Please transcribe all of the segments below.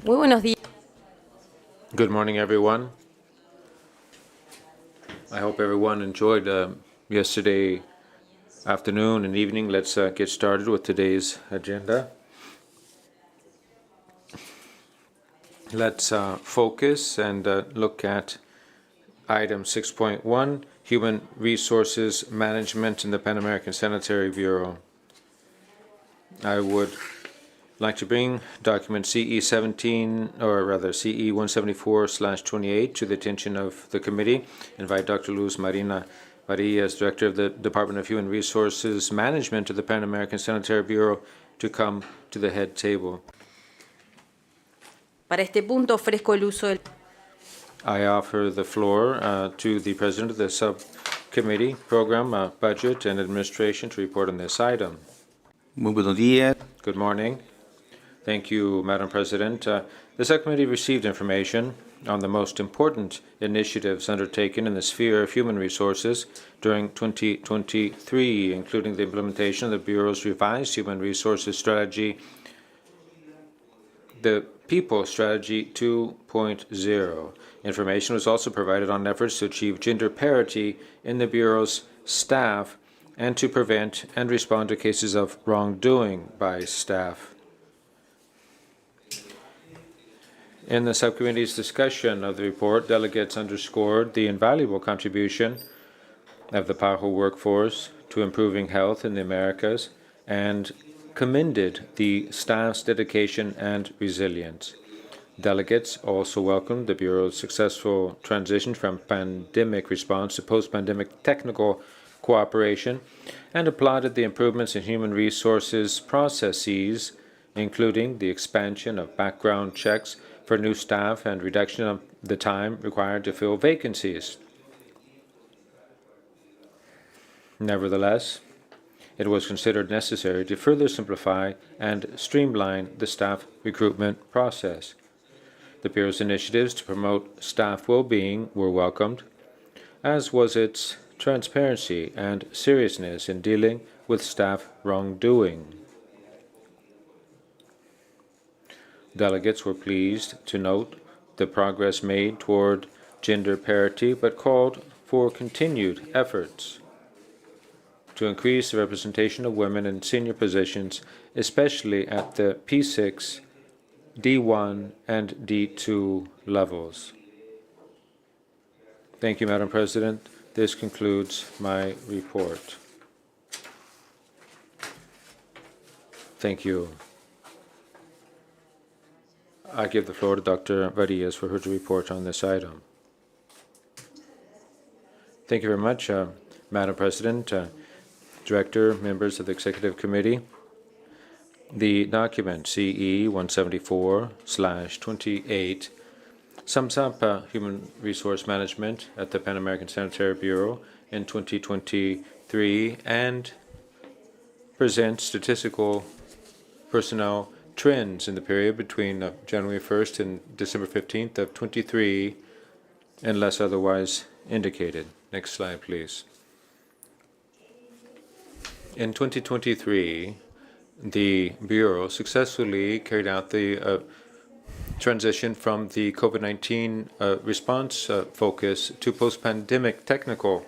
Muy buenos días. Good morning, everyone. I hope everyone enjoyed yesterday afternoon and evening. Let's get started with today's agenda. Let's focus and look at item 6.1, Human Resources Management in the Pan American Sanitary Bureau. I would like to bring document CE 17, or rather CE 174/28 to the attention of the committee. Invite Dr. Luz Marina Maria, as Director of the Department of Human Resources Management of the Pan American Sanitary Bureau, to come to the head table. Para este punto ofrezco el uso del... I offer the floor to the President of the Subcommittee, Program, Budget, and Administration to report on this item. Muy buenos días. Good morning. Thank you, Madam President. The subcommittee received information on the most important initiatives undertaken in the sphere of human resources during 2023, including the implementation of the Bureau's revised human resources strategy, the People Strategy 2.0. Information was also provided on efforts to achieve gender parity in the Bureau's staff and to prevent and respond to cases of wrongdoing by staff. In the subcommittee's discussion of the report, delegates underscored the invaluable contribution of the PAHO workforce to improving health in the Americas and commended the staff's dedication and resilience. Delegates also welcomed the Bureau's successful transition from pandemic response to post-pandemic technical cooperation and applauded the improvements in human resources processes, including the expansion of background checks for new staff and reduction of the time required to fill vacancies. Nevertheless, it was considered necessary to further simplify and streamline the staff recruitment process. The Bureau's initiatives to promote staff well-being were welcomed, as was its transparency and seriousness in dealing with staff wrongdoing. Delegates were pleased to note the progress made toward gender parity, but called for continued efforts to increase the representation of women in senior positions, especially at the P6, D1, and D2 levels. Thank you, Madam President. This concludes my report. Thank you. I give the floor to Dr. Varias for her to report on this item. Thank you very much, Madam President, Director, members of the Executive Committee. The document CE 174/28 sums up human resource management at the Pan American Sanitary Bureau in 2023 and presents statistical personnel trends in the period between January 1st and December 15th of 23, unless otherwise indicated. Next slide, please. In 2023, the Bureau successfully carried out the transition from the COVID-19 response focus to post-pandemic technical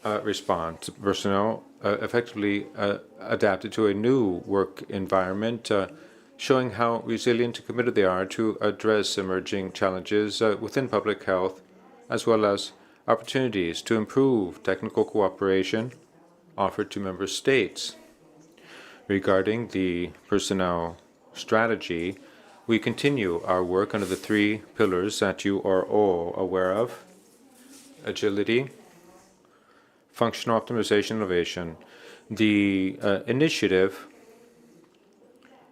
response. Personnel effectively adapted to a new work environment, showing how resilient and committed they are to address emerging challenges within public health, as well as opportunities to improve technical cooperation offered to member states. Regarding the personnel strategy, we continue our work under the three pillars that you are all aware of: agility, functional optimization, innovation. The initiative,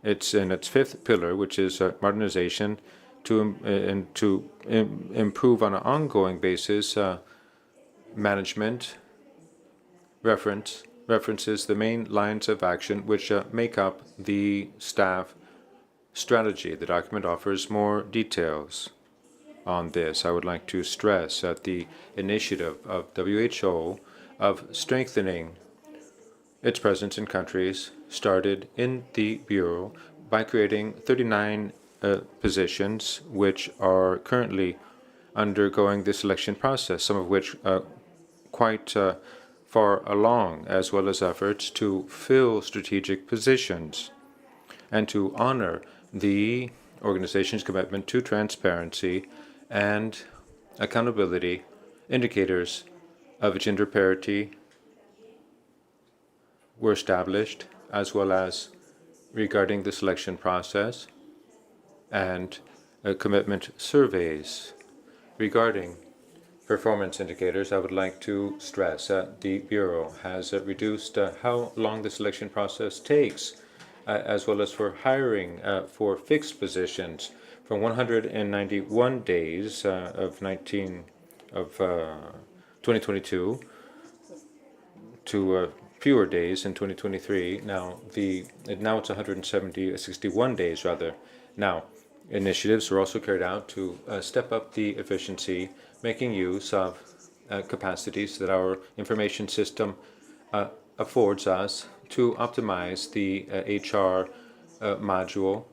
it's in its fifth pillar, which is modernization, to improve on an ongoing basis management references the main lines of action which make up the staff strategy. The document offers more details on this. I would like to stress that the initiative of WHO of strengthening its presence in countries started in the Bureau by creating 39 positions which are currently undergoing the selection process, some of which quite far along, as well as efforts to fill strategic positions and to honor the organization's commitment to transparency and accountability. Indicators of gender parity were established, as well as regarding the selection process and commitment surveys. Regarding performance indicators, I would like to stress that the Bureau has reduced how long the selection process takes, as well as for hiring for fixed positions from 191 days of 2022 to fewer days in 2023. Now it's 61 days rather. Now, initiatives are also carried out to step up the efficiency, making use of capacities that our information system affords us to optimize the HR module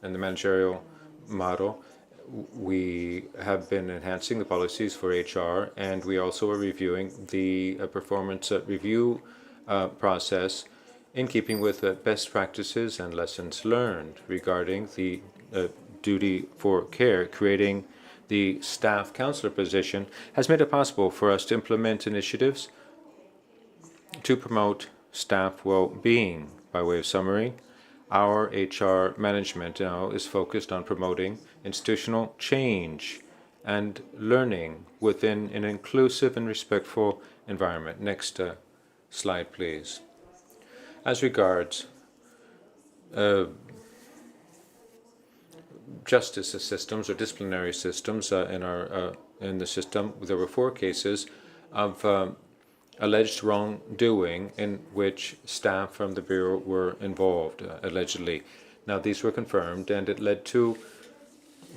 and the managerial model. We have been enhancing the policies for HR, and we also are reviewing the performance review process in keeping with best practices and lessons learned regarding the duty for care. Creating the staff counselor position has made it possible for us to implement initiatives to promote staff well-being. By way of summary, our HR management now is focused on promoting institutional change and learning within an inclusive and respectful environment. Next slide, please. As regards justice systems or disciplinary systems in the system, there were 4 cases of alleged wrongdoing in which staff from the Bureau were involved, allegedly. Now, these were confirmed, and it led to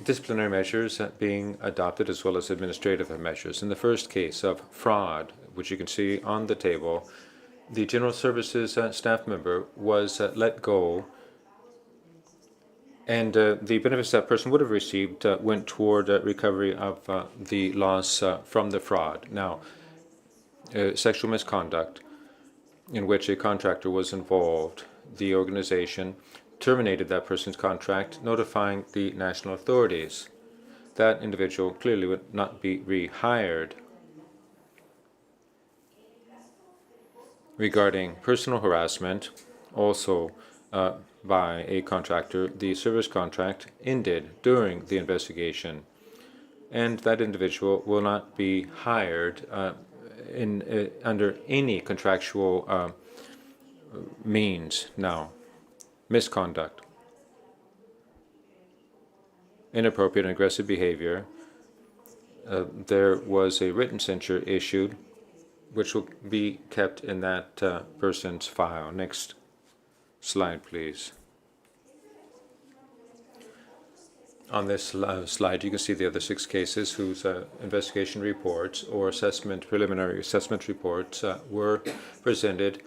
disciplinary measures being adopted, as well as administrative measures. In the first case of fraud, which you can see on the table, the General Services staff member was let go, and the benefits that person would have received went toward recovery of the loss from the fraud. Now, sexual misconduct in which a contractor was involved, the organization terminated that person's contract, notifying the national authorities. That individual clearly would not be rehired. Regarding personal harassment, also by a contractor, the service contract ended during the investigation, and that individual will not be hired under any contractual means. Now, misconduct, inappropriate and aggressive behavior. There was a written censure issued, which will be kept in that person's file. Next slide, please. On this slide, you can see the other 6 cases whose investigation reports or preliminary assessment reports were presented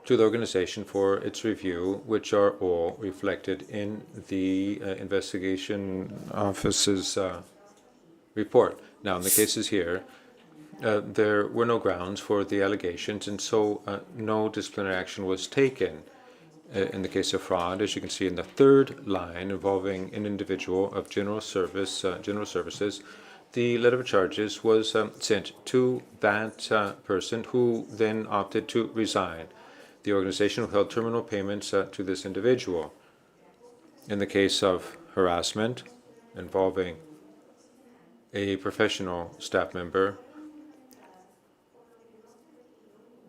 to the organization for its review, which are all reflected in the investigation office's report. Now, in the cases here, there were no grounds for the allegations, and so no disciplinary action was taken. In the case of fraud, as you can see in the 3rd line, involving an individual of General Services, the letter of charges was sent to that person, who then opted to resign. The organization held terminal payments to this individual. In the case of harassment involving a professional staff member,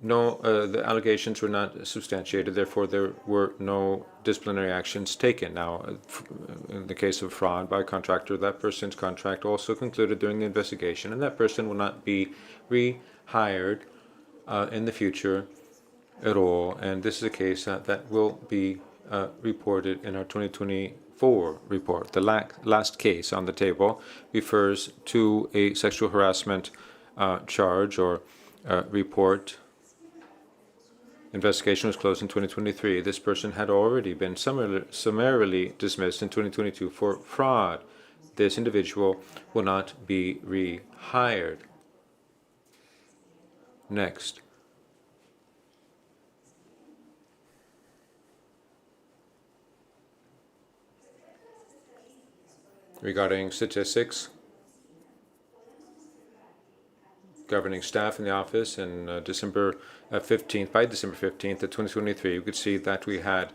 the allegations were not substantiated, therefore there were no disciplinary actions taken. Now, in the case of fraud by a contractor, that person's contract also concluded during the investigation, and that person will not be rehired in the future at all. And this is a case that will be reported in our 2024 report. The last case on the table refers to a sexual harassment charge or report Investigation was closed in 2023. This person had already been summarily dismissed in 2022 for fraud. This individual will not be rehired. Next. Regarding statistics, governing staff in the office in by December 15th of 2023, you could see that we had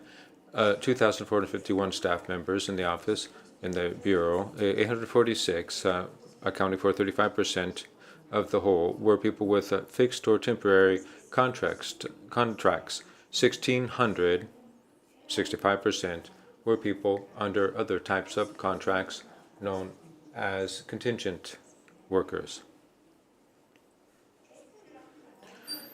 2,451 staff members in the office, in the Bureau. 846, accounting for 35% of the whole, were people with fixed or temporary contracts. 1,600, 65%, were people under other types of contracts known as contingent workers.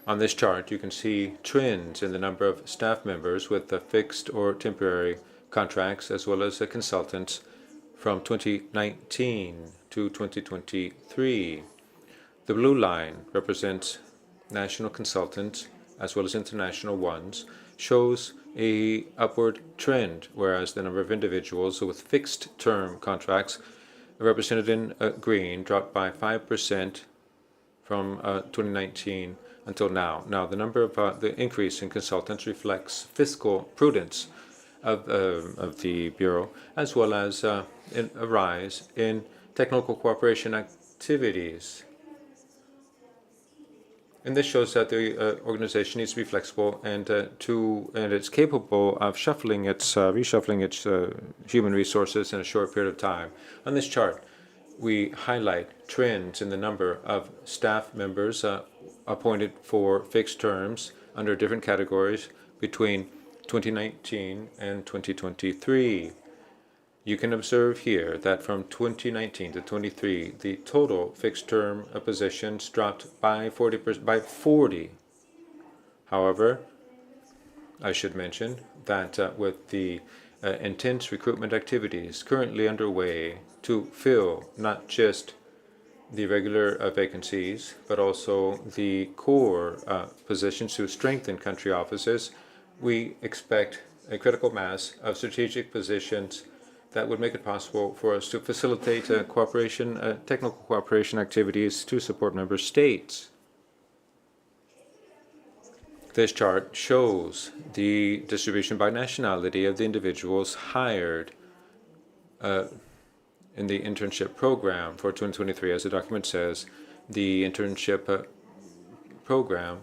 On this chart, you can see trends in the number of staff members with fixed or temporary contracts, as well as consultants from 2019 to 2023. The blue line represents national consultants, as well as international ones, shows a upward trend, whereas the number of individuals with fixed-term contracts, represented in green, dropped by 5% from 2019 until now. Now, the number of the increase in consultants reflects fiscal prudence of the Bureau, as well as a rise in technical cooperation activities. And this shows that the organization needs to be flexible and it's capable of reshuffling its human resources in a short period of time. On this chart, we highlight trends in the number of staff members appointed for fixed terms under different categories between 2019 and 2023. You can observe here that from 2019 to 23, the total fixed-term positions dropped by 40. However, I should mention that with the intense recruitment activities currently underway to fill not just the regular vacancies, but also the core positions to strengthen country offices, we expect a critical mass of strategic positions that would make it possible for us to facilitate technical cooperation activities to support member states. This chart shows the distribution by nationality of the individuals hired in the internship program for 2023. As the document says, the internship program,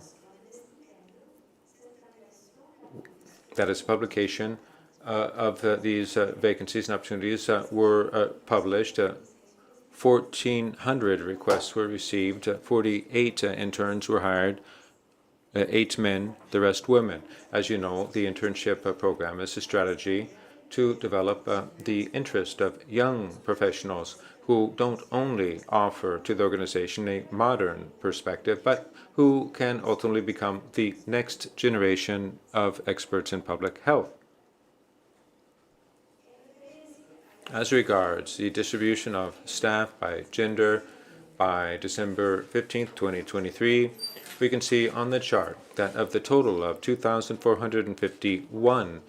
that is publication of these vacancies and opportunities were published. 1,400 requests were received, 48 interns were hired, 8 men, the rest women. As you know, the internship program is a strategy to develop the interest of young professionals who don't only offer to the organization a modern perspective, but who can ultimately become the next generation of experts in public health. As regards the distribution of staff by gender by December 15th, 2023, we can see on the chart that of the total of 2,451,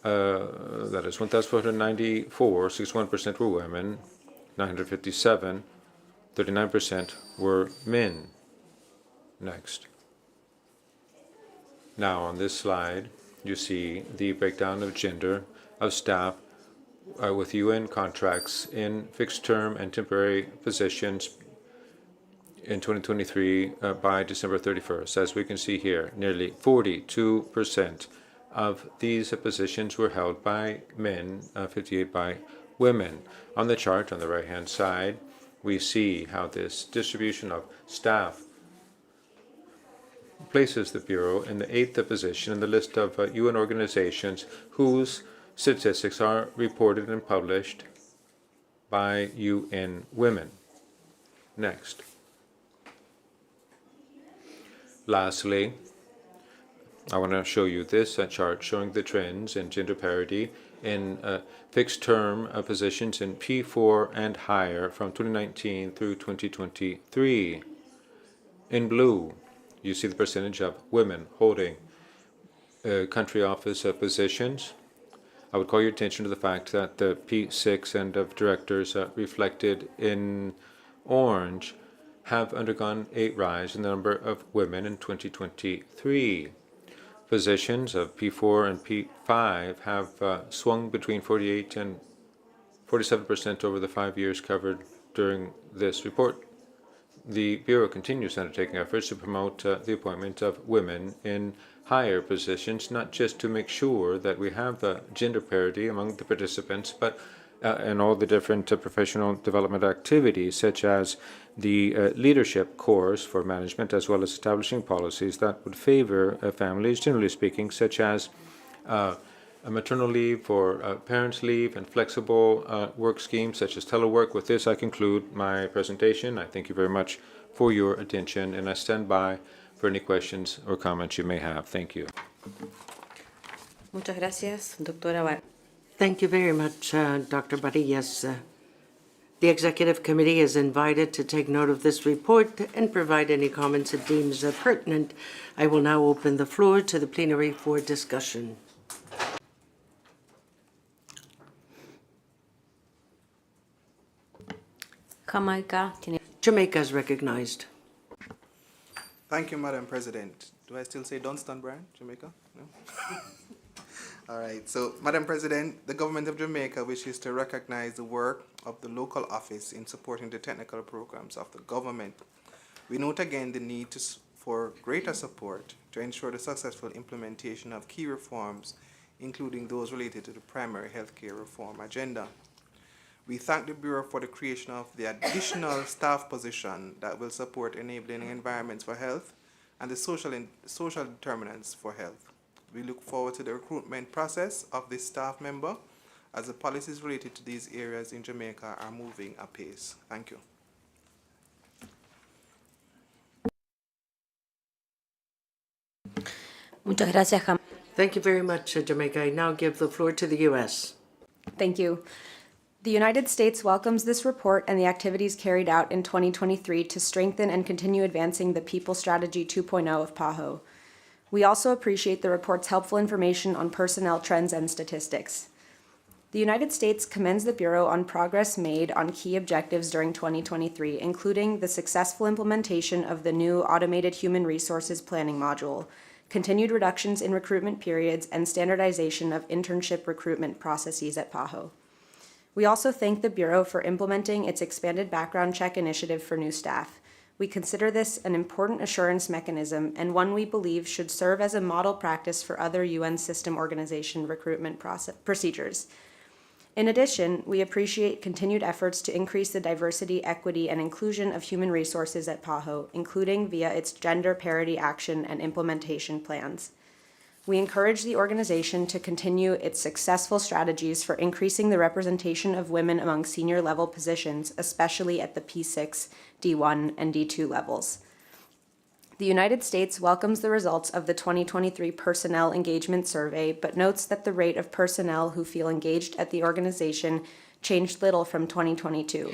that is 1,494, 61% were women, 957, 39% were men. Next. Now on this slide, you see the breakdown of gender of staff with UN contracts in fixed-term and temporary positions in 2023 by December 31st. As we can see here, nearly 42% of these positions were held by men, 58 by women. On the chart on the right-hand side, we see how this distribution of staff places the Bureau in the 8th position in the list of UN organizations whose statistics are reported and published by UN women. Next. Lastly, I want to show you this chart showing the trends in gender parity in fixed-term positions in P4 and higher from 2019 through 2023. In blue, you see the percentage of women holding country office positions. I would call your attention to the fact that the P6 and of directors reflected in orange have undergone a rise in the number of women in 2023. Positions of P4 and P5 have swung between 48 and 47% over the 5 years covered during this report. The Bureau continues undertaking efforts to promote the appointment of women in higher positions, not just to make sure that we have gender parity among the participants, but in all the different professional development activities, such as the leadership course for management, as well as establishing policies that would favor families, generally speaking, such as a maternal leave or parents' leave and flexible work schemes such as telework. With this, I conclude my presentation. I thank you very much for your attention, and I stand by for any questions or comments you may have. Thank you. Muchas gracias, doctora. Thank you very much, Dr. Varillas. The Executive Committee is invited to take note of this report and provide any comments it deems pertinent. I will now open the floor to the plenary for discussion. Jamaica is recognized. Thank you, Madam President. Do I still say Dunstan Brand, Jamaica? No? All right. So, Madam President, the government of Jamaica wishes to recognize the work of the local office in supporting the technical programs of the government. We note again the need for greater support to ensure the successful implementation of key reforms, including those related to the primary healthcare reform agenda. We thank the Bureau for the creation of the additional staff position that will support enabling environments for health and the social determinants for health. We look forward to the recruitment process of this staff member as the policies related to these areas in Jamaica are moving apace. Thank you. Muchas gracias. Thank you very much, Jamaica. I now give the floor to the U.S. Thank you. The United States welcomes this report and the activities carried out in 2023 to strengthen and continue advancing the People Strategy 2.0 of PAHO. We also appreciate the report's helpful information on personnel trends and statistics. The United States commends the Bureau on progress made on key objectives during 2023, including the successful implementation of the new Automated Human Resources Planning module, continued reductions in recruitment periods, and standardization of internship recruitment processes at PAHO. We also thank the Bureau for implementing its expanded background check initiative for new staff. We consider this an important assurance mechanism and one we believe should serve as a model practice for other UN system organization recruitment procedures. In addition, we appreciate continued efforts to increase the diversity, equity, and inclusion of human resources at PAHO, including via its gender parity action and implementation plans. We encourage the organization to continue its successful strategies for increasing the representation of women among senior-level positions, especially at the P6, D1, and D2 levels. The United States welcomes the results of the 2023 Personnel Engagement Survey, but notes that the rate of personnel who feel engaged at the organization changed little from 2022.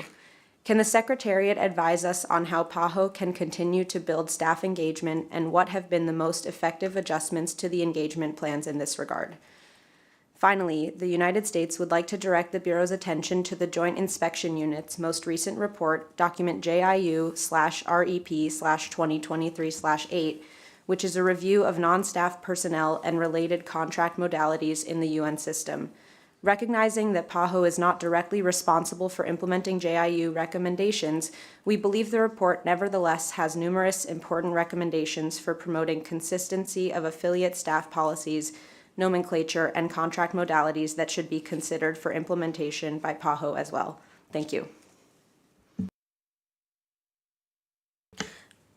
Can the Secretariat advise us on how PAHO can continue to build staff engagement and what have been the most effective adjustments to the engagement plans in this regard? Finally, the United States would like to direct the Bureau's attention to the Joint Inspection Unit's most recent report, document JIU/REP/2023/8, which is a review of non-staff personnel and related contract modalities in the UN system. Recognizing that PAHO is not directly responsible for implementing JIU recommendations, we believe the report nevertheless has numerous important recommendations for promoting consistency of affiliate staff policies, nomenclature, and contract modalities that should be considered for implementation by PAHO as well. Thank you.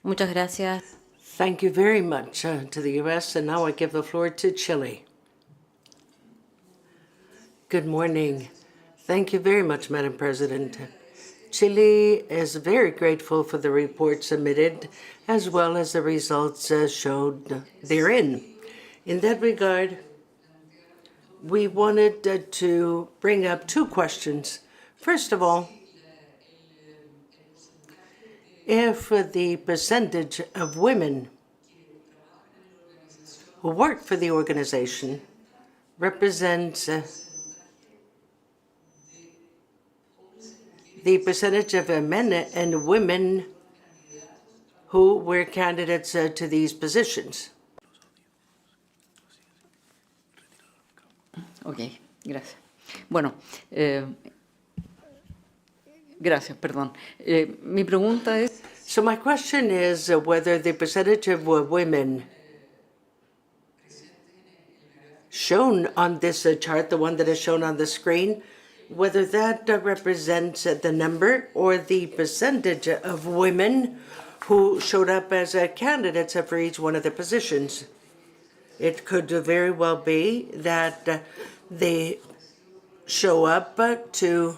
Muchas gracias. Thank you very much to the U.S. And now I give the floor to Chile. Good morning. Thank you very much, Madam President. Chile is very grateful for the report submitted, as well as the results showed therein. In that regard, we wanted to bring up two questions. First of all, if the percentage of women who work for the organization represents the percentage of men and women who were candidates to these positions. Ok, gracias. Bueno, gracias, perdón. Mi pregunta es, So my question is whether the percentage of women shown on this chart, the one that is shown on the screen, whether that represents the number or the percentage of women who showed up as candidates for each one of the positions. It could very well be that they show up to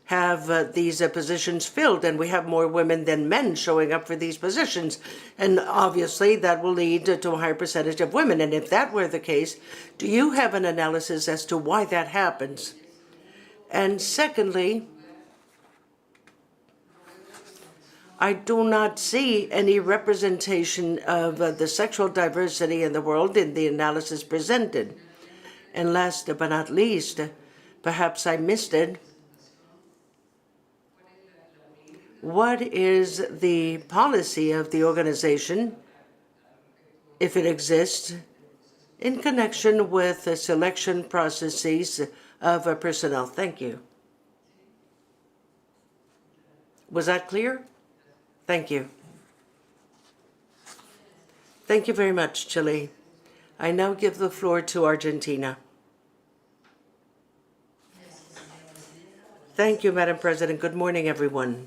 have these positions filled, and we have more women than men showing up for these positions. And obviously, that will lead to a higher percentage of women. And if that were the case, do you have an analysis as to why that happens? And secondly, I do not see any representation of the sexual diversity in the world in the analysis presented. And last but not least, perhaps I missed it, what is the policy of the organization, if it exists, in connection with the selection processes of personnel? Thank you. Was that clear? Thank you. Thank you very much, Chile. I now give the floor to Argentina. Thank you, Madam President. Good morning, everyone.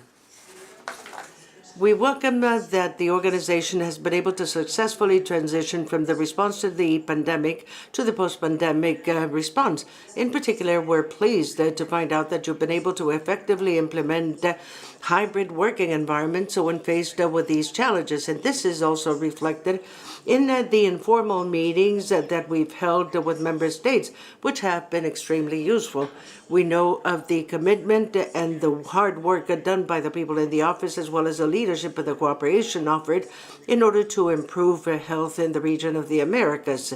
We welcome that the organization has been able to successfully transition from the response to the pandemic to the post-pandemic response. In particular, we're pleased to find out that you've been able to effectively implement hybrid working environments when faced with these challenges. And this is also reflected in the informal meetings that we've held with member states, which have been extremely useful. We know of the commitment and the hard work done by the people in the office, as well as the leadership and the cooperation offered in order to improve health in the region of the Americas.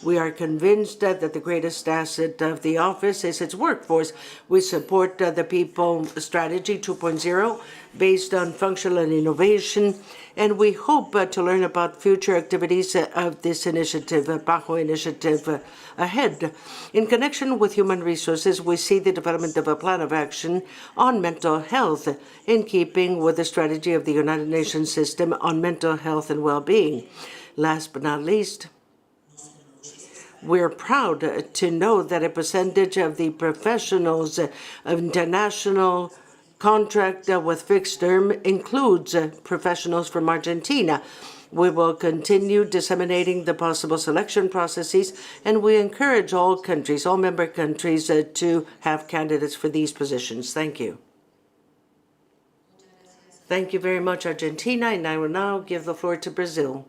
We are convinced that the greatest asset of the office is its workforce. We support the People Strategy 2.0 based on functional and innovation, and we hope to learn about future activities of this initiative, PAHO initiative, ahead. In connection with human resources, we see the development of a plan of action on mental health in keeping with the strategy of the United Nations system on mental health and well-being. Last but not least, we're proud to know that a percentage of the professionals of international contract with fixed term includes professionals from Argentina. We will continue disseminating the possible selection processes, and we encourage all countries, all member countries, to have candidates for these positions. Thank you. Thank you very much, Argentina, and I will now give the floor to Brazil.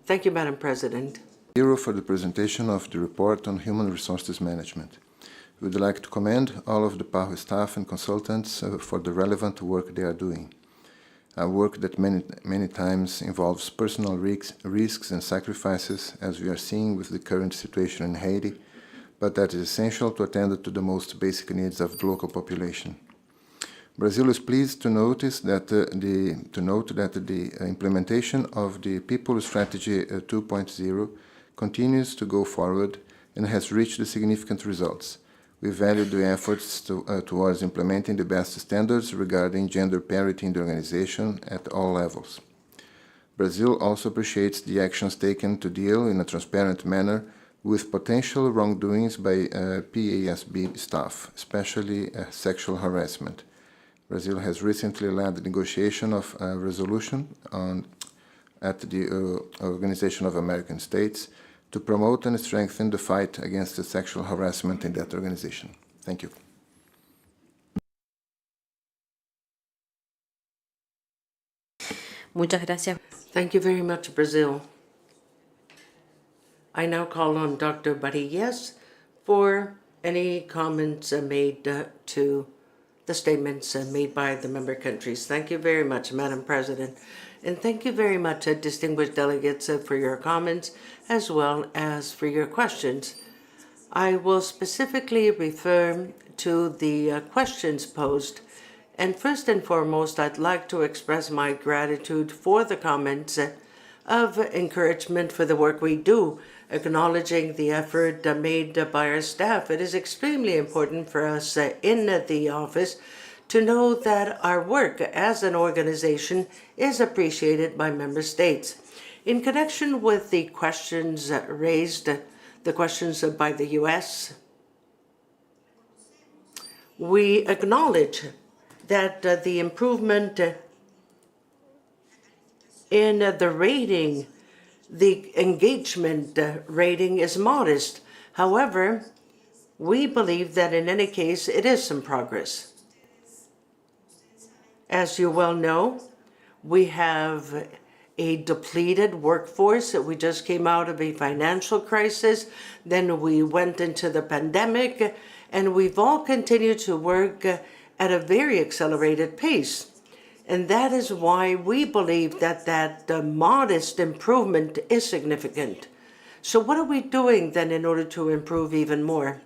Thank you, Madam President. For the presentation of the report on human resources management. We would like to commend all of the PAHO staff and consultants for the relevant work they are doing. A work that many times involves personal risks and sacrifices, as we are seeing with the current situation in Haiti, but that is essential to attend to the most basic needs of the local population. Brazil is pleased to note that the implementation of the People Strategy 2.0 continues to go forward and has reached significant results. We value the efforts towards implementing the best standards regarding gender parity in the organization at all levels. Brazil also appreciates the actions taken to deal in a transparent manner with potential wrongdoings by PASB staff, especially sexual harassment. Brazil has recently led the negotiation of a resolution at the Organization of American States to promote and strengthen the fight against the sexual harassment in that organization. Thank you. Muchas gracias. Thank you very much, Brazil. I now call on Dr. Barillas for any comments made to the statements made by the member countries. Thank you very much, Madam President. And thank you very much, distinguished delegates, for your comments as well as for your questions. I will specifically refer to the questions posed. And first and foremost, I'd like to express my gratitude for the comments of encouragement for the work we do, acknowledging the effort made by our staff. It is extremely important for us in the office to know that our work as an organization is appreciated by member states. In connection with the questions raised, the questions by the U.S., we acknowledge that the improvement in the rating, the engagement rating is modest. However, we believe that in any case, it is some progress. As you well know, we have a depleted workforce. We just came out of a financial crisis. Then we went into the pandemic, and we've all continued to work at a very accelerated pace. And that is why we believe that modest improvement is significant. So what are we doing then in order to improve even more?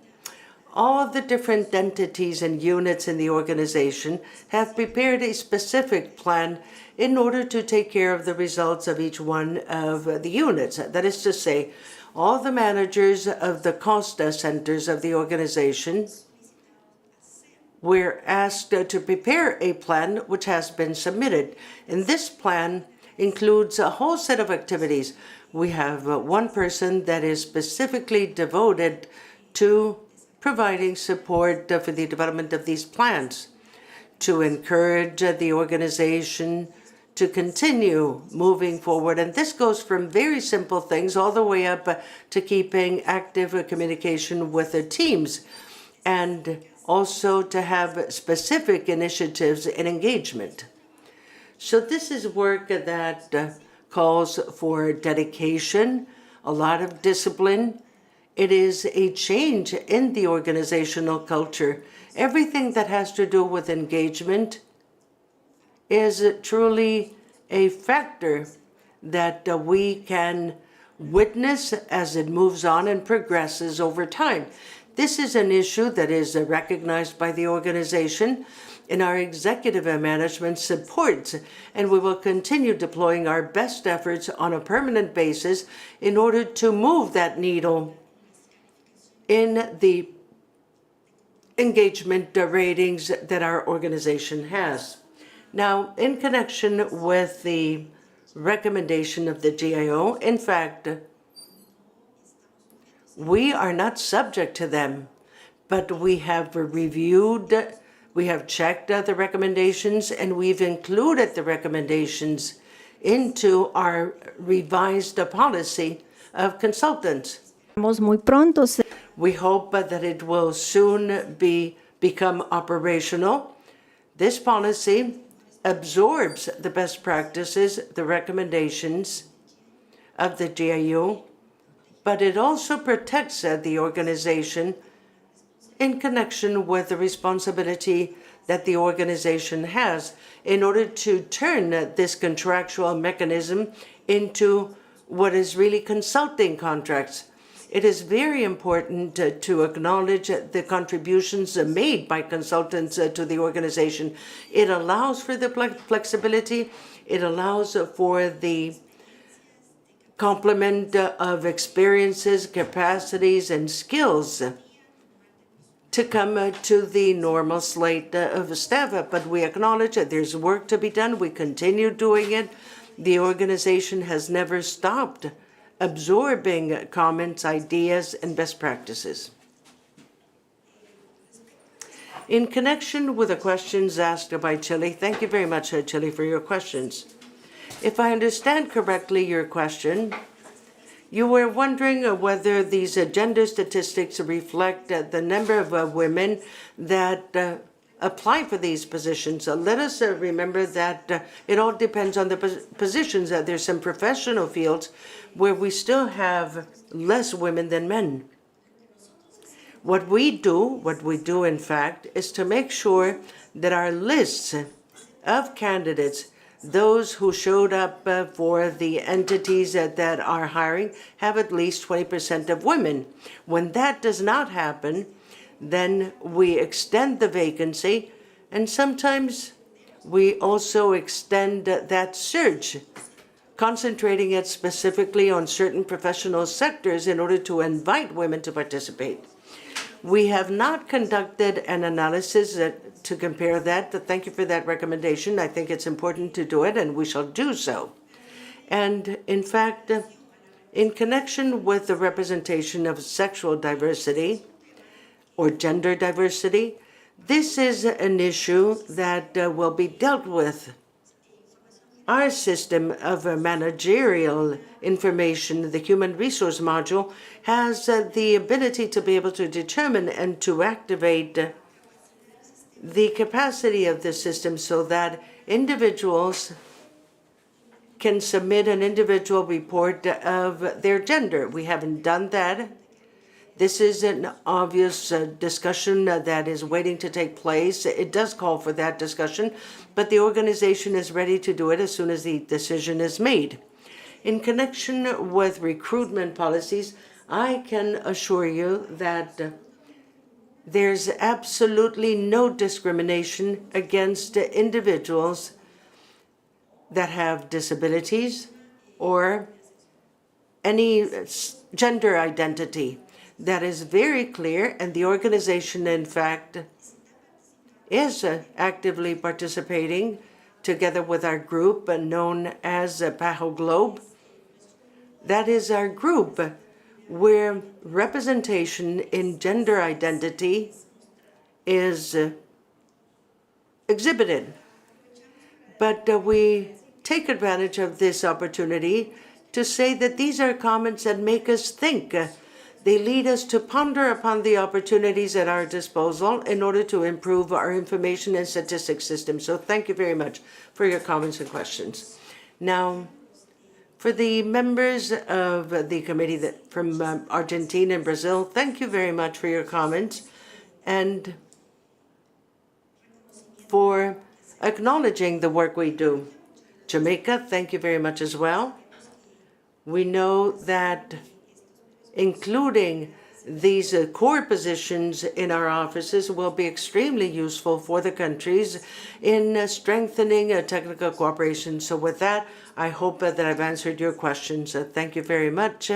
All the different entities and units in the organization have prepared a specific plan in order to take care of the results of each one of the units. That is to say, all the managers of the cost centers of the organization were asked to prepare a plan which has been submitted. And this plan includes a whole set of activities. We have one person that is specifically devoted to providing support for the development of these plans, to encourage the organization to continue moving forward. And this goes from very simple things all the way up to keeping active communication with the teams, and also to have specific initiatives and engagement. So this is work that calls for dedication, a lot of discipline. It is a change in the organizational culture. Everything that has to do with engagement is truly a factor that we can witness as it moves on and progresses over time. This is an issue that is recognized by the organization, and our executive management supports, and we will continue deploying our best efforts on a permanent basis in order to move that needle in the engagement ratings that our organization has. Now, in connection with the recommendation of the GIO, in fact, we are not subject to them, but we have reviewed, we have checked the recommendations, and we've included the recommendations into our revised policy of consultants. We hope that it will soon become operational. This policy absorbs the best practices, the recommendations of the GIO, but it also protects the organization in connection with the responsibility that the organization has in order to turn this contractual mechanism into what is really consulting contracts. It is very important to acknowledge the contributions made by consultants to the organization. It allows for the flexibility, it allows for the complement of experiences, capacities, and skills to come to the normal slate of staff. But we acknowledge that there's work to be done. We continue doing it. The organization has never stopped absorbing comments, ideas, and best practices. In connection with the questions asked by Chile, thank you very much, Chile, for your questions. If I understand correctly your question, you were wondering whether these gender statistics reflect the number of women that apply for these positions. Let us remember that it all depends on the positions. There's some professional fields where we still have less women than men. What we do in fact, is to make sure that our lists of candidates, those who showed up for the entities that are hiring, have at least 20% of women. When that does not happen, then we extend the vacancy, and sometimes we also extend that search, concentrating it specifically on certain professional sectors in order to invite women to participate. We have not conducted an analysis to compare that. Thank you for that recommendation. I think it's important to do it, and we shall do so. And in fact, in connection with the representation of sexual diversity or gender diversity, this is an issue that will be dealt with. Our system of managerial information, the human resource module, has the ability to be able to determine and to activate the capacity of the system so that individuals can submit an individual report of their gender. We haven't done that. This is an obvious discussion that is waiting to take place. It does call for that discussion, but the organization is ready to do it as soon as the decision is made. In connection with recruitment policies, I can assure you that there's absolutely no discrimination against individuals that have disabilities or any gender identity. That is very clear, and the organization, in fact, is actively participating together with our group known as PAHO Globe. That is our group where representation in gender identity is exhibited. But we take advantage of this opportunity to say that these are comments that make us think. They lead us to ponder upon the opportunities at our disposal in order to improve our information and statistics system. So thank you very much for your comments and questions. Now, for the members of the committee from Argentina and Brazil, thank you very much for your comments and for acknowledging the work we do. Jamaica, thank you very much as well. We know that including these core positions in our offices will be extremely useful for the countries in strengthening technical cooperation. So with that, I hope that I've answered your questions. Thank you very much.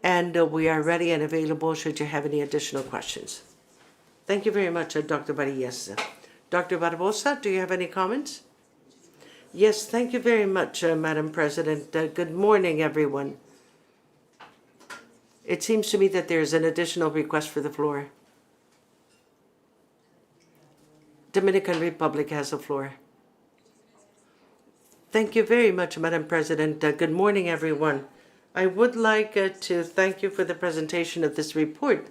And we are ready and available should you have any additional questions. Thank you very much, Dr. Barillas. Dr. Barbosa, do you have any comments? Yes, thank you very much, Madam President. Good morning, everyone. It seems to me that there is an additional request for the floor. Dominican Republic has the floor. Thank you very much, Madam President. Good morning, everyone. I would like to thank you for the presentation of this report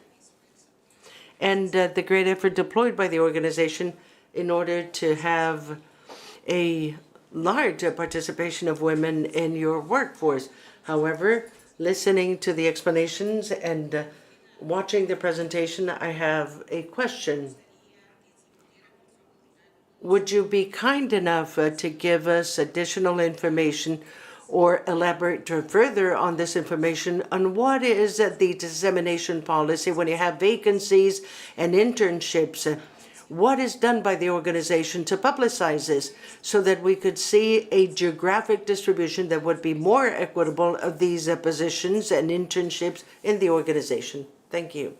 and the great effort deployed by the organization in order to have a large participation of women in your workforce. However, listening to the explanations and watching the presentation, I have a question. Would you be kind enough to give us additional information or elaborate further on this information on what is the dissemination policy when you have vacancies and internships? What is done by the organization to publicize this so that we could see a geographic distribution that would be more equitable of these positions and internships in the organization? Thank you.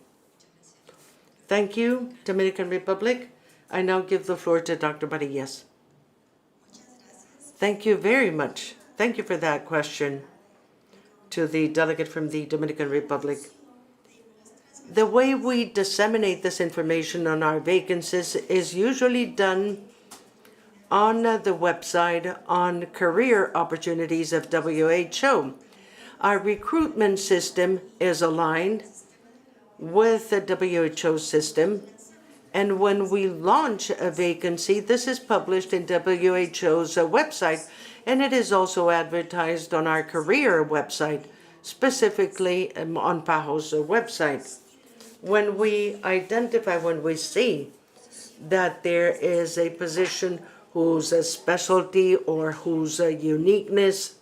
Thank you, Dominican Republic. I now give the floor to Dr. Barillas. Thank you very much. Thank you for that question to the delegate from the Dominican Republic. The way we disseminate this information on our vacancies is usually done on the website on career opportunities of WHO. Our recruitment system is aligned with the WHO system, and when we launch a vacancy, this is published in WHO's website, and it is also advertised on our career website, specifically on PAHO's website. when we identify, when we see that there is a position whose specialty or whose uniqueness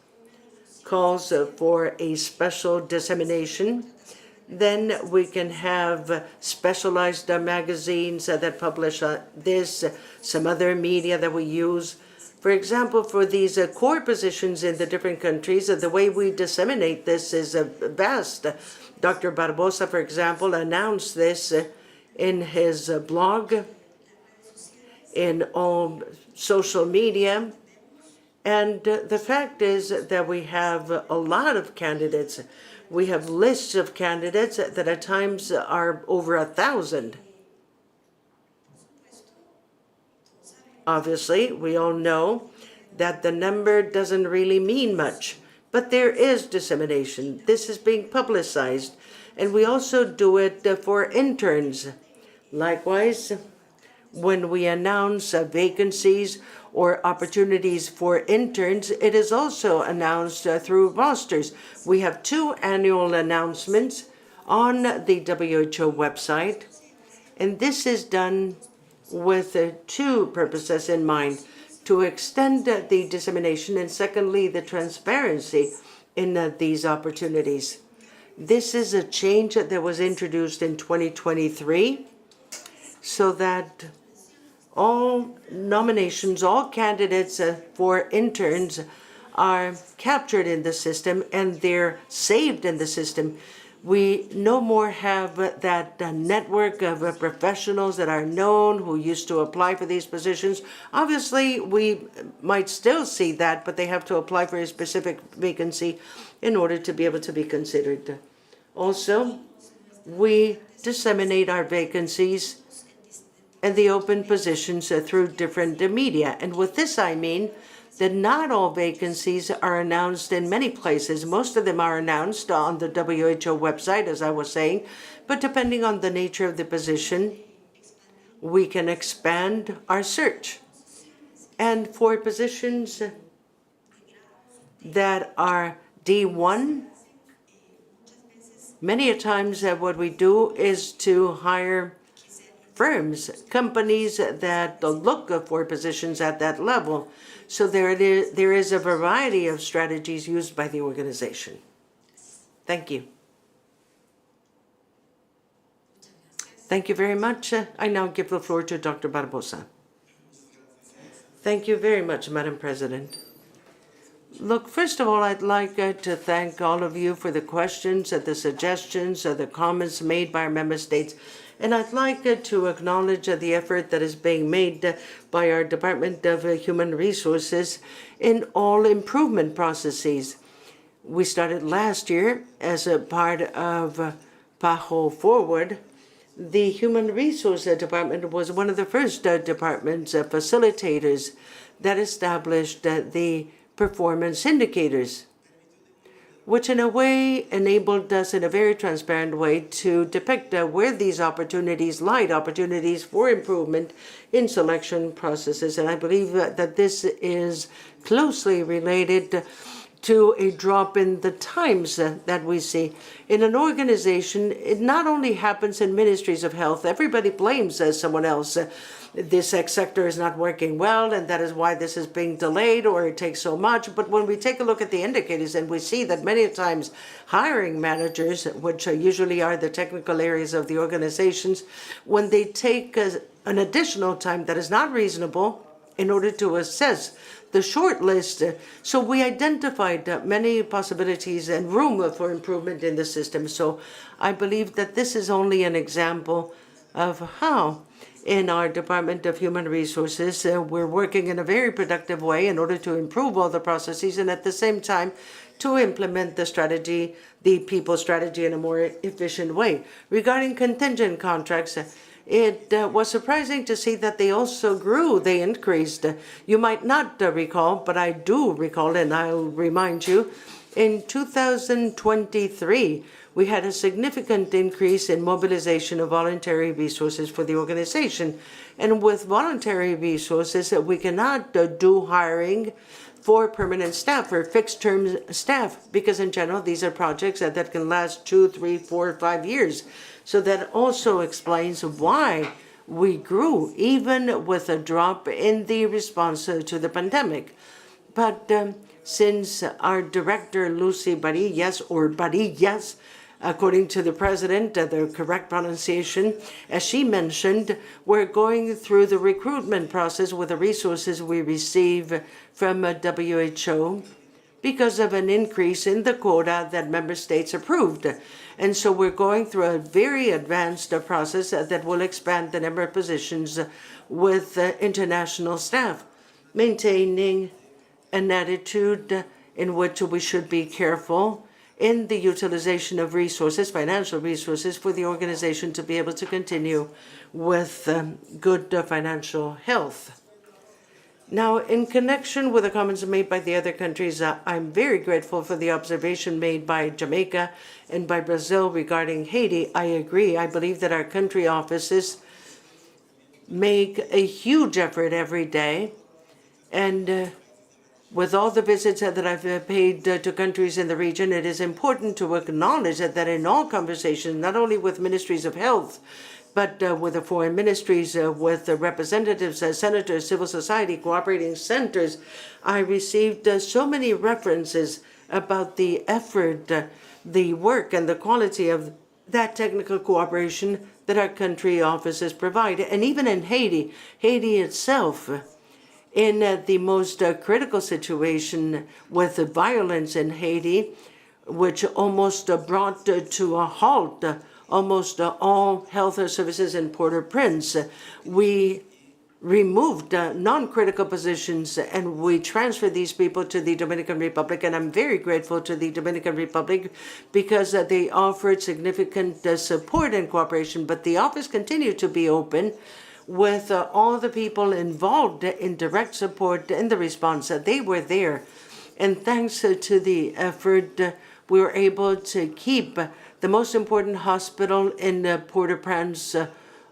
calls for a special dissemination, then we can have specialized magazines that publish this, some other media that we use. For example, for these core positions in the different countries, the way we disseminate this is vast. Dr. Barbosa, for example, announced this in his blog, in all social media. And the fact is that we have a lot of candidates. We have lists of candidates that at times are over 1,000. Obviously, we all know that the number doesn't really mean much, but there is dissemination. This is being publicized, and we also do it for interns. Likewise, when we announce vacancies or opportunities for interns, it is also announced through rosters. We have 2 annual announcements on the WHO website, and this is done with 2 purposes in mind: to extend the dissemination, and secondly, the transparency in these opportunities. This is a change that was introduced in 2023 so that all nominations, all candidates for interns are captured in the system and they're saved in the system. We no more have that network of professionals that are known who used to apply for these positions. Obviously, we might still see that, but they have to apply for a specific vacancy in order to be able to be considered. Also, we disseminate our vacancies and the open positions through different media. And with this, I mean that not all vacancies are announced in many places. Most of them are announced on the WHO website, as I was saying, but depending on the nature of the position, we can expand our search. And for positions that are D1, many a times what we do is to hire firms, companies that look for positions at that level. So there is a variety of strategies used by the organization. Thank you. Thank you very much. I now give the floor to Dr. Barbosa. Thank you very much, Madam President. Look, first of all, I'd like to thank all of you for the questions, the suggestions, the comments made by our member states. And I'd like to acknowledge the effort that is being made by our Department of Human Resources in all improvement processes. We started last year as a part of PAHO Forward. The Human Resource Department was one of the first departments, facilitators, that established the performance indicators, which in a way enabled us in a very transparent way to depict where these opportunities lie, opportunities for improvement in selection processes. And I believe that this is closely related to a drop in the times that we see. In an organization, it not only happens in ministries of health, everybody blames someone else. This sector is not working well, and that is why this is being delayed, or it takes so much. But when we take a look at the indicators, and we see that many times hiring managers, which usually are the technical areas of the organizations, when they take an additional time that is not reasonable in order to assess the short list. So we identified many possibilities and room for improvement in the system. So I believe that this is only an example of how in our Department of Human Resources, we're working in a very productive way in order to improve all the processes and at the same time to implement the strategy, the people strategy, in a more efficient way. Regarding contingent contracts, it was surprising to see that they also grew, they increased. You might not recall, but I do recall, and I'll remind you, in 2023, we had a significant increase in mobilization of voluntary resources for the organization. And with voluntary resources, we cannot do hiring for permanent staff or fixed-term staff, because in general, these are projects that can last 2, 3, 4, 5 years. So that also explains why we grew, even with a drop in the response to the pandemic. But since our director, Lucy Barillas, or Barillas, according to the president, the correct pronunciation, as she mentioned, we're going through the recruitment process with the resources we receive from WHO because of an increase in the quota that member states approved. And so we're going through a very advanced process that will expand the number of positions with international staff, maintaining an attitude in which we should be careful in the utilization of resources, financial resources, for the organization to be able to continue with good financial health. Now, in connection with the comments made by the other countries, I'm very grateful for the observation made by Jamaica and by Brazil regarding Haiti. I agree. I believe that our country offices make a huge effort every day, and with all the visits that I've paid to countries in the region, it is important to acknowledge that in all conversations, not only with ministries of health, but with the foreign ministries, with the representatives, senators, civil society, cooperating centers, I received so many references about the effort, the work, and the quality of that technical cooperation that our country offices provide. And even in Haiti, Haiti itself, in the most critical situation with the violence in Haiti, which almost brought to a halt almost all health services in Port-au-Prince, we removed non-critical positions and we transferred these people to the Dominican Republic. And I'm very grateful to the Dominican Republic because they offered significant support and cooperation. But the office continued to be open with all the people involved in direct support in the response. They were there. And thanks to the effort, we were able to keep the most important hospital in Port-au-Prince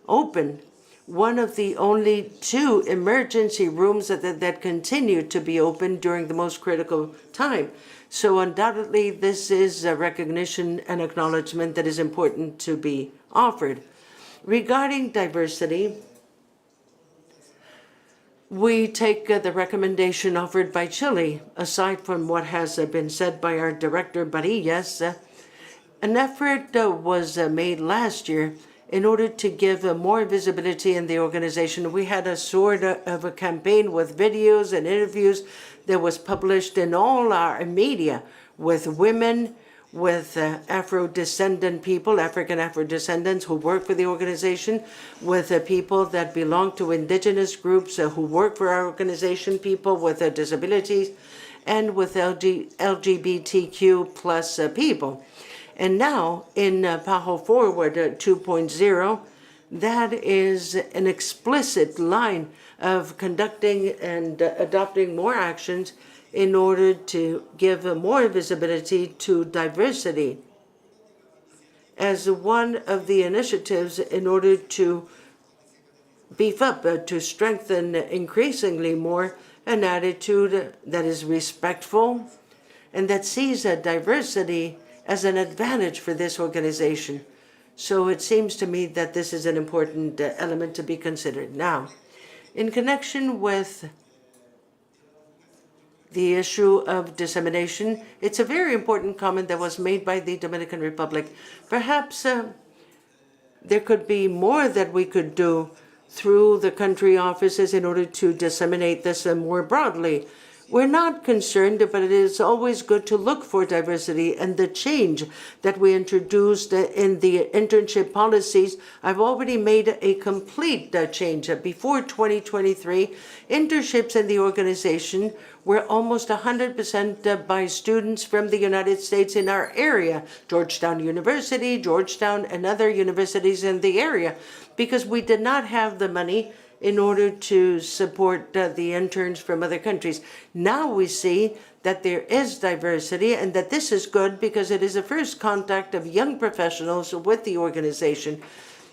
open. One of the only 2 emergency rooms that continued to be open during the most critical time. So undoubtedly, this is a recognition and acknowledgement that is important to be offered. Regarding diversity, we take the recommendation offered by Chile. Aside from what has been said by our director, Barillas, an effort was made last year in order to give more visibility in the organization. We had a sort of a campaign with videos and interviews that was published in all our media with women, with Afro-descendant people, African Afro-descendants who work for the organization, with people that belong to indigenous groups who work for our organization, people with disabilities, and with LGBTQ plus people. And now in PAHO Forward 2.0, that is an explicit line of conducting and adopting more actions in order to give more visibility to diversity as one of the initiatives in order to beef up, to strengthen increasingly more an attitude that is respectful and that sees diversity as an advantage for this organization. So it seems to me that this is an important element to be considered. Now, in connection with the issue of dissemination, it's a very important comment that was made by the Dominican Republic. Perhaps there could be more that we could do through the country offices in order to disseminate this more broadly. We're not concerned, but it is always good to look for diversity, and the change that we introduced in the internship policies, I've already made a complete change. Before 2023, internships in the organization were almost 100% by students from the United States in our area, Georgetown University, Georgetown, and other universities in the area, because we did not have the money in order to support the interns from other countries. Now we see that there is diversity and that this is good because it is a first contact of young professionals with the organization.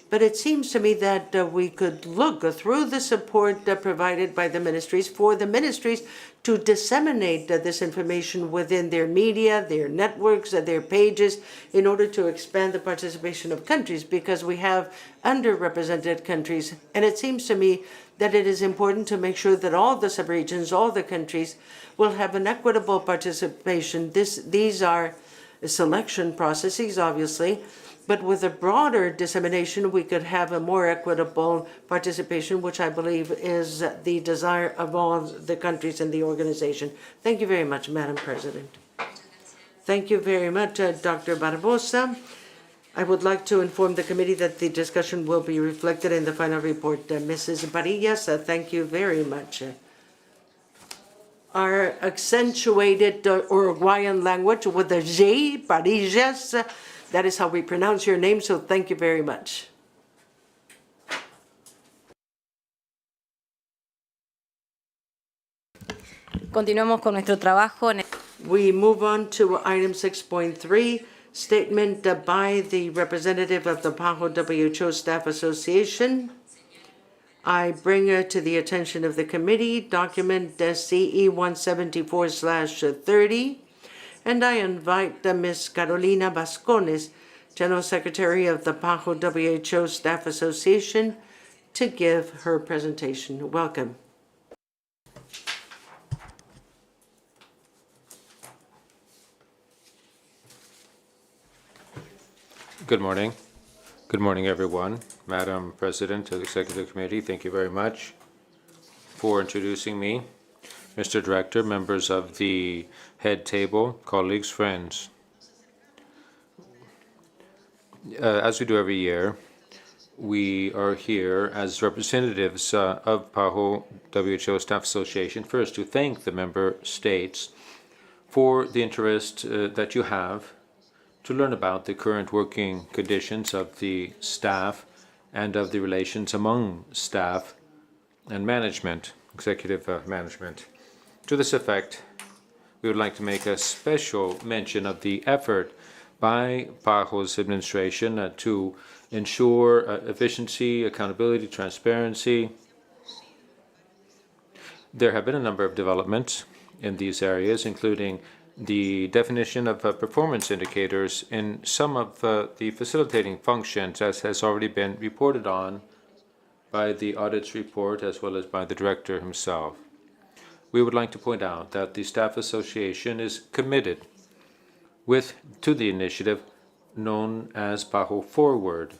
But it seems to me that we could look through the support provided by the ministries for the ministries to disseminate this information within their media, their networks, their pages, in order to expand the participation of countries, because we have underrepresented countries. And it seems to me that it is important to make sure that all the subregions, all the countries, will have an equitable participation. These are selection processes, obviously, but with a broader dissemination, we could have a more equitable participation, which I believe is the desire of all the countries in the organization. Thank you very much, Madam President. Thank you very much, Dr. Barbosa. I would like to inform the committee that the discussion will be reflected in the final report. Mrs. Barillas, thank you very much. Our accentuated Uruguayan language with the J, Barillas, that is how we pronounce your name, so thank you very much. Continuamos con nuestro trabajo. We move on to item 6.3, statement by the representative of the PAHO WHO Staff Association. I bring to the attention of the committee document CE 174/30. And I invite Ms. Carolina Vascones, General Secretary of the PAHO WHO Staff Association, to give her presentation. Welcome. Good morning. Good morning, everyone. Madam President of the Executive Committee, thank you very much for introducing me. Mr. Director, members of the head table, colleagues, friends. As we do every year, we are here as representatives of PAHO WHO Staff Association, first to thank the member states for the interest that you have to learn about the current working conditions of the staff and of the relations among staff and management, executive management. To this effect, we would like to make a special mention of the effort by PAHO's administration to ensure efficiency, accountability, transparency. There have been a number of developments in these areas, including the definition of performance indicators in some of the facilitating functions, as has already been reported on by the audit's report as well as by the director himself. We would like to point out that the Staff Association is committed to the initiative known as PAHO Forward.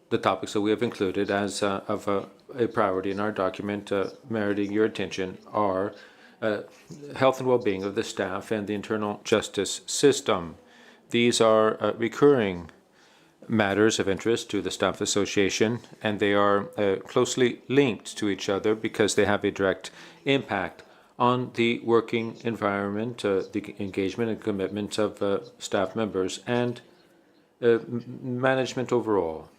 The topics that we have included as of a priority in our document meriting your attention are health and well-being of the staff and the internal justice system. These are recurring matters of interest to the Staff Association, and they are closely linked to each other because they have a direct impact on the working environment, the engagement and commitment of staff members, and management overall.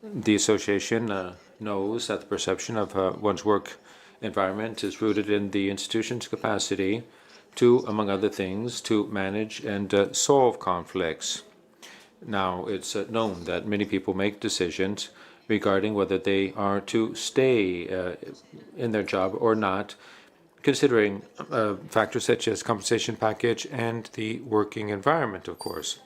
The association knows that the perception of one's work environment is rooted in the institution's capacity to, among other things, to manage and solve conflicts. Now, it's known that many people make decisions regarding whether they are to stay in their job or not, considering factors such as compensation package and the working environment, of course.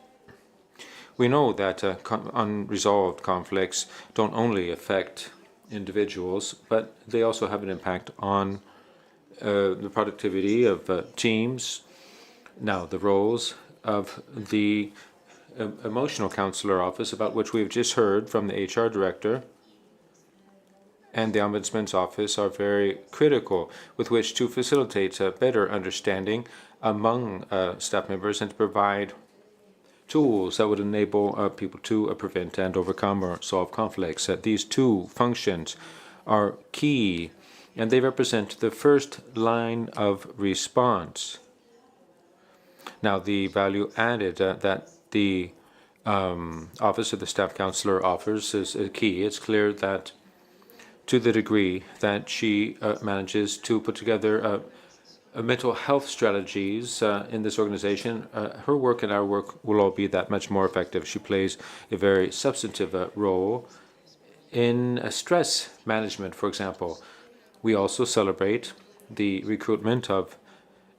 We know that unresolved conflicts don't only affect individuals, but they also have an impact on the productivity of teams. Now, the roles of the emotional counselor office, about which we've just heard from the HR director, and the Ombudsman's office are very critical, with which to facilitate a better understanding among staff members and to provide tools that would enable people to prevent and overcome or solve conflicts. These two functions are key, and they represent the first line of response. Now, the value added that the Office of the Staff Counselor offers is key. It's clear that to the degree that she manages to put together mental health strategies in this organization, her work and our work will all be that much more effective. She plays a very substantive role in stress management, for example. We also celebrate the recruitment of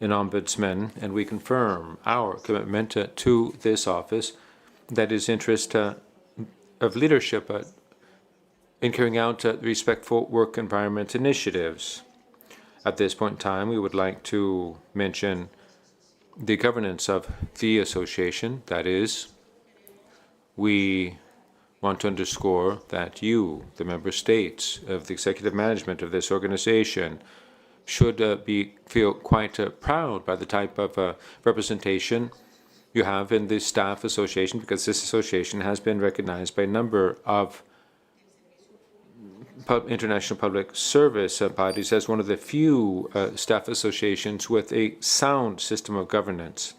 an ombudsman, and we confirm our commitment to this office, that is interest of leadership in carrying out respectful work environment initiatives. At this point in time, we would like to mention the governance of the association. That is, we want to underscore that you, the member states of the executive management of this organization, should feel quite proud by the type of representation you have in the staff association, because this association has been recognized by a number of international public service bodies as one of the few staff associations with a sound system of governance,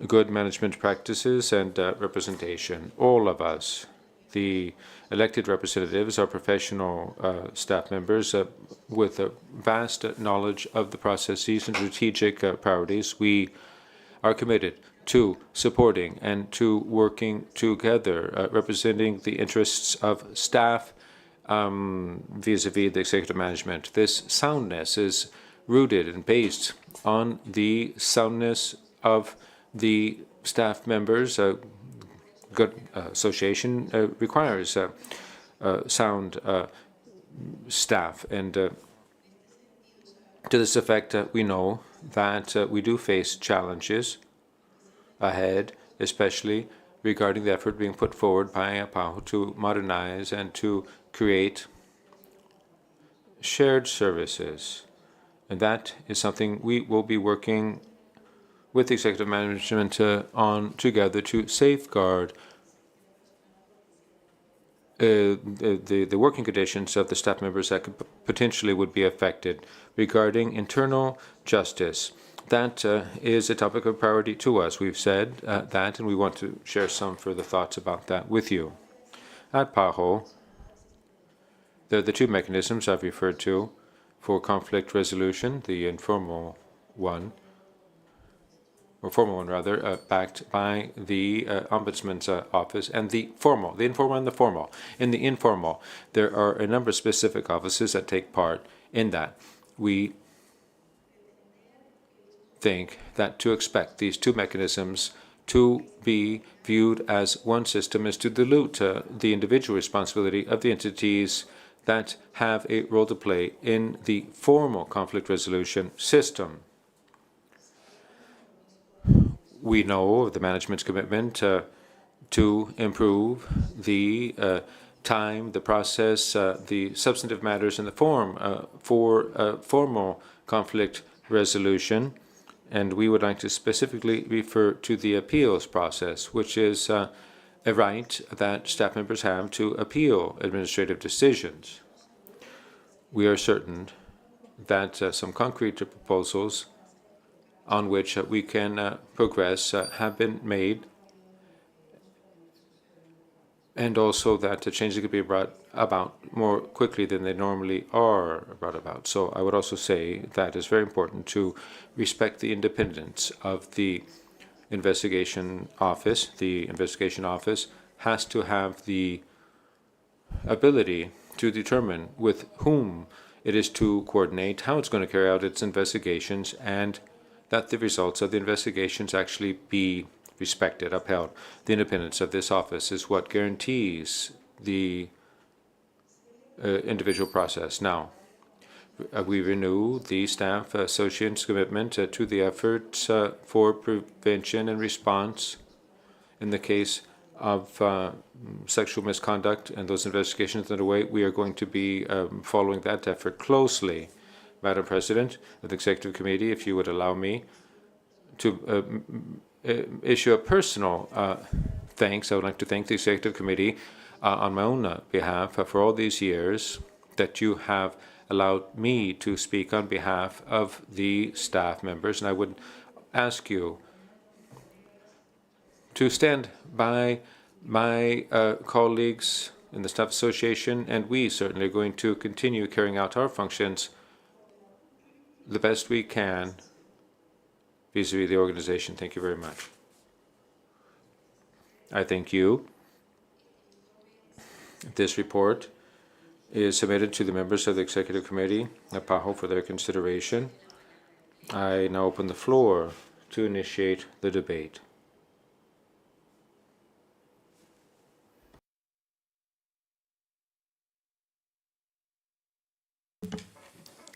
good management practices, and representation. All of us, the elected representatives, are professional staff members with a vast knowledge of the processes and strategic priorities. We are committed to supporting and to working together, representing the interests of staff vis-a-vis the executive management. This soundness is rooted and based on the soundness of the staff members. Good association requires sound staff, and to this effect, we know that we do face challenges ahead, especially regarding the effort being put forward by PAHO to modernize and to create shared services. And that is something we will be working with the executive management on together to safeguard the working conditions of the staff members that could potentially would be affected. Regarding internal justice, that is a topic of priority to us. We've said that, and we want to share some further thoughts about that with you. At PAHO, there are the two mechanisms I've referred to for conflict resolution, the informal one, or formal one rather, backed by the Ombudsman's office, and the informal and the formal. In the informal, there are a number of specific offices that take part in that. We think that to expect these two mechanisms to be viewed as one system is to dilute the individual responsibility of the entities that have a role to play in the formal conflict resolution system. We know of the management's commitment to improve the time, the process, the substantive matters in the form for formal conflict resolution. And we would like to specifically refer to the appeals process, which is a right that staff members have to appeal administrative decisions. We are certain that some concrete proposals on which we can progress have been made, and also that changes could be brought about more quickly than they normally are brought about. So I would also say that it's very important to respect the independence of the investigation office. The investigation office has to have the ability to determine with whom it is to coordinate, how it's going to carry out its investigations, and that the results of the investigations actually be respected, upheld. The independence of this office is what guarantees the individual process. Now, we renew the staff association's commitment to the efforts for prevention and response in the case of sexual misconduct and those investigations underway. We are going to be following that effort closely. Madam President of the Executive Committee, if you would allow me to issue a personal thanks. I would like to thank the Executive Committee on my own behalf for all these years that you have allowed me to speak on behalf of the staff members. And I would ask you to stand by my colleagues in the Staff Association, and we certainly are going to continue carrying out our functions the best we can vis-a-vis the organization. Thank you very much. I thank you. This report is submitted to the members of the Executive Committee at PAHO for their consideration. I now open the floor to initiate the debate.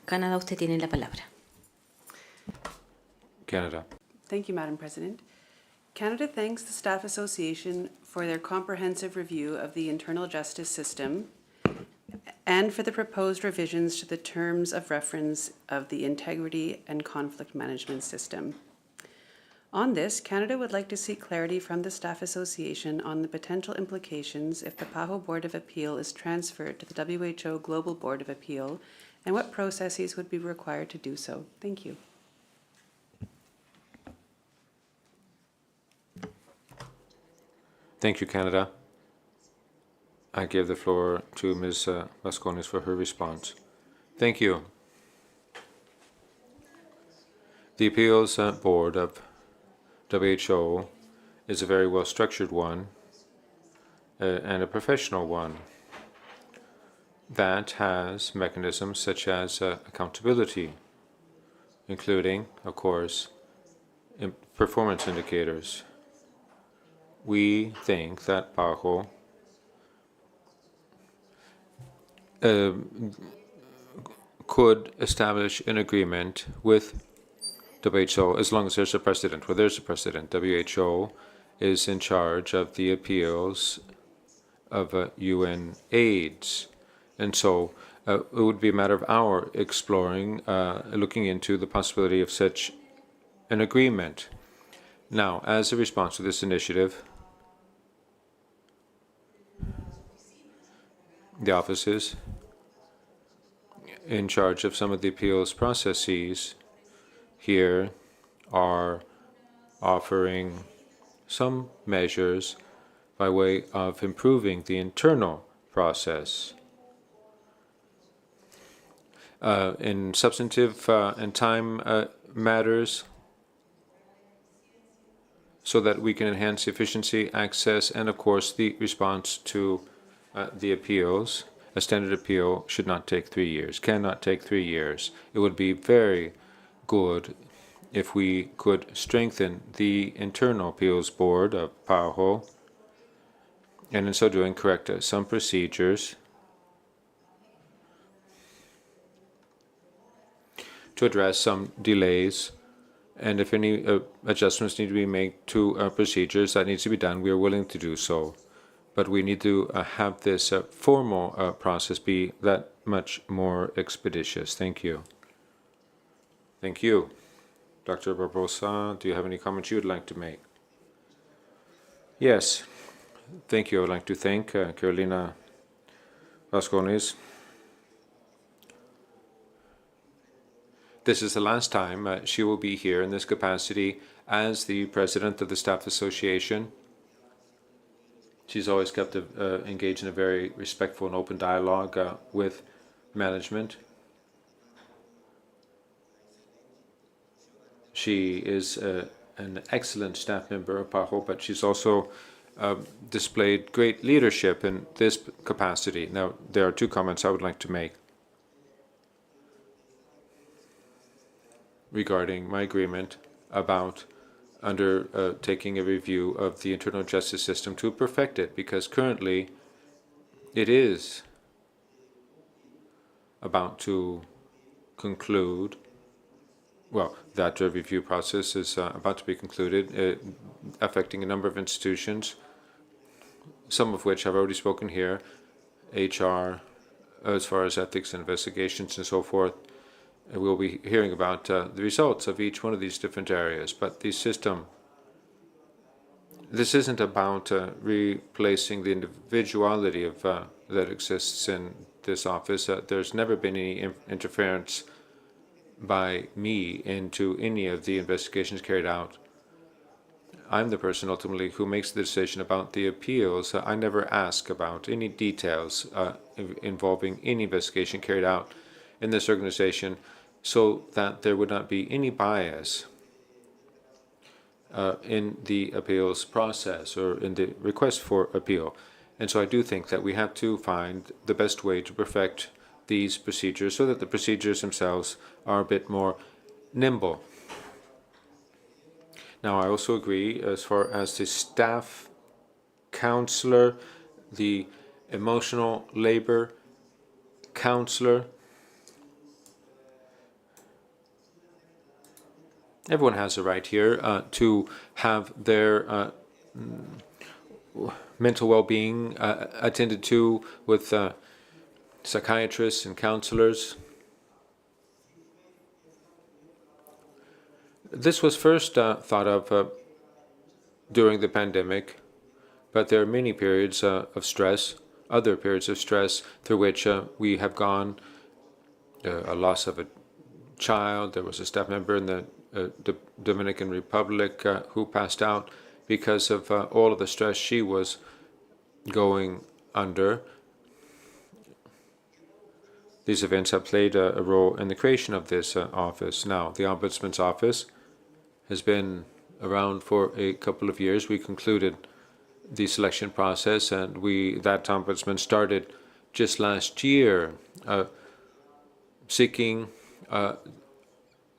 Canadá, usted tiene la palabra. Canada. Thank you, Madam President. Canada thanks the Staff Association for their comprehensive review of the internal justice system and for the proposed revisions to the terms of reference of the integrity and conflict management system. On this, Canada would like to seek clarity from the Staff Association on the potential implications if the PAHO Board of Appeal is transferred to the WHO Global Board of Appeal and what processes would be required to do so. Thank you. Thank you, Canada. I give the floor to Ms. Vascones for her response. Thank you. The Appeals Board of WHO is a very well-structured one and a professional one that has mechanisms such as accountability, including, of course, performance indicators. We think that PAHO could establish an agreement with WHO as long as there's a precedent. Well, there's a precedent. WHO is in charge of the appeals of UN AIDS. And so it would be a matter of our exploring, looking into the possibility of such an agreement. Now, as a response to this initiative, the offices in charge of some of the appeals processes here are offering some measures by way of improving the internal process. In substantive and time matters, so that we can enhance efficiency, access, and of course the response to the appeals. A standard appeal should not take 3 years, cannot take 3 years. It would be very good if we could strengthen the internal appeals board of PAHO, and in so doing correct some procedures to address some delays. And if any adjustments need to be made to procedures, that needs to be done. We are willing to do so. But we need to have this formal process be that much more expeditious. Thank you. Thank you. Dr. Barbosa, do you have any comments you would like to make? Yes. Thank you. I would like to thank Carolina Vascones. This is the last time she will be here in this capacity as the president of the Staff Association. She's always kept engaged in a very respectful and open dialogue with management. She is an excellent staff member of PAHO, but she's also displayed great leadership in this capacity. Now, there are 2 comments I would like to make regarding my agreement about undertaking a review of the internal justice system to perfect it, because currently it is about to conclude. Well, that review process is about to be concluded, affecting a number of institutions, some of which I've already spoken here, HR, as far as ethics and investigations and so forth. We'll be hearing about the results of each one of these different areas. But the system, this isn't about replacing the individuality of that exists in this office. There's never been any interference by me into any of the investigations carried out. I'm the person ultimately who makes the decision about the appeals. I never ask about any details involving any investigation carried out in this organization. so that there would not be any bias in the appeals process or in the request for appeal. And so I do think that we have to find the best way to perfect these procedures so that the procedures themselves are a bit more nimble. Now, I also agree as far as the staff counselor, the emotional labor counselor. Everyone has a right here to have their mental well-being attended to with psychiatrists and counselors. This was first thought of during the pandemic, but there are many periods of stress, other periods of stress through which we have gone. A loss of a child, there was a staff member in the Dominican Republic who passed out because of all of the stress she was going under. These events have played a role in the creation of this office. Now, the Ombudsman's office has been around for a couple of years. We concluded the selection process, and that Ombudsman started just last year, seeking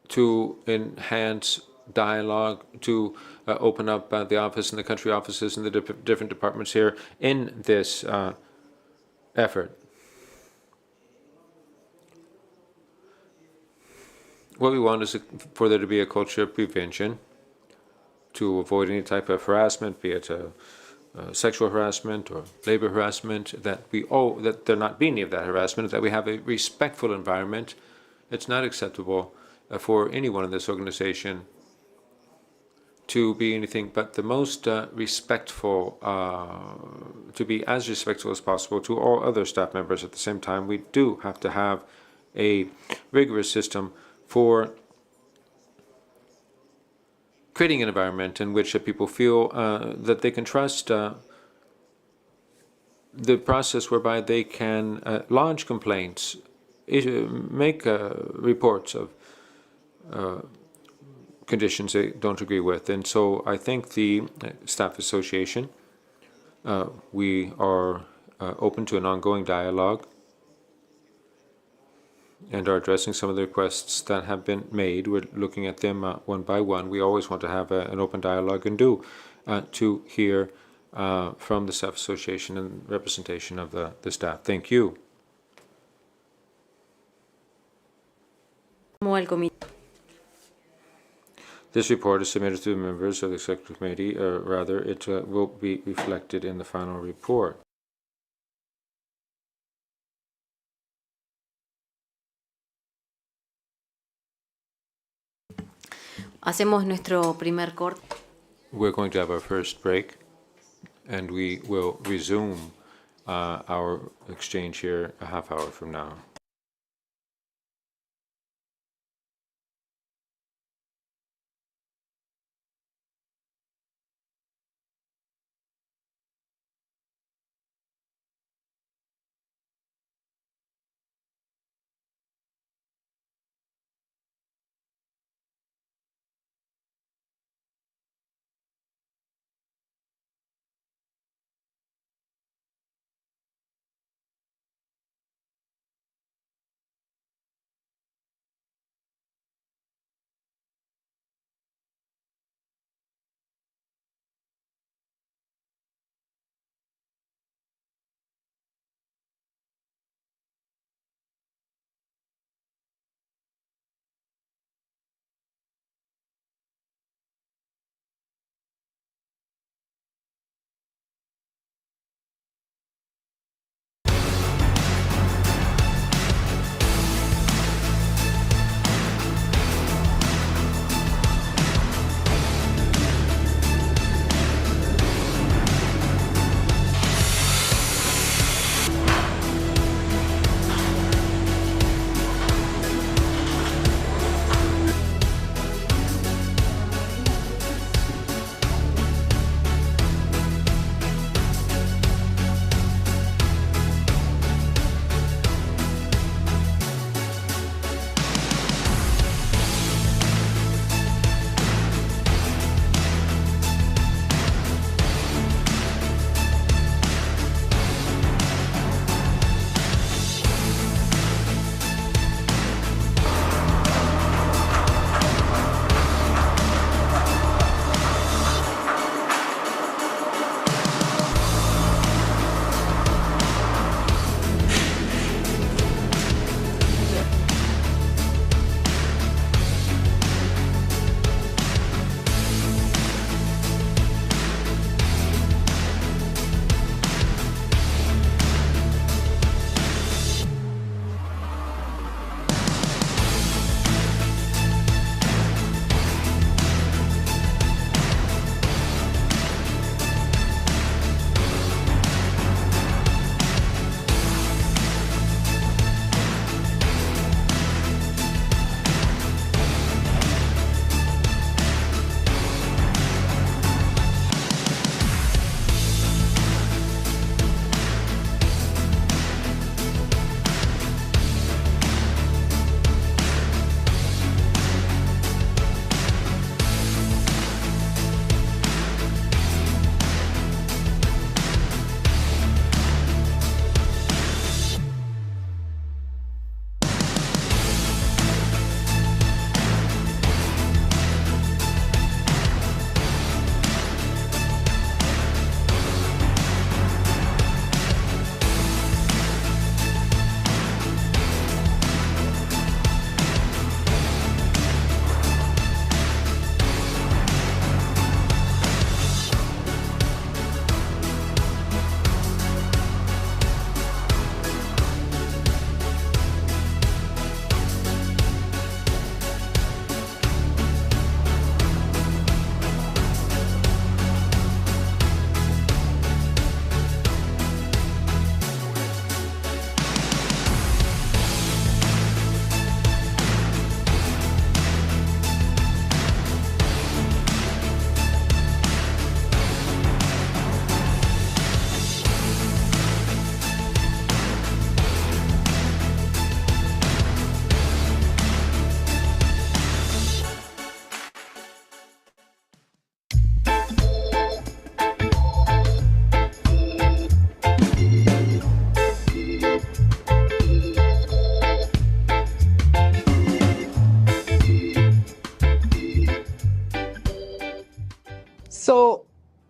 to enhance dialogue, to open up the office and the country offices and the different departments here in this effort. What we want is for there to be a culture of prevention to avoid any type of harassment, be it sexual harassment or labor harassment, that there not be any of that harassment, that we have a respectful environment. It's not acceptable for anyone in this organization to be anything but the most respectful, to be as respectful as possible to all other staff members. At the same time, we do have to have a rigorous system for creating an environment in which people feel that they can trust the process whereby they can lodge complaints, make reports of conditions they don't agree with. And so I think the Staff Association, we are open to an ongoing dialogue and are addressing some of the requests that have been made. We're looking at them one by one. We always want to have an open dialogue and to hear from the Staff Association and representation of the staff. Thank you. This report is submitted to the members of the Executive Committee, or rather, it will be reflected in the final report. Hacemos nuestro primer corte. We're going to have our first break, and we will resume our exchange here a half hour from now.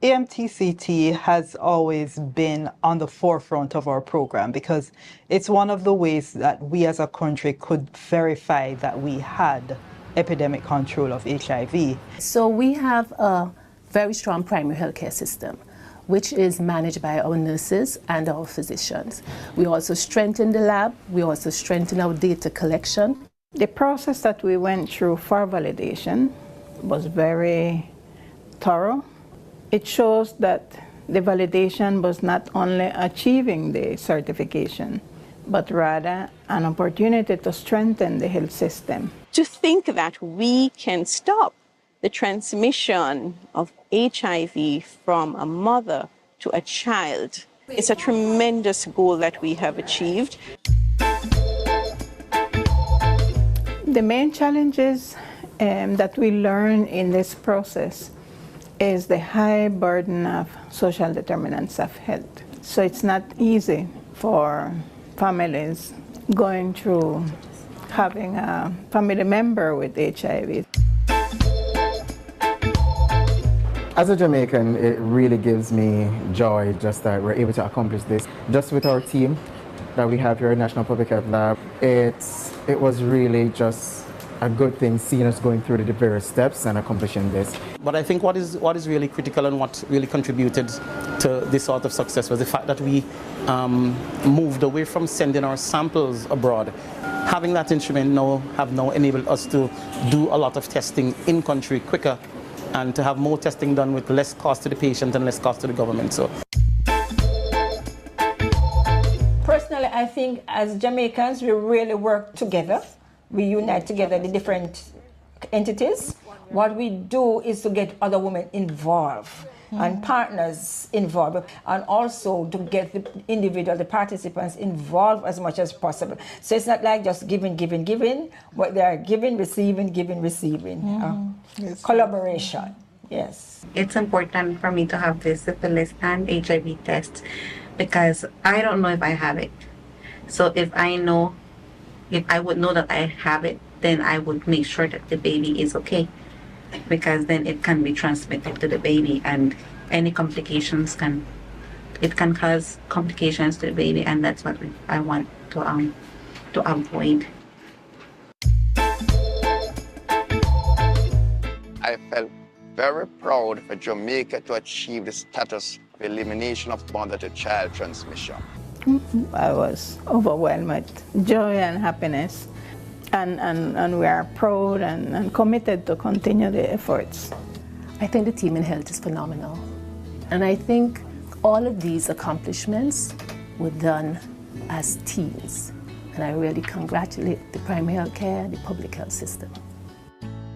AMTCT has always been on the forefront of our program because it's one of the ways that we as a country could verify that we had epidemic control of HIV. So we have a very strong primary healthcare system, which is managed by our nurses and our physicians. We also strengthen the lab, we also strengthen our data collection. The process that we went through for validation was very thorough. It shows that the validation was not only achieving the certification, but rather an opportunity to strengthen the health system. To think that we can stop the transmission of HIV from a mother to a child, it's a tremendous goal that we have achieved. The main challenges that we learn in this process is the high burden of social determinants of health. So it's not easy for families going through having a family member with HIV. As a Jamaican, it really gives me joy just that we're able to accomplish this. Just with our team that we have here at National Public Health Lab, it was really just a good thing seeing us going through the various steps and accomplishing this. But I think what is really critical and what really contributed to this sort of success was the fact that we moved away from sending our samples abroad. Having that instrument have now enabled us to do a lot of testing in country quicker and to have more testing done with less cost to the patient and less cost to the government. So, personally, I think as Jamaicans, we really work together. We unite together the different entities. What we do is to get other women involved and partners involved, and also to get the participants involved as much as possible. So it's not like just giving, but they are giving, receiving. Yes. Collaboration, yes. It's important for me to have this syphilis and HIV test because I don't know if I have it. So if I would know that I have it, then I would make sure that the baby is okay, because then it can be transmitted to the baby, and any complications can cause complications to the baby, and that's what I want to avoid. I felt very proud for Jamaica to achieve the status of elimination of mother-to-child transmission. I was overwhelmed with joy and happiness, and we are proud and committed to continue the efforts. I think the team in health is phenomenal. And I think all of these accomplishments were done as teams. And I really congratulate the primary health care and the public health system.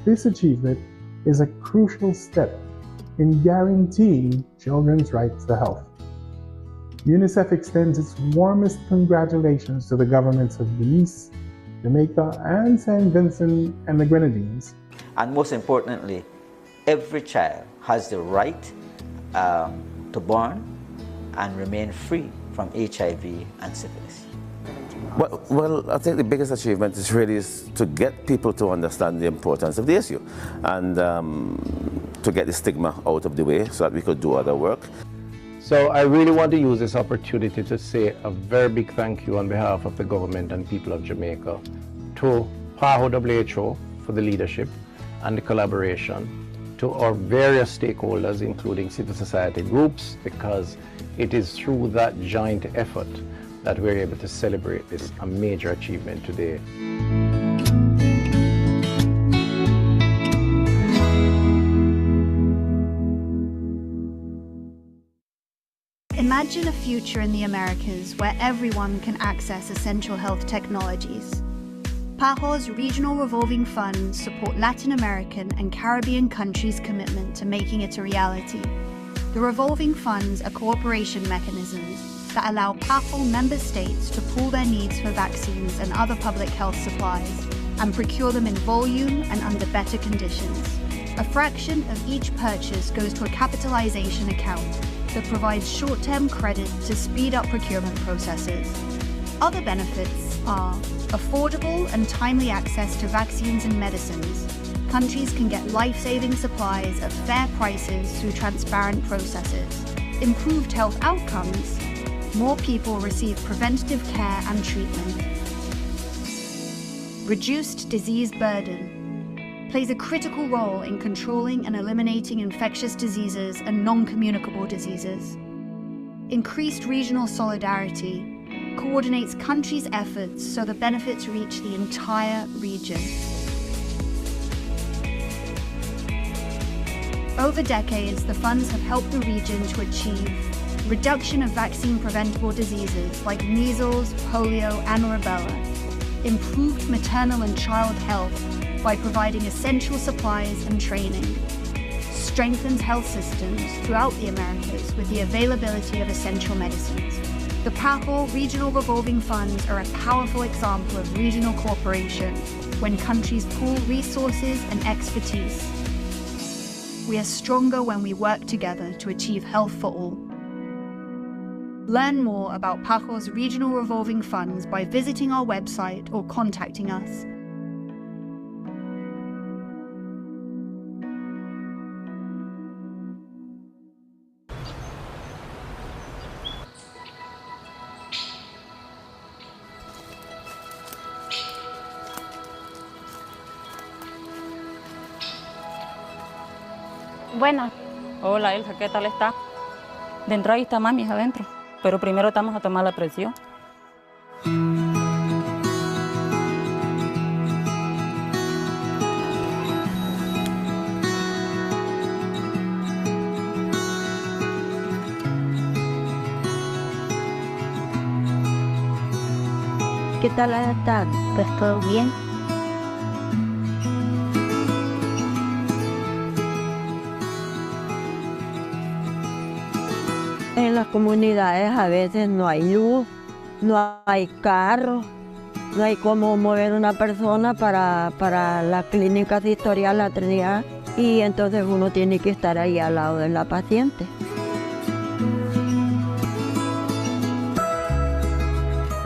This achievement is a crucial step in guaranteeing children's rights to health. UNICEF extends its warmest congratulations to the governments of Belize, Jamaica, and St. Vincent and the Grenadines. And most importantly, every child has the right to born and remain free from HIV and syphilis. Well, I think the biggest achievement is really to get people to understand the importance of the issue and to get the stigma out of the way so that we could do other work. So I really want to use this opportunity to say a very big thank you on behalf of the government and people of Jamaica to PAHO WHO for the leadership and the collaboration, to our various stakeholders, including civil society groups, because it is through that joint effort that we're able to celebrate this a major achievement today. Imagine a future in the Americas where everyone can access essential health technologies. PAHO's regional revolving funds support Latin American and Caribbean countries' commitment to making it a reality. The revolving funds are cooperation mechanisms that allow PAHO member states to pool their needs for vaccines and other public health supplies and procure them in volume and under better conditions. A fraction of each purchase goes to a capitalization account that provides short-term credit to speed up procurement processes. Other benefits are affordable and timely access to vaccines and medicines, countries can get life-saving supplies at fair prices through transparent processes. Improved health outcomes, more people receive preventative care and treatment. Reduced disease burden plays a critical role in controlling and eliminating infectious diseases and non-communicable diseases. Increased regional solidarity coordinates countries' efforts so the benefits reach the entire region. Over decades, the funds have helped the region to achieve reduction of vaccine-preventable diseases like measles, polio, and rubella, improved maternal and child health by providing essential supplies and training, strengthens health systems throughout the Americas with the availability of essential medicines. The PAHO Regional Revolving Funds are a powerful example of regional cooperation when countries pool resources and expertise. We are stronger when we work together to achieve health for all. Learn more about PAHO's Regional Revolving Funds by visiting our website or contacting us. Buenas. Hola, Elsa, ¿qué tal está? Dentro ahí está mami, adentro. Pero primero estamos a tomar la presión. ¿Qué tal ha estado? Pues todo bien. En las comunidades a veces no hay luz, no hay carro, no hay cómo mover una persona para la clínica asistorial, la Trinidad, y entonces uno tiene que estar ahí al lado de la paciente.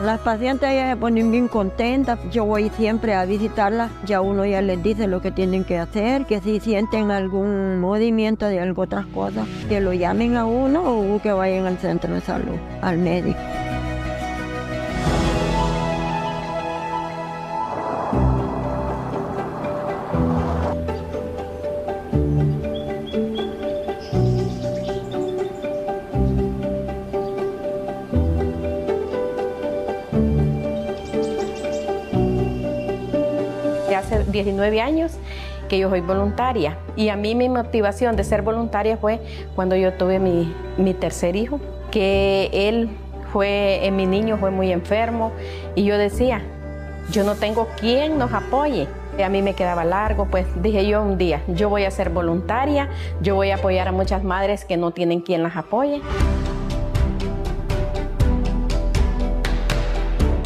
Las pacientes ya se ponen bien contentas, yo voy siempre a visitarlas, ya uno ya les dice lo que tienen que hacer, que si sienten algún movimiento de algo, otras cosas, que lo llamen a uno o que vayan al centro de salud, al médico. Hace 19 años que yo soy voluntaria y a mí mi motivación de ser voluntaria fue cuando yo tuve mi tercer hijo, que mi niño fue muy enfermo y yo decía, yo no tengo quien nos apoye. A mí me quedaba largo, pues dije yo un día, yo voy a ser voluntaria, yo voy a apoyar a muchas madres que no tienen quien las apoye.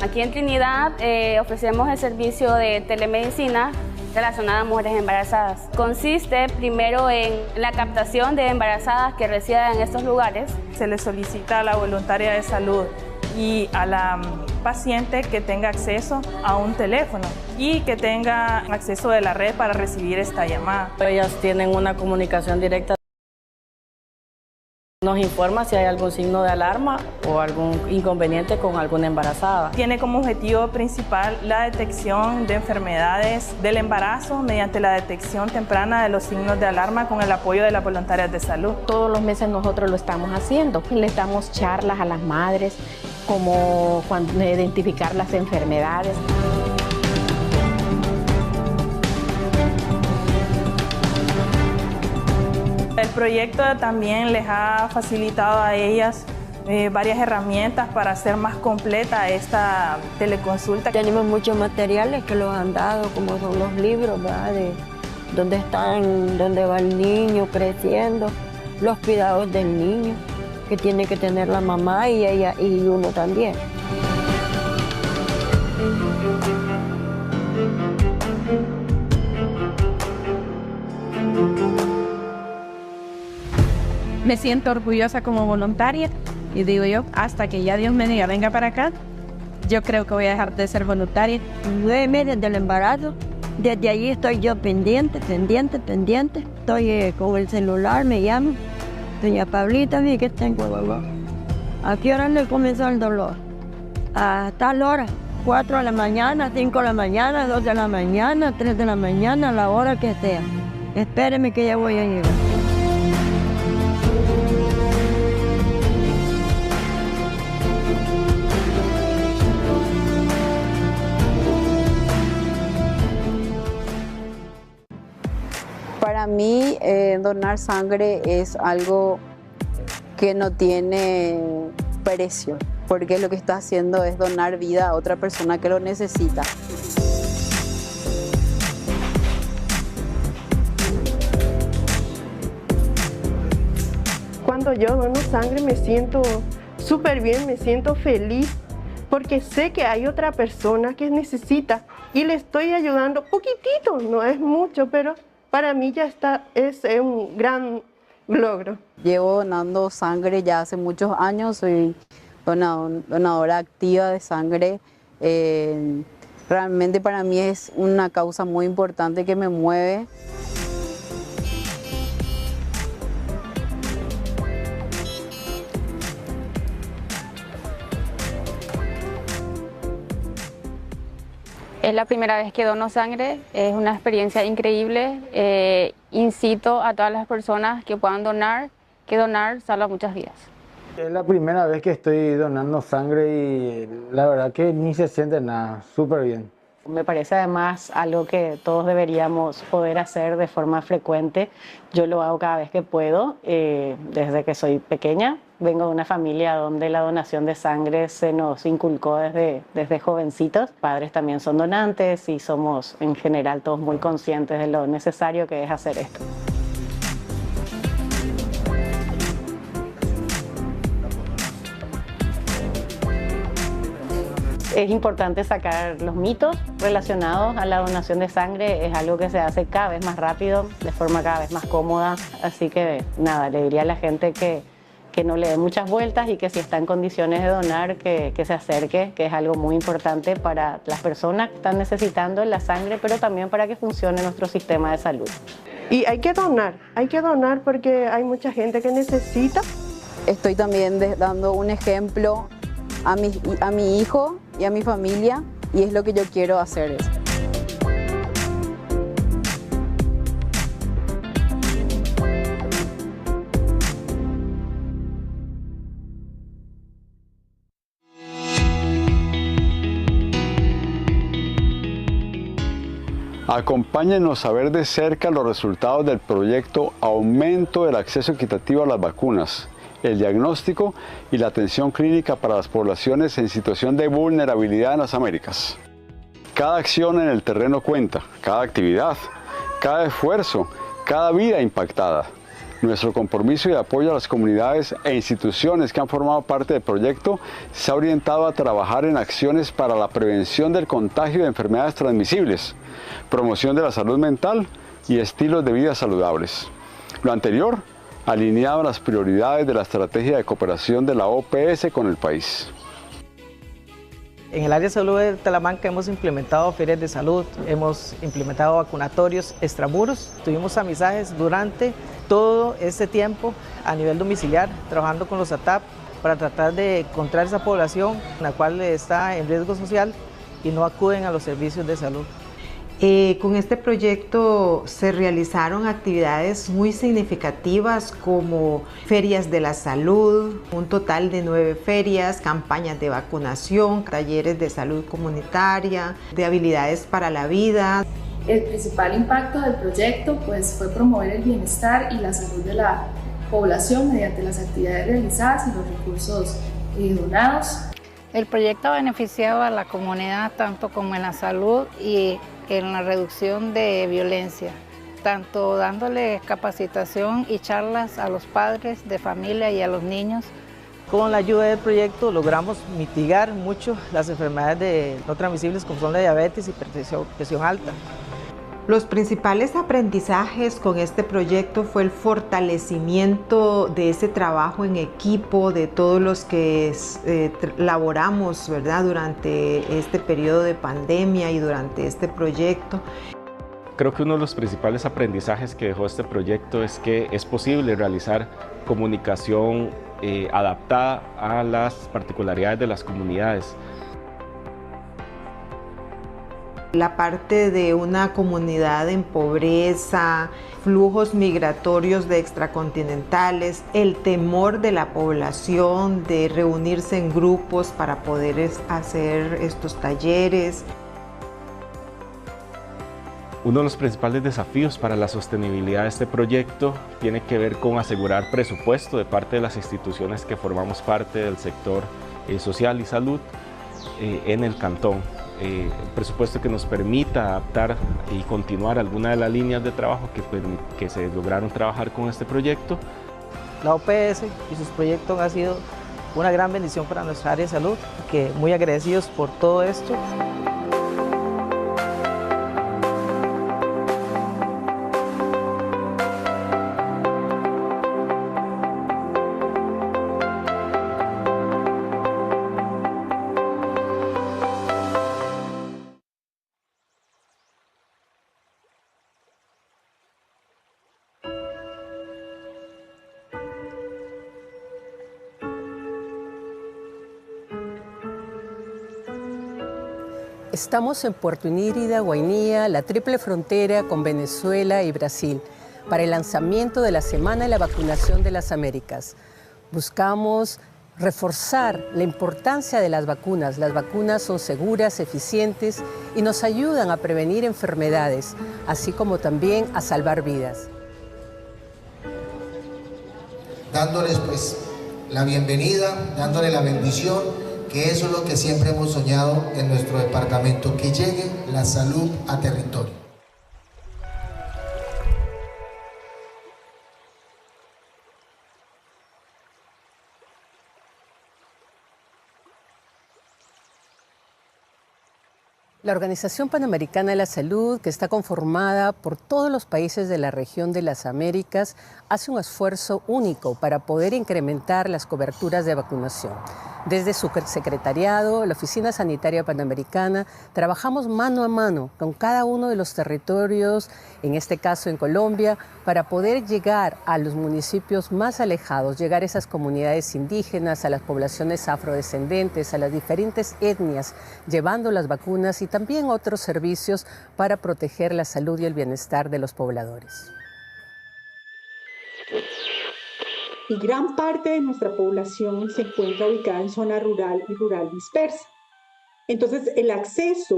Aquí en Trinidad ofrecemos el servicio de telemedicina relacionada a mujeres embarazadas. Consiste primero en la captación de embarazadas que residen en estos lugares. Se le solicita a la voluntaria de salud y a la paciente que tenga acceso a un teléfono y que tenga acceso de la red para recibir esta llamada. Ellas tienen una comunicación directa. Nos informa si hay algún signo de alarma o algún inconveniente con alguna embarazada. Tiene como objetivo principal la detección de enfermedades del embarazo mediante la detección temprana de los signos de alarma con el apoyo de las voluntarias de salud. Todos los meses nosotros lo estamos haciendo. Les damos charlas a las madres, como identificar las enfermedades. El proyecto también les ha facilitado a ellas varias herramientas para hacer más completa esta teleconsulta. Tenemos muchos materiales que los han dado, como son los libros, ¿verdad? De dónde va el niño creciendo, los cuidados del niño, que tiene que tener la mamá y ella y uno también. Me siento orgullosa como voluntaria y digo yo, hasta que ya Dios me diga, venga para acá, yo creo que voy a dejar de ser voluntaria. 9 meses del embarazo Desde allí estoy yo pendiente. Estoy con el celular, me llaman. Doña Pablita, vi que tengo dolor. ¿A qué hora le comenzó el dolor? A tal hora. 4 de la mañana, 5 de la mañana, 2 de la mañana, 3 de la mañana, a la hora que sea. Espéreme que ya voy a llegar. Para mí, donar sangre es algo que no tiene precio, porque lo que está haciendo es donar vida a otra persona que lo necesita. Cuando yo dono sangre me siento súper bien, me siento feliz, porque sé que hay otra persona que necesita y le estoy ayudando poquitito, no es mucho, pero para mí ya es un gran logro. Llevo donando sangre ya hace muchos años, soy donadora activa de sangre. Realmente para mí es una causa muy importante que me mueve. Es la primera vez que dono sangre, es una experiencia increíble. Incito a todas las personas que puedan donar, que donar salva muchas vidas. Es la primera vez que estoy donando sangre y la verdad que ni se siente nada, súper bien. Me parece además algo que todos deberíamos poder hacer de forma frecuente. Yo lo hago cada vez que puedo, desde que soy pequeña. Vengo de una familia donde la donación de sangre se nos inculcó desde jovencitos. Padres también son donantes y somos en general todos muy conscientes de lo necesario que es hacer esto. Es importante sacar los mitos relacionados a la donación de sangre. Es algo que se hace cada vez más rápido, de forma cada vez más cómoda. Así que nada, le diría a la gente que no le dé muchas vueltas y que si está en condiciones de donar, que se acerque, que es algo muy importante para las personas que están necesitando la sangre, pero también para que funcione nuestro sistema de salud. Y hay que donar porque hay mucha gente que necesita. Estoy también dando un ejemplo a mi hijo y a mi familia, y es lo que yo quiero hacer. Acompáñenos a ver de cerca los resultados del proyecto Aumento del Acceso Equitativo a las Vacunas, el diagnóstico y la atención clínica para las poblaciones en situación de vulnerabilidad en las Américas. Cada acción en el terreno cuenta, cada actividad, cada esfuerzo, cada vida impactada. Nuestro compromiso y apoyo a las comunidades e instituciones que han formado parte del proyecto se ha orientado a trabajar en acciones para la prevención del contagio de enfermedades transmisibles, promoción de la salud mental y estilos de vida saludables. Lo anterior, alineado a las prioridades de la estrategia de cooperación de la OPS con el país. En el área de salud de Talamanca hemos implementado ferias de salud, hemos implementado vacunatorios extramuros, tuvimos tamizajes durante todo este tiempo a nivel domiciliar, trabajando con los ATAP para tratar de encontrar esa población la cual está en riesgo social y no acuden a los servicios de salud. Con este proyecto se realizaron actividades muy significativas como ferias de la salud, un total de 9 ferias, campañas de vacunación, talleres de salud comunitaria, de habilidades para la vida. El principal impacto del proyecto fue promover el bienestar y la salud de la población mediante las actividades realizadas y los recursos donados. El proyecto ha beneficiado a la comunidad tanto como en la salud y en la reducción de violencia, tanto dándole capacitación y charlas a los padres de familia y a los niños. Con la ayuda del proyecto logramos mitigar mucho las enfermedades no transmisibles como son la diabetes y presión alta. Los principales aprendizajes con este proyecto fue el fortalecimiento de ese trabajo en equipo de todos los que laboramos, ¿verdad?, durante este periodo de pandemia y durante este proyecto. Creo que uno de los principales aprendizajes que dejó este proyecto es que es posible realizar comunicación adaptada a las particularidades de las comunidades. La parte de una comunidad en pobreza, flujos migratorios de extracontinentales, el temor de la población de reunirse en grupos para poder hacer estos talleres. Uno de los principales desafíos para la sostenibilidad de este proyecto tiene que ver con asegurar presupuesto de parte de las instituciones que formamos parte del sector social y salud en el cantón. Presupuesto que nos permita adaptar y continuar algunas de las líneas de trabajo que se lograron trabajar con este proyecto. La OPS y sus proyectos han sido una gran bendición para nuestra área de salud, que muy agradecidos por todo esto. Estamos en Puerto Inírida, Guainía, la triple frontera con Venezuela y Brasil, para el lanzamiento de la Semana de la Vacunación de las Américas. Buscamos reforzar la importancia de las vacunas. Las vacunas son seguras, eficientes y nos ayudan a prevenir enfermedades, así como también a salvar vidas. Dándoles pues la bienvenida, dándole la bendición, que eso es lo que siempre hemos soñado en nuestro departamento, que llegue la salud a territorio. La Organización Panamericana de la Salud, que está conformada por todos los países de la región de las Américas, hace un esfuerzo único para poder incrementar las coberturas de vacunación. Desde su secretariado, la Oficina Sanitaria Panamericana, trabajamos mano a mano con cada uno de los territorios, en este caso en Colombia, para poder llegar a los municipios más alejados, llegar a esas comunidades indígenas, a las poblaciones afrodescendentes, a las diferentes etnias, llevando las vacunas y también otros servicios para proteger la salud y el bienestar de los pobladores. Y gran parte de nuestra población se encuentra ubicada en zona rural y rural dispersa. Entonces, el acceso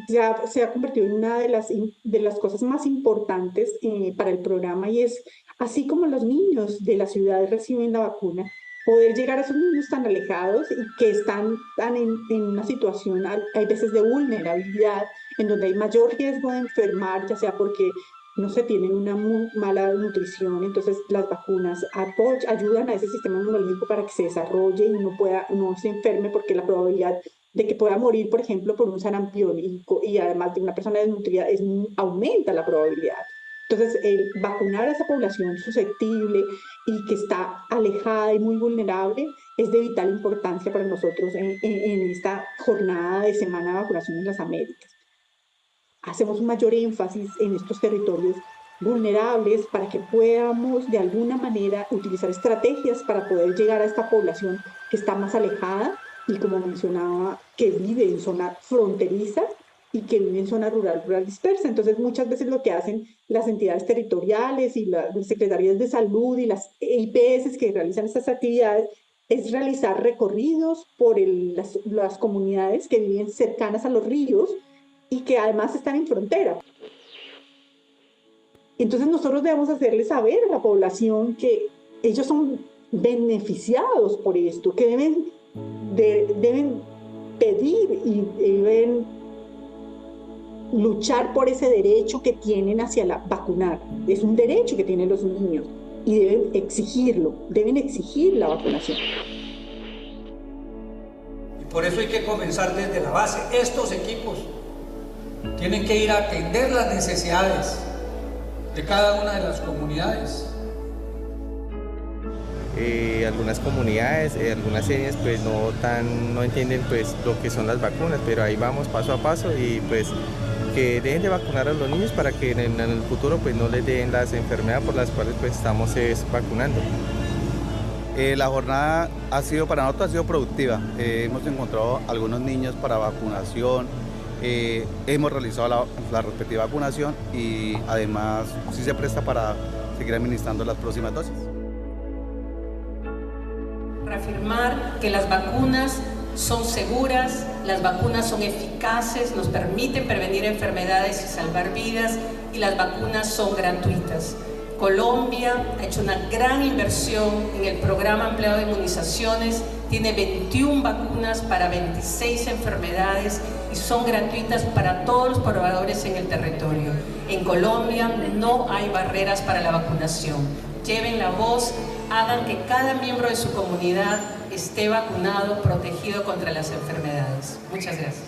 ya se ha convertido en una de las cosas más importantes para el programa, y es, así como los niños de las ciudades reciben la vacuna, poder llegar a esos niños tan alejados y que están en una situación, hay veces de vulnerabilidad, en donde hay mayor riesgo de enfermar, ya sea porque no se tienen una mala nutrición. Entonces las vacunas ayudan a ese sistema inmunológico para que se desarrolle y no se enferme, porque la probabilidad de que pueda morir, por ejemplo, por un sarampión y además de una persona desnutrida, aumenta la probabilidad. Entonces, vacunar a esa población susceptible y que está alejada y muy vulnerable es de vital importancia para nosotros en esta jornada de Semana de Vacunación en las Américas. Hacemos un mayor énfasis en estos territorios vulnerables para que podamos de alguna manera utilizar estrategias para poder llegar a esta población que está más alejada y, como mencionaba, que vive en zona fronteriza y que vive en zona rural dispersa. Entonces, muchas veces lo que hacen las entidades territoriales y las secretarías de salud y las IPS que realizan estas actividades es realizar recorridos por las comunidades que viven cercanas a los ríos y que además están en frontera. Entonces nosotros debemos hacerles saber a la población que ellos son beneficiados por esto, que deben pedir y deben luchar por ese derecho que tienen hacia la vacunar. Es un derecho que tienen los niños y deben exigir la vacunación. Y por eso hay que comenzar desde la base. Estos equipos tienen que ir a atender las necesidades de cada una de las comunidades. Algunas comunidades, algunas etnias pues no entienden pues lo que son las vacunas, pero ahí vamos paso a paso y pues que dejen de vacunar a los niños para que en el futuro pues no les den las enfermedades por las cuales pues estamos vacunando. La jornada para nosotros ha sido productiva. Hemos encontrado algunos niños para vacunación, hemos realizado la respectiva vacunación y además sí se presta para seguir administrando las próximas dosis. Reafirmar que las vacunas son seguras, las vacunas son eficaces, nos permiten prevenir enfermedades y salvar vidas, y las vacunas son gratuitas. Colombia ha hecho una gran inversión en el programa ampliado de inmunizaciones, tiene 21 vacunas para 26 enfermedades y son gratuitas para todos los proveedores en el territorio. En Colombia no hay barreras para la vacunación. Lleven la voz, hagan que cada miembro de su comunidad esté vacunado, protegido contra las enfermedades. Muchas gracias.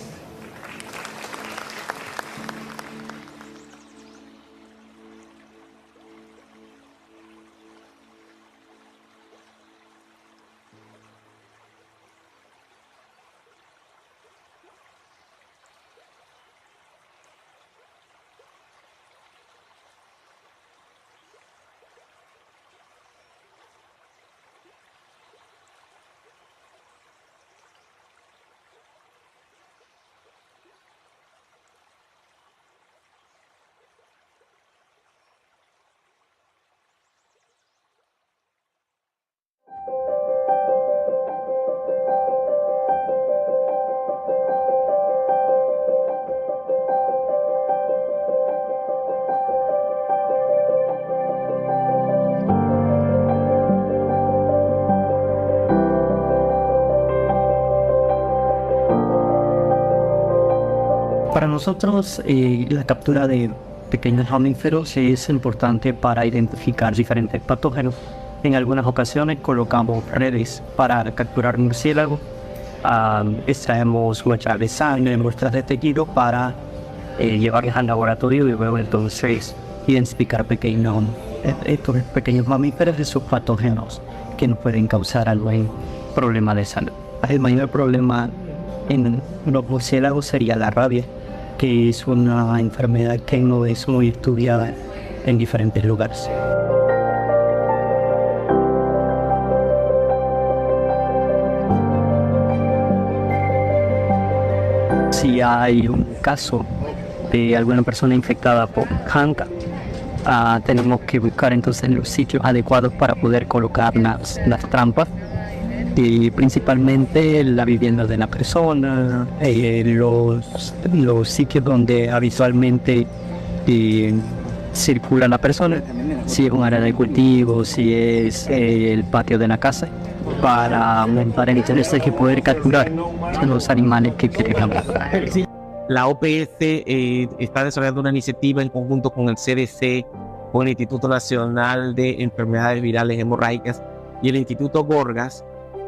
Para nosotros, la captura de pequeños mamíferos es importante para identificar diferentes patógenos. En algunas ocasiones colocamos redes para capturar murciélagos. Extraemos muestras de sangre, muestras de tejido para llevarlas al laboratorio y luego entonces identificar estos pequeños mamíferos de sus patógenos que nos pueden causar algún problema de salud. El mayor problema en los murciélagos sería la rabia, que es una enfermedad que no es muy estudiada en diferentes lugares. Si hay un caso de alguna persona infectada por Hanca, tenemos que buscar entonces los sitios adecuados para poder colocar las trampas, y principalmente la vivienda de la persona, los sitios donde habitualmente circula la persona, si es un área de cultivo, si es el patio de la casa, para aumentar el interés de poder capturar los animales que queremos. La OPS está desarrollando una iniciativa en conjunto con el CDC, con el Instituto Nacional de Enfermedades Virales Hemorrágicas y el Instituto Gorgas,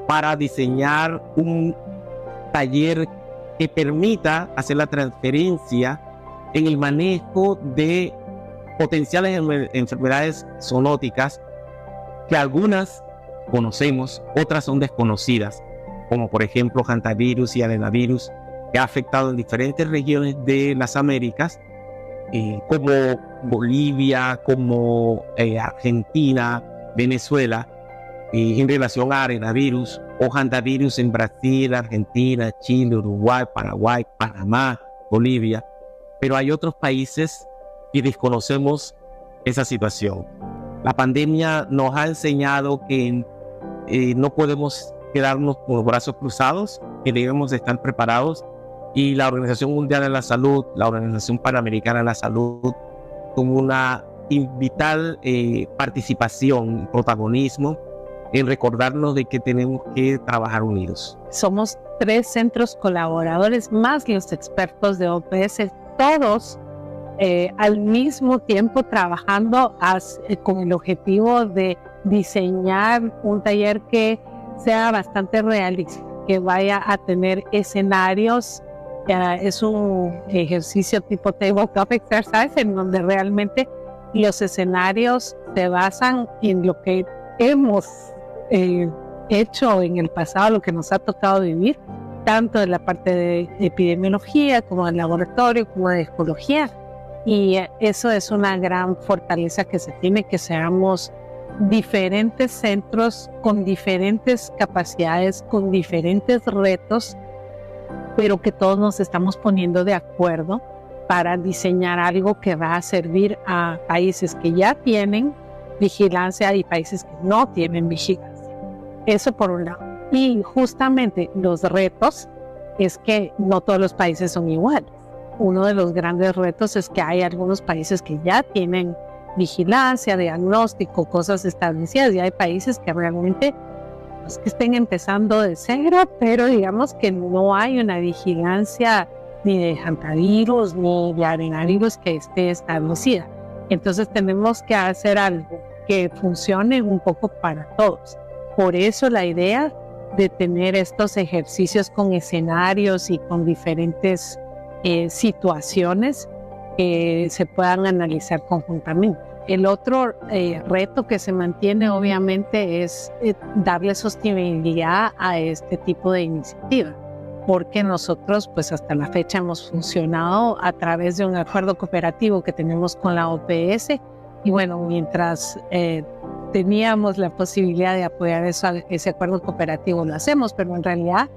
para diseñar un taller que permita hacer la transferencia en el manejo de potenciales enfermedades zoonóticas, que algunas conocemos, otras son desconocidas, como por ejemplo hantavirus y adenavirus, que ha afectado en diferentes regiones de las Américas, como Bolivia, como Argentina, Venezuela, en relación a arenavirus o hantavirus en Brasil, Argentina, Chile, Uruguay, Paraguay, Panamá, Bolivia. Pero hay otros países que desconocemos esa situación. La pandemia nos ha enseñado que no podemos quedarnos con los brazos cruzados, que debemos estar preparados, y la Organización Mundial de la Salud, la Organización Panamericana de la Salud, tuvo una vital participación y protagonismo en recordarnos de que tenemos que trabajar unidos. Somos 3 centros colaboradores más los expertos de OPS, todos al mismo tiempo trabajando con el objetivo de diseñar un taller que sea bastante realista, que vaya a tener escenarios. Es un ejercicio tipo tabletop exercise en donde realmente los escenarios se basan en lo que hemos hecho en el pasado, lo que nos ha tocado vivir, tanto de la parte de epidemiología como del laboratorio, como de ecología. Y eso es una gran fortaleza que se tiene, que seamos diferentes centros con diferentes capacidades, con diferentes retos, pero que todos nos estamos poniendo de acuerdo para diseñar algo que va a servir a países que ya tienen vigilancia y países que no tienen vigilancia. Eso por un lado. Y justamente los retos es que no todos los países son iguales. Uno de los grandes retos es que hay algunos países que ya tienen vigilancia, diagnóstico, cosas establecidas, y hay países que realmente no es que estén empezando de cero, pero digamos que no hay una vigilancia ni de hantavirus ni de arenavirus que esté establecida. Entonces tenemos que hacer algo que funcione un poco para todos. Por eso la idea de tener estos ejercicios con escenarios y con diferentes situaciones que se puedan analizar conjuntamente. El otro reto que se mantiene obviamente es darle sostenibilidad a este tipo de iniciativa, porque nosotros pues hasta la fecha hemos funcionado a través de un acuerdo cooperativo que tenemos con la OPS, y bueno, mientras teníamos la posibilidad de apoyar ese acuerdo cooperativo lo hacemos, pero en realidad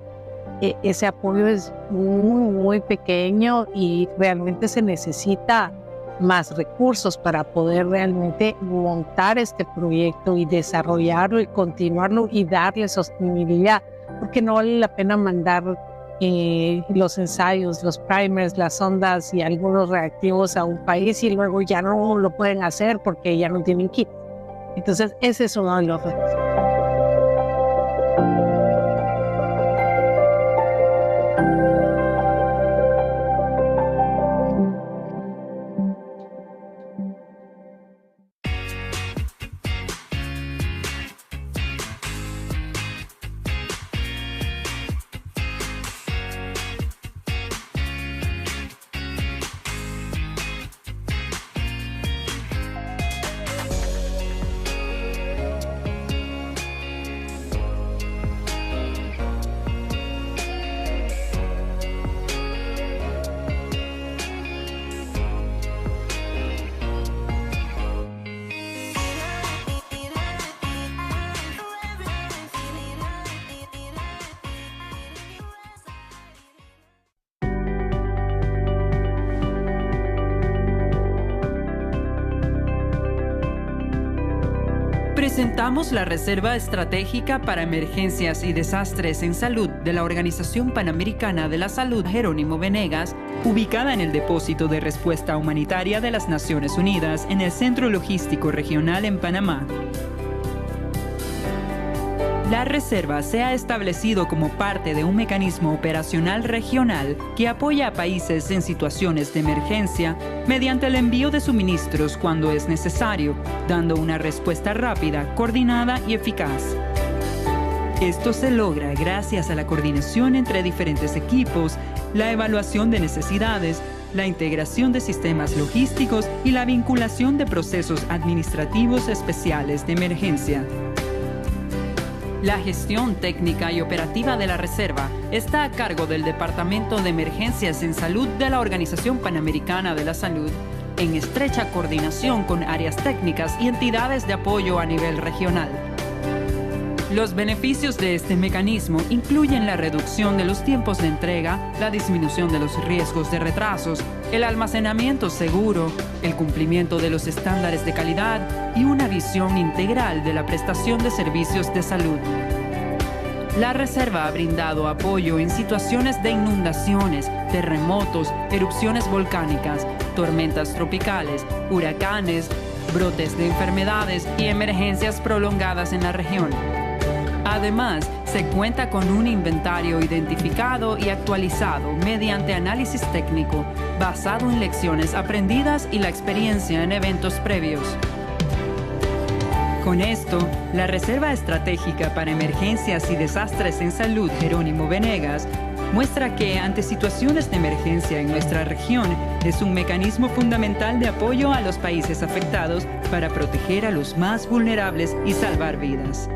ese apoyo es muy pequeño y realmente se necesita más recursos para poder realmente montar este proyecto y desarrollarlo y continuarlo y darle sostenibilidad, porque no vale la pena mandar los ensayos, los primers, las sondas y algunos reactivos a un país y luego ya no lo pueden hacer porque ya no tienen kit. Entonces ese es uno de los retos. Presentamos la Reserva Estratégica para Emergencias y Desastres en Salud de la Organización Panamericana de la Salud Jerónimo Venegas, ubicada en el Depósito de Respuesta Humanitaria de las Naciones Unidas en el Centro Logístico Regional en Panamá. La reserva se ha establecido como parte de un mecanismo operacional regional que apoya a países en situaciones de emergencia mediante el envío de suministros cuando es necesario, dando una respuesta rápida, coordinada y eficaz. Esto se logra gracias a la coordinación entre diferentes equipos, la evaluación de necesidades, la integración de sistemas logísticos y la vinculación de procesos administrativos especiales de emergencia. La gestión técnica y operativa de la reserva está a cargo del Departamento de Emergencias en Salud de la Organización Panamericana de la Salud, en estrecha coordinación con áreas técnicas y entidades de apoyo a nivel regional. Los beneficios de este mecanismo incluyen la reducción de los tiempos de entrega, la disminución de los riesgos de retrasos, el almacenamiento seguro, el cumplimiento de los estándares de calidad y una visión integral de la prestación de servicios de salud. La reserva ha brindado apoyo en situaciones de inundaciones, terremotos, erupciones volcánicas, tormentas tropicales, huracanes, brotes de enfermedades y emergencias prolongadas en la región. Además, se cuenta con un inventario identificado y actualizado mediante análisis técnico, basado en lecciones aprendidas y la experiencia en eventos previos. Con esto, la Reserva Estratégica para Emergencias y Desastres en Salud Jerónimo Venegas muestra que ante situaciones de emergencia en nuestra región es un mecanismo fundamental de apoyo a los países afectados para proteger a los más vulnerables y salvar vidas.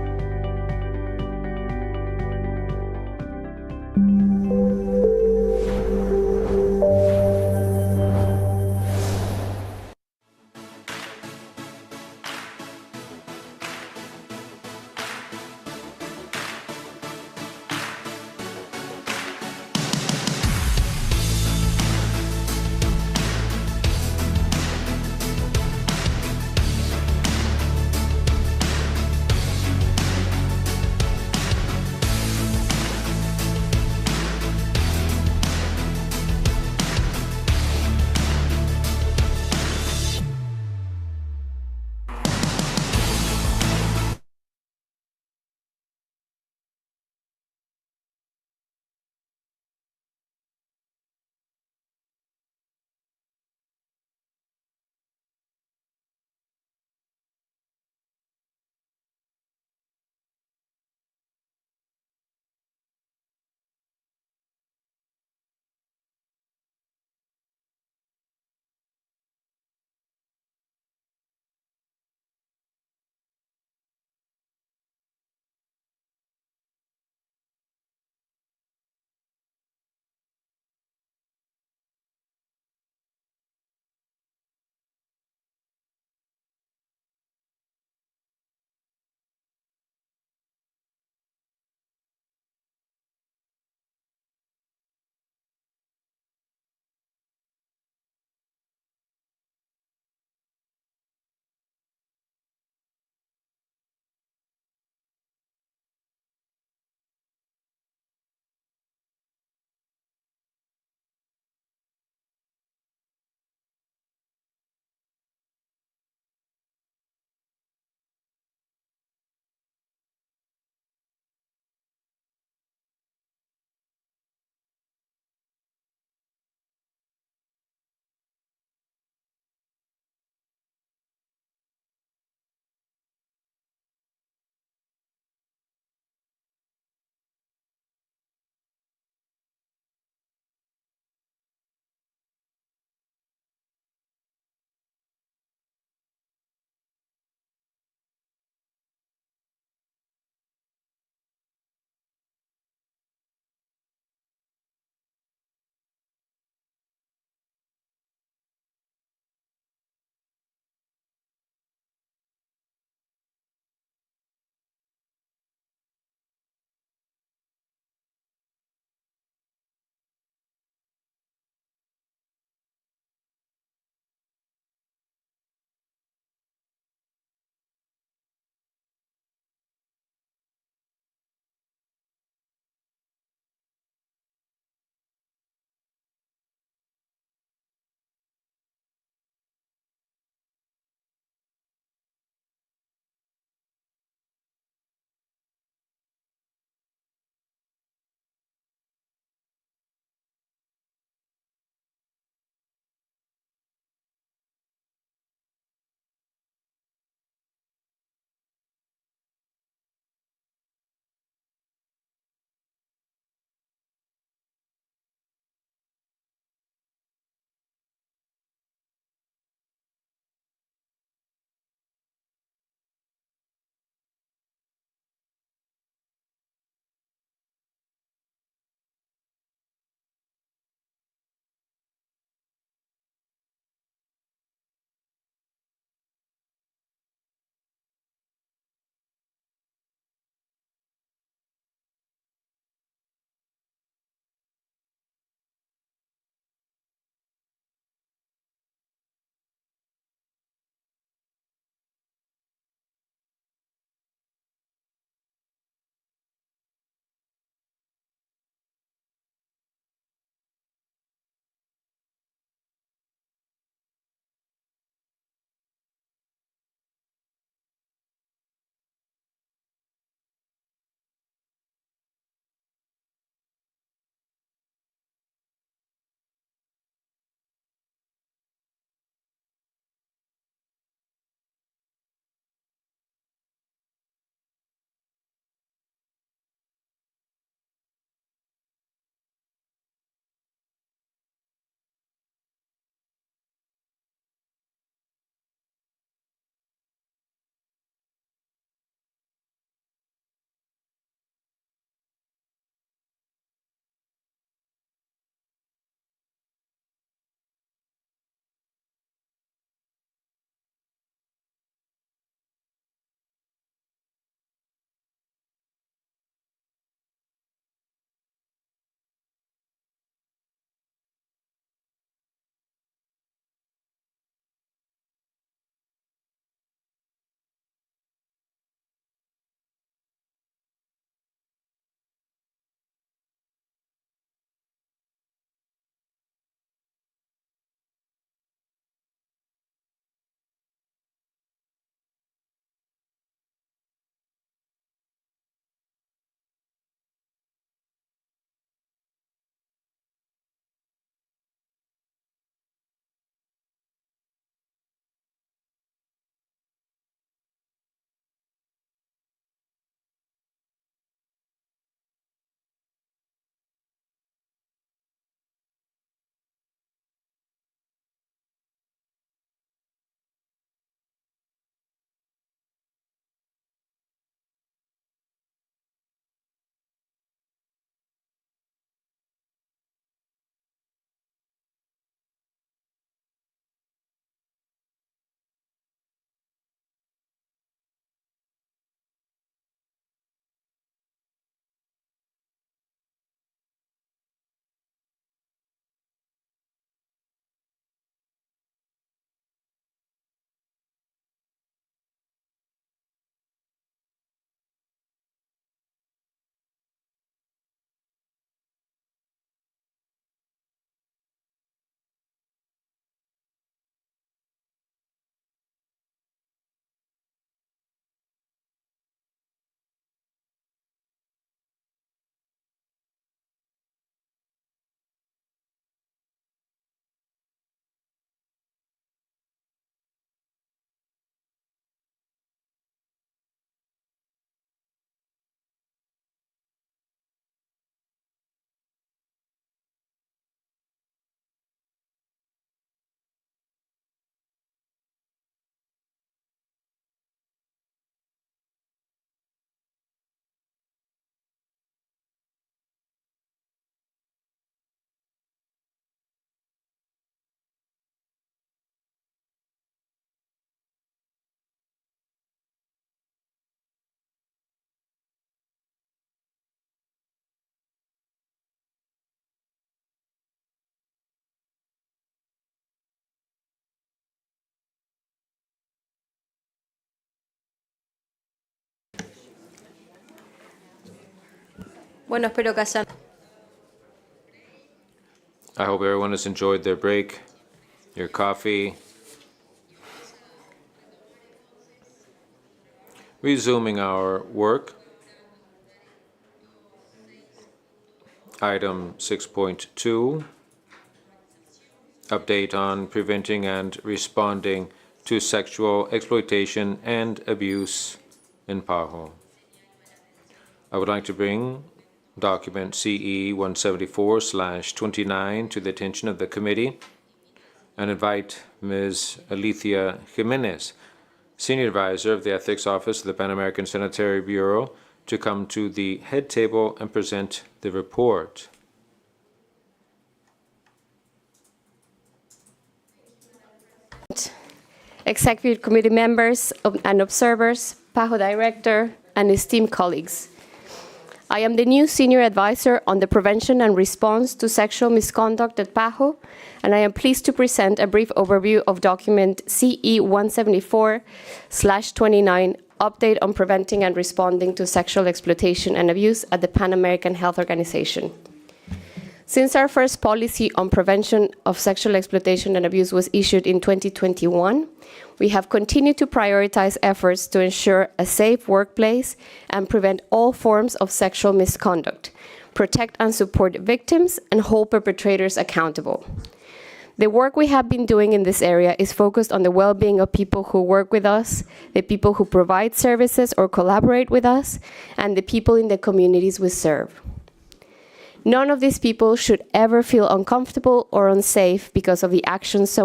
Bueno, espero que hayan... I hope everyone has enjoyed their break, your coffee. Resuming our work. Item 6.2, update on preventing and responding to sexual exploitation and abuse in PAHO. I would like to bring document CE 174/29 to the attention of the committee and invite Ms. Alicia Jimenez, Senior Advisor of the Ethics Office of the Pan American Sanitary Bureau, to come to the head table and present the report. Executive Committee members and observers, PAHO Director, and esteemed colleagues. I am the new Senior Advisor on the Prevention and Response to Sexual Misconduct at PAHO, and I am pleased to present a brief overview of document CE 174/29, Update on Preventing and Responding to Sexual Exploitation and Abuse at the Pan American Health Organization. Since our first policy on prevention of sexual exploitation and abuse was issued in 2021, we have continued to prioritize efforts to ensure a safe workplace and prevent all forms of sexual misconduct, protect and support victims, and hold perpetrators accountable. The work we have been doing in this area is focused on the well-being of people who work with us, the people who provide services or collaborate with us, and the people in the communities we serve. None of these people should ever feel uncomfortable or unsafe because of the actions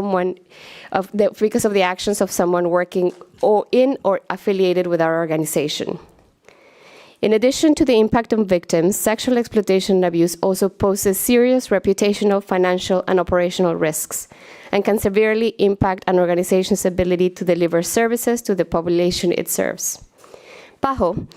of someone working or in or affiliated with our organization. In addition to the impact on victims, sexual exploitation and abuse also poses serious reputational, financial, and operational risks, and can severely impact an organization's ability to deliver services to the population it serves. PAHO,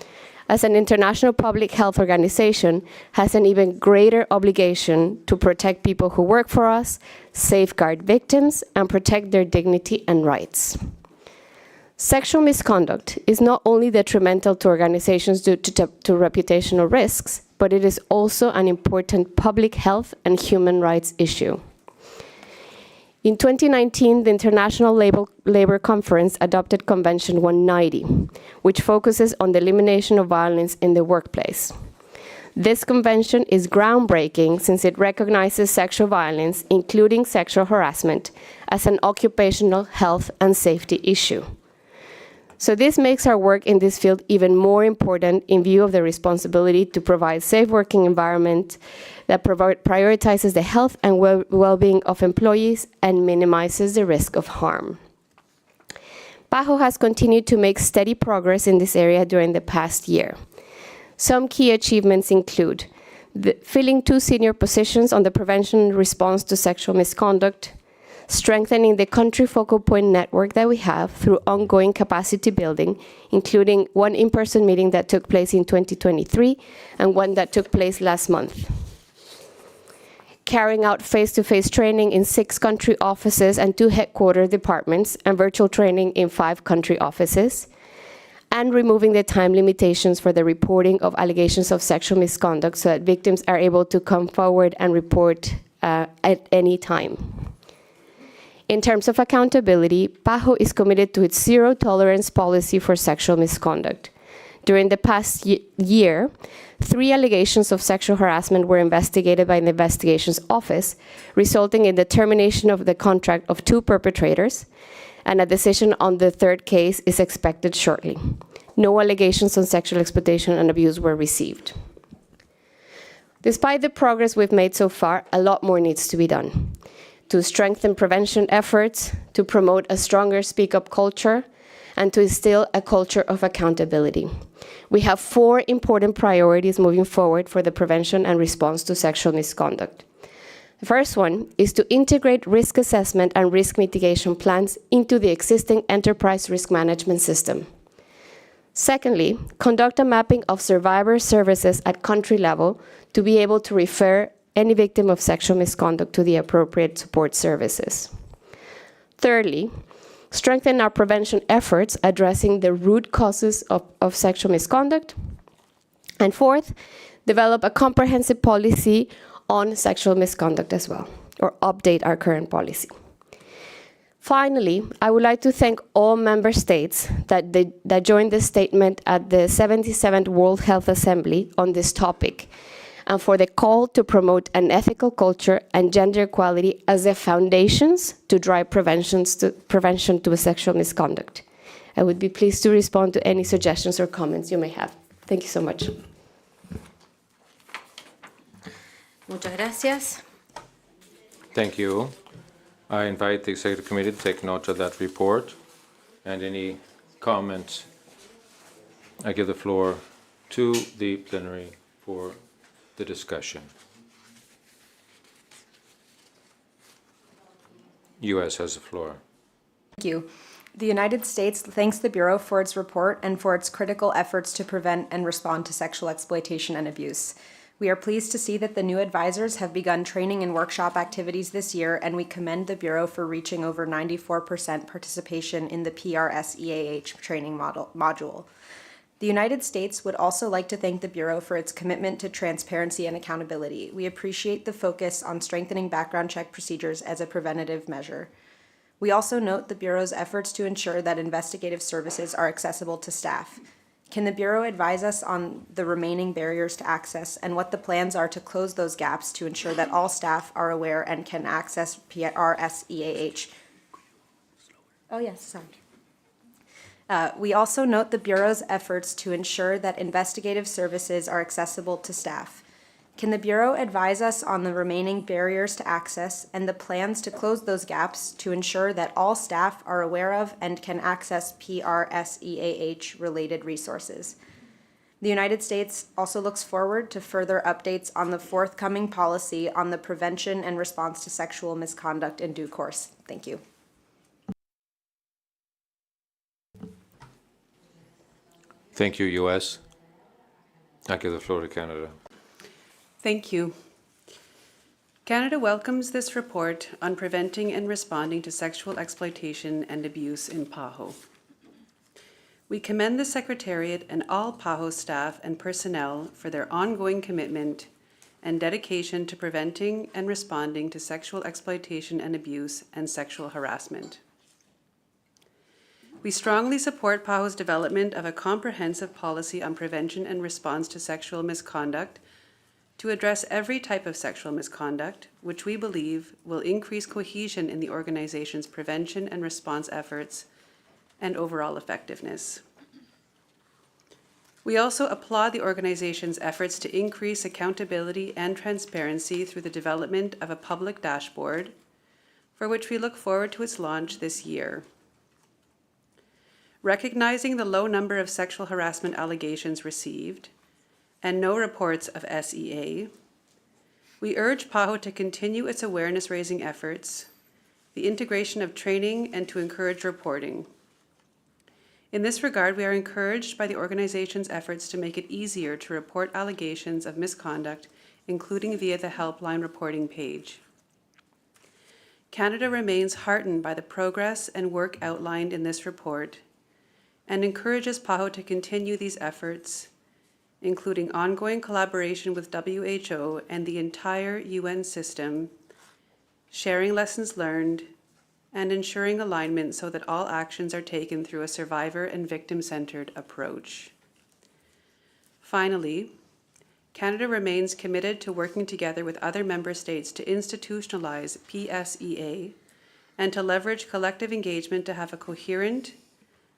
as an international public health organization, has an even greater obligation to protect people who work for us, safeguard victims, and protect their dignity and rights. Sexual misconduct is not only detrimental to organizations due to reputational risks, but it is also an important public health and human rights issue. In 2019, the International Labor Conference adopted Convention 190, which focuses on the elimination of violence in the workplace. This convention is groundbreaking since it recognizes sexual violence, including sexual harassment, as an occupational health and safety issue. So this makes our work in this field even more important in view of the responsibility to provide safe working environment that prioritizes the health and well-being of employees and minimizes the risk of harm. PAHO has continued to make steady progress in this area during the past year. Some key achievements include filling 2 senior positions on the prevention and response to sexual misconduct, strengthening the country focal point network that we have through ongoing capacity building, including one in-person meeting that took place in 2023 and one that took place last month. Carrying out face-to-face training in 6 country offices and 2 headquarter departments, and virtual training in 5 country offices, and removing the time limitations for the reporting of allegations of sexual misconduct so that victims are able to come forward and report at any time. In terms of accountability, PAHO is committed to its zero-tolerance policy for sexual misconduct. During the past year, 3 allegations of sexual harassment were investigated by the Investigations Office, resulting in the termination of the contract of 2 perpetrators, and a decision on the 3rd case is expected shortly. No allegations on sexual exploitation and abuse were received. Despite the progress we've made so far, a lot more needs to be done. To strengthen prevention efforts, to promote a stronger speak-up culture, and to instill a culture of accountability. We have 4 important priorities moving forward for the prevention and response to sexual misconduct. The first one is to integrate risk assessment and risk mitigation plans into the existing enterprise risk management system. Secondly, conduct a mapping of survivor services at country level to be able to refer any victim of sexual misconduct to the appropriate support services. Thirdly, strengthen our prevention efforts addressing the root causes of sexual misconduct. And fourth, develop a comprehensive policy on sexual misconduct as well, or update our current policy. Finally, I would like to thank all member states that joined this statement at the 77th World Health Assembly on this topic, and for the call to promote an ethical culture and gender equality as the foundations to drive prevention to sexual misconduct. I would be pleased to respond to any suggestions or comments you may have. Thank you so much. Muchas gracias. Thank you. I invite the Executive Committee to take note of that report and any comments. I give the floor to the plenary for the discussion. U.S. has the floor. Thank you. The United States thanks the Bureau for its report and for its critical efforts to prevent and respond to sexual exploitation and abuse. We are pleased to see that the new advisors have begun training and workshop activities this year, and we commend the Bureau for reaching over 94% participation in the PRSEAH training module. The United States would also like to thank the Bureau for its commitment to transparency and accountability. We appreciate the focus on strengthening background check procedures as a preventative measure. We also note the Bureau's efforts to ensure that investigative services are accessible to staff. Can the Bureau advise us on the remaining barriers to access and what the plans are to close those gaps to ensure that all staff are aware and can access PRSEAH? Oh, yes, sorry. We also note the Bureau's efforts to ensure that investigative services are accessible to staff. Can the Bureau advise us on the remaining barriers to access and the plans to close those gaps to ensure that all staff are aware of and can access PRSEAH-related resources? The United States also looks forward to further updates on the forthcoming policy on the prevention and response to sexual misconduct in due course. Thank you. Thank you, U.S. I give the floor to Canada. Thank you. Canada welcomes this report on preventing and responding to sexual exploitation and abuse in PAHO. We commend the Secretariat and all PAHO staff and personnel for their ongoing commitment and dedication to preventing and responding to sexual exploitation and abuse and sexual harassment. We strongly support PAHO's development of a comprehensive policy on prevention and response to sexual misconduct to address every type of sexual misconduct, which we believe will increase cohesion in the organization's prevention and response efforts and overall effectiveness. We also applaud the organization's efforts to increase accountability and transparency through the development of a public dashboard, for which we look forward to its launch this year. Recognizing the low number of sexual harassment allegations received and no reports of SEA, we urge PAHO to continue its awareness-raising efforts, the integration of training, and to encourage reporting. In this regard, we are encouraged by the organization's efforts to make it easier to report allegations of misconduct, including via the helpline reporting page. Canada remains heartened by the progress and work outlined in this report and encourages PAHO to continue these efforts, including ongoing collaboration with WHO and the entire UN system, sharing lessons learned, and ensuring alignment so that all actions are taken through a survivor and victim-centered approach. Finally, Canada remains committed to working together with other member states to institutionalize PSEA and to leverage collective engagement to have a coherent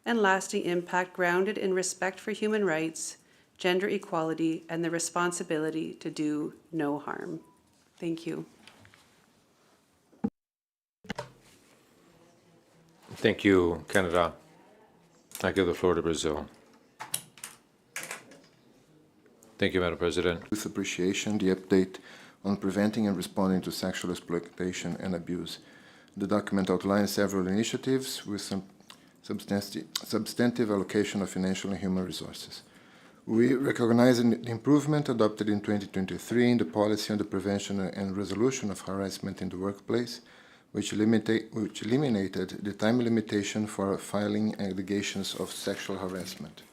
and lasting impact grounded in respect for human rights, gender equality, and the responsibility to do no harm. Thank you. Thank you, Canada. I give the floor to Brazil. Thank you, Madam President. With appreciation, the update on preventing and responding to sexual exploitation and abuse. The document outlines several initiatives with some substantive allocation of financial and human resources. We recognize the improvement adopted in 2023 in the policy on the prevention and resolution of harassment in the workplace, which eliminated the time limitation for filing allegations of sexual harassment.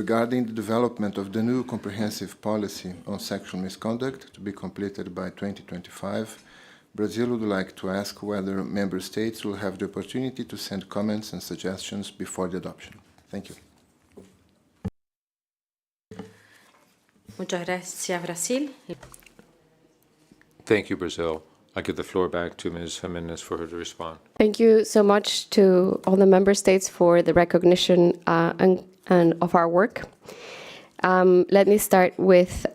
regarding the development of the new comprehensive policy on sexual misconduct to be completed by 2025, Brazil would like to ask whether member states will have the opportunity to send comments and suggestions before the adoption. Thank you. Muchas gracias, Brasil. Thank you, Brazil. I give the floor back to Ms. Jimenez for her to respond. Thank you so much to all the member states for the recognition and of our work. Let me start with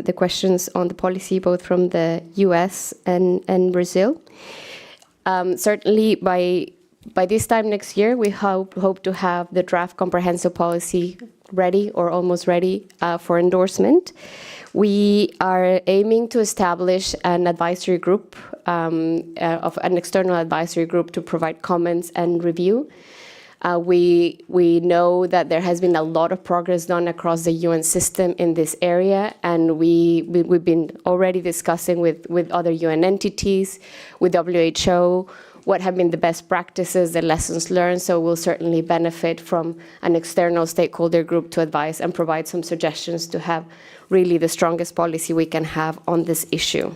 the questions on the policy, both from the US and Brazil. Certainly, by this time next year, we hope to have the draft comprehensive policy ready or almost ready for endorsement. We are aiming to establish an advisory group, of an external advisory group to provide comments and review. We know that there has been a lot of progress done across the UN system in this area, and we've been already discussing with other UN entities, with WHO, what have been the best practices, the lessons learned, so we'll certainly benefit from an external stakeholder group to advise and provide some suggestions to have really the strongest policy we can have on this issue.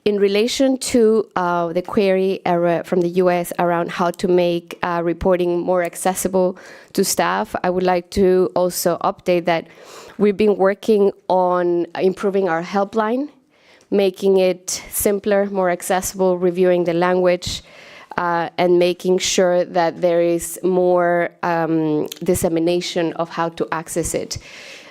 In relation to the query from the US around how to make reporting more accessible to staff, I would like to also update that we've been working on improving our helpline, making it simpler, more accessible, reviewing the language, and making sure that there is more dissemination of how to access it.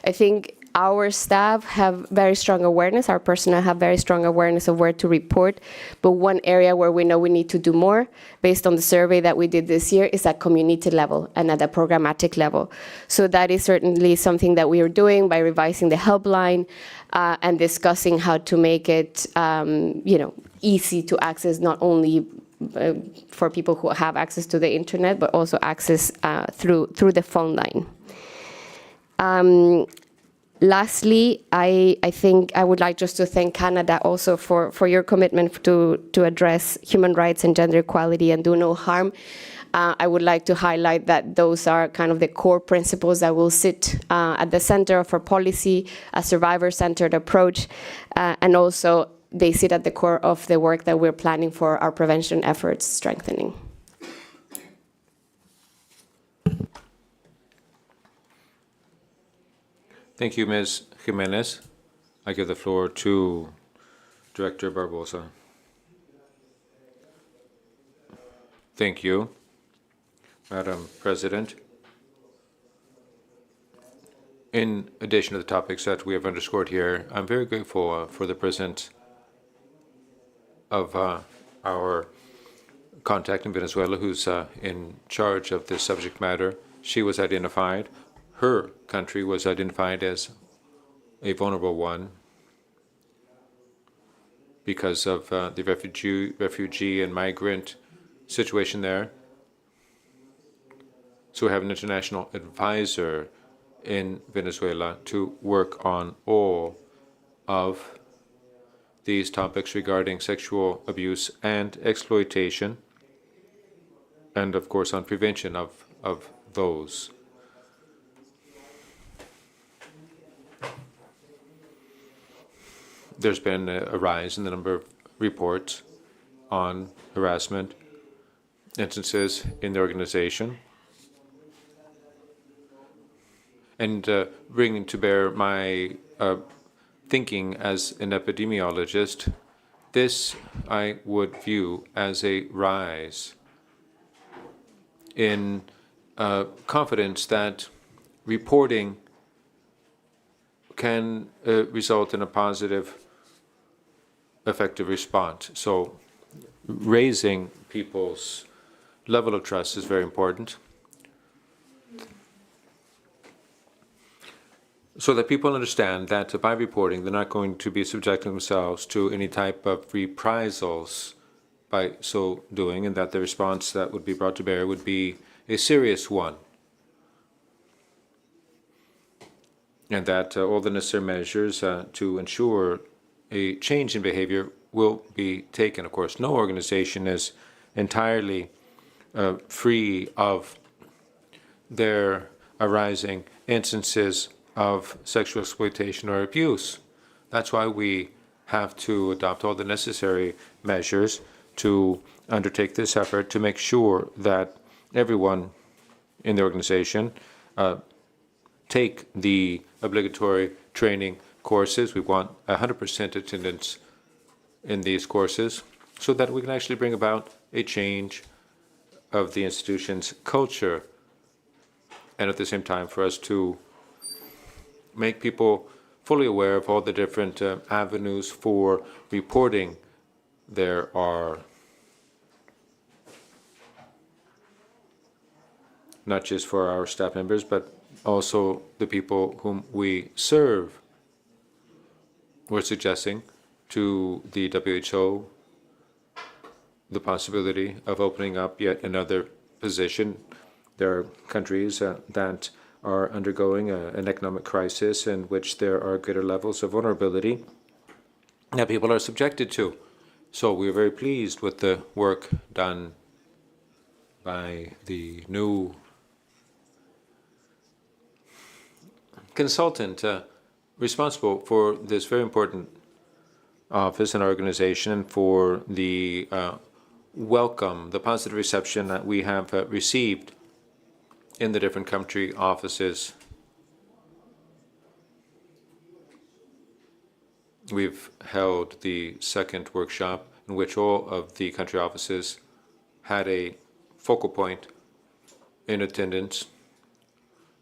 I think our staff have very strong awareness, our personnel have very strong awareness of where to report, but one area where we know we need to do more, based on the survey that we did this year, is at community level and at a programmatic level. So that is certainly something that we are doing by revising the helpline and discussing how to make it easy to access, not only for people who have access to the internet, but also access through the phone line. Lastly, I think I would like just to thank Canada also for your commitment to address human rights and gender equality and do no harm. I would like to highlight that those are kind of the core principles that will sit at the center of our policy, a survivor-centered approach, and also they sit at the core of the work that we're planning for our prevention efforts strengthening. Thank you, Ms. Jimenez. I give the floor to Director Barbosa. Thank you, Madam President. In addition to the topics that we have underscored here, I'm very grateful for the presence of our contact in Venezuela, who's in charge of this subject matter. She was identified. Her country was identified as a vulnerable one because of the refugee and migrant situation there. So we have an international advisor in Venezuela to work on all of these topics regarding sexual abuse and exploitation, and of course on prevention of those. There's been a rise in the number of reports on harassment instances in the organization. And bringing to bear my thinking as an epidemiologist, this I would view as a rise in confidence that reporting can result in a positive, effective response. So raising people's level of trust is very important, so that people understand that by reporting, they're not going to be subjecting themselves to any type of reprisals by so doing, and that the response that would be brought to bear would be a serious one, and that all the necessary measures to ensure a change in behavior will be taken. Of course, no organization is entirely free of their arising instances of sexual exploitation or abuse. That's why we have to adopt all the necessary measures to undertake this effort to make sure that everyone in the organization take the obligatory training courses. We want 100% attendance in these courses so that we can actually bring about a change of the institution's culture, and at the same time for us to make people fully aware of all the different avenues for reporting. There are not just for our staff members, but also the people whom we serve. We're suggesting to the WHO the possibility of opening up yet another position. There are countries that are undergoing an economic crisis in which there are greater levels of vulnerability that people are subjected to. So we're very pleased with the work done by the new consultant responsible for this very important office and organization, and for the welcome, the positive reception that we have received in the different country offices. We've held the second workshop in which all of the country offices had a focal point in attendance,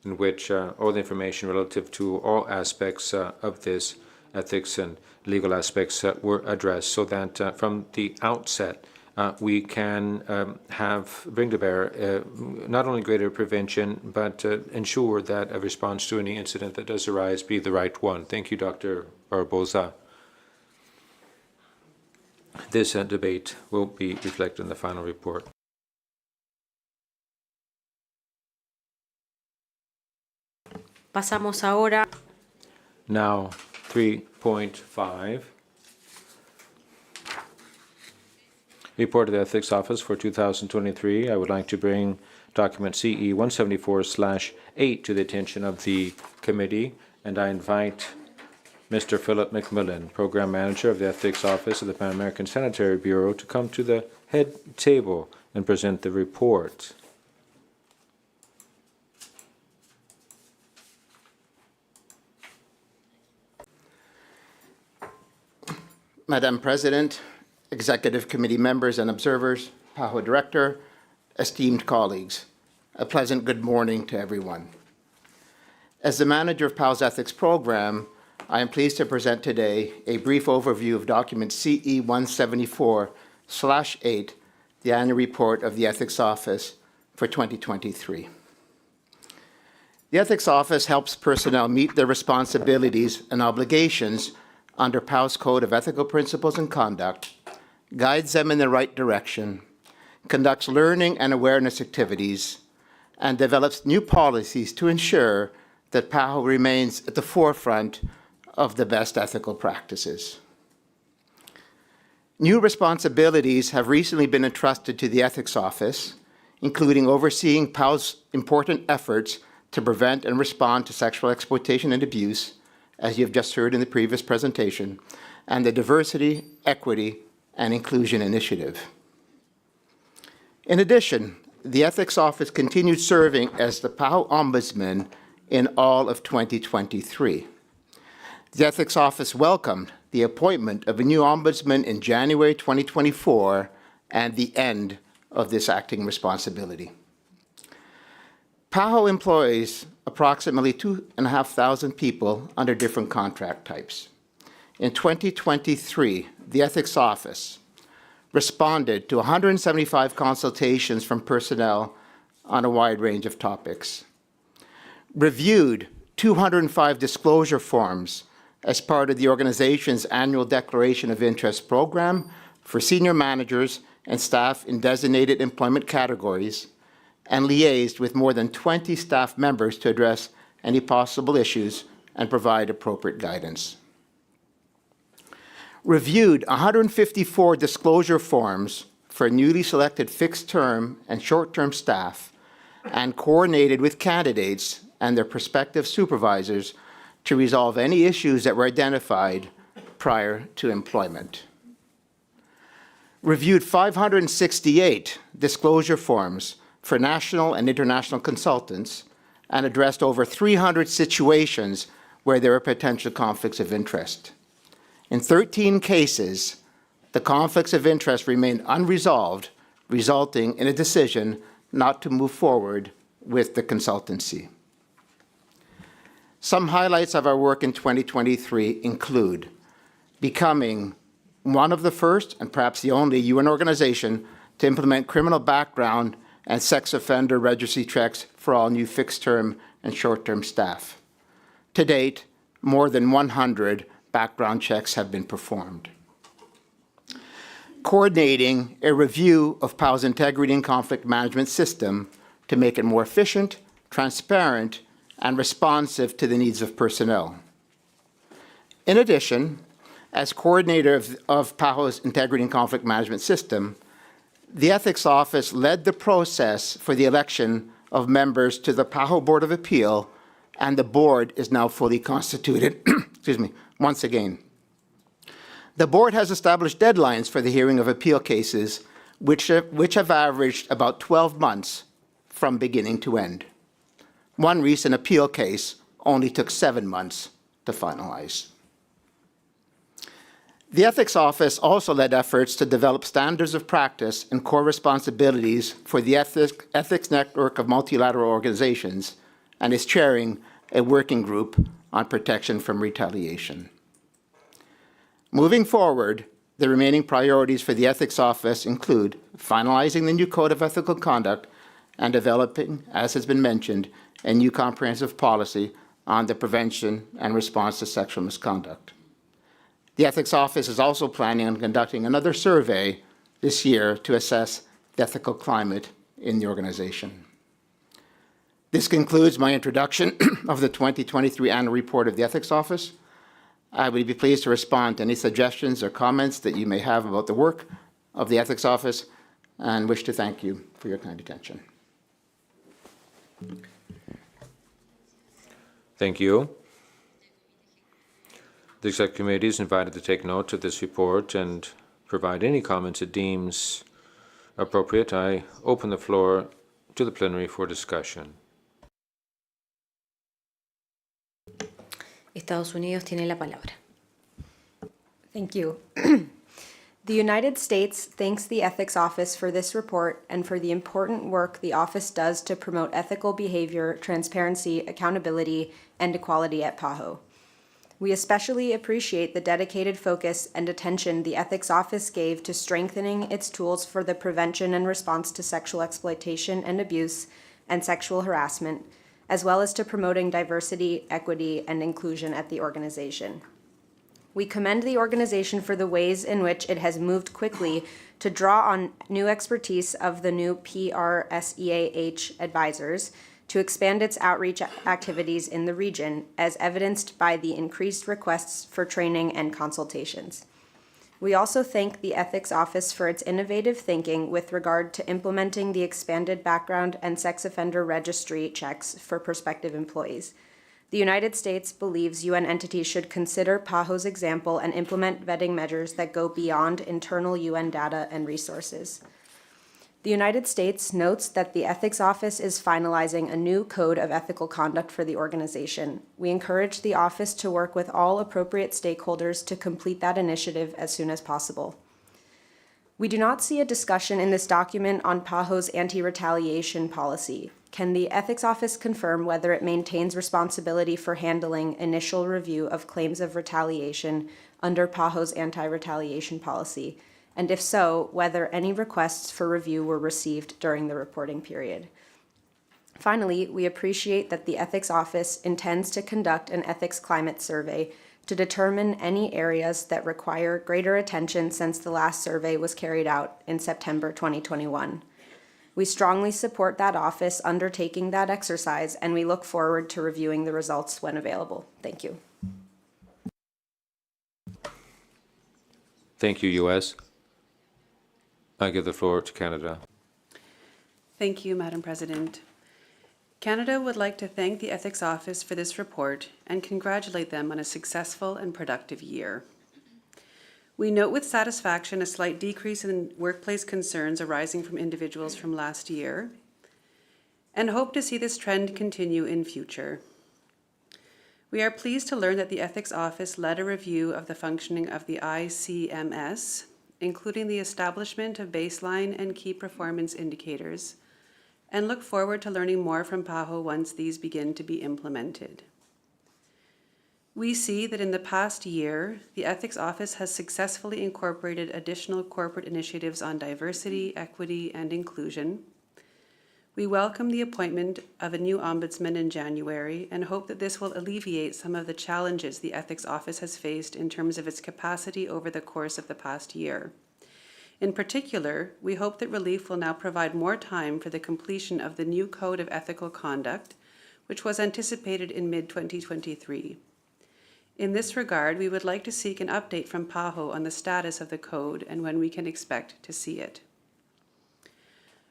in which all the information relative to all aspects of this, ethics and legal aspects, were addressed, so that from the outset we can bring to bear not only greater prevention, but ensure that a response to any incident that does arise be the right one. Thank you, Dr. Barbosa. This debate will be reflected in the final report. Pasamos ahora. Now, 3.5. Report of the Ethics Office for 2023. I would like to bring document CE 174/8 to the attention of the committee, and I invite Mr. Philip McMillan, Program Manager of the Ethics Office of the Pan American Sanitary Bureau, to come to the head table and present the report. Madam President, Executive Committee members and observers, PAHO Director, esteemed colleagues, a pleasant good morning to everyone. As the manager of PAHO's ethics program, I am pleased to present today a brief overview of document CE 174/8, the annual report of the Ethics Office for 2023. The Ethics Office helps personnel meet their responsibilities and obligations under PAHO's Code of Ethical Principles and Conduct, guides them in the right direction, conducts learning and awareness activities, and develops new policies to ensure that PAHO remains at the forefront of the best ethical practices. New responsibilities have recently been entrusted to the Ethics Office, including overseeing PAHO's important efforts to prevent and respond to sexual exploitation and abuse, as you have just heard in the previous presentation, and the Diversity, Equity, and Inclusion Initiative. In addition, the Ethics Office continued serving as the PAHO Ombudsman in all of 2023. The Ethics Office welcomed the appointment of a new Ombudsman in January 2024 and the end of this acting responsibility. PAHO employs approximately 2,500 people under different contract types. In 2023, the Ethics Office responded to 175 consultations from personnel on a wide range of topics, reviewed 205 disclosure forms as part of the organization's annual Declaration of Interest program for senior managers and staff in designated employment categories, and liaised with more than 20 staff members to address any possible issues and provide appropriate guidance. Reviewed 154 disclosure forms for newly selected fixed-term and short-term staff, and coordinated with candidates and their prospective supervisors to resolve any issues that were identified prior to employment. Reviewed 568 disclosure forms for national and international consultants and addressed over 300 situations where there were potential conflicts of interest. In 13 cases, the conflicts of interest remained unresolved, resulting in a decision not to move forward with the consultancy. Some highlights of our work in 2023 include becoming one of the first and perhaps the only UN organization to implement criminal background and sex offender registry checks for all new fixed-term and short-term staff. To date, more than 100 background checks have been performed. Coordinating a review of PAHO's integrity and conflict management system to make it more efficient, transparent, and responsive to the needs of personnel. In addition, as coordinator of PAHO's integrity and conflict management system, the Ethics Office led the process for the election of members to the PAHO Board of Appeal, and the board is now fully constituted. Excuse me, once again. The board has established deadlines for the hearing of appeal cases, which have averaged about 12 months from beginning to end. One recent appeal case only took 7 months to finalize. The Ethics Office also led efforts to develop standards of practice and core responsibilities for the Ethics Network of Multilateral Organizations and is chairing a working group on protection from retaliation. Moving forward, the remaining priorities for the Ethics Office include finalizing the new Code of Ethical Conduct and developing, as has been mentioned, a new comprehensive policy on the prevention and response to sexual misconduct. The Ethics Office is also planning on conducting another survey this year to assess the ethical climate in the organization. This concludes my introduction of the 2023 annual report of the Ethics Office. I would be pleased to respond to any suggestions or comments that you may have about the work of the Ethics Office and wish to thank you for your kind attention. Thank you. The Executive Committee is invited to take note of this report and provide any comments it deems appropriate. I open the floor to the plenary for discussion. Estados Unidos tiene la palabra. Thank you. The United States thanks the Ethics Office for this report and for the important work the office does to promote ethical behavior, transparency, accountability, and equality at PAHO. We especially appreciate the dedicated focus and attention the Ethics Office gave to strengthening its tools for the prevention and response to sexual exploitation and abuse and sexual harassment, as well as to promoting diversity, equity, and inclusion at the organization. We commend the organization for the ways in which it has moved quickly to draw on new expertise of the new PRSEAH advisors to expand its outreach activities in the region, as evidenced by the increased requests for training and consultations. We also thank the Ethics Office for its innovative thinking with regard to implementing the expanded background and sex offender registry checks for prospective employees. The United States believes UN entities should consider PAHO's example and implement vetting measures that go beyond internal UN data and resources. The United States notes that the Ethics Office is finalizing a new code of ethical conduct for the organization. We encourage the office to work with all appropriate stakeholders to complete that initiative as soon as possible. We do not see a discussion in this document on PAHO's anti-retaliation policy. Can the Ethics Office confirm whether it maintains responsibility for handling initial review of claims of retaliation under PAHO's anti-retaliation policy? And if so, whether any requests for review were received during the reporting period. Finally, we appreciate that the Ethics Office intends to conduct an ethics climate survey to determine any areas that require greater attention since the last survey was carried out in September 2021. We strongly support that office undertaking that exercise, and we look forward to reviewing the results when available. Thank you. Thank you, U.S. I give the floor to Canada. Thank you, Madam President. Canada would like to thank the Ethics Office for this report and congratulate them on a successful and productive year. We note with satisfaction a slight decrease in workplace concerns arising from individuals from last year and hope to see this trend continue in future. We are pleased to learn that the Ethics Office led a review of the functioning of the ICMS, including the establishment of baseline and key performance indicators, and look forward to learning more from PAHO once these begin to be implemented. We see that in the past year, the Ethics Office has successfully incorporated additional corporate initiatives on diversity, equity, and inclusion. We welcome the appointment of a new ombudsman in January and hope that this will alleviate some of the challenges the Ethics Office has faced in terms of its capacity over the course of the past year. In particular, we hope that relief will now provide more time for the completion of the new Code of Ethical Conduct, which was anticipated in mid-2023. In this regard, we would like to seek an update from PAHO on the status of the code and when we can expect to see it.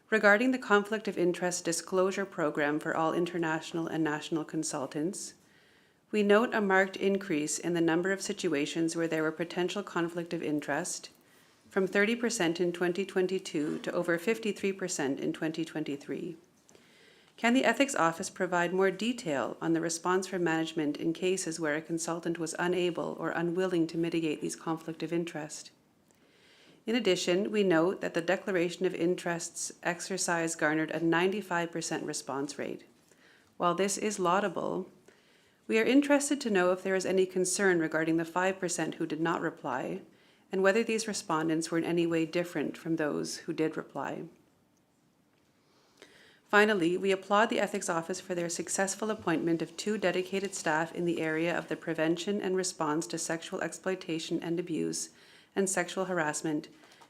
Regarding the Conflict of Interest Disclosure Program for all international and national consultants, we note a marked increase in the number of situations where there were potential conflict of interest, from 30% in 2022 to over 53% in 2023. Can the Ethics Office provide more detail on the response from management in cases where a consultant was unable or unwilling to mitigate these conflict of interest? In addition, we note that the Declaration of Interests exercise garnered a 95% response rate. While this is laudable, we are interested to know if there is any concern regarding the 5% who did not reply, and whether these respondents were in any way different from those who did reply. Finally, we applaud the Ethics Office for their successful appointment of 2 dedicated staff in the area of the prevention and response to sexual exploitation and abuse and sexual harassment,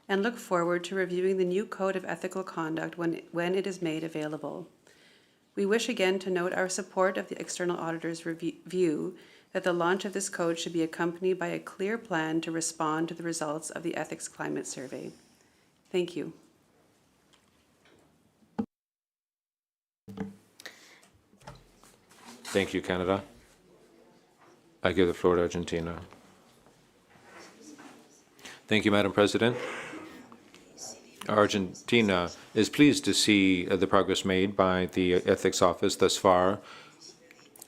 and look forward to reviewing the new Code of Ethical Conduct when it is made available. We wish again to note our support of the External Auditor's view that the launch of this code should be accompanied by a clear plan to respond to the results of the Ethics Climate Survey. Thank you. Thank you, Canada. I give the floor to Argentina. Thank you, Madam President. Argentina is pleased to see the progress made by the Ethics Office thus far.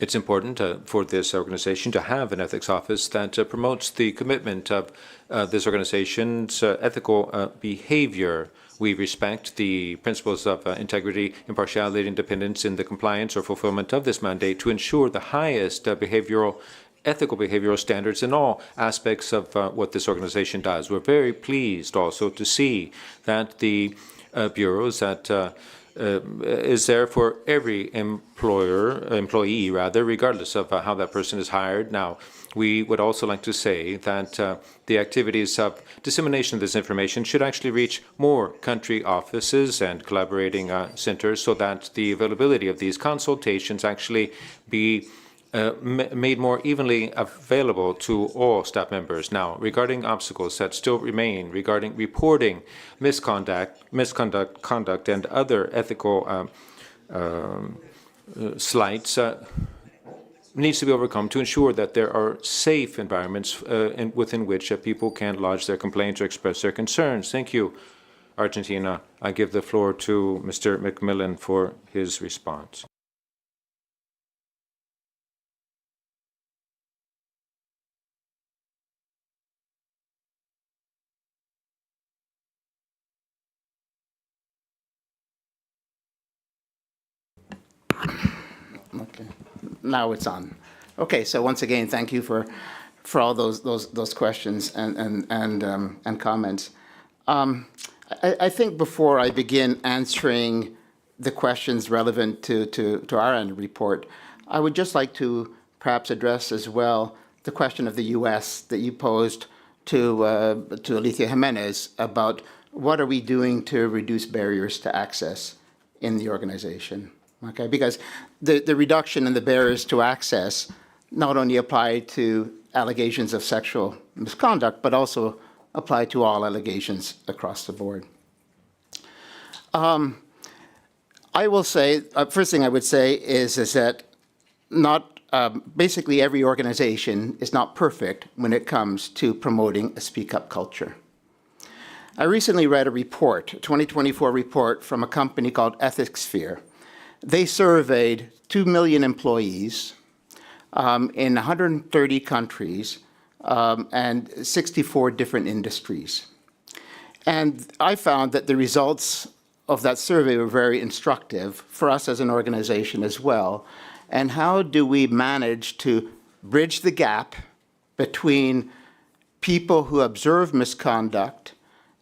It's important for this organization to have an ethics office that promotes the commitment of this organization's ethical behavior. We respect the principles of integrity, impartiality, independence in the compliance or fulfillment of this mandate to ensure the highest ethical behavioral standards in all aspects of what this organization does. We're very pleased also to see that the bureaus that is there for every employee, regardless of how that person is hired. Now, we would also like to say that the activities of dissemination of this information should actually reach more country offices and collaborating centers so that the availability of these consultations actually be made more evenly available to all staff members. Now, regarding obstacles that still remain regarding reporting misconduct, and other ethical slights needs to be overcome to ensure that there are safe environments within which people can lodge their complaints or express their concerns. Thank you, Argentina. I give the floor to Mr. McMillan for his response. Okay, now it's on. Okay, so once again, thank you for all those questions and comments. I think before I begin answering the questions relevant to our annual report, I would just like to perhaps address as well the question of the U.S. that you posed to Alicia Jimenez about what are we doing to reduce barriers to access in the organization. Okay, because the reduction in the barriers to access not only apply to allegations of sexual misconduct, but also apply to all allegations across the board. I will say, first thing I would say is that not basically every organization is not perfect when it comes to promoting a speak-up culture. I recently read a report, a 2024 report from a company called Ethisphere. They surveyed 2 million employees in 130 countries and 64 different industries. And I found that the results of that survey were very instructive for us as an organization as well. And how do we manage to bridge the gap between people who observe misconduct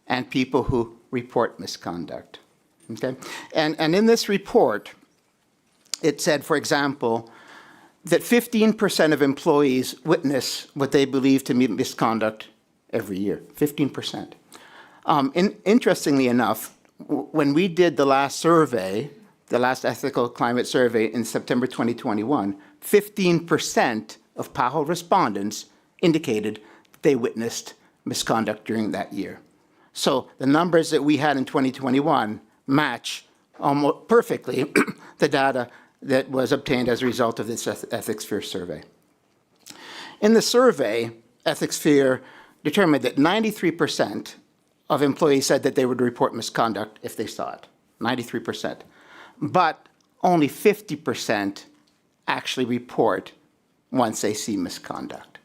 and people who report misconduct? Okay? And in this report, it said, for example, that 15% of employees witness what they believe to be misconduct every year. 15%. Interestingly enough, when we did the last survey, the last ethical climate survey in September 2021, 15% of PAHO respondents indicated they witnessed misconduct during that year. So the numbers that we had in 2021 match almost perfectly the data that was obtained as a result of this Ethisphere survey. In the survey, Ethisphere determined that 93% of employees said that they would report misconduct if they saw it, 93%. But only 50% actually report once they see misconduct.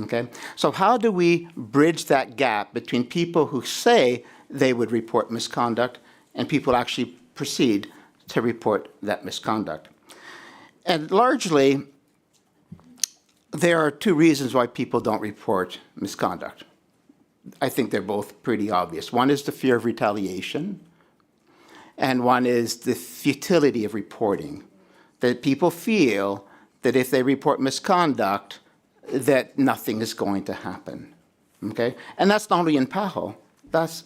Okay? So how do we bridge that gap between people who say they would report misconduct and people actually proceed to report that misconduct? And largely, there are two reasons why people don't report misconduct. I think they're both pretty obvious. One is the fear of retaliation, and one is the futility of reporting. That people feel that if they report misconduct, that nothing is going to happen. Okay? And that's not only in PAHO, that's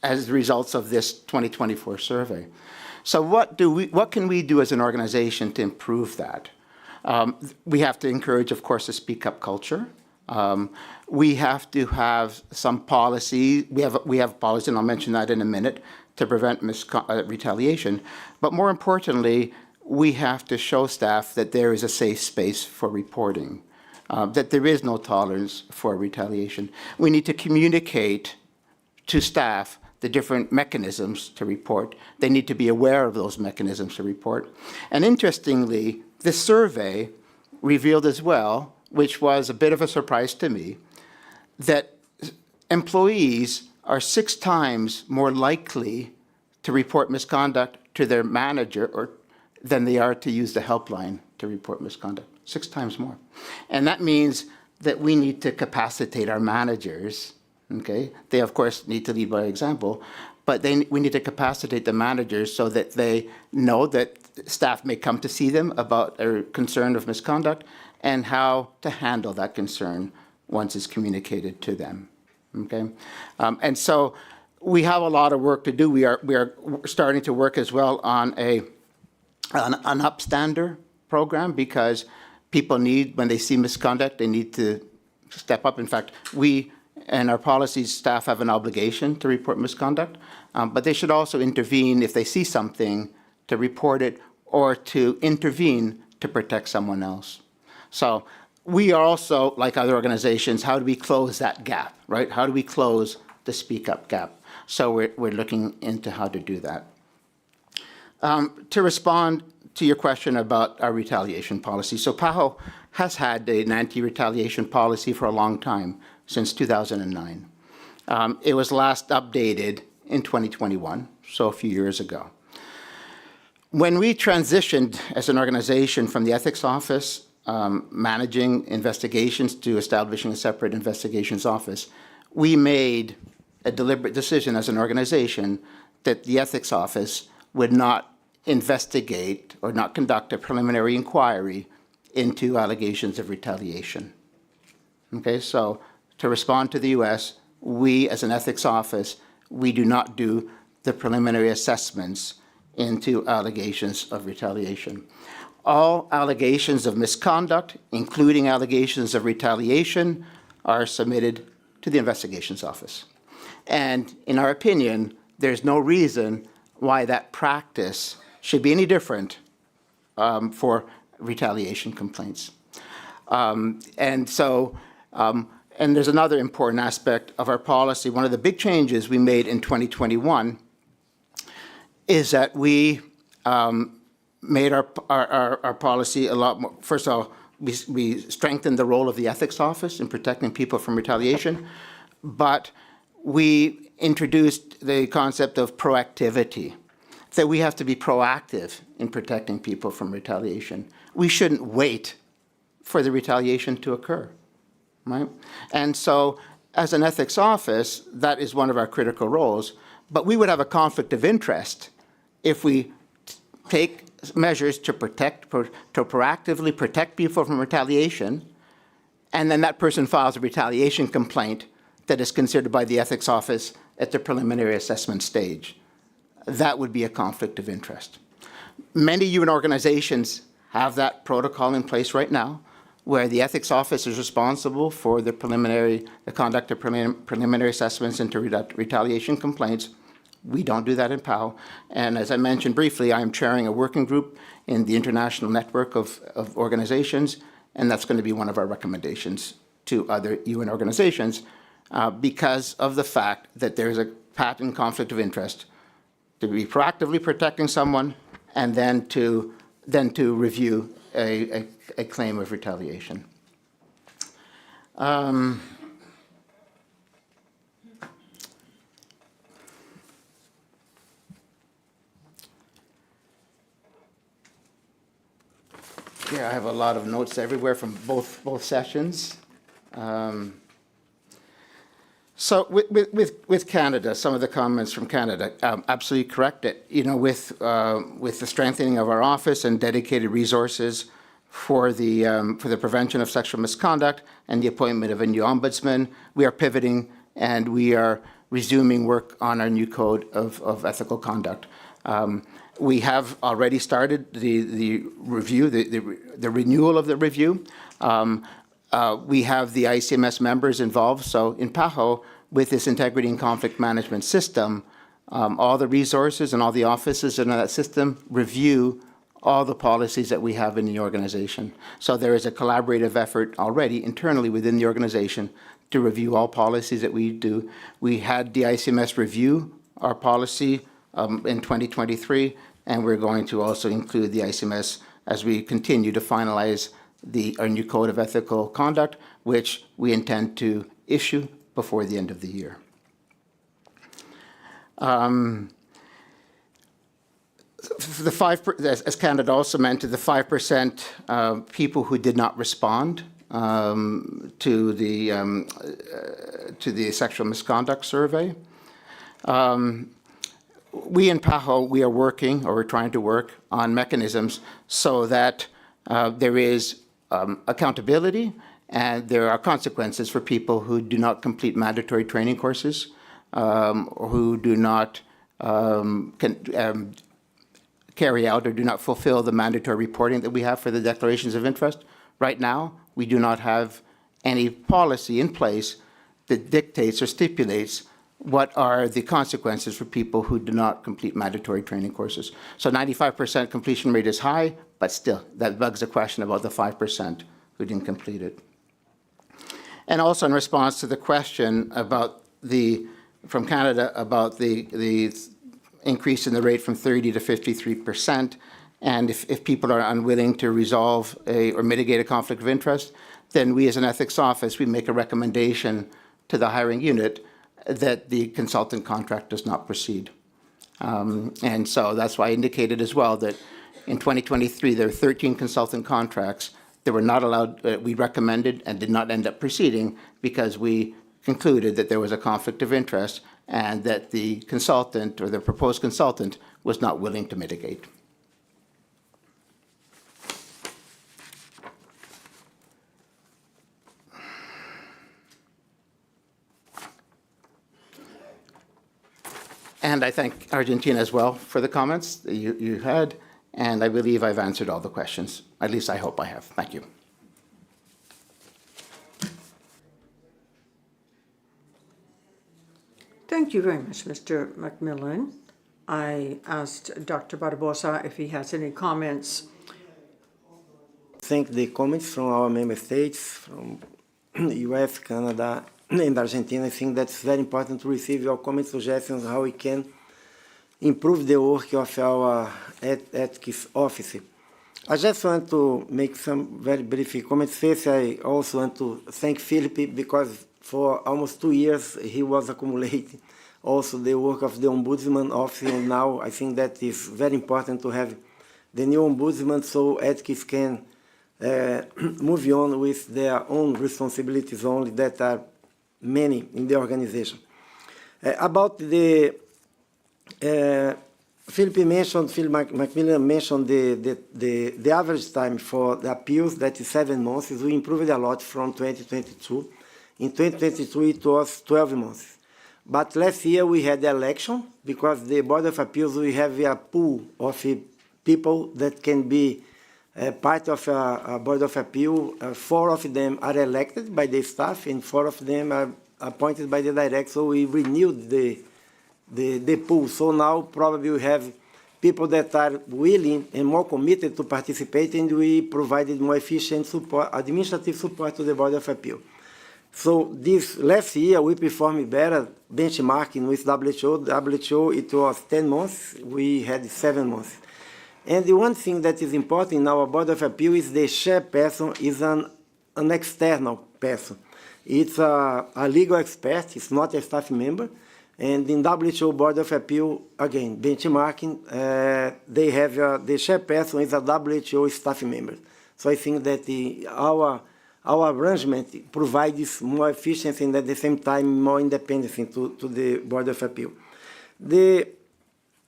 as a result of this 2024 survey. So what can we do as an organization to improve that? We have to encourage, of course, a speak-up culture. We have to have some policy. We have policy, and I'll mention that in a minute, to prevent retaliation. But more importantly, we have to show staff that there is a safe space for reporting, that there is no tolerance for retaliation. We need to communicate to staff the different mechanisms to report. They need to be aware of those mechanisms to report. And interestingly, this survey revealed as well, which was a bit of a surprise to me, that employees are 6 times more likely to report misconduct to their manager than they are to use the helpline to report misconduct. 6 times more. And that means that we need to capacitate our managers. Okay? They, of course, need to lead by example, but we need to capacitate the managers so that they know that staff may come to see them about a concern of misconduct and how to handle that concern once it's communicated to them. Okay? And so we have a lot of work to do. We are starting to work as well on an upstander program, because people need, when they see misconduct, they need to step up. In fact, we and our policies staff have an obligation to report misconduct, but they should also intervene if they see something, to report it or to intervene to protect someone else. So we are also, like other organizations, how do we close that gap, right? How do we close the speak up gap? So we're looking into how to do that. To respond to your question about our retaliation policy. So PAHO has had an anti-retaliation policy for a long time, since 2009. It was last updated in 2021, so a few years ago. When we transitioned as an organization from the ethics office, managing investigations, to establishing a separate investigations office, we made a deliberate decision as an organization that the ethics office would not investigate or not conduct a preliminary inquiry into allegations of retaliation. Okay, so to respond to the US, we as an ethics office, we do not do the preliminary assessments into allegations of retaliation. All allegations of misconduct, including allegations of retaliation, are submitted to the investigations office. And in our opinion, there's no reason why that practice should be any different for retaliation complaints. And there's another important aspect of our policy. One of the big changes we made in 2021 is that we made our policy a lot more. First of all, we strengthened the role of the ethics office in protecting people from retaliation, but we introduced the concept of proactivity, that we have to be proactive in protecting people from retaliation. We shouldn't wait for the retaliation to occur, right? And so as an ethics office, that is one of our critical roles, but we would have a conflict of interest if we take measures to proactively protect people from retaliation, and then that person files a retaliation complaint that is considered by the ethics office at the preliminary assessment stage. That would be a conflict of interest. Many UN organizations have that protocol in place right now, where the ethics office is responsible for the conduct of preliminary assessments into retaliation complaints. We don't do that in POW. And as I mentioned briefly, I am chairing a working group in the international network of organizations, and that's going to be one of our recommendations to other UN organizations because of the fact that there's a patent conflict of interest to be proactively protecting someone and then to review a claim of retaliation. Yeah, I have a lot of notes everywhere from both sessions. So with Canada, some of the comments from Canada, absolutely correct. With the strengthening of our office and dedicated resources for the prevention of sexual misconduct and the appointment of a new ombudsman, we are pivoting and we are resuming work on our new code of ethical conduct. We have already started the review, the renewal of the review. We have the ICMS members involved. So in PAHO, with this integrity and conflict management system, all the resources and all the offices in that system review all the policies that we have in the organization. So there is a collaborative effort already internally within the organization to review all policies that we do. We had the ICMS review our policy in 2023, and we're going to also include the ICMS as we continue to finalize our new code of ethical conduct, which we intend to issue before the end of the year. As Canada also mentioned, the 5% people who did not respond to the sexual misconduct survey. We in PAHO, we are working, or we're trying to work on mechanisms so that there is accountability and there are consequences for people who do not complete mandatory training courses, or who do not carry out or do not fulfill the mandatory reporting that we have for the declarations of interest. Right now, we do not have any policy in place that dictates or stipulates what are the consequences for people who do not complete mandatory training courses. So 95% completion rate is high, but still, that begs the question about the 5% who didn't complete it. And also in response to the question about from Canada about the increase in the rate from 30 to 53%, and if people are unwilling to resolve or mitigate a conflict of interest, then we as an ethics office, we make a recommendation to the hiring unit that the consultant contract does not proceed. And so that's why I indicated as well that in 2023, there were 13 consultant contracts that were not allowed, we recommended and did not end up proceeding because we concluded that there was a conflict of interest and that the consultant or the proposed consultant was not willing to mitigate. And I thank Argentina as well for the comments that you had, and I believe I've answered all the questions. At least I hope I have. Thank you. Thank you very much, Mr. McMillan. I asked Dr. Barbosa if he has any comments. Thank the comments from our member states, from US, Canada, and Argentina. I think that's very important to receive your comments, suggestions, how we can improve the work of our ethics office. I just want to make some very brief comments. First, I also want to thank Philip because for almost 2 years he was accumulating also the work of the Ombudsman office, and now I think that is very important to have the new Ombudsman so ethics can move on with their own responsibilities only that are many in the organization. About the Philip Macmillan mentioned the average time for the appeals, that is 7 months. We improved a lot from 2022. In 2022, it was 12 months. But last year, we had the election, because the Board of Appeals, we have a pool of people that can be part of a Board of Appeal. 4 of them are elected by the staff, and 4 of them are appointed by the director. So we renewed the pool. So now probably we have people that are willing and more committed to participate, and we provided more efficient support, administrative support to the Board of Appeal. So this last year we performed better benchmarking with WHO. WHO, it was 10 months, we had 7 months. And the one thing that is important in our Board of Appeal is the chairperson is an external person. It's a legal expert, it's not a staff member. And in WHO Board of Appeal, again, benchmarking, they have the chairperson is a WHO staff member. So I think that our arrangement provides more efficiency and at the same time more independence to the Board of Appeal.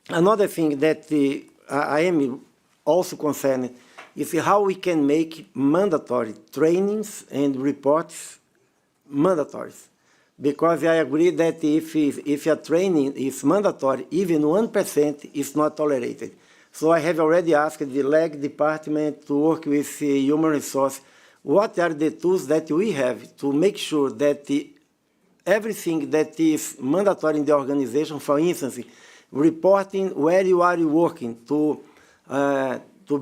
Another thing that I am also concerned is how we can make mandatory trainings and reports mandatory. Because I agree that if a training is mandatory, even 1% is not tolerated. So I have already asked the LEG department to work with human resource. What are the tools that we have to make sure that everything that is mandatory in the organization, for instance, reporting where you are working to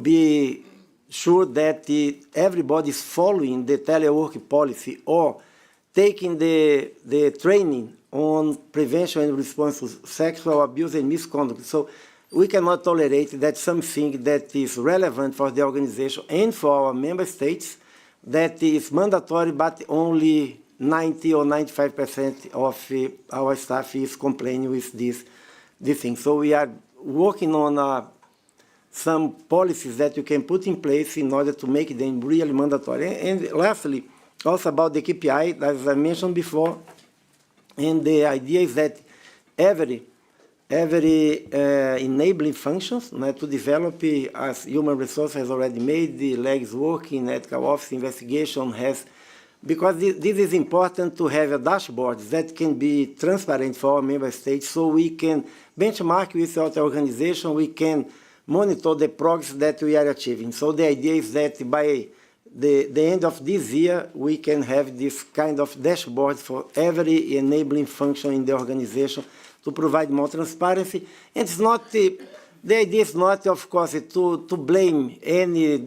be sure that everybody is following the telework policy, or taking the training on prevention and response to sexual abuse and misconduct. So we cannot tolerate that something that is relevant for the organization and for our member states that is mandatory, but only 90 or 95% of our staff is complaining with this thing. So we are working on some policies that you can put in place in order to make them really mandatory. And lastly, also about the KPI, as I mentioned before, and the idea is that every enabling functions to develop, as human resource has already made, the legs working, ethical office investigation has, because this is important to have a dashboard that can be transparent for our member states, so we can benchmark with other organizations, we can monitor the progress that we are achieving. So the idea is that by the end of this year, we can have this kind of dashboard for every enabling function in the organization to provide more transparency. And it's not the idea is not, of course, to blame any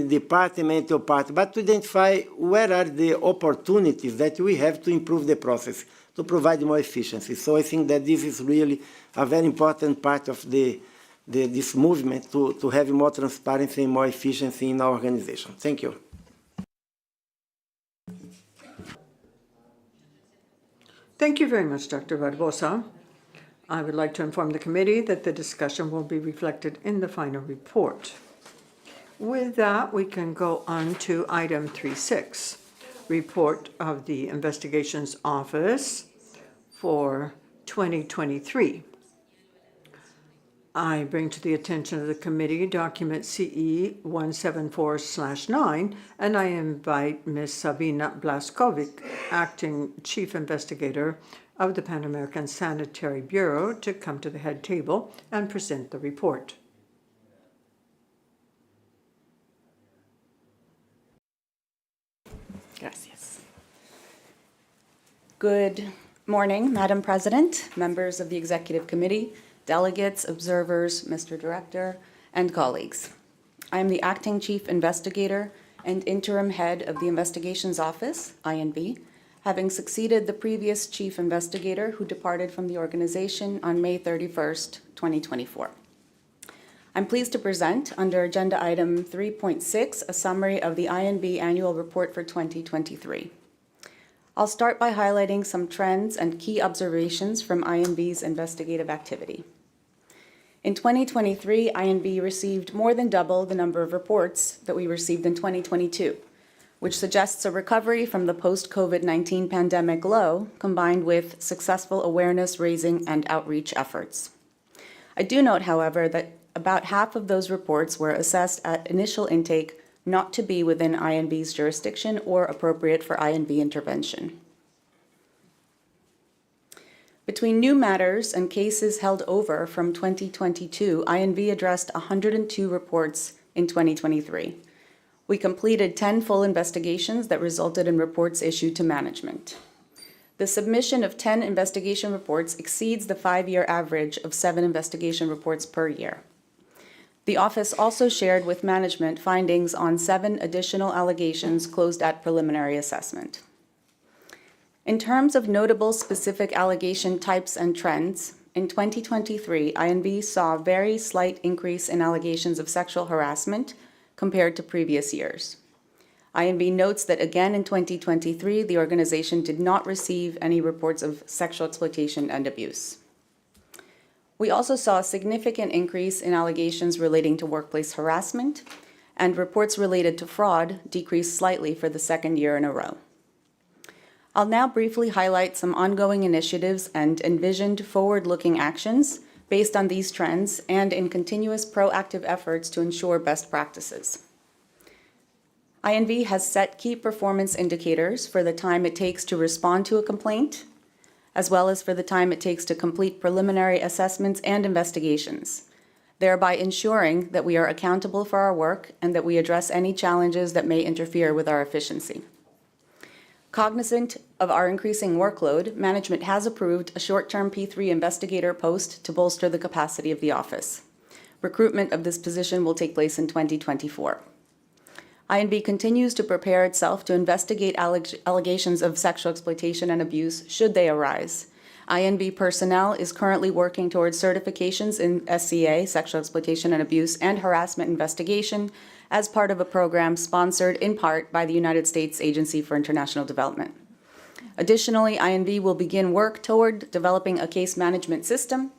department or party, but to identify where are the opportunities that we have to improve the process, to provide more efficiency. So I think that this is really a very important part of this movement to have more transparency and more efficiency in our organization. Thank you. Thank you very much, Dr. Barbosa. I would like to inform the committee that the discussion will be reflected in the final report. With that, we can go on to item 3.6, report of the Investigations Office for 2023. I bring to the attention of the committee document CE 174/9, and I invite Ms. Sabina Blaskovic, Acting Chief Investigator of the Pan American Sanitary Bureau, to come to the head table and present the report. Gracias. Good morning, Madam President, members of the Executive Committee, delegates, observers, Mr. Director, and colleagues. I am the Acting Chief Investigator and Interim Head of the Investigations Office, INB, having succeeded the previous Chief Investigator who departed from the organization on May 31st, 2024. I'm pleased to present, under Agenda Item 3.6, a summary of the INB Annual Report for 2023. I'll start by highlighting some trends and key observations from INB's investigative activity. In 2023, INB received more than double the number of reports that we received in 2022, which suggests a recovery from the post-COVID-19 pandemic low, combined with successful awareness raising and outreach efforts. I do note, however, that about half of those reports were assessed at initial intake not to be within INB's jurisdiction or appropriate for INB intervention. Between new matters and cases held over from 2022, INB addressed 102 reports in 2023. We completed 10 full investigations that resulted in reports issued to management. The submission of 10 investigation reports exceeds the 5-year average of 7 investigation reports per year. The office also shared with management findings on 7 additional allegations closed at preliminary assessment. In terms of notable specific allegation types and trends, in 2023, INB saw a very slight increase in allegations of sexual harassment compared to previous years. INB notes that again in 2023, the organization did not receive any reports of sexual exploitation and abuse. We also saw a significant increase in allegations relating to workplace harassment, and reports related to fraud decreased slightly for the 2nd year in a row. I'll now briefly highlight some ongoing initiatives and envisioned forward-looking actions based on these trends and in continuous proactive efforts to ensure best practices. INB has set key performance indicators for the time it takes to respond to a complaint, as well as for the time it takes to complete preliminary assessments and investigations, thereby ensuring that we are accountable for our work and that we address any challenges that may interfere with our efficiency. Cognizant of our increasing workload, management has approved a short-term P3 investigator post to bolster the capacity of the office. Recruitment of this position will take place in 2024. INB continues to prepare itself to investigate allegations of sexual exploitation and abuse should they arise. INB personnel is currently working towards certifications in SCA, sexual exploitation and abuse, and harassment investigation as part of a program sponsored in part by the United States Agency for International Development. Additionally, INB will begin work toward developing a case management system,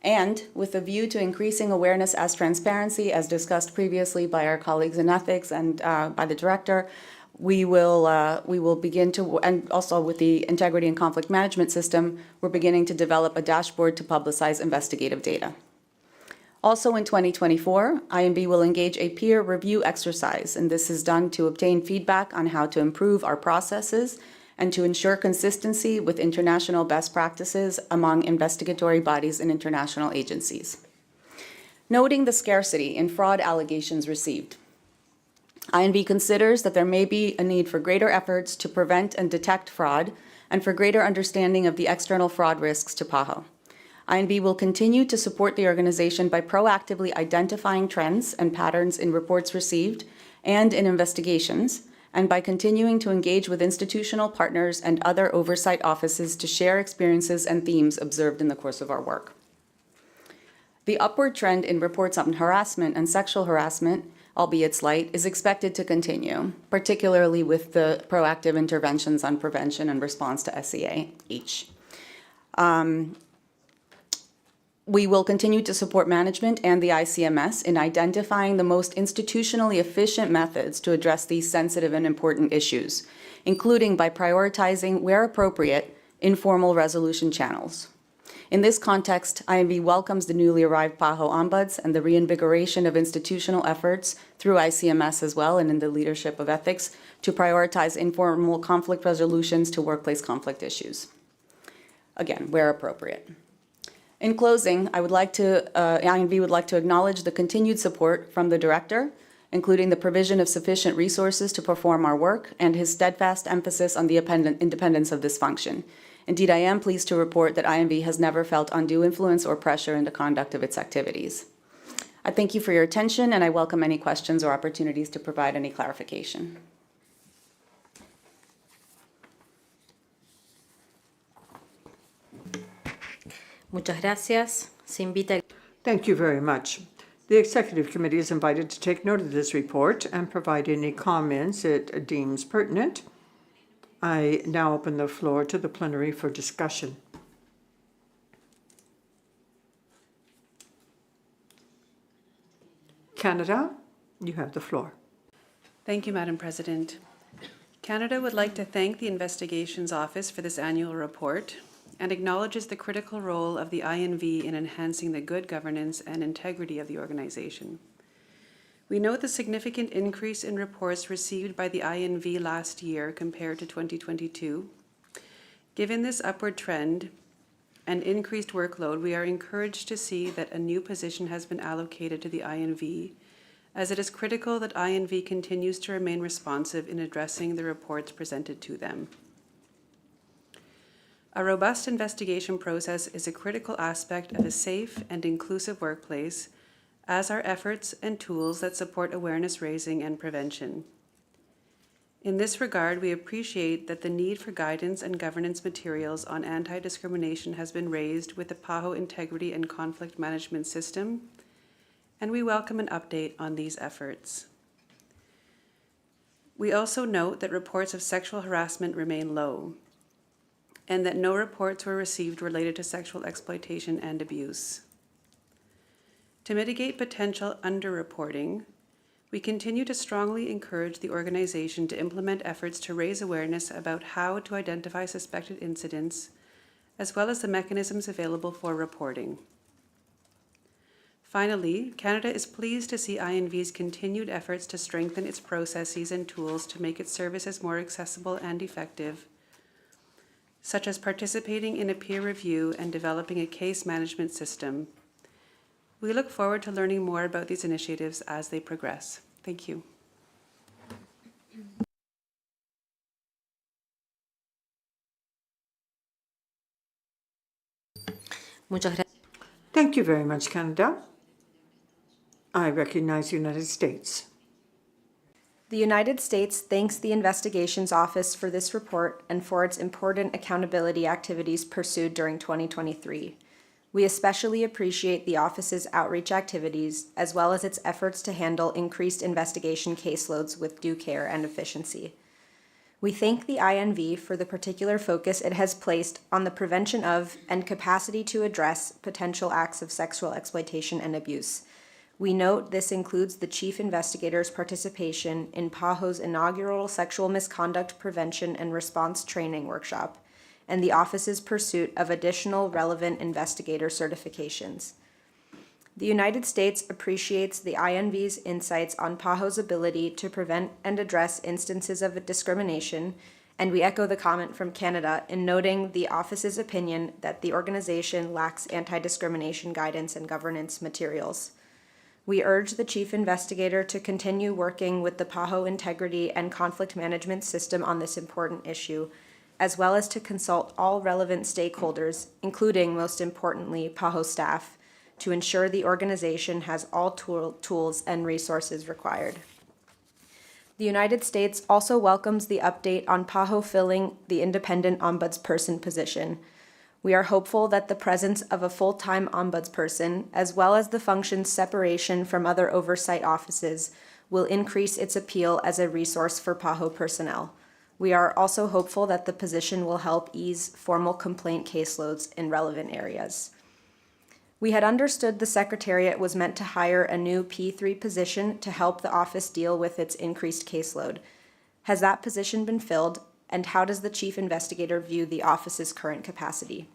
and with a view to increasing awareness as transparency, as discussed previously by our colleagues in ethics and by the director, we will begin to, and also with the integrity and conflict management system, we're beginning to develop a dashboard to publicize investigative data. Also in 2024, INB will engage a peer review exercise, and this is done to obtain feedback on how to improve our processes and to ensure consistency with international best practices among investigatory bodies and international agencies. Noting the scarcity in fraud allegations received, INB considers that there may be a need for greater efforts to prevent and detect fraud and for greater understanding of the external fraud risks to PAHO. INB will continue to support the organization by proactively identifying trends and patterns in reports received and in investigations, and by continuing to engage with institutional partners and other oversight offices to share experiences and themes observed in the course of our work. The upward trend in reports on harassment and sexual harassment, albeit slight, is expected to continue, particularly with the proactive interventions on prevention and response to SEA-H. We will continue to support management and the ICMS in identifying the most institutionally efficient methods to address these sensitive and important issues, including by prioritizing, where appropriate, informal resolution channels. In this context, INB welcomes the newly arrived PAHO ombuds and the reinvigoration of institutional efforts through ICMS as well and in the leadership of ethics to prioritize informal conflict resolutions to workplace conflict issues. Again, where appropriate. In closing, INB would like to acknowledge the continued support from the Director, including the provision of sufficient resources to perform our work and his steadfast emphasis on the independence of this function. Indeed, I am pleased to report that INV has never felt undue influence or pressure in the conduct of its activities. I thank you for your attention, and I welcome any questions or opportunities to provide any clarification. Muchas gracias. Se invita. Thank you very much. The Executive Committee is invited to take note of this report and provide any comments it deems pertinent. I now open the floor to the plenary for discussion. Canada, you have the floor. Thank you, Madam President. Canada would like to thank the Investigations Office for this annual report and acknowledges the critical role of the INV in enhancing the good governance and integrity of the organization. We note the significant increase in reports received by the INV last year compared to 2022. Given this upward trend and increased workload, we are encouraged to see that a new position has been allocated to the INV, as it is critical that INV continues to remain responsive in addressing the reports presented to them. A robust investigation process is a critical aspect of a safe and inclusive workplace, as are efforts and tools that support awareness raising and prevention. In this regard, we appreciate that the need for guidance and governance materials on anti-discrimination has been raised with the PAHO Integrity and Conflict Management System, and we welcome an update on these efforts. We also note that reports of sexual harassment remain low, and that no reports were received related to sexual exploitation and abuse. To mitigate potential underreporting, we continue to strongly encourage the organization to implement efforts to raise awareness about how to identify suspected incidents, as well as the mechanisms available for reporting. Finally, Canada is pleased to see INV's continued efforts to strengthen its processes and tools to make its services more accessible and effective, such as participating in a peer review and developing a case management system. We look forward to learning more about these initiatives as they progress. Thank you. Muchas gracias. Thank you very much, Canada. I recognize the United States. The United States thanks the Investigations Office for this report and for its important accountability activities pursued during 2023. We especially appreciate the Office's outreach activities, as well as its efforts to handle increased investigation caseloads with due care and efficiency. We thank the INV for the particular focus it has placed on the prevention of and capacity to address potential acts of sexual exploitation and abuse. We note this includes the Chief Investigator's participation in PAHO's inaugural Sexual Misconduct Prevention and Response Training Workshop, and the Office's pursuit of additional relevant investigator certifications. The United States appreciates the INV's insights on PAHO's ability to prevent and address instances of discrimination, and we echo the comment from Canada in noting the Office's opinion that the organization lacks anti-discrimination guidance and governance materials. We urge the Chief Investigator to continue working with the PAHO Integrity and Conflict Management System on this important issue, as well as to consult all relevant stakeholders, including, most importantly, PAHO staff, to ensure the organization has all tools and resources required. The United States also welcomes the update on PAHO filling the independent ombudsperson position. We are hopeful that the presence of a full-time ombudsperson, as well as the function's separation from other oversight offices, will increase its appeal as a resource for PAHO personnel. We are also hopeful that the position will help ease formal complaint caseloads in relevant areas. We had understood the Secretariat was meant to hire a new P3 position to help the office deal with its increased caseload. Has that position been filled, and how does the Chief Investigator view the office's current capacity?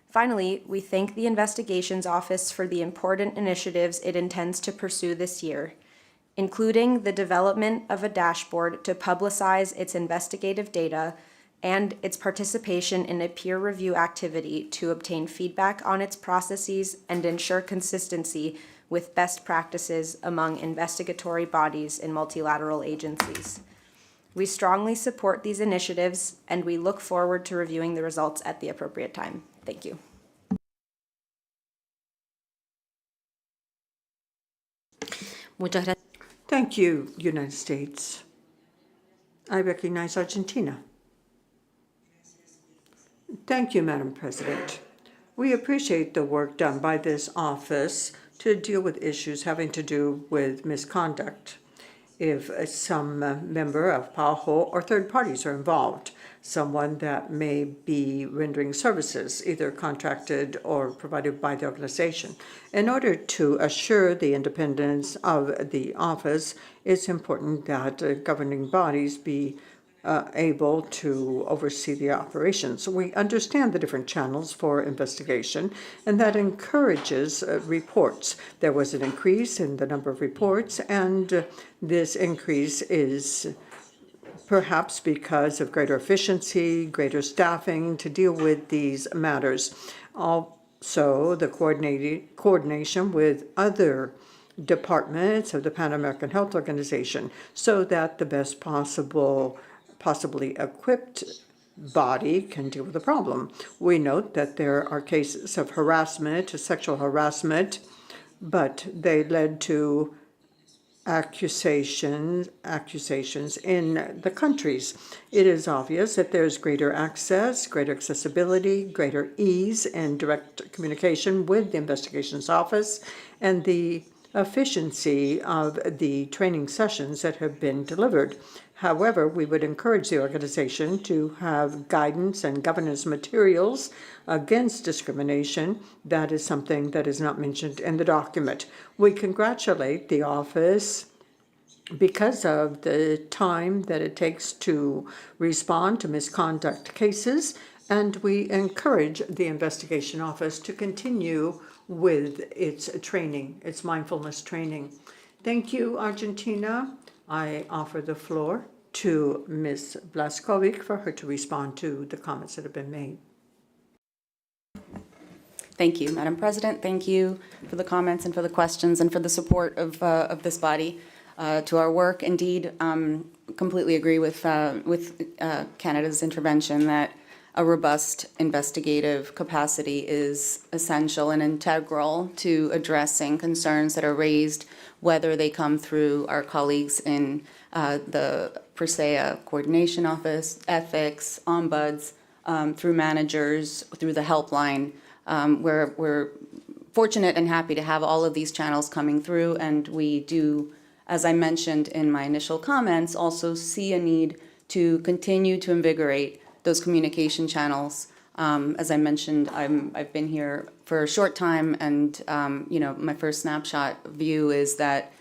Finally, we thank the Investigations Office for the important initiatives it intends to pursue this year, including the development of a dashboard to publicize its investigative data and its participation in a peer review activity to obtain feedback on its processes and ensure consistency with best practices among investigatory bodies and multilateral agencies. We strongly support these initiatives, and we look forward to reviewing the results at the appropriate time. Thank you. Muchas gracias. Thank you, United States. I recognize Argentina. Thank you, Madam President. We appreciate the work done by this office to deal with issues having to do with misconduct. If some member of PAHO or third parties are involved, someone that may be rendering services, either contracted or provided by the organization. In order to assure the independence of the office, it's important that governing bodies be able to oversee the operations. We understand the different channels for investigation, and that encourages reports. There was an increase in the number of reports, and this increase is perhaps because of greater efficiency, greater staffing to deal with these matters. Also, the coordination with other departments of the Pan American Health Organization so that the best possibly equipped body can deal with the problem. We note that there are cases of harassment, sexual harassment, but they led to accusations in the countries. It is obvious that there's greater access, greater accessibility, greater ease in direct communication with the investigations office, and the efficiency of the training sessions that have been delivered. However, we would encourage the organization to have guidance and governance materials against discrimination. That is something that is not mentioned in the document. We congratulate the office because of the time that it takes to respond to misconduct cases, and we encourage the investigation office to continue with its training, its mindfulness training. Thank you, Argentina. I offer the floor to Ms. Blaskovic for her to respond to the comments that have been made. Thank you, Madam President. Thank you for the comments and for the questions and for the support of this body to our work. Indeed, completely agree with Canada's intervention that a robust investigative capacity is essential and integral to addressing concerns that are raised, whether they come through our colleagues in the PERSEA Coordination Office, ethics, ombuds, through managers, through the helpline. We're fortunate and happy to have all of these channels coming through, and we do, as I mentioned in my initial comments, also see a need to continue to invigorate those communication channels. As I mentioned, I've been here for a short time, and my first snapshot view is that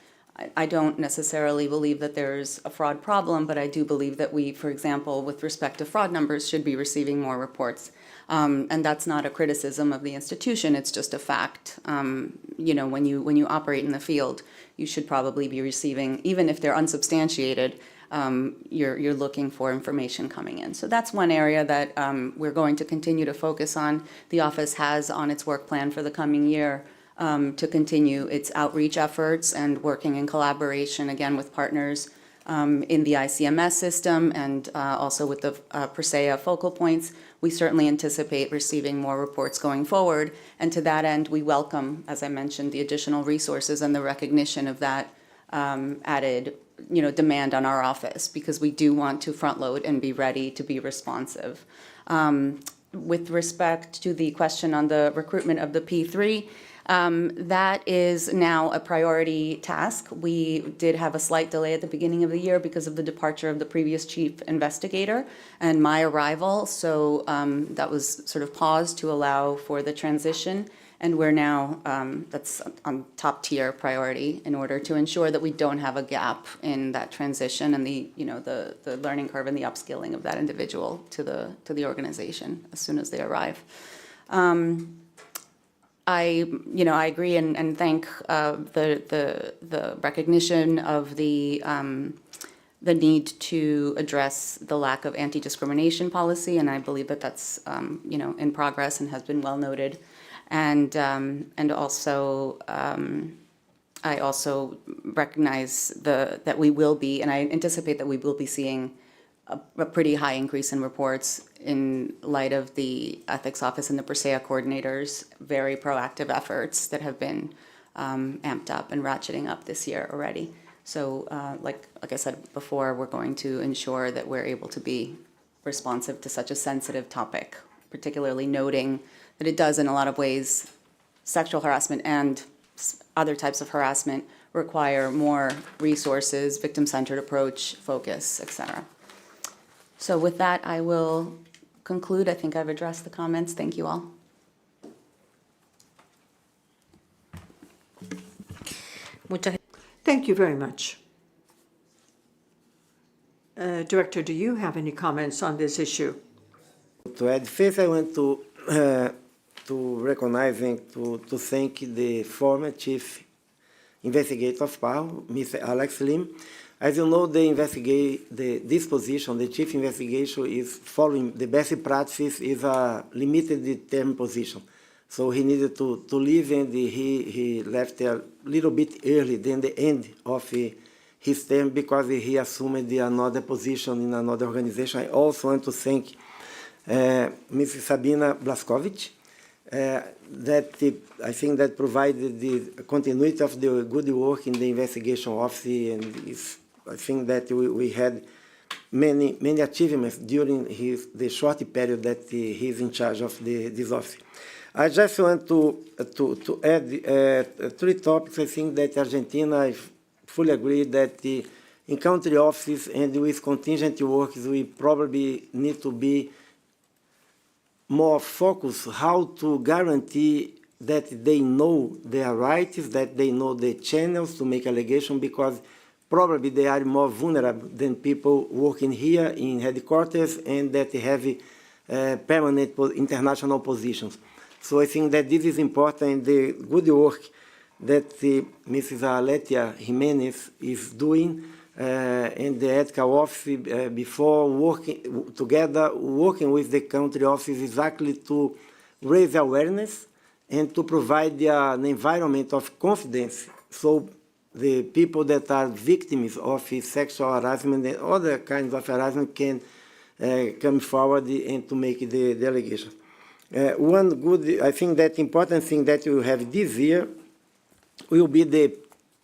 I don't necessarily believe that there's a fraud problem, but I do believe that we, for example, with respect to fraud numbers, should be receiving more reports. And that's not a criticism of the institution, it's just a fact. When you operate in the field, you should probably be receiving, even if they're unsubstantiated, you're looking for information coming in. So that's one area that we're going to continue to focus on. The office has on its work plan for the coming year to continue its outreach efforts and working in collaboration, again, with partners in the ICMS system and also with the PERSEA focal points. We certainly anticipate receiving more reports going forward. And to that end, we welcome, as I mentioned, the additional resources and the recognition of that added demand on our office, because we do want to front load and be ready to be responsive. With respect to the question on the recruitment of the P3, that is now a priority task. We did have a slight delay at the beginning of the year because of the departure of the previous chief investigator and my arrival. So that was sort of paused to allow for the transition. And we're now, that's on top tier priority in order to ensure that we don't have a gap in that transition and the learning curve and the upskilling of that individual to the organization as soon as they arrive. I agree and thank the recognition of the need to address the lack of anti-discrimination policy, and I believe that that's in progress and has been well noted. And also, I also recognize that we will be, and I anticipate that we will be seeing a pretty high increase in reports in light of the ethics office and the Presea coordinators' very proactive efforts that have been amped up and ratcheting up this year already. So like I said before, we're going to ensure that we're able to be responsive to such a sensitive topic, particularly noting that it does in a lot of ways, sexual harassment and other types of harassment require more resources, victim-centered approach, focus, etc. So with that, I will conclude. I think I've addressed the comments. Thank you all. Thank you very much. Director, do you have any comments on this issue? To add, first I want to recognize and to thank the former chief investigator of PAHO, Mr. Alex Lim. As you know, this position, the chief investigation, is following the best practice, is a limited term position. So he needed to leave, and he left a little bit early than the end of his term because he assumed another position in another organization. I also want to thank Mrs. Sabina Blaskovic, I think that provided the continuity of the good work in the investigation office, and I think that we had many achievements during the short period that he's in charge of this office. I just want to add 3 topics. I think that Argentina, I fully agree that the in-country offices and with contingent workers, we probably need to be more focused how to guarantee that they know their rights, that they know the channels to make allegations, because probably they are more vulnerable than people working here in headquarters and that have permanent international positions. So I think that this is important. The good work that Mrs. Aletia Jimenez is doing in the ethical office before working together, working with the country office exactly to raise awareness and to provide an environment of confidence so the people that are victims of sexual harassment and other kinds of harassment can come forward and to make the allegation. One good, I think that important thing that you have this year will be the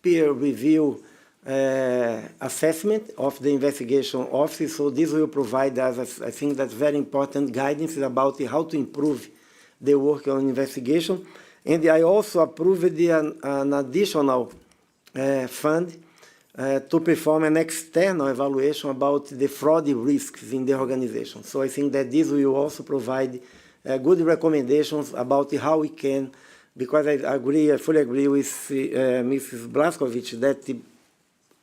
peer review assessment of the investigation office. So this will provide us, I think that's very important, guidance about how to improve the work on investigation. And I also approved an additional fund to perform an external evaluation about the fraud risks in the organization. So I think that this will also provide good recommendations about how we can, because I fully agree with Mrs. Blaskovic that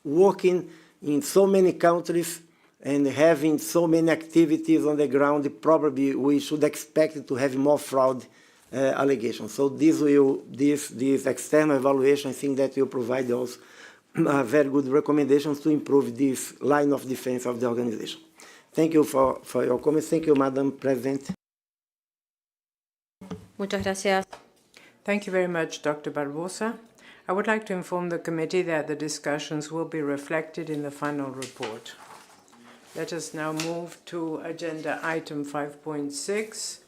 working in so many countries and having so many activities on the ground, probably we should expect to have more fraud allegations. So this external evaluation, I think that will provide also very good recommendations to improve this line of defense of the organization. Thank you for your comments. Thank you, Madam President. Muchas gracias. Thank you very much, Dr. Barbosa. I would like to inform the committee that the discussions will be reflected in the final report. Let us now move to agenda item 5.6,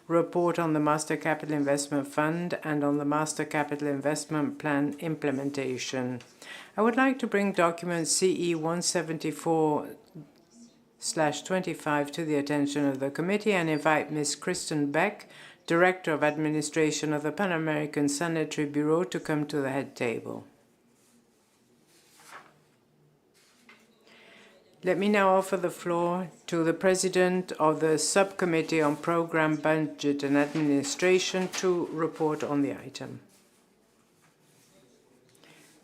report on the Master Capital Investment Fund and on the Master Capital Investment Plan implementation. I would like to bring document CE 174/25 to the attention of the committee and invite Ms. Kristen Beck, Director of Administration of the Pan American Sanitary Bureau, to come to the head table. Let me now offer the floor to the President of the Subcommittee on Program, Budget and Administration to report on the item.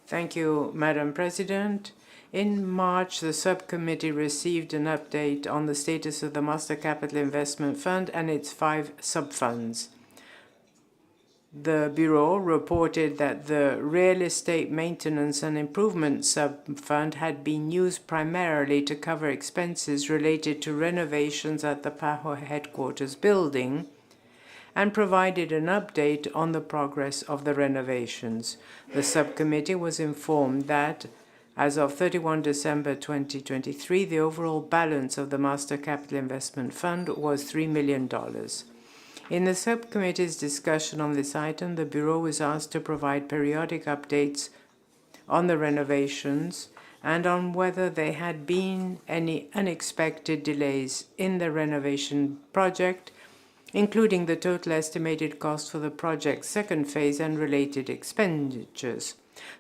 Thank you, Madam President. In March, the subcommittee received an update on the status of the Master Capital Investment Fund and its 5 sub-funds. The Bureau reported that the Real Estate Maintenance and Improvement sub-fund had been used primarily to cover expenses related to renovations at the PAHO headquarters building and provided an update on the progress of the renovations. The subcommittee was informed that As of 31 December 2023, the overall balance of the Master Capital Investment Fund was $3 million. In the subcommittee's discussion on this item, the Bureau was asked to provide periodic updates on the renovations and on whether there had been any unexpected delays in the renovation project, including the total estimated cost for the project's second phase and related expenditures.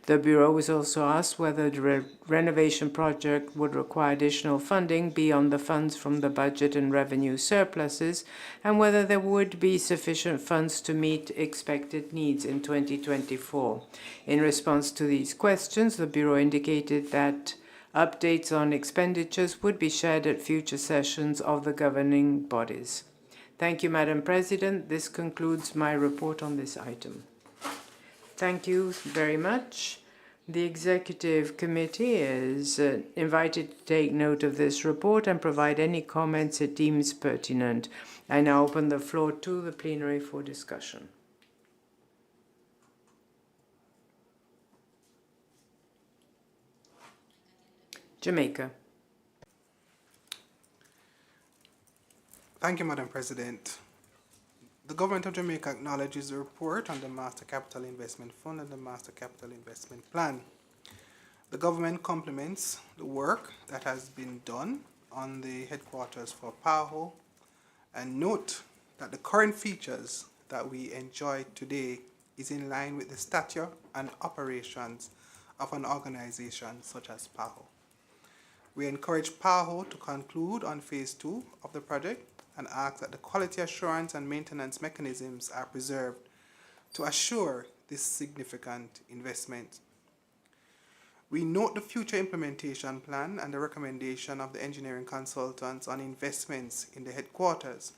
The Bureau was also asked whether the renovation project would require additional funding beyond the funds from the budget and revenue surpluses, and whether there would be sufficient funds to meet expected needs in 2024. In response to these questions, the Bureau indicated that updates on expenditures would be shared at future sessions of the governing bodies. Thank you, Madam President. This concludes my report on this item. Thank you very much. The Executive Committee is invited to take note of this report and provide any comments it deems pertinent. I now open the floor to the plenary for discussion. Jamaica. Thank you, Madam President. The Government of Jamaica acknowledges the report on the Master Capital Investment Fund and the Master Capital Investment Plan. The government compliments the work that has been done on the headquarters for PAHO and note that the current features that we enjoy today is in line with the stature and operations of an organization such as PAHO. We encourage PAHO to conclude on Phase 2 of the project and ask that the quality assurance and maintenance mechanisms are preserved to assure this significant investment. We note the future implementation plan and the recommendation of the engineering consultants on investments in the headquarters.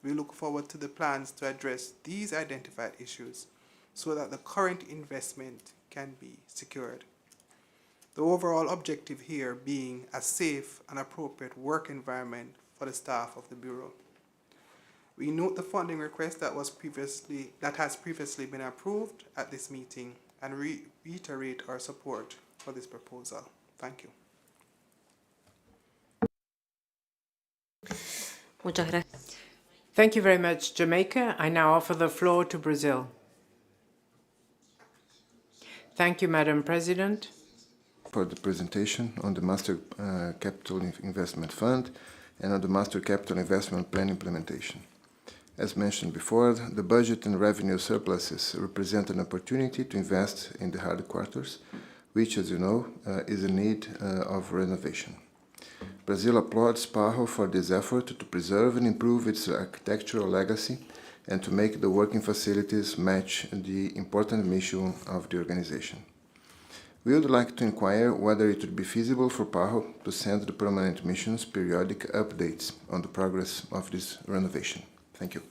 We look forward to the plans to address these identified issues so that the current investment can be secured. The overall objective here being a safe and appropriate work environment for the staff of the Bureau. We note the funding request that has previously been approved at this meeting and reiterate our support for this proposal. Thank you. Muchas gracias. Thank you very much, Jamaica. I now offer the floor to Brazil. Thank you, Madam President. For the presentation on the Master Capital Investment Fund and on the Master Capital Investment Plan implementation. As mentioned before, the budget and revenue surpluses represent an opportunity to invest in the headquarters, which, as you know, is in need of renovation. Brazil applauds PAHO for this effort to preserve and improve its architectural legacy and to make the working facilities match the important mission of the organization. We would like to inquire whether it would be feasible for PAHO to send the permanent missions periodic updates on the progress of this renovation. Thank you.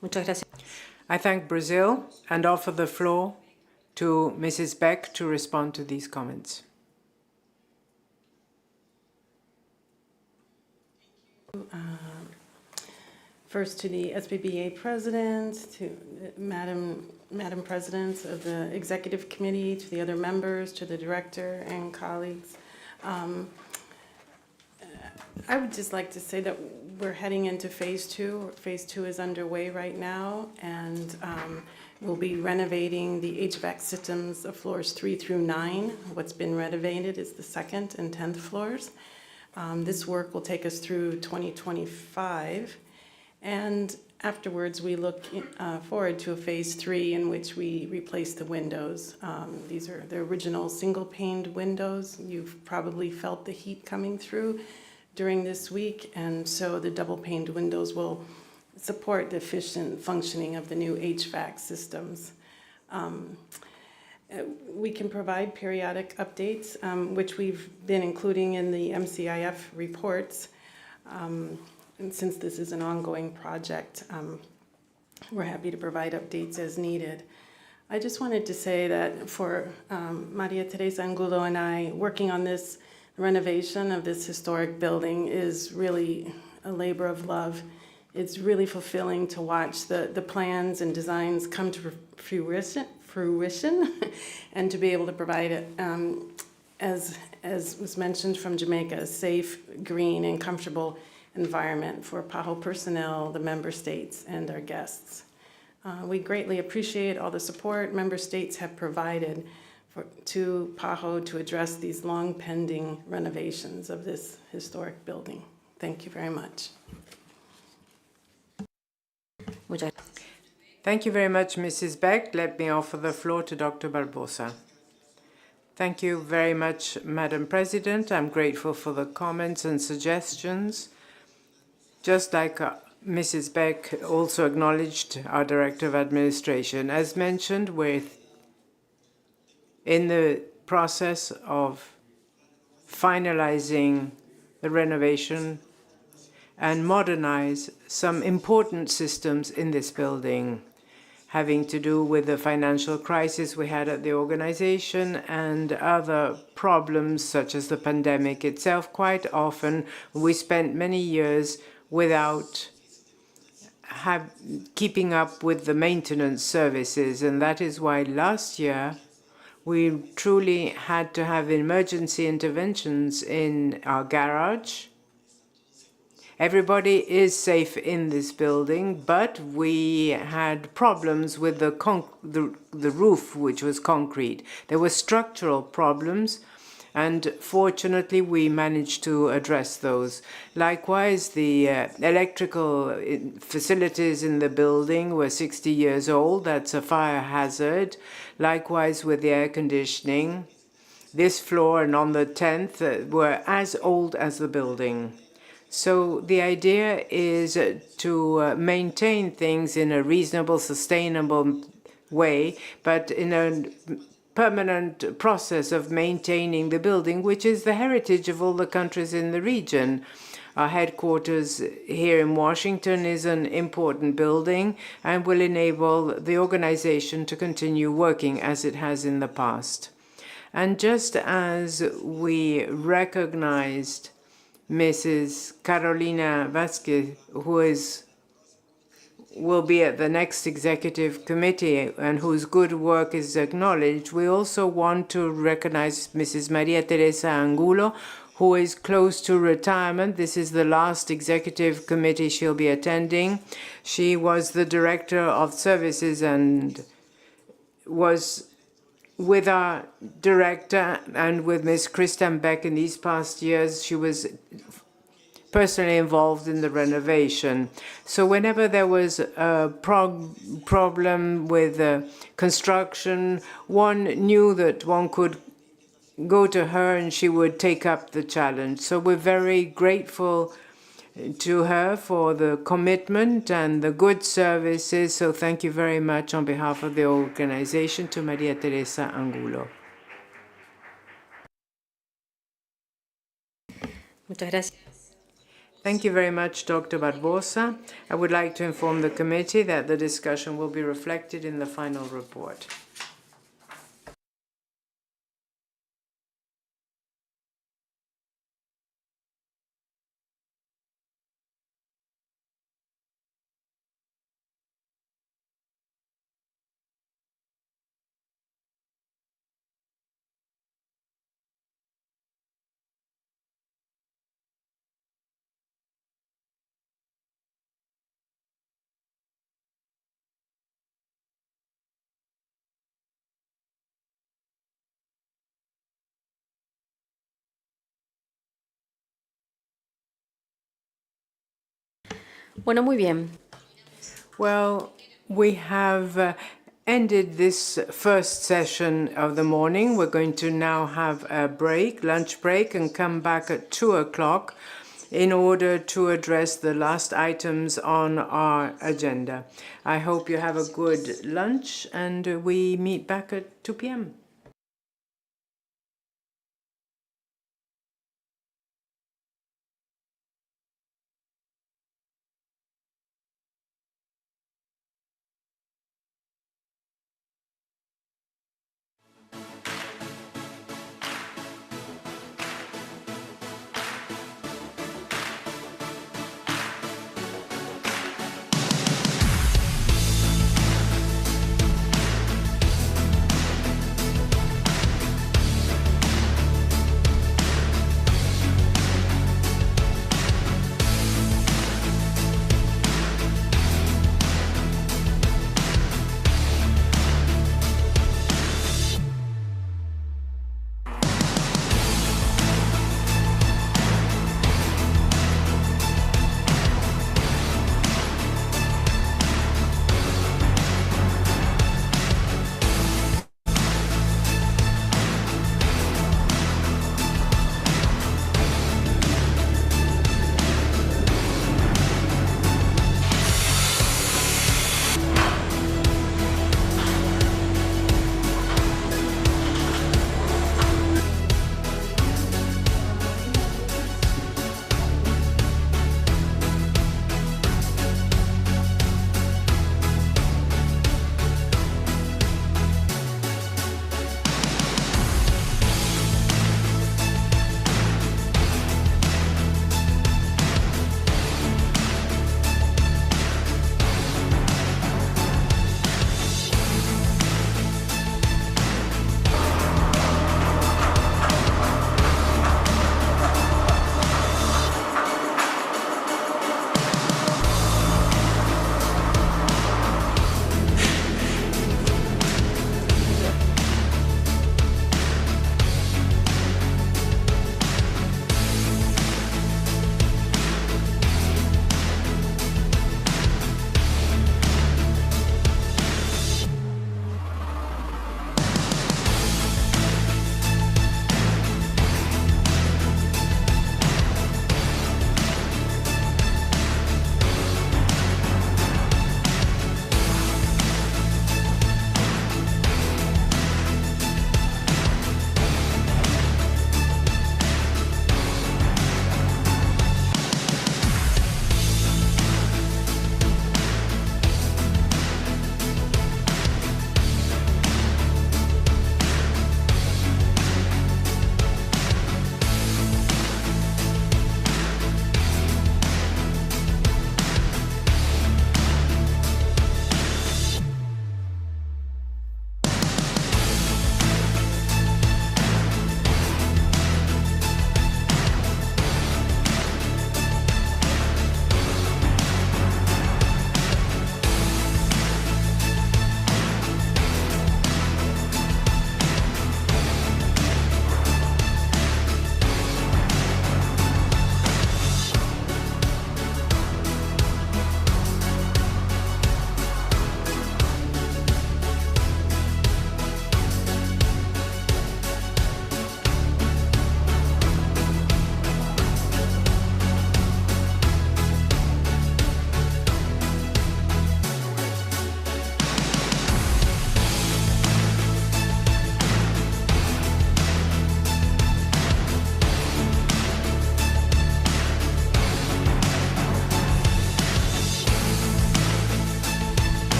Muchas gracias. I thank Brazil and offer the floor to Mrs. Beck to respond to these comments. First to the SBBA President, to Madam Presidents of the Executive Committee, to the other members, to the Director and colleagues. I would just like to say that we're heading into Phase 2. Phase 2 is underway right now, and we'll be renovating the HVAC systems of floors 3 through 9. What's been renovated is the 2nd and 10th floors. This work will take us through 2025. And afterwards, we look forward to a Phase 3 in which we replace the windows. These are the original single-paned windows. You've probably felt the heat coming through during this week, and so the double-paned windows will support the efficient functioning of the new HVAC systems. We can provide periodic updates, which we've been including in the MCIF reports. And since this is an ongoing project, we're happy to provide updates as needed. I just wanted to say that for Maria Teresa Angulo and I, working on this renovation of this historic building is really a labor of love. it's really fulfilling to watch the plans and designs come to fruition and to be able to provide it, as was mentioned from Jamaica, a safe, green, and comfortable environment for PAHO personnel, the member states, and our guests. We greatly appreciate all the support member states have provided to PAHO to address these long pending renovations of this historic building. Thank you very much. Thank you very much, Mrs. Beck. Let me offer the floor to Dr. Barbosa. Thank you very much, Madam President. I'm grateful for the comments and suggestions. Just like Mrs. Beck also acknowledged our Director of Administration. As mentioned, we're in the process of finalizing the renovation and modernize some important systems in this building, having to do with the financial crisis we had at the organization and other problems such as the pandemic itself. Quite often, we spent many years without keeping up with the maintenance services, and that is why last year we truly had to have emergency interventions in our garage. Everybody is safe in this building, but we had problems with the roof, which was concrete. There were structural problems, and fortunately we managed to address those. Likewise, the electrical facilities in the building were 60 years old. That's a fire hazard. Likewise with the air conditioning. This floor and on the 10th were as old as the building. So the idea is to maintain things in a reasonable, sustainable way, but in a permanent process of maintaining the building, which is the heritage of all the countries in the region. Our headquarters here in Washington is an important building and will enable the organization to continue working as it has in the past. And just as we recognized Mrs. Carolina Vasquez, who will be at the next executive committee and whose good work is acknowledged, we also want to recognize Mrs. Maria Teresa Angulo, who is close to retirement. This is the last executive committee she'll be attending. She was the director of services and was with our director and with Ms. Kristen Beck in these past years. She was personally involved in the renovation. So whenever there was a problem with construction, one knew that one could go to her and she would take up the challenge. So we're very grateful to her for the commitment and the good services. So thank you very much on behalf of the organization to Maria Teresa Angulo. Muchas gracias. Thank you very much, Dr. Barbosa. I would like to inform the committee that the discussion will be reflected in the final report. Bueno, muy bien. Well, we have ended this first session of the morning. We're going to now have a break, lunch break, and come back at 2 o'clock in order to address the last items on our agenda. I hope you have a good lunch, and we meet back at 2 p.m.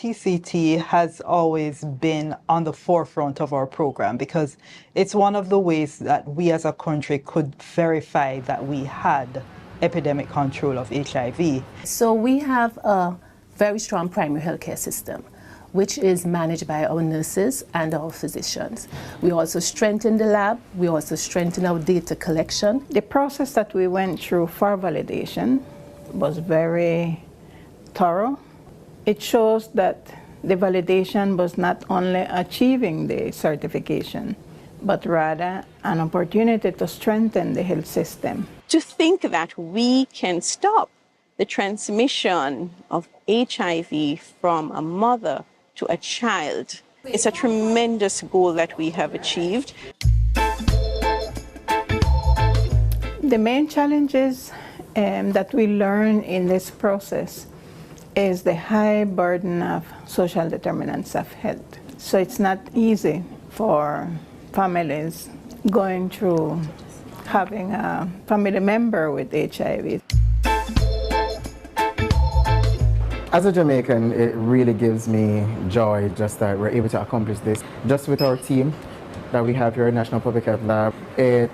TCT has always been on the forefront of our program because it's one of the ways that we as a country could verify that we had epidemic control of HIV. So we have a very strong primary healthcare system, which is managed by our nurses and our physicians. We also strengthen the lab, we also strengthen our data collection. The process that we went through for validation was very thorough. It shows that the validation was not only achieving the certification, but rather an opportunity to strengthen the health system. To think that we can stop the transmission of HIV from a mother to a child, it's a tremendous goal that we have achieved. The main challenges that we learn in this process is the high burden of social determinants of health. So it's not easy for families going through having a family member with HIV. As a Jamaican, it really gives me joy just that we're able to accomplish this. Just with our team that we have here at National Public Health Lab, it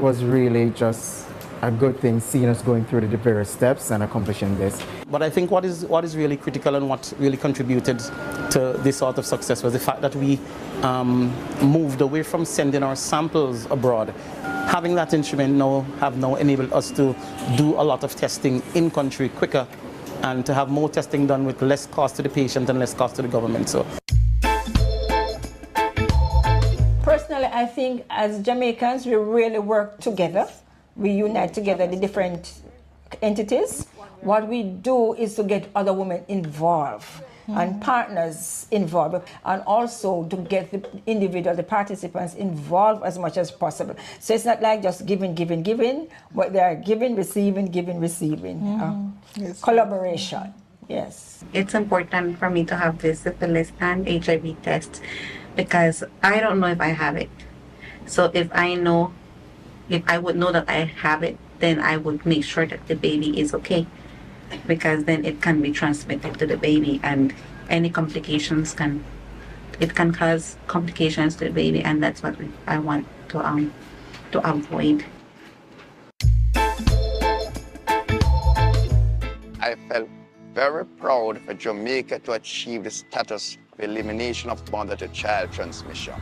was really just a good thing seeing us going through the various steps and accomplishing this. But I think what is really critical and what really contributed to this sort of success was the fact that we moved away from sending our samples abroad. Having that instrument now enabled us to do a lot of testing in country quicker and to have more testing done with less cost to the patient and less cost to the government. So, personally, I think as Jamaicans, we really work together. We unite together the different entities. What we do is to get other women involved and partners involved, and also to get the participants involved as much as possible. So it's not like just giving, but they are giving, receiving, Yes. Collaboration, yes. It's important for me to have this syphilis and HIV test because I don't know if I have it. So if I would know that I have it, then I would make sure that the baby is okay, because then it can be transmitted to the baby, and any complications can cause complications to the baby, and that's what I want to avoid. I felt very proud for Jamaica to achieve the status of elimination of mother-to-child transmission.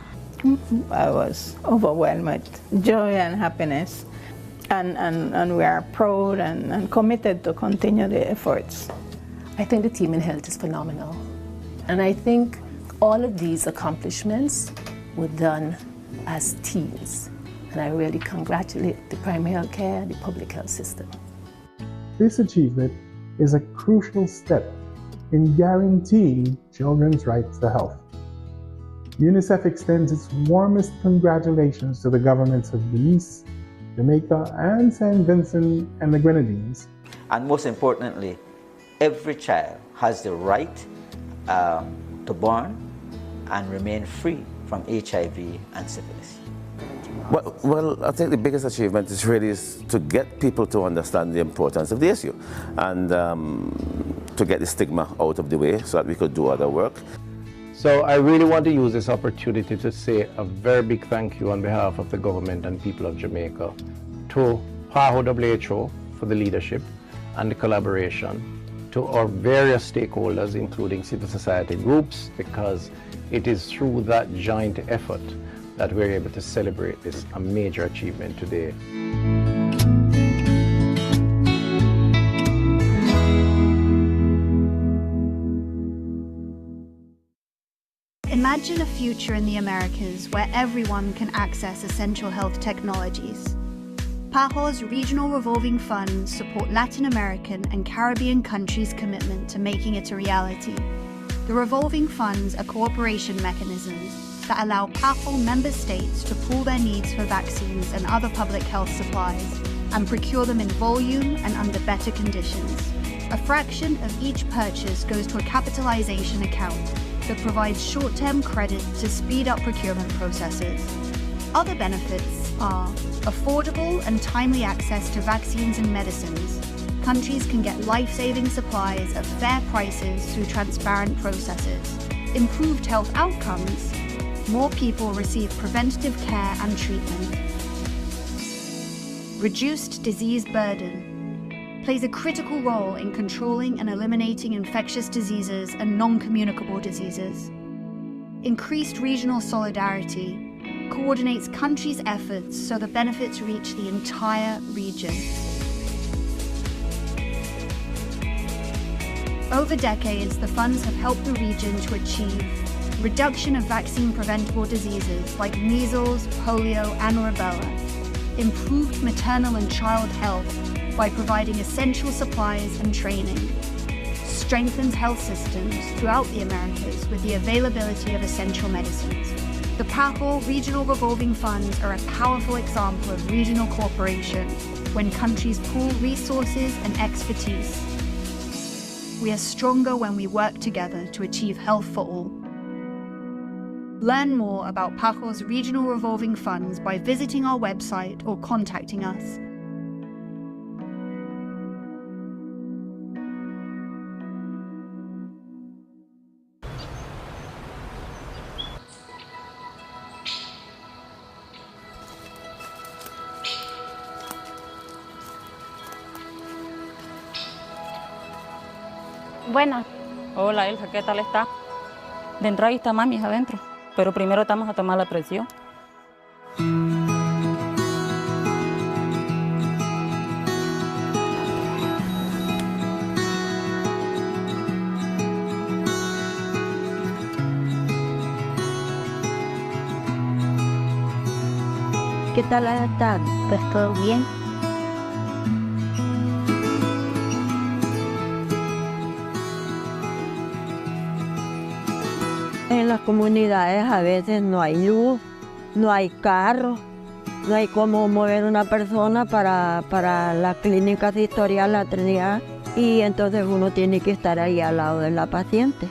I was overwhelmed with joy and happiness, and we are proud and committed to continue the efforts. I think the team in health is phenomenal. And I think all of these accomplishments were done as teams. And I really congratulate the primary health care and the public health system. This achievement is a crucial step in guaranteeing children's rights to health. UNICEF extends its warmest congratulations to the governments of Belize, Jamaica, and St. Vincent and the Grenadines. And most importantly, every child has the right to born and remain free from HIV and syphilis. Well, I think the biggest achievement is really to get people to understand the importance of the issue and to get the stigma out of the way so that we could do other work. So I really want to use this opportunity to say a very big thank you on behalf of the government and people of Jamaica to PAHO WHO for the leadership and the collaboration, to our various stakeholders, including civil society groups, because it is through that joint effort that we're able to celebrate this a major achievement today. Imagine a future in the Americas where everyone can access essential health technologies. PAHO's regional revolving funds support Latin American and Caribbean countries' commitment to making it a reality. The revolving funds are cooperation mechanisms that allow PAHO member states to pool their needs for vaccines and other public health supplies and procure them in volume and under better conditions. A fraction of each purchase goes to a capitalization account that provides short-term credit to speed up procurement processes. Other benefits are affordable and timely access to vaccines and medicines, countries can get life-saving supplies at fair prices through transparent processes. Improved health outcomes, more people receive preventative care and treatment. Reduced disease burden plays a critical role in controlling and eliminating infectious diseases and non-communicable diseases. Increased regional solidarity coordinates countries' efforts so the benefits reach the entire region. Over decades, the funds have helped the region to achieve reduction of vaccine-preventable diseases like measles, polio, and rubella, improved maternal and child health by providing essential supplies and training, strengthens health systems throughout the Americas with the availability of essential medicines. The PAHO Regional Revolving Funds are a powerful example of regional cooperation when countries pool resources and expertise. We are stronger when we work together to achieve health for all. Learn more about PAHO's Regional Revolving Funds by visiting our website or contacting us. Buenas. Hola, Elsa, ¿qué tal está? Dentro ahí está mami, adentro. Pero primero estamos a tomar la presión. ¿Qué tal está? Pues todo bien. En las comunidades a veces no hay luz, no hay carro, no hay cómo mover una persona para la clínica sectorial, la Trinidad, y entonces uno tiene que estar ahí al lado de la paciente.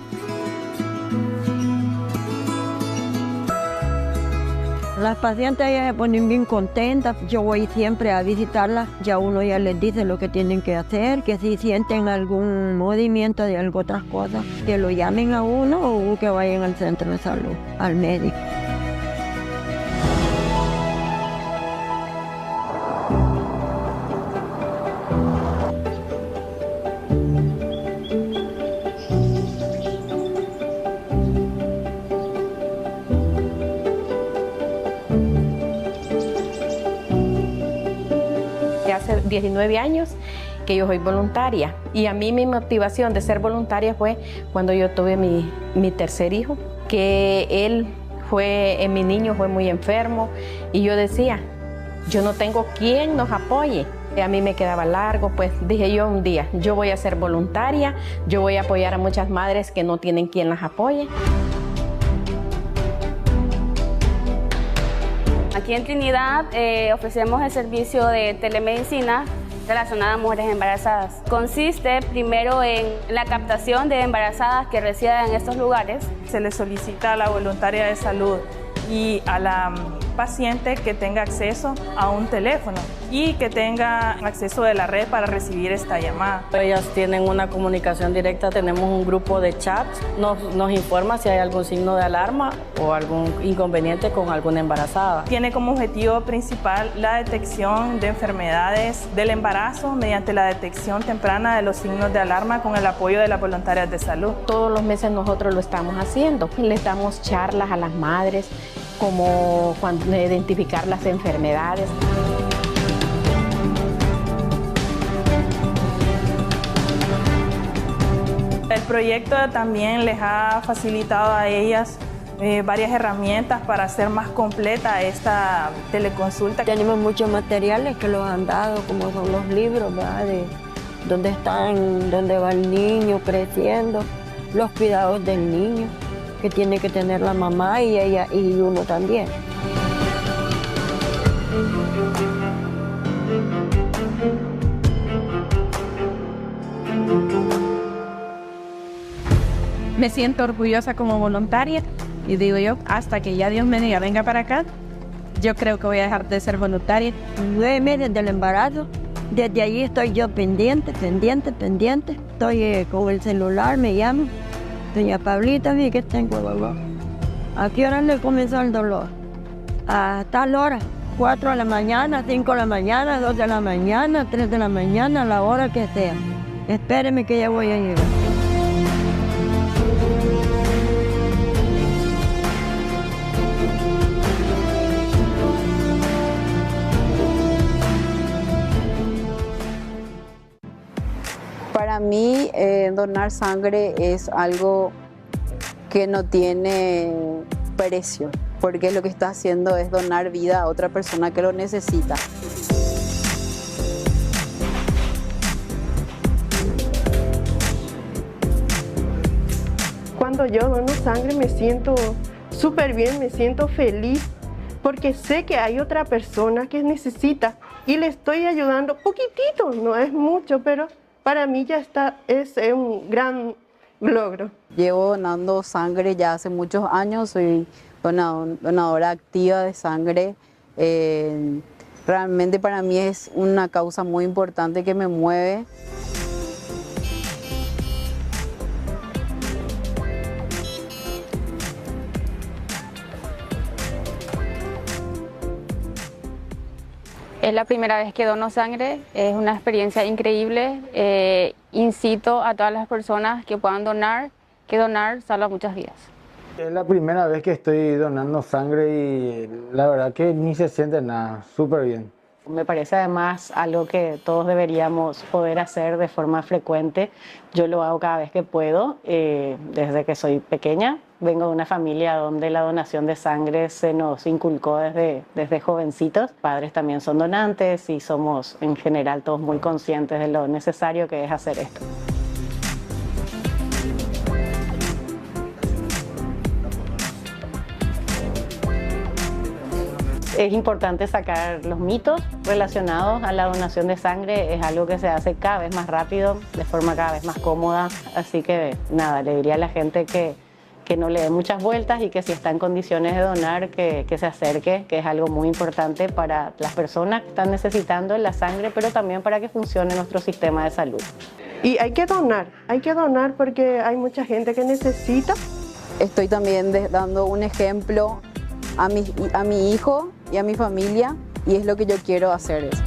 Las pacientes ya se ponen bien contentas, yo voy siempre a visitarlas, ya uno ya les dice lo que tienen que hacer, que si sienten algún movimiento de algo, otras cosas, que lo llamen a uno o que vayan al centro de salud, al médico. Hace 19 años que yo soy voluntaria y a mí mi motivación de ser voluntaria fue cuando yo tuve mi tercer hijo, que mi niño fue muy enfermo y yo decía, yo no tengo quien nos apoye. A mí me quedaba largo, pues dije yo un día, yo voy a ser voluntaria, yo voy a apoyar a muchas madres que no tienen quien las apoye. Aquí en Trinidad ofrecemos el servicio de telemedicina relacionada a mujeres embarazadas. Consiste primero en la captación de embarazadas que residen en estos lugares. Se le solicita a la voluntaria de salud y a la paciente que tenga acceso a un teléfono y que tenga acceso de la red para recibir esta llamada. Ellas tienen una comunicación directa, tenemos un grupo de chat, nos informa si hay algún signo de alarma o algún inconveniente con alguna embarazada. Tiene como objetivo principal la detección de enfermedades del embarazo mediante la detección temprana de los signos de alarma con el apoyo de las voluntarias de salud. Todos los meses nosotros lo estamos haciendo, les damos charlas a las madres como identificar las enfermedades. El proyecto también les ha facilitado a ellas varias herramientas para hacer más completa esta teleconsulta. Tenemos muchos materiales que los han dado, como son los libros, ¿verdad? De dónde va el niño creciendo, los cuidados del niño que tiene que tener la mamá y ella y uno también. Me siento orgullosa como voluntaria y digo yo, hasta que ya Dios me diga, venga para acá, yo creo que voy a dejar de ser voluntaria. 9 meses del embarazo Desde allí estoy yo pendiente. Estoy con el celular, me llaman. Doña Pablita, vi que tengo dolor. ¿A qué hora le comenzó el dolor? A tal hora. 4 de la mañana, 5 de la mañana, 2 de la mañana, 3 de la mañana, a la hora que sea. Espéreme que ya voy a llegar. Para mí, donar sangre es algo que no tiene precio, porque lo que está haciendo es donar vida a otra persona que lo necesita. Cuando yo dono sangre me siento súper bien, me siento feliz, porque sé que hay otra persona que necesita y le estoy ayudando poquitito, no es mucho, pero para mí ya es un gran logro. Llevo donando sangre ya hace muchos años, soy donadora activa de sangre. Realmente para mí es una causa muy importante que me mueve. Es la primera vez que dono sangre, es una experiencia increíble. Incito a todas las personas que puedan donar, que donar salva muchas vidas. Es la primera vez que estoy donando sangre y la verdad que ni se siente nada, súper bien. Me parece además algo que todos deberíamos poder hacer de forma frecuente. Yo lo hago cada vez que puedo, desde que soy pequeña. Vengo de una familia donde la donación de sangre se nos inculcó desde jovencitos. Padres también son donantes y somos en general todos muy conscientes de lo necesario que es hacer esto. Es importante sacar los mitos relacionados a la donación de sangre. Es algo que se hace cada vez más rápido, de forma cada vez más cómoda. Así que nada, le diría a la gente que no le dé muchas vueltas y que si está en condiciones de donar, que se acerque, que es algo muy importante para las personas que están necesitando la sangre, pero también para que funcione nuestro sistema de salud. Y hay que donar porque hay mucha gente que necesita. Estoy también dando un ejemplo a mi hijo y a mi familia, y es lo que yo quiero hacer eso.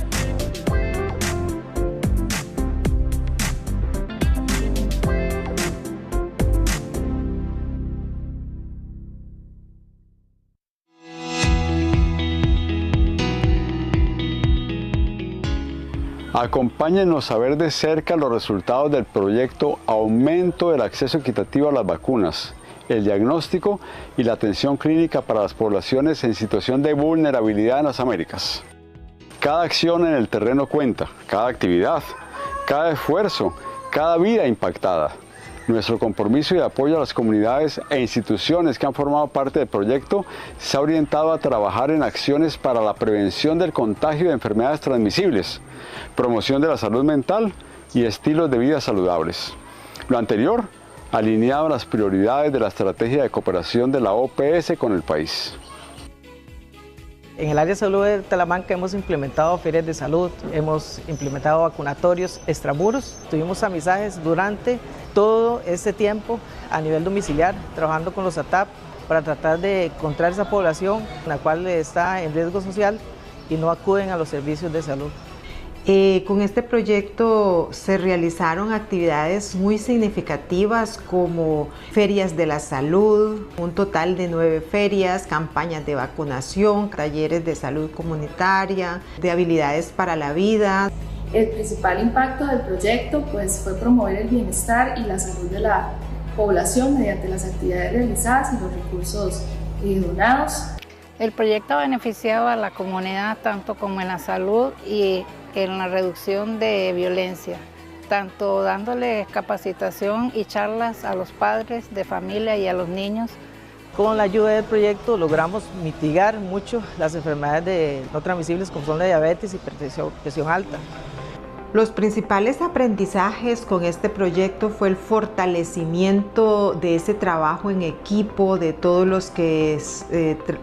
Acompáñenos a ver de cerca los resultados del proyecto Aumento del Acceso Equitativo a las Vacunas, el diagnóstico y la atención clínica para las poblaciones en situación de vulnerabilidad en las Américas. Cada acción en el terreno cuenta, cada actividad, cada esfuerzo, cada vida impactada. Nuestro compromiso y apoyo a las comunidades e instituciones que han formado parte del proyecto se ha orientado a trabajar en acciones para la prevención del contagio de enfermedades transmisibles, promoción de la salud mental y estilos de vida saludables. Lo anterior, alineado a las prioridades de la estrategia de cooperación de la OPS con el país. En el área de salud de Talamanca hemos implementado ferias de salud, hemos implementado vacunatorios extramuros, tuvimos tamizajes durante todo este tiempo a nivel domiciliar, trabajando con los ATAP para tratar de encontrar esa población la cual está en riesgo social y no acuden a los servicios de salud. Con este proyecto se realizaron actividades muy significativas como ferias de la salud, un total de 9 ferias, campañas de vacunación, talleres de salud comunitaria, de habilidades para la vida. El principal impacto del proyecto fue promover el bienestar y la salud de la población mediante las actividades realizadas y los recursos donados. El proyecto ha beneficiado a la comunidad tanto como en la salud y en la reducción de violencia, tanto dándoles capacitación y charlas a los padres de familia y a los niños. Con la ayuda del proyecto logramos mitigar mucho las enfermedades no transmisibles como son la diabetes y presión alta. Los principales aprendizajes con este proyecto fue el fortalecimiento de ese trabajo en equipo de todos los que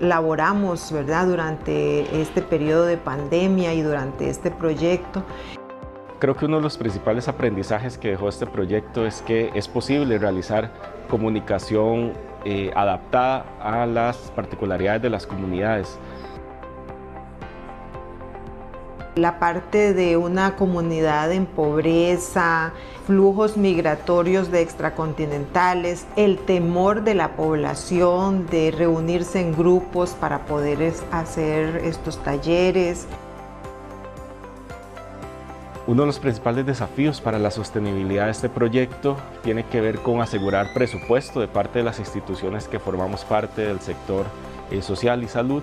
laboramos, ¿verdad?, durante este periodo de pandemia y durante este proyecto. Creo que uno de los principales aprendizajes que dejó este proyecto es que es posible realizar comunicación adaptada a las particularidades de las comunidades. La parte de una comunidad en pobreza, flujos migratorios de extracontinentales, el temor de la población de reunirse en grupos para poder hacer estos talleres. Uno de los principales desafíos para la sostenibilidad de este proyecto tiene que ver con asegurar presupuesto de parte de las instituciones que formamos parte del sector social y salud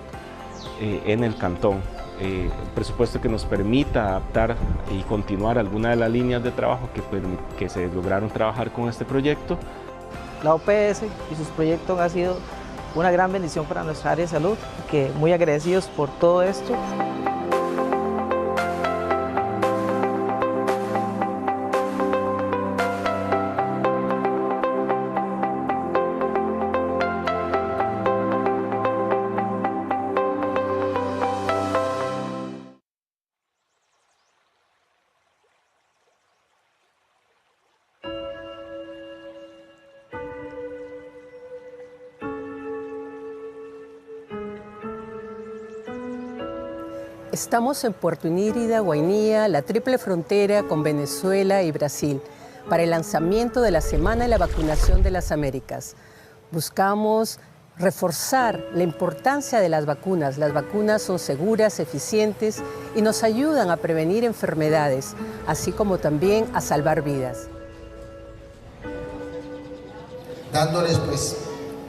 en el cantón. Un presupuesto que nos permita adaptar y continuar algunas de las líneas de trabajo que se lograron trabajar con este proyecto. La OPS y sus proyectos han sido una gran bendición para nuestra área de salud, que muy agradecidos por todo esto. Estamos en Puerto Inírida, Guainía, la triple frontera con Venezuela y Brasil, para el lanzamiento de la Semana de la Vacunación de las Américas. Buscamos reforzar la importancia de las vacunas. Las vacunas son seguras, eficientes y nos ayudan a prevenir enfermedades, así como también a salvar vidas. Dándoles pues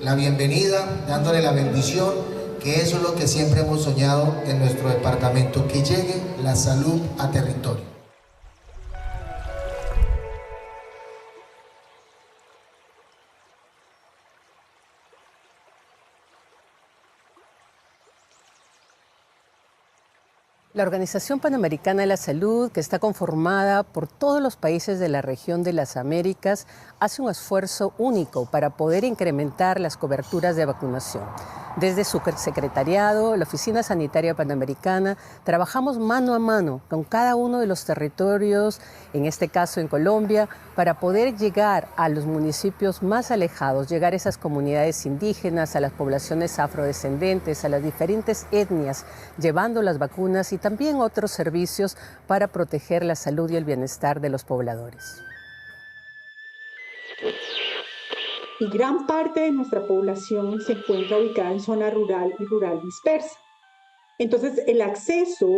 la bienvenida, dándole la bendición, que eso es lo que siempre hemos soñado en nuestro departamento, que llegue la salud a territorio. La Organización Panamericana de la Salud, que está conformada por todos los países de la región de las Américas, hace un esfuerzo único para poder incrementar las coberturas de vacunación. Desde su secretariado, la Oficina Sanitaria Panamericana, trabajamos mano a mano con cada uno de los territorios, en este caso en Colombia, para poder llegar a los municipios más alejados, llegar a esas comunidades indígenas, a las poblaciones afrodescendentes, a las diferentes etnias, llevando las vacunas y también otros servicios para proteger la salud y el bienestar de los pobladores. Y gran parte de nuestra población se encuentra ubicada en zona rural y rural dispersa. Entonces, el acceso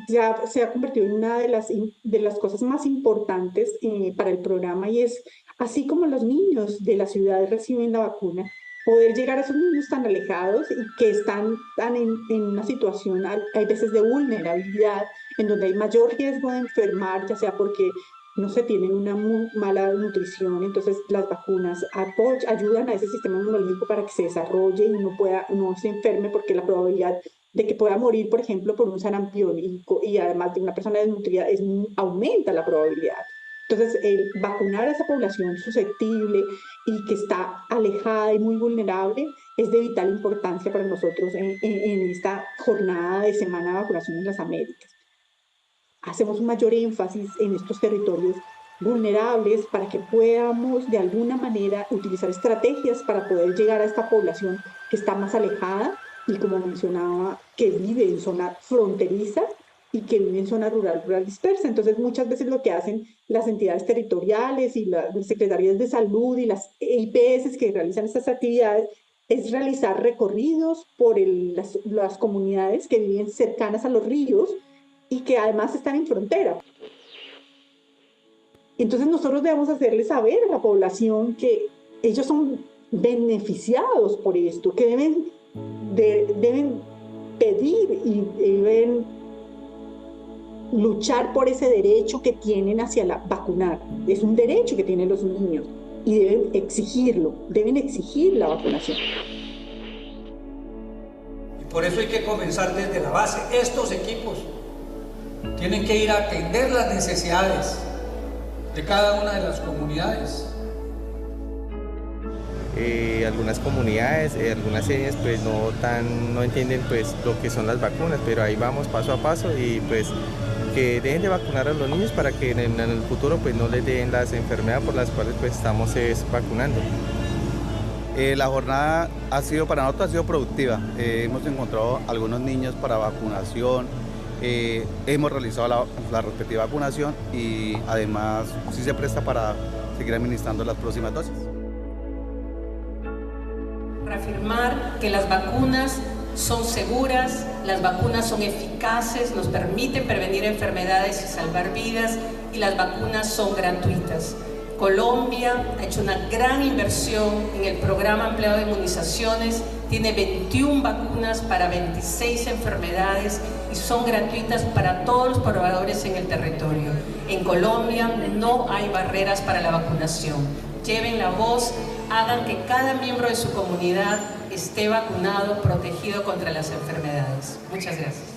ya se ha convertido en una de las cosas más importantes para el programa, y es, así como los niños de las ciudades reciben la vacuna, poder llegar a esos niños tan alejados y que están en una situación, hay veces de vulnerabilidad, en donde hay mayor riesgo de enfermar, ya sea porque no se tienen una muy mala nutrición. Entonces las vacunas ayudan a ese sistema inmunológico para que se desarrolle y no se enferme, porque la probabilidad de que pueda morir, por ejemplo, por un sarampión y además de una persona desnutrida, aumenta la probabilidad. Entonces, vacunar a esa población susceptible y que está alejada y muy vulnerable es de vital importancia para nosotros en esta jornada de Semana de Vacunación en las Américas. Hacemos un mayor énfasis en estos territorios vulnerables para que podamos de alguna manera utilizar estrategias para poder llegar a esta población que está más alejada y, como mencionaba, que vive en zona fronteriza y que vive en zona rural dispersa. Entonces, muchas veces lo que hacen las entidades territoriales y las secretarías de salud y las IPS que realizan estas actividades es realizar recorridos por las comunidades que viven cercanas a los ríos y que además están en frontera. Entonces nosotros debemos hacerles saber a la población que ellos son beneficiados por esto, que deben pedir y deben luchar por ese derecho que tienen hacia vacunar. Es un derecho que tienen los niños y deben exigirlo, deben exigir la vacunación. Y por eso hay que comenzar desde la base. Estos equipos tienen que ir a atender las necesidades de cada una de las comunidades. Algunas comunidades, algunas etnias pues no entienden pues lo que son las vacunas, pero ahí vamos paso a paso y pues que dejen de vacunar a los niños para que en el futuro pues no les den las enfermedades por las cuales pues estamos vacunando. La jornada para nosotros ha sido productiva. Hemos encontrado algunos niños para vacunación, hemos realizado la respectiva vacunación y además sí se presta para seguir administrando las próximas dosis. Reafirmar que las vacunas son seguras, las vacunas son eficaces, nos permiten prevenir enfermedades y salvar vidas, y las vacunas son gratuitas. Colombia ha hecho una gran inversión en el programa ampliado de inmunizaciones, tiene 21 vacunas para 26 enfermedades y son gratuitas para todos los proveedores en el territorio. En Colombia no hay barreras para la vacunación. Lleven la voz, hagan que cada miembro de su comunidad esté vacunado, protegido contra las enfermedades. Muchas gracias.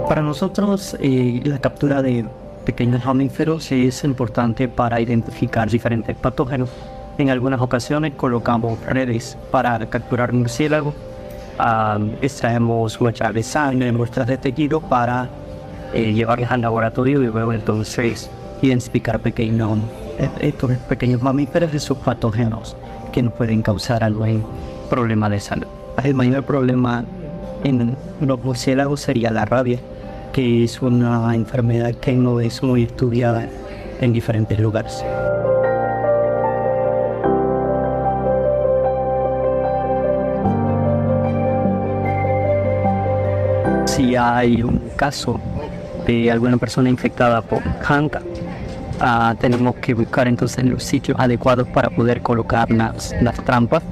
Para nosotros, la captura de pequeños mamíferos es importante para identificar diferentes patógenos. En algunas ocasiones colocamos redes para capturar murciélagos, extraemos muestras de sangre, muestras de tejido para llevarlas al laboratorio y luego entonces identificar estos pequeños mamíferos y sus patógenos que nos pueden causar algún problema de salud. El mayor problema en los murciélagos sería la rabia, que es una enfermedad que no es muy estudiada en diferentes lugares. Si hay un caso de alguna persona infectada por Hanta, tenemos que buscar entonces los sitios adecuados para poder colocar las trampas,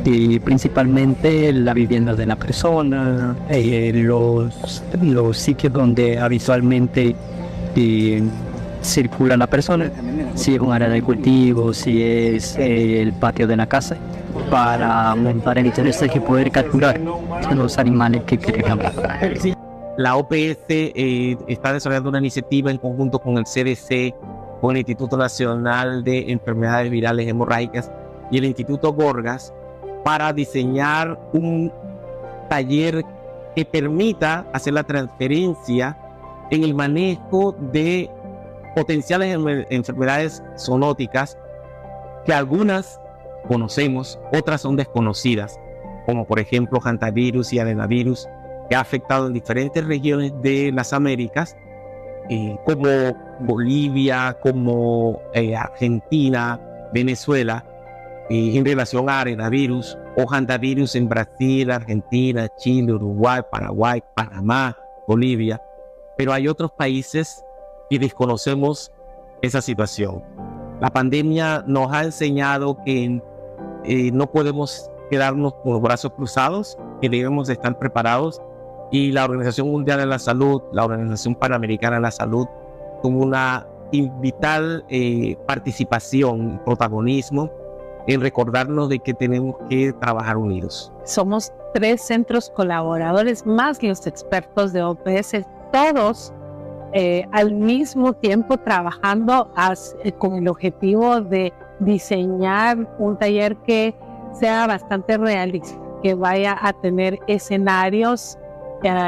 y principalmente la vivienda de la persona, los sitios donde habitualmente circula la persona, si es un área de cultivo, si es el patio de la casa, para aumentar el interés de poder capturar los animales que queremos. La OPS está desarrollando una iniciativa en conjunto con el CDC, con el Instituto Nacional de Enfermedades Virales Hemorrágicas y el Instituto Gorgas, para diseñar un taller que permita hacer la transferencia en el manejo de potenciales enfermedades zoonóticas, que algunas conocemos, otras son desconocidas, como por ejemplo hantavirus y adenavirus, que ha afectado en diferentes regiones de las Américas, como Bolivia, como Argentina, Venezuela, en relación a arenavirus o hantavirus en Brasil, Argentina, Chile, Uruguay, Paraguay, Panamá, Bolivia. Pero hay otros países que desconocemos esa situación. La pandemia nos ha enseñado que no podemos quedarnos con los brazos cruzados, que debemos de estar preparados, y la Organización Mundial de la Salud, la Organización Panamericana de la Salud, tuvo una vital participación, protagonismo, en recordarnos de que tenemos que trabajar unidos. Somos 3 centros colaboradores más los expertos de OPS, todos al mismo tiempo trabajando con el objetivo de diseñar un taller que sea bastante realista, que vaya a tener escenarios.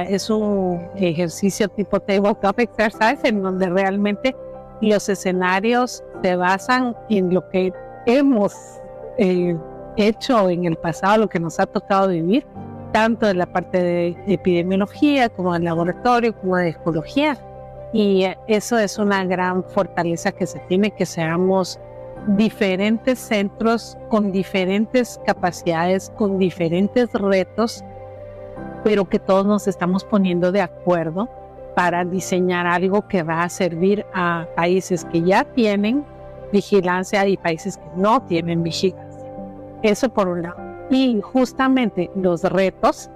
Es un ejercicio tipo tabletop exercise en donde realmente los escenarios se basan en lo que hemos hecho en el pasado, lo que nos ha tocado vivir, tanto de la parte de epidemiología como del laboratorio, como de ecología. Y eso es una gran fortaleza que se tiene, que seamos diferentes centros con diferentes capacidades, con diferentes retos, pero que todos nos estamos poniendo de acuerdo para diseñar algo que va a servir a países que ya tienen vigilancia y países que no tienen vigilancia. Eso por un lado. Y justamente los retos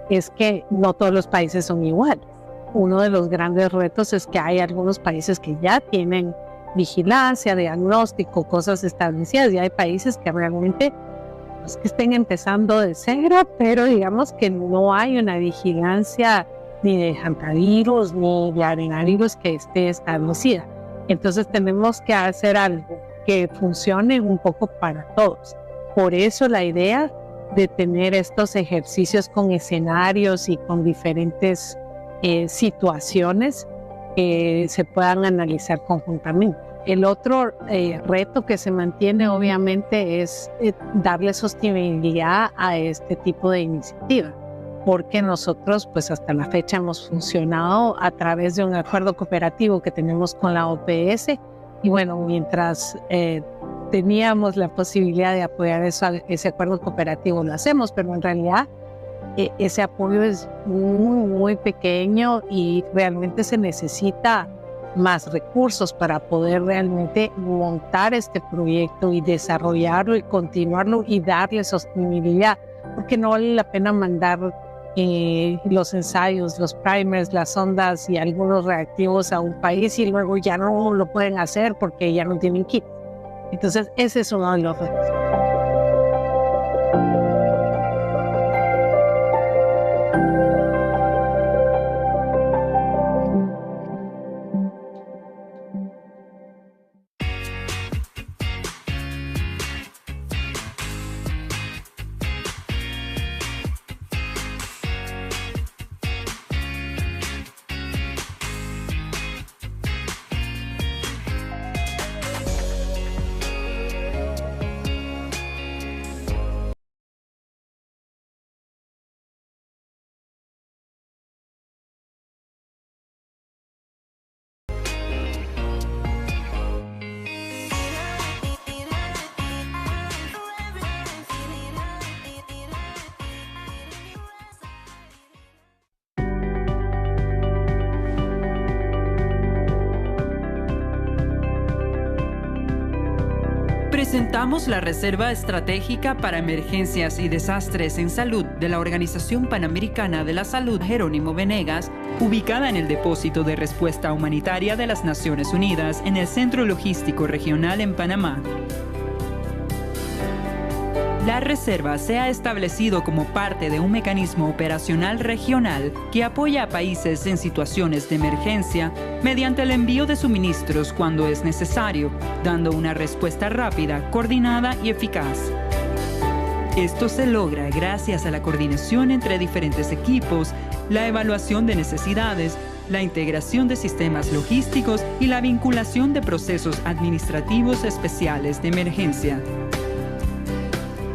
es que no todos los países son iguales. Uno de los grandes retos es que hay algunos países que ya tienen vigilancia, diagnóstico, cosas establecidas, y hay países que realmente no es que estén empezando de cero, pero digamos que no hay una vigilancia ni de hantavirus ni de arenavirus que esté establecida. Entonces tenemos que hacer algo que funcione un poco para todos. Por eso la idea de tener estos ejercicios con escenarios y con diferentes situaciones que se puedan analizar conjuntamente. El otro reto que se mantiene obviamente es darle sostenibilidad a este tipo de iniciativa, porque nosotros pues hasta la fecha hemos funcionado a través de un acuerdo cooperativo que tenemos con la OPS, y bueno, mientras teníamos la posibilidad de apoyar ese acuerdo cooperativo lo hacemos, pero en realidad ese apoyo es muy pequeño y realmente se necesita más recursos para poder realmente montar este proyecto y desarrollarlo y continuarlo y darle sostenibilidad, porque no vale la pena mandar los ensayos, los primers, las sondas y algunos reactivos a un país y luego ya no lo pueden hacer porque ya no tienen kit. Entonces ese es uno de los retos. Presentamos la Reserva Estratégica para Emergencias y Desastres en Salud de la Organización Panamericana de la Salud Jerónimo Venegas, ubicada en el Depósito de Respuesta Humanitaria de las Naciones Unidas en el Centro Logístico Regional en Panamá. La reserva se ha establecido como parte de un mecanismo operacional regional que apoya a países en situaciones de emergencia mediante el envío de suministros cuando es necesario, dando una respuesta rápida, coordinada y eficaz. Esto se logra gracias a la coordinación entre diferentes equipos, la evaluación de necesidades, la integración de sistemas logísticos y la vinculación de procesos administrativos especiales de emergencia.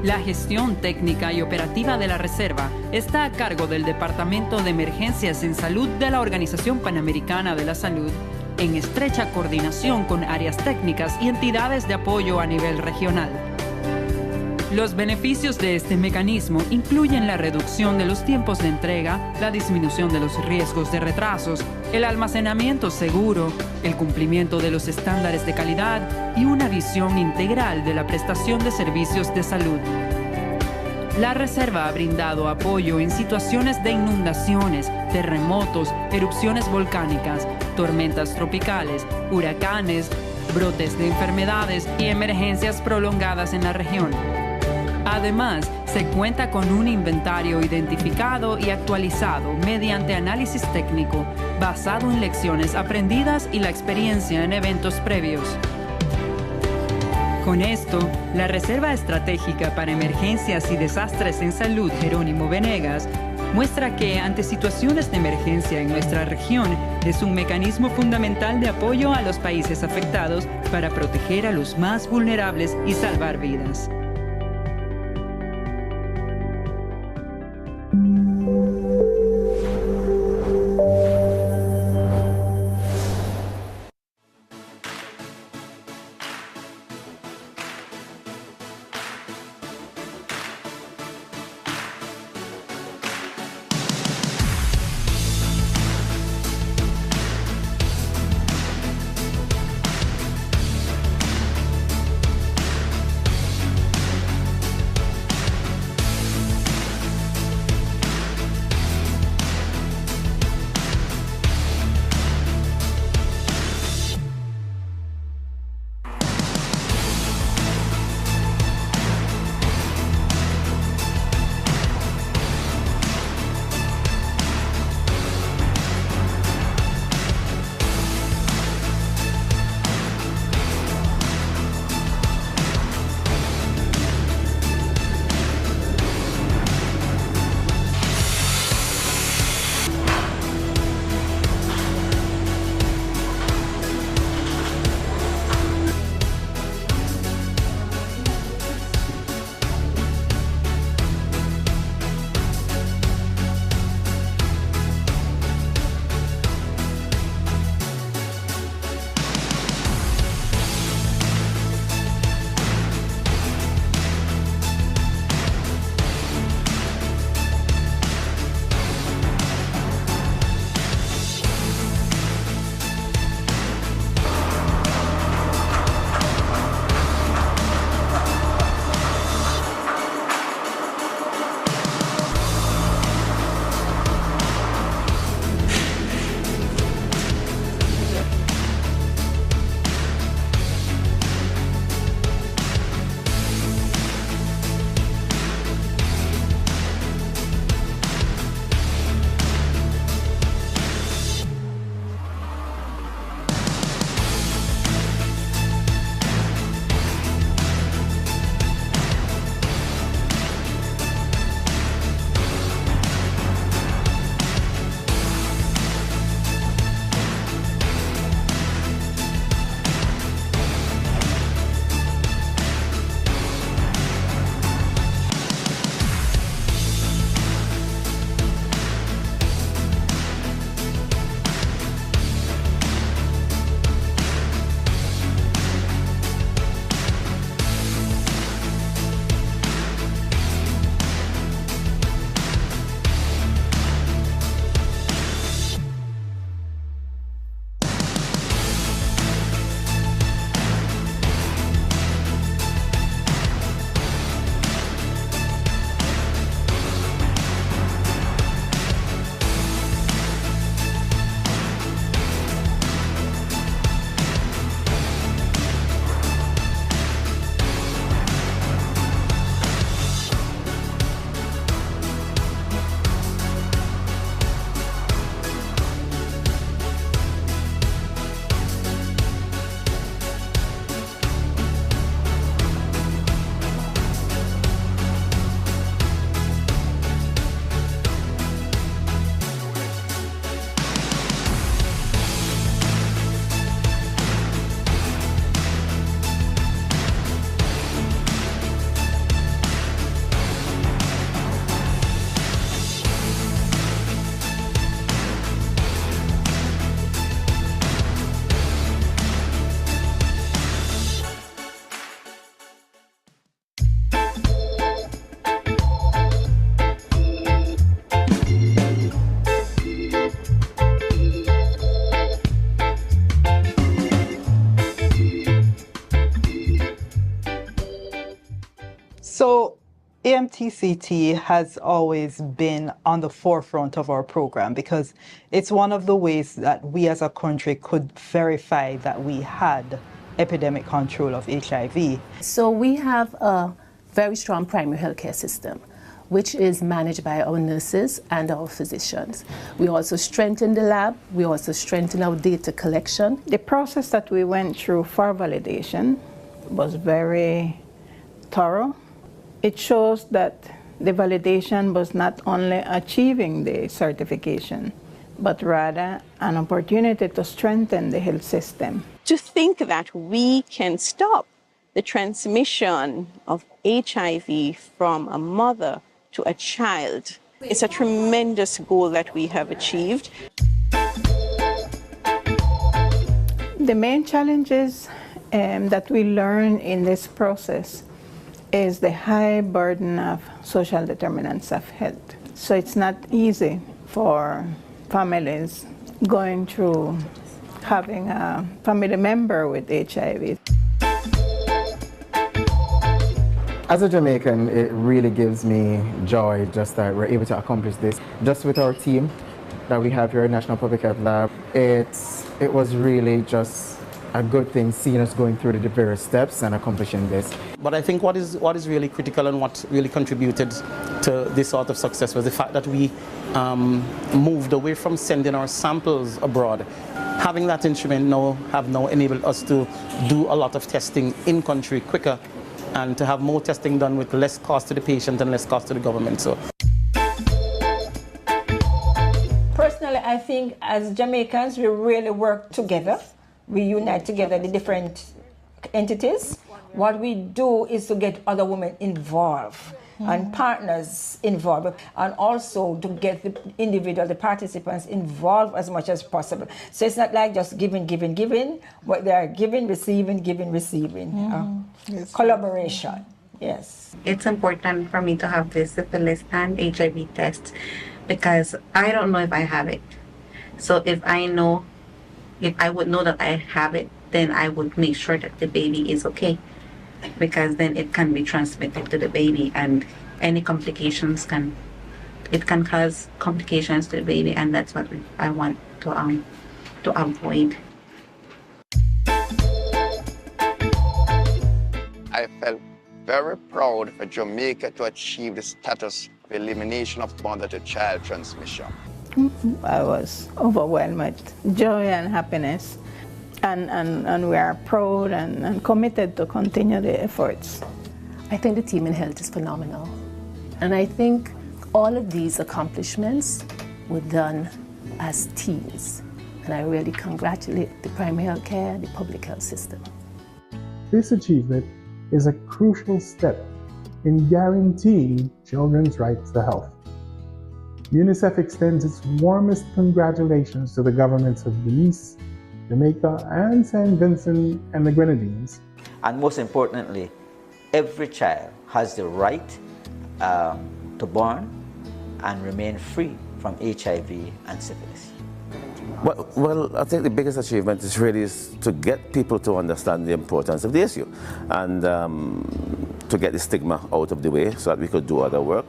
La gestión técnica y operativa de la reserva está a cargo del Departamento de Emergencias en Salud de la Organización Panamericana de la Salud, en estrecha coordinación con áreas técnicas y entidades de apoyo a nivel regional. Los beneficios de este mecanismo incluyen la reducción de los tiempos de entrega, la disminución de los riesgos de retrasos, el almacenamiento seguro, el cumplimiento de los estándares de calidad y una visión integral de la prestación de servicios de salud. La reserva ha brindado apoyo en situaciones de inundaciones, terremotos, erupciones volcánicas, tormentas tropicales, huracanes, brotes de enfermedades y emergencias prolongadas en la región. Además, se cuenta con un inventario identificado y actualizado mediante análisis técnico, basado en lecciones aprendidas y la experiencia en eventos previos. Con esto, la Reserva Estratégica para Emergencias y Desastres en Salud Jerónimo Venegas muestra que ante situaciones de emergencia en nuestra región es un mecanismo fundamental de apoyo a los países afectados para proteger a los más vulnerables y salvar vidas. TCT has always been on the forefront of our program because it's one of the ways that we as a country could verify that we had epidemic control of HIV. So we have a very strong primary healthcare system, which is managed by our nurses and our physicians. We also strengthen the lab, we also strengthen our data collection. The process that we went through for validation was very thorough. It shows that the validation was not only achieving the certification, but rather an opportunity to strengthen the health system. To think that we can stop the transmission of HIV from a mother to a child is a tremendous goal that we have achieved. The main challenges that we learn in this process is the high burden of social determinants of health. So it's not easy for families going through having a family member with HIV. As a Jamaican, it really gives me joy just that we're able to accomplish this. Just with our team that we have here at National Public Health Lab, it was really just a good thing seeing us going through the various steps and accomplishing this. But I think what is really critical and what really contributed to this sort of success was the fact that we moved away from sending our samples abroad. Having that instrument have now enabled us to do a lot of testing in country quicker and to have more testing done with less cost to the patient and less cost to the government. So, personally, I think as Jamaicans, we really work together. We unite together the different entities. What we do is to get other women involved and partners involved, and also to get the participants involved as much as possible. So it's not like just giving, but they are giving, receiving, collaboration. Yes. It's important for me to have this syphilis and HIV test because I don't know if I have it. So if I would know that I have it, then I would make sure that the baby is okay, because then it can be transmitted to the baby, and any complications can cause complications to the baby, and that's what I want to avoid. I felt very proud for Jamaica to achieve the status of elimination of mother-to-child transmission. I was overwhelmed with joy and happiness, and we are proud and committed to continue the efforts. I think the team in health is phenomenal, and I think all of these accomplishments were done as teams, and I really congratulate the primary health care and the public health system. This achievement is a crucial step in guaranteeing children's rights to health. UNICEF extends its warmest congratulations to the governments of Belize, Jamaica, and St. Vincent and the Grenadines. And most importantly, every child has the right to born and remain free from HIV and syphilis. Well, I think the biggest achievement is really to get people to understand the importance of the issue and to get the stigma out of the way so that we could do other work.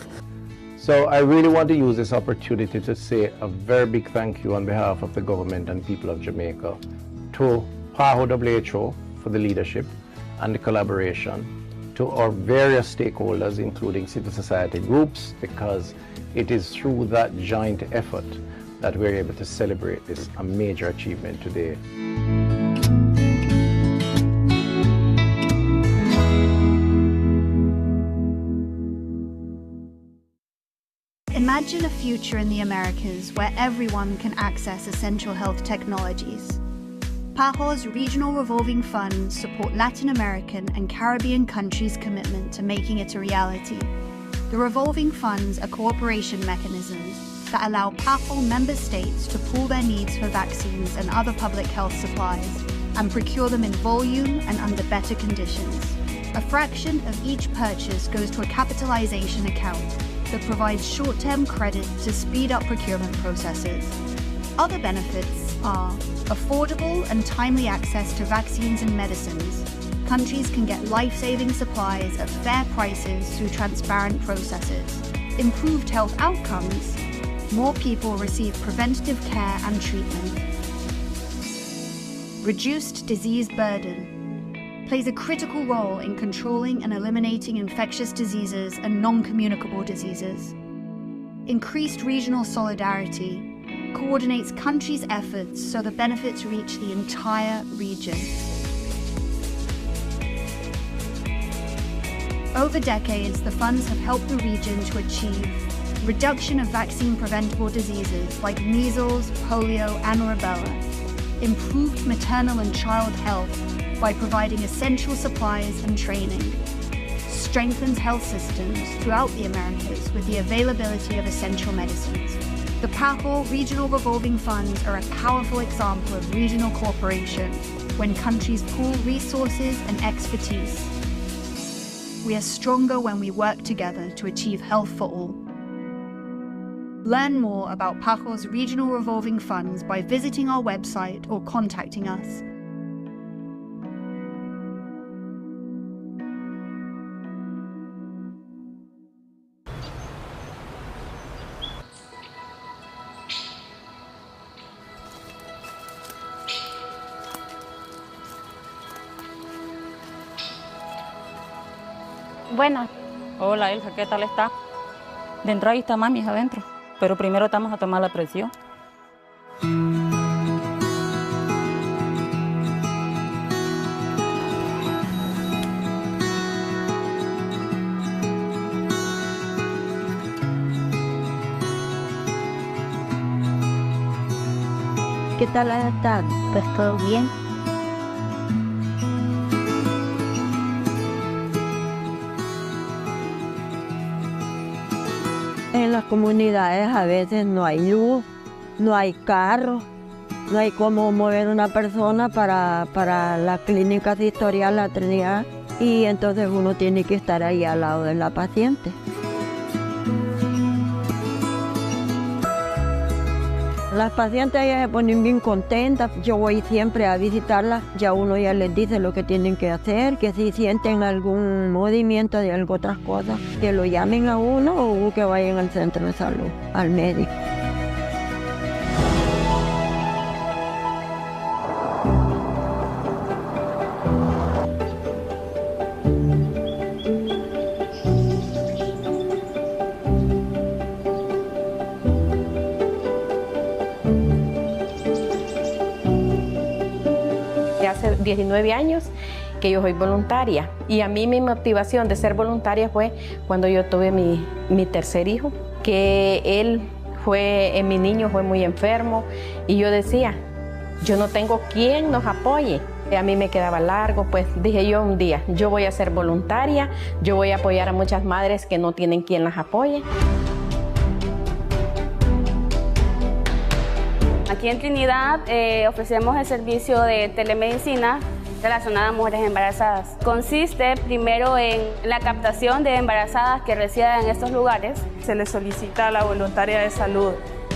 So I really want to use this opportunity to say a very big thank you on behalf of the government and people of Jamaica to PAHO WHO for the leadership and the collaboration, to our various stakeholders, including civil society groups, because it is through that joint effort that we're able to celebrate this a major achievement today. Imagine a future in the Americas where everyone can access essential health technologies. PAHO's regional revolving funds support Latin American and Caribbean countries' commitment to making it a reality. The revolving funds are cooperation mechanisms that allow PAHO member states to pool their needs for vaccines and other public health supplies and procure them in volume and under better conditions. A fraction of each purchase goes to a capitalization account that provides short-term credit to speed up procurement processes. Other benefits are affordable and timely access to vaccines and medicines, countries can get life-saving supplies at fair prices through transparent processes. Improved health outcomes, more people receive preventative care and treatment. Reduced disease burden plays a critical role in controlling and eliminating infectious diseases and non-communicable diseases. Increased regional solidarity coordinates countries' efforts so the benefits reach the entire region. Over decades, the funds have helped the region to achieve reduction of vaccine-preventable diseases like measles, polio, and rubella, improved maternal and child health by providing essential supplies and training, strengthens health systems throughout the Americas with the availability of essential medicines. The PAHO Regional Revolving Funds are a powerful example of regional cooperation when countries pool resources and expertise. We are stronger when we work together to achieve health for all. Learn more about PAHO's Regional Revolving Funds by visiting our website or contacting us. Buenas. Hola, Elsa, ¿qué tal está? Dentro ahí está mami, adentro. Pero primero estamos a tomar la presión. ¿Qué tal está? Pues todo bien. En las comunidades a veces no hay luz, no hay carro, no hay cómo mover una persona para la clínica asistorial, la Trinidad, y entonces uno tiene que estar ahí al lado de la paciente. Las pacientes ellas se ponen bien contentas, yo voy siempre a visitarlas, ya uno ya les dice lo que tienen que hacer, que si sienten algún movimiento de algo otras cosas, que lo llamen a uno o que vayan al centro de salud, al médico. Hace 19 años que yo soy voluntaria y a mí mi motivación de ser voluntaria fue cuando yo tuve mi tercer hijo, que mi niño fue muy enfermo y yo decía, yo no tengo quien nos apoye. A mí me quedaba largo, pues dije yo un día, yo voy a ser voluntaria, yo voy a apoyar a muchas madres que no tienen quien las apoye. Aquí en Trinidad ofrecemos el servicio de telemedicina relacionada a mujeres embarazadas. Consiste primero en la captación de embarazadas que residen en estos lugares. Se le solicita a la voluntaria de salud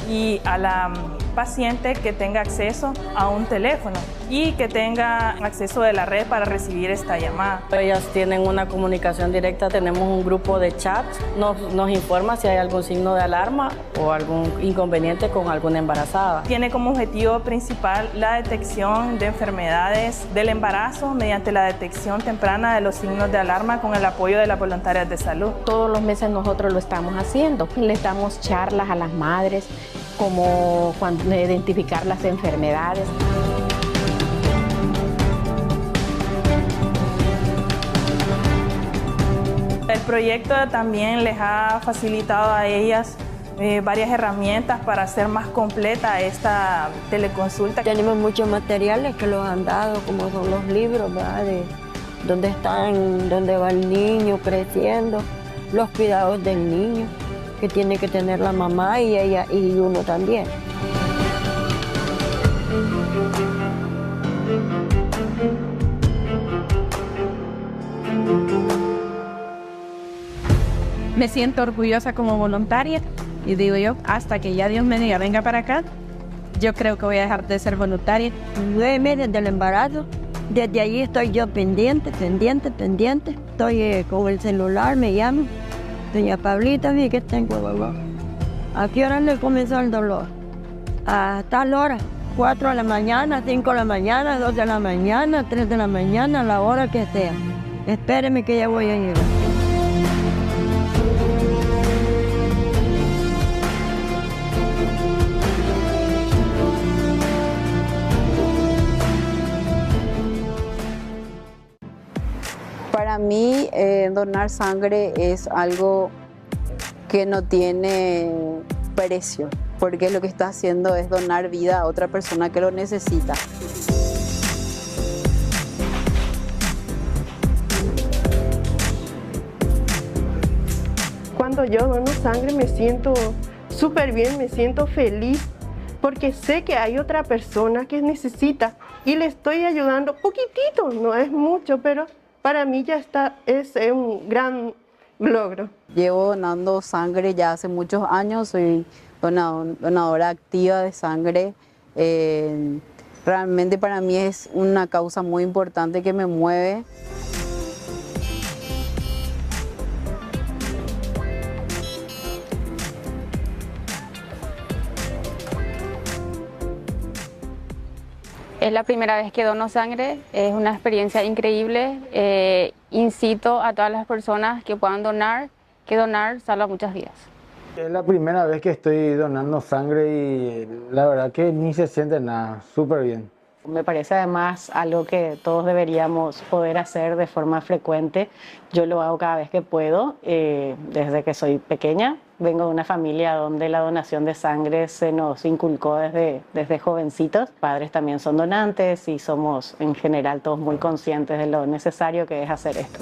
y a la paciente que tenga acceso a un teléfono y que tenga acceso de la red para recibir esta llamada. Ellas tienen una comunicación directa, tenemos un grupo de chat, nos informa si hay algún signo de alarma o algún inconveniente con alguna embarazada. Tiene como objetivo principal la detección de enfermedades del embarazo mediante la detección temprana de los signos de alarma con el apoyo de las voluntarias de salud. Todos los meses nosotros lo estamos haciendo. Les damos charlas a las madres, como cuando identificar las enfermedades. El proyecto también les ha facilitado a ellas varias herramientas para hacer más completa esta teleconsulta. Tenemos muchos materiales que los han dado, como son los libros, ¿verdad? De dónde va el niño creciendo, los cuidados del niño que tiene que tener la mamá y ella y uno también. Me siento orgullosa como voluntaria y digo yo, hasta que ya Dios me diga, venga para acá, yo creo que voy a dejar de ser voluntaria. 9 meses del embarazo Desde allí estoy yo pendiente. Estoy con el celular, me llaman. Doña Pablita, vi que tengo dolor. ¿A qué hora le comenzó el dolor? A tal hora, 4 de la mañana, 5 de la mañana, 2 de la mañana, 3 de la mañana, a la hora que sea. Espéreme que ya voy a llegar. Para mí, donar sangre es algo que no tiene precio, porque lo que está haciendo es donar vida a otra persona que lo necesita. Cuando yo dono sangre me siento súper bien, me siento feliz, porque sé que hay otra persona que necesita y le estoy ayudando poquitito, no es mucho, pero para mí ya es un gran logro. Llevo donando sangre ya hace muchos años, soy donadora activa de sangre. Realmente para mí es una causa muy importante que me mueve. Es la primera vez que dono sangre, es una experiencia increíble. Incito a todas las personas que puedan donar, que donar salva muchas vidas. Es la primera vez que estoy donando sangre y la verdad que ni se siente nada, súper bien. Me parece además algo que todos deberíamos poder hacer de forma frecuente. Yo lo hago cada vez que puedo, desde que soy pequeña. Vengo de una familia donde la donación de sangre se nos inculcó desde jovencitos. Padres también son donantes y somos en general todos muy conscientes de lo necesario que es hacer esto.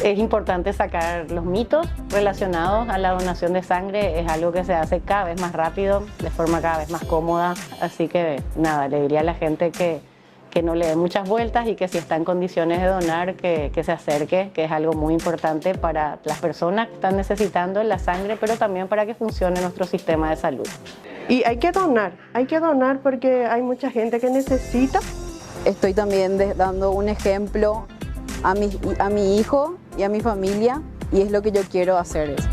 Es importante sacar los mitos relacionados a la donación de sangre. Es algo que se hace cada vez más rápido, de forma cada vez más cómoda. Así que nada, le diría a la gente que no le dé muchas vueltas y que si está en condiciones de donar, que se acerque, que es algo muy importante para las personas que están necesitando la sangre, pero también para que funcione nuestro sistema de salud. Y hay que donar porque hay mucha gente que necesita. Estoy también dando un ejemplo a mi hijo y a mi familia, y es lo que yo quiero hacer eso.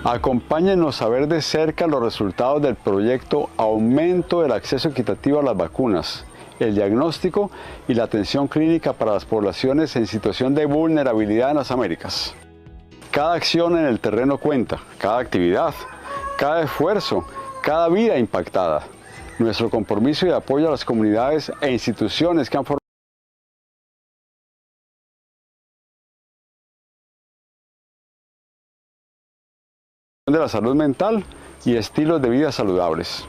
Acompáñenos a ver de cerca los resultados del proyecto Aumento del Acceso Equitativo a las Vacunas, el diagnóstico y la atención clínica para las poblaciones en situación de vulnerabilidad en las Américas. Cada acción en el terreno cuenta, cada actividad, cada esfuerzo, cada vida impactada. Nuestro compromiso y apoyo a las comunidades e instituciones que han formado de la salud mental y estilos de vida saludables.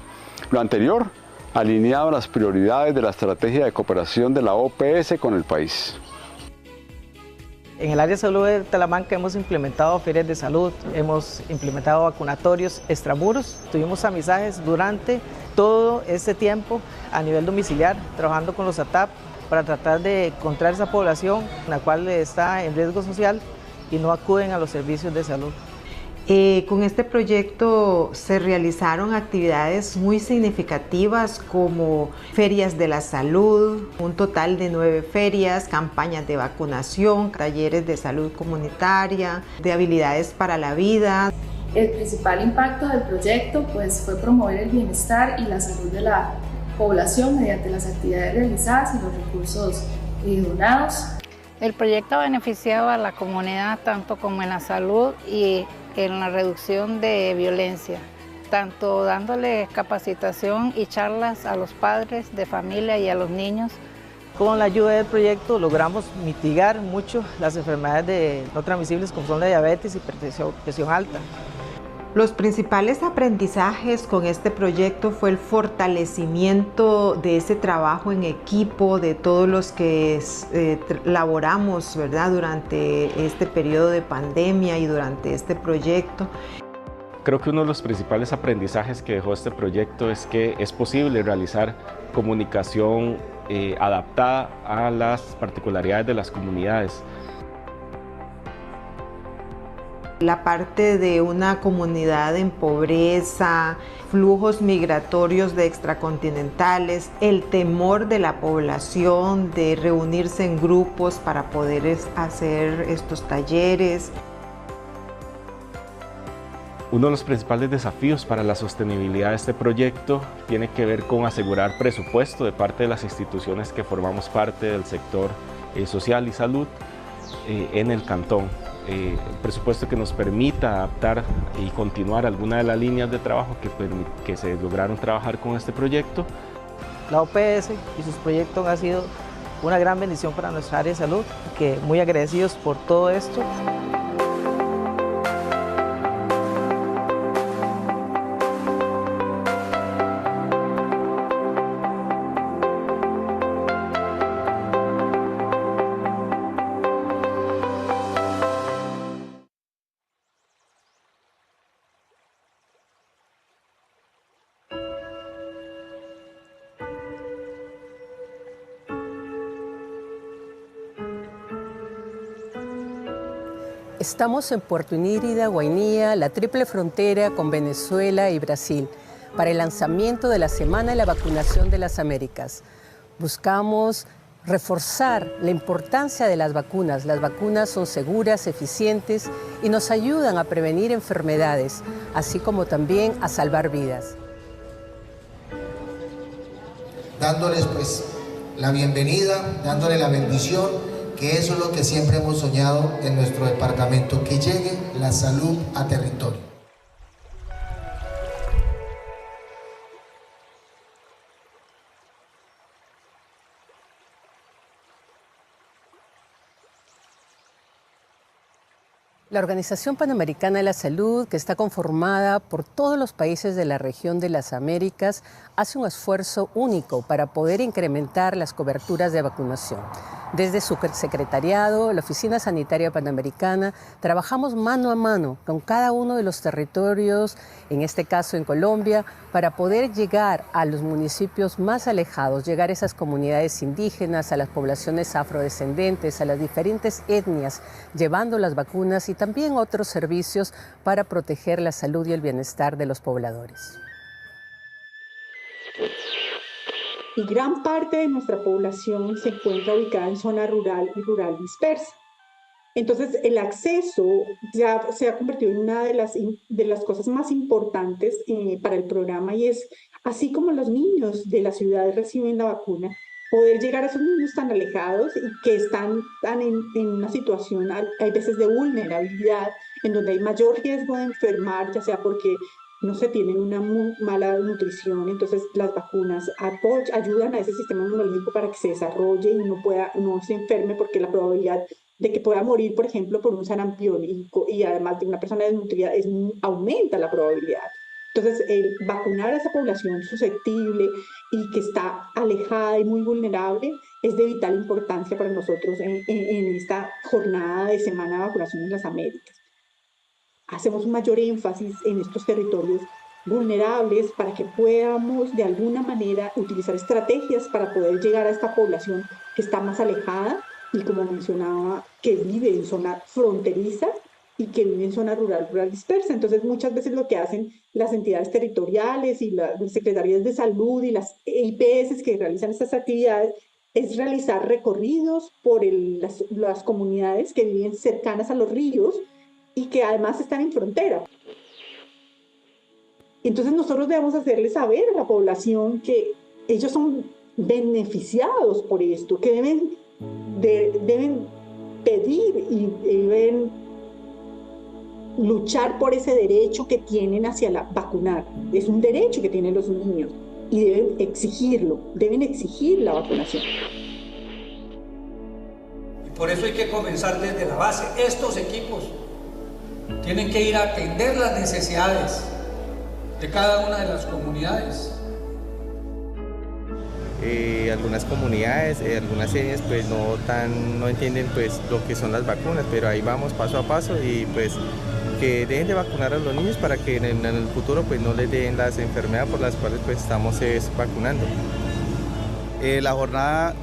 Lo anterior, alineado a las prioridades de la estrategia de cooperación de la OPS con el país. En el área de salud de Talamanca hemos implementado ferias de salud, hemos implementado vacunatorios extramuros, tuvimos amizajes durante todo este tiempo a nivel domiciliar, trabajando con los ATAP para tratar de encontrar esa población la cual está en riesgo social y no acuden a los servicios de salud. Con este proyecto se realizaron actividades muy significativas como ferias de la salud, un total de 9 ferias, campañas de vacunación, talleres de salud comunitaria, de habilidades para la vida. El principal impacto del proyecto fue promover el bienestar y la salud de la población mediante las actividades realizadas y los recursos donados. El proyecto ha beneficiado a la comunidad tanto como en la salud y en la reducción de violencia, tanto dándole capacitación y charlas a los padres de familia y a los niños. Con la ayuda del proyecto logramos mitigar mucho las enfermedades no transmisibles como son la diabetes y presión alta. Los principales aprendizajes con este proyecto fue el fortalecimiento de ese trabajo en equipo de todos los que laboramos, ¿verdad?, durante este periodo de pandemia y durante este proyecto. Creo que uno de los principales aprendizajes que dejó este proyecto es que es posible realizar comunicación adaptada a las particularidades de las comunidades. La parte de una comunidad en pobreza, flujos migratorios de extracontinentales, el temor de la población de reunirse en grupos para poder hacer estos talleres. Uno de los principales desafíos para la sostenibilidad de este proyecto tiene que ver con asegurar presupuesto de parte de las instituciones que formamos parte del sector social y salud en el cantón. Presupuesto que nos permita adaptar y continuar algunas de las líneas de trabajo que se lograron trabajar con este proyecto. La OPS y sus proyectos han sido una gran bendición para nuestra área de salud, que muy agradecidos por todo esto. Estamos en Puerto Inírida, Guainía, la triple frontera con Venezuela y Brasil, para el lanzamiento de la Semana de la Vacunación de las Américas. Buscamos reforzar la importancia de las vacunas. Las vacunas son seguras, eficientes y nos ayudan a prevenir enfermedades, así como también a salvar vidas. Dándoles pues la bienvenida, dándole la bendición, que eso es lo que siempre hemos soñado en nuestro departamento, que llegue la salud a territorio. La Organización Panamericana de la Salud, que está conformada por todos los países de la región de las Américas, hace un esfuerzo único para poder incrementar las coberturas de vacunación. Desde su secretariado, la Oficina Sanitaria Panamericana, trabajamos mano a mano con cada uno de los territorios, en este caso en Colombia, para poder llegar a los municipios más alejados, llegar a esas comunidades indígenas, a las poblaciones afrodescendentes, a las diferentes etnias, llevando las vacunas y también otros servicios para proteger la salud y el bienestar de los pobladores. Y gran parte de nuestra población se encuentra ubicada en zona rural y rural dispersa. Entonces, el acceso ya se ha convertido en una de las cosas más importantes para el programa, y es, así como los niños de las ciudades reciben la vacuna, poder llegar a esos niños tan alejados y que están en una situación, hay veces de vulnerabilidad, en donde hay mayor riesgo de enfermar, ya sea porque no se tienen una muy mala nutrición. Entonces las vacunas ayudan a ese sistema inmunológico para que se desarrolle y no se enferme, porque la probabilidad de que pueda morir, por ejemplo, por un sarampión y además de una persona desnutrida, aumenta la probabilidad. Entonces, vacunar a esa población susceptible y que está alejada y muy vulnerable es de vital importancia para nosotros en esta jornada de Semana de Vacunación en las Américas. Hacemos un mayor énfasis en estos territorios vulnerables para que podamos de alguna manera utilizar estrategias para poder llegar a esta población que está más alejada y, como mencionaba, que vive en zona fronteriza y que vive en zona rural dispersa. Entonces, muchas veces lo que hacen las entidades territoriales y las secretarías de salud y las IPS que realizan estas actividades es realizar recorridos por las comunidades que viven cercanas a los ríos y que además están en frontera. Entonces nosotros debemos hacerles saber a la población que ellos son beneficiados por esto, que deben pedir y deben luchar por ese derecho que tienen hacia vacunar. Es un derecho que tienen los niños y deben exigirlo, deben exigir la vacunación. Y por eso hay que comenzar desde la base. Estos equipos tienen que ir a atender las necesidades de cada una de las comunidades. Algunas comunidades, algunas etnias pues no entienden pues lo que son las vacunas, pero ahí vamos paso a paso y pues que dejen de vacunar a los niños para que en el futuro pues no les den las enfermedades por las cuales pues estamos vacunando. La jornada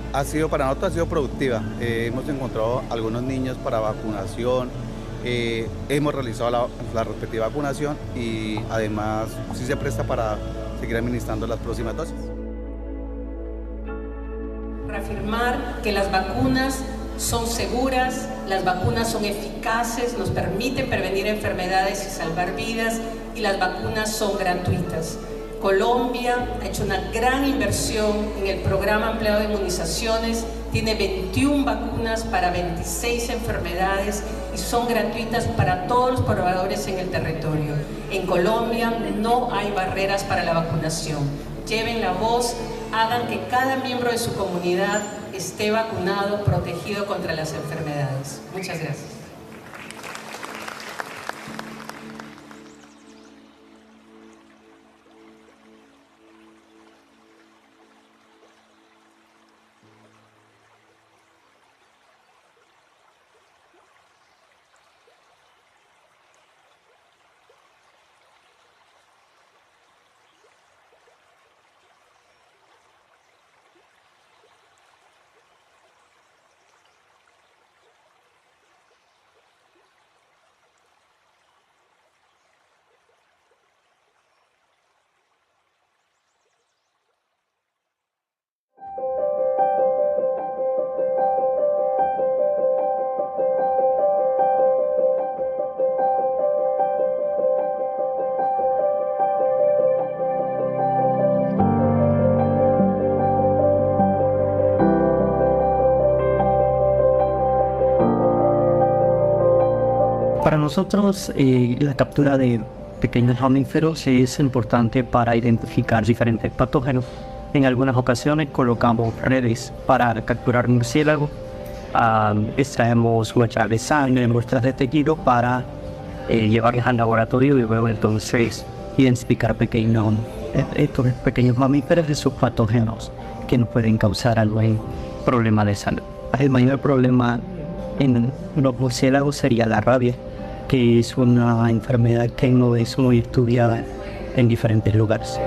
para nosotros ha sido productiva. Hemos encontrado algunos niños para vacunación, hemos realizado la respectiva vacunación y además sí se presta para seguir administrando las próximas dosis. Reafirmar que las vacunas son seguras, las vacunas son eficaces, nos permiten prevenir enfermedades y salvar vidas, y las vacunas son gratuitas. Colombia ha hecho una gran inversión en el programa ampliado de inmunizaciones, tiene 21 vacunas para 26 enfermedades y son gratuitas para todos los proveedores en el territorio. En Colombia no hay barreras para la vacunación. Lleven la voz, hagan que cada miembro de su comunidad esté vacunado, protegido contra las enfermedades. Muchas gracias. Para nosotros, la captura de pequeños mamíferos es importante para identificar diferentes patógenos. En algunas ocasiones colocamos redes para capturar murciélagos, extraemos muestras de sangre, muestras de tejido para llevarlas al laboratorio y luego entonces identificar estos pequeños mamíferos y sus patógenos que nos pueden causar algún problema de salud. El mayor problema en los murciélagos sería la rabia, que es una enfermedad que no es muy estudiada en diferentes lugares.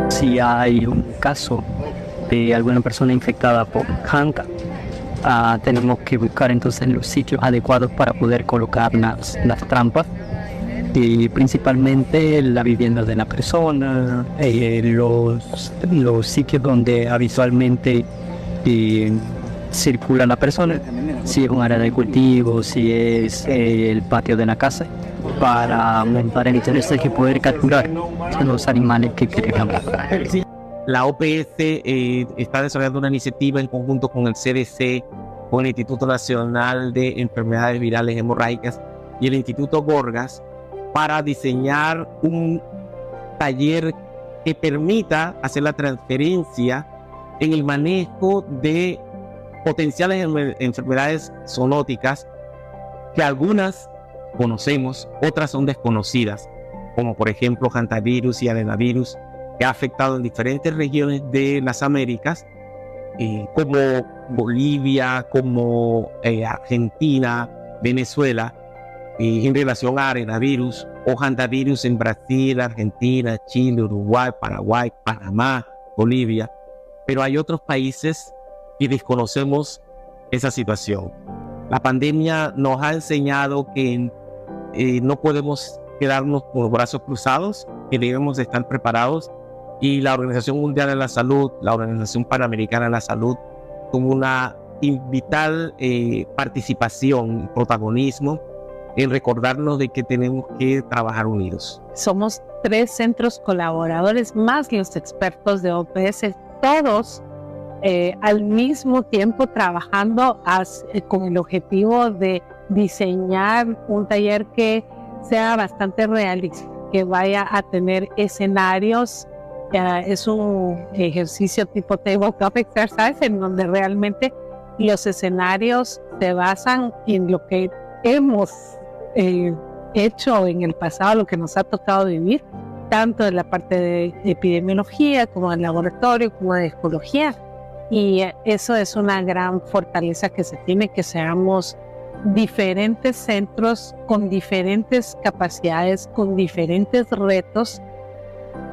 Si hay un caso de alguna persona infectada por Hanta, tenemos que buscar entonces los sitios adecuados para poder colocar las trampas, y principalmente la vivienda de la persona, los sitios donde habitualmente circula la persona, si es un área de cultivo, si es el patio de la casa, para aumentar el interés de que poder capturar los animales que queremos. La OPS está desarrollando una iniciativa en conjunto con el CDC, con el Instituto Nacional de Enfermedades Virales Hemorrágicas y el Instituto Gorgas, para diseñar un taller que permita hacer la transferencia en el manejo de potenciales enfermedades zoonóticas, que algunas conocemos, otras son desconocidas, como por ejemplo hantavirus y adenavirus, que ha afectado en diferentes regiones de las Américas, como Bolivia, como Argentina, Venezuela, en relación a arenavirus o hantavirus en Brasil, Argentina, Chile, Uruguay, Paraguay, Panamá, Bolivia. Pero hay otros países que desconocemos esa situación. La pandemia nos ha enseñado que no podemos quedarnos con los brazos cruzados, que debemos estar preparados, y la Organización Mundial de la Salud, la Organización Panamericana de la Salud, tuvo una vital participación y protagonismo en recordarnos de que tenemos que trabajar unidos. Somos 3 centros colaboradores más los expertos de OPS, todos al mismo tiempo trabajando con el objetivo de diseñar un taller que sea bastante realista, que vaya a tener escenarios. Es un ejercicio tipo tabletop exercise en donde realmente los escenarios se basan en lo que hemos hecho en el pasado, lo que nos ha tocado vivir, tanto de la parte de epidemiología como del laboratorio, como de ecología. Y eso es una gran fortaleza que se tiene, que seamos diferentes centros con diferentes capacidades, con diferentes retos,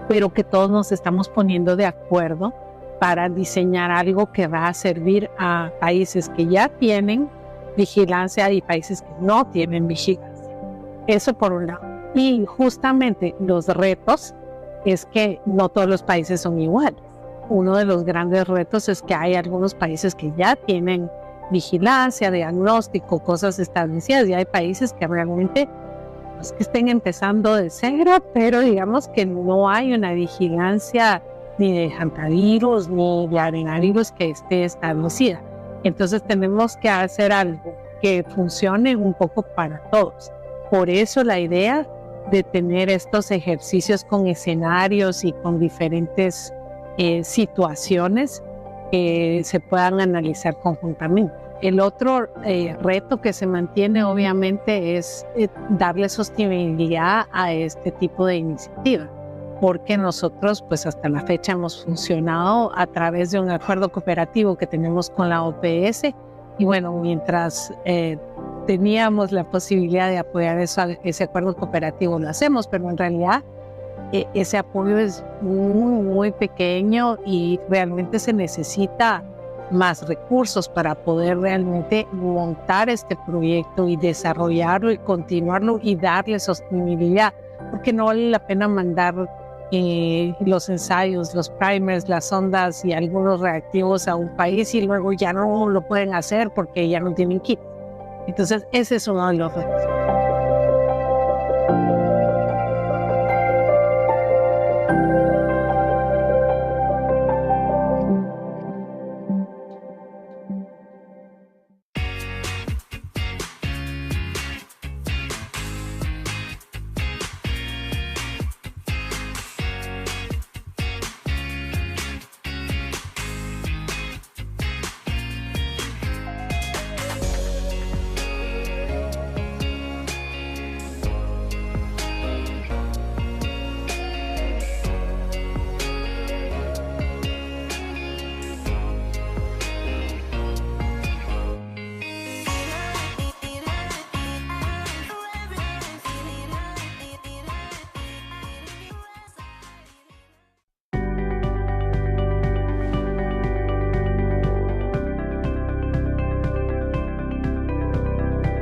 pero que todos nos estamos poniendo de acuerdo para diseñar algo que va a servir a países que ya tienen vigilancia y países que no tienen vigilancia. Eso por un lado. Y justamente los retos es que no todos los países son iguales. Uno de los grandes retos es que hay algunos países que ya tienen vigilancia, diagnóstico, cosas establecidas, y hay países que realmente no es que estén empezando de cero, pero digamos que no hay una vigilancia ni de hantavirus ni de arenavirus que esté establecida. Entonces tenemos que hacer algo que funcione un poco para todos. Por eso la idea de tener estos ejercicios con escenarios y con diferentes situaciones que se puedan analizar conjuntamente. El otro reto que se mantiene obviamente es darle sostenibilidad a este tipo de iniciativa, porque nosotros pues hasta la fecha hemos funcionado a través de un acuerdo cooperativo que tenemos con la OPS, y bueno, mientras teníamos la posibilidad de apoyar ese acuerdo cooperativo lo hacemos, pero en realidad ese apoyo es muy pequeño y realmente se necesita más recursos para poder realmente montar este proyecto y desarrollarlo y continuarlo y darle sostenibilidad, porque no vale la pena mandar los ensayos, los primers, las sondas y algunos reactivos a un país y luego ya no lo pueden hacer porque ya no tienen kit. Entonces ese es uno de los retos.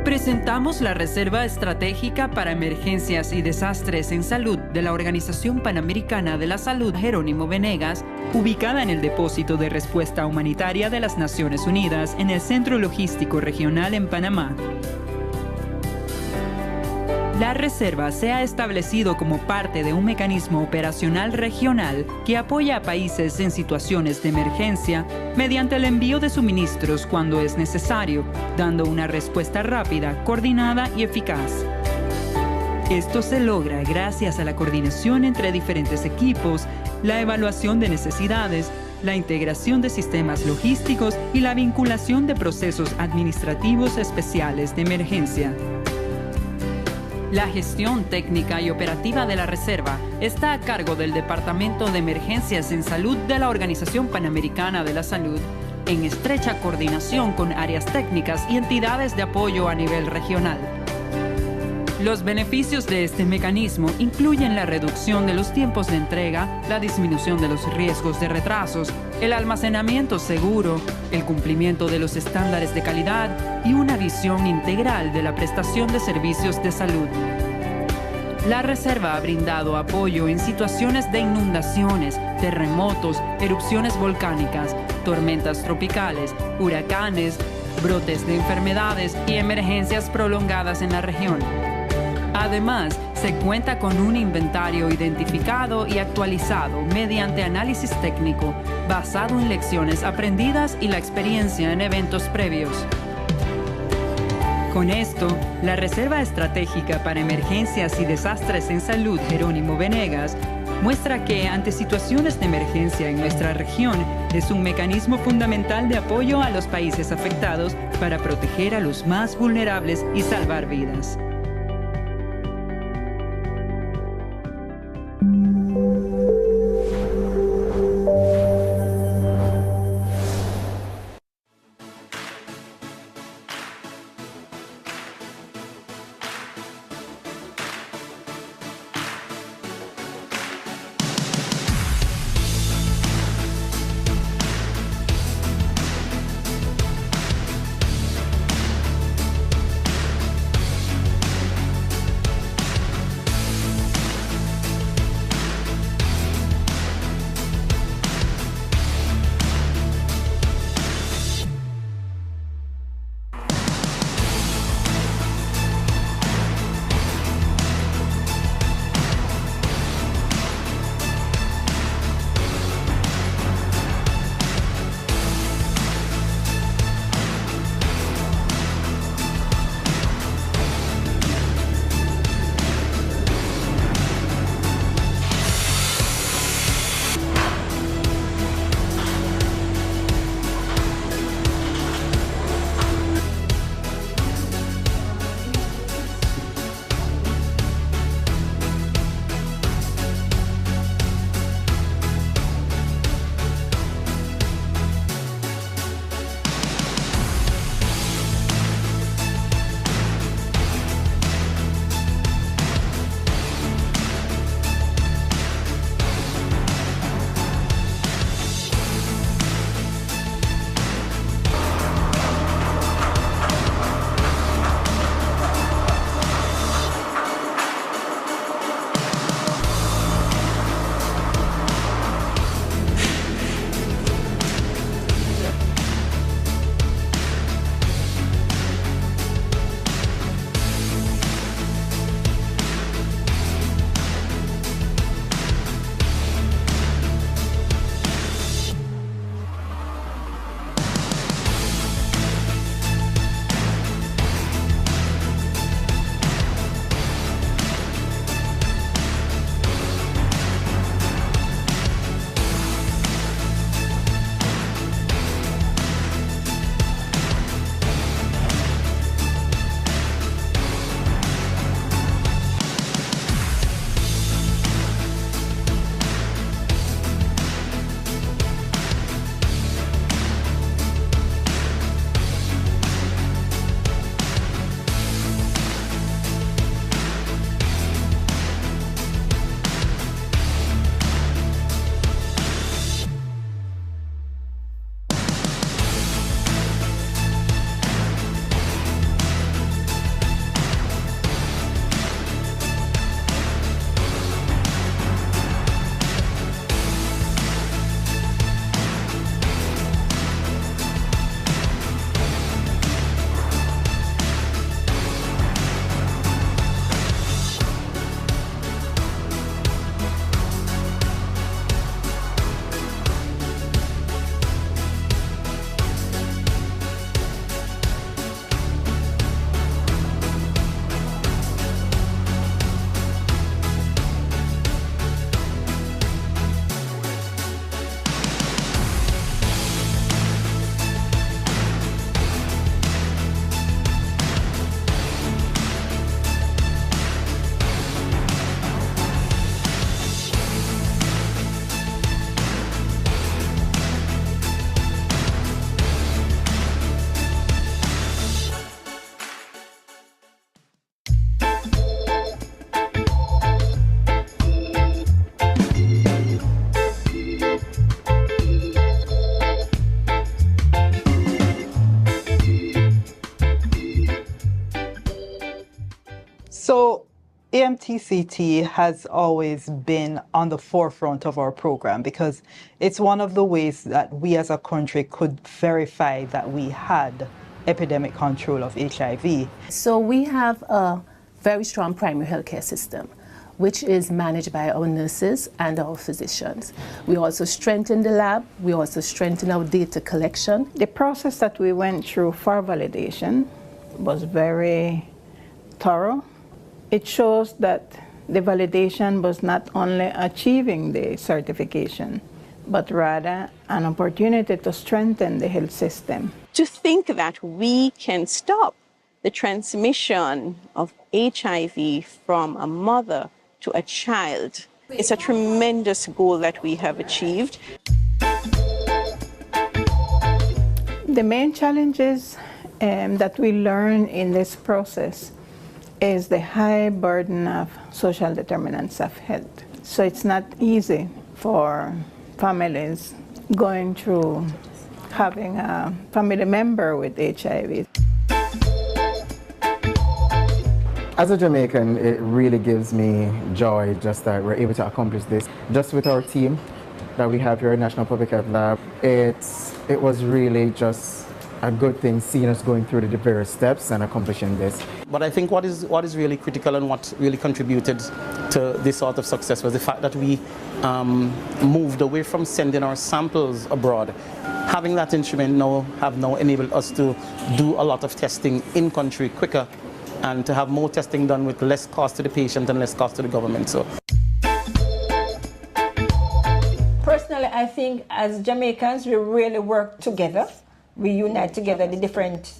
Presentamos la Reserva Estratégica para Emergencias y Desastres en Salud de la Organización Panamericana de la Salud Jerónimo Venegas, ubicada en el Depósito de Respuesta Humanitaria de las Naciones Unidas en el Centro Logístico Regional en Panamá. La reserva se ha establecido como parte de un mecanismo operacional regional que apoya a países en situaciones de emergencia mediante el envío de suministros cuando es necesario, dando una respuesta rápida, coordinada y eficaz. Esto se logra gracias a la coordinación entre diferentes equipos, la evaluación de necesidades, la integración de sistemas logísticos y la vinculación de procesos administrativos especiales de emergencia. La gestión técnica y operativa de la reserva está a cargo del Departamento de Emergencias en Salud de la Organización Panamericana de la Salud, en estrecha coordinación con áreas técnicas y entidades de apoyo a nivel regional. Los beneficios de este mecanismo incluyen la reducción de los tiempos de entrega, la disminución de los riesgos de retrasos, el almacenamiento seguro, el cumplimiento de los estándares de calidad y una visión integral de la prestación de servicios de salud. La reserva ha brindado apoyo en situaciones de inundaciones, terremotos, erupciones volcánicas, tormentas tropicales, huracanes, brotes de enfermedades y emergencias prolongadas en la región. Además, se cuenta con un inventario identificado y actualizado mediante análisis técnico basado en lecciones aprendidas y la experiencia en eventos previos. Con esto, la Reserva Estratégica para Emergencias y Desastres en Salud Jerónimo Venegas muestra que ante situaciones de emergencia en nuestra región es un mecanismo fundamental de apoyo a los países afectados para proteger a los más vulnerables y salvar vidas. TCT has always been on the forefront of our program because it's one of the ways that we as a country could verify that we had epidemic control of HIV. So we have a very strong primary healthcare system, which is managed by our nurses and our physicians. We also strengthen the lab. We also strengthen our data collection. The process that we went through for validation was very thorough. It shows that the validation was not only achieving the certification, but rather an opportunity to strengthen the health system. To think that we can stop the transmission of HIV from a mother to a child is a tremendous goal that we have achieved. The main challenges that we learn in this process is the high burden of social determinants of health. So it's not easy for families going through having a family member with HIV. As a Jamaican, it really gives me joy just that we're able to accomplish this. Just with our team that we have here at National Public Health Lab, it was really just a good thing seeing us going through the various steps and accomplishing this. But I think what is really critical and what really contributed to this sort of success was the fact that we moved away from sending our samples abroad. Having that instrument have now enabled us to do a lot of testing in country quicker and to have more testing done with less cost to the patient and less cost to the government. So, personally, I think as Jamaicans, we really work together. We unite together the different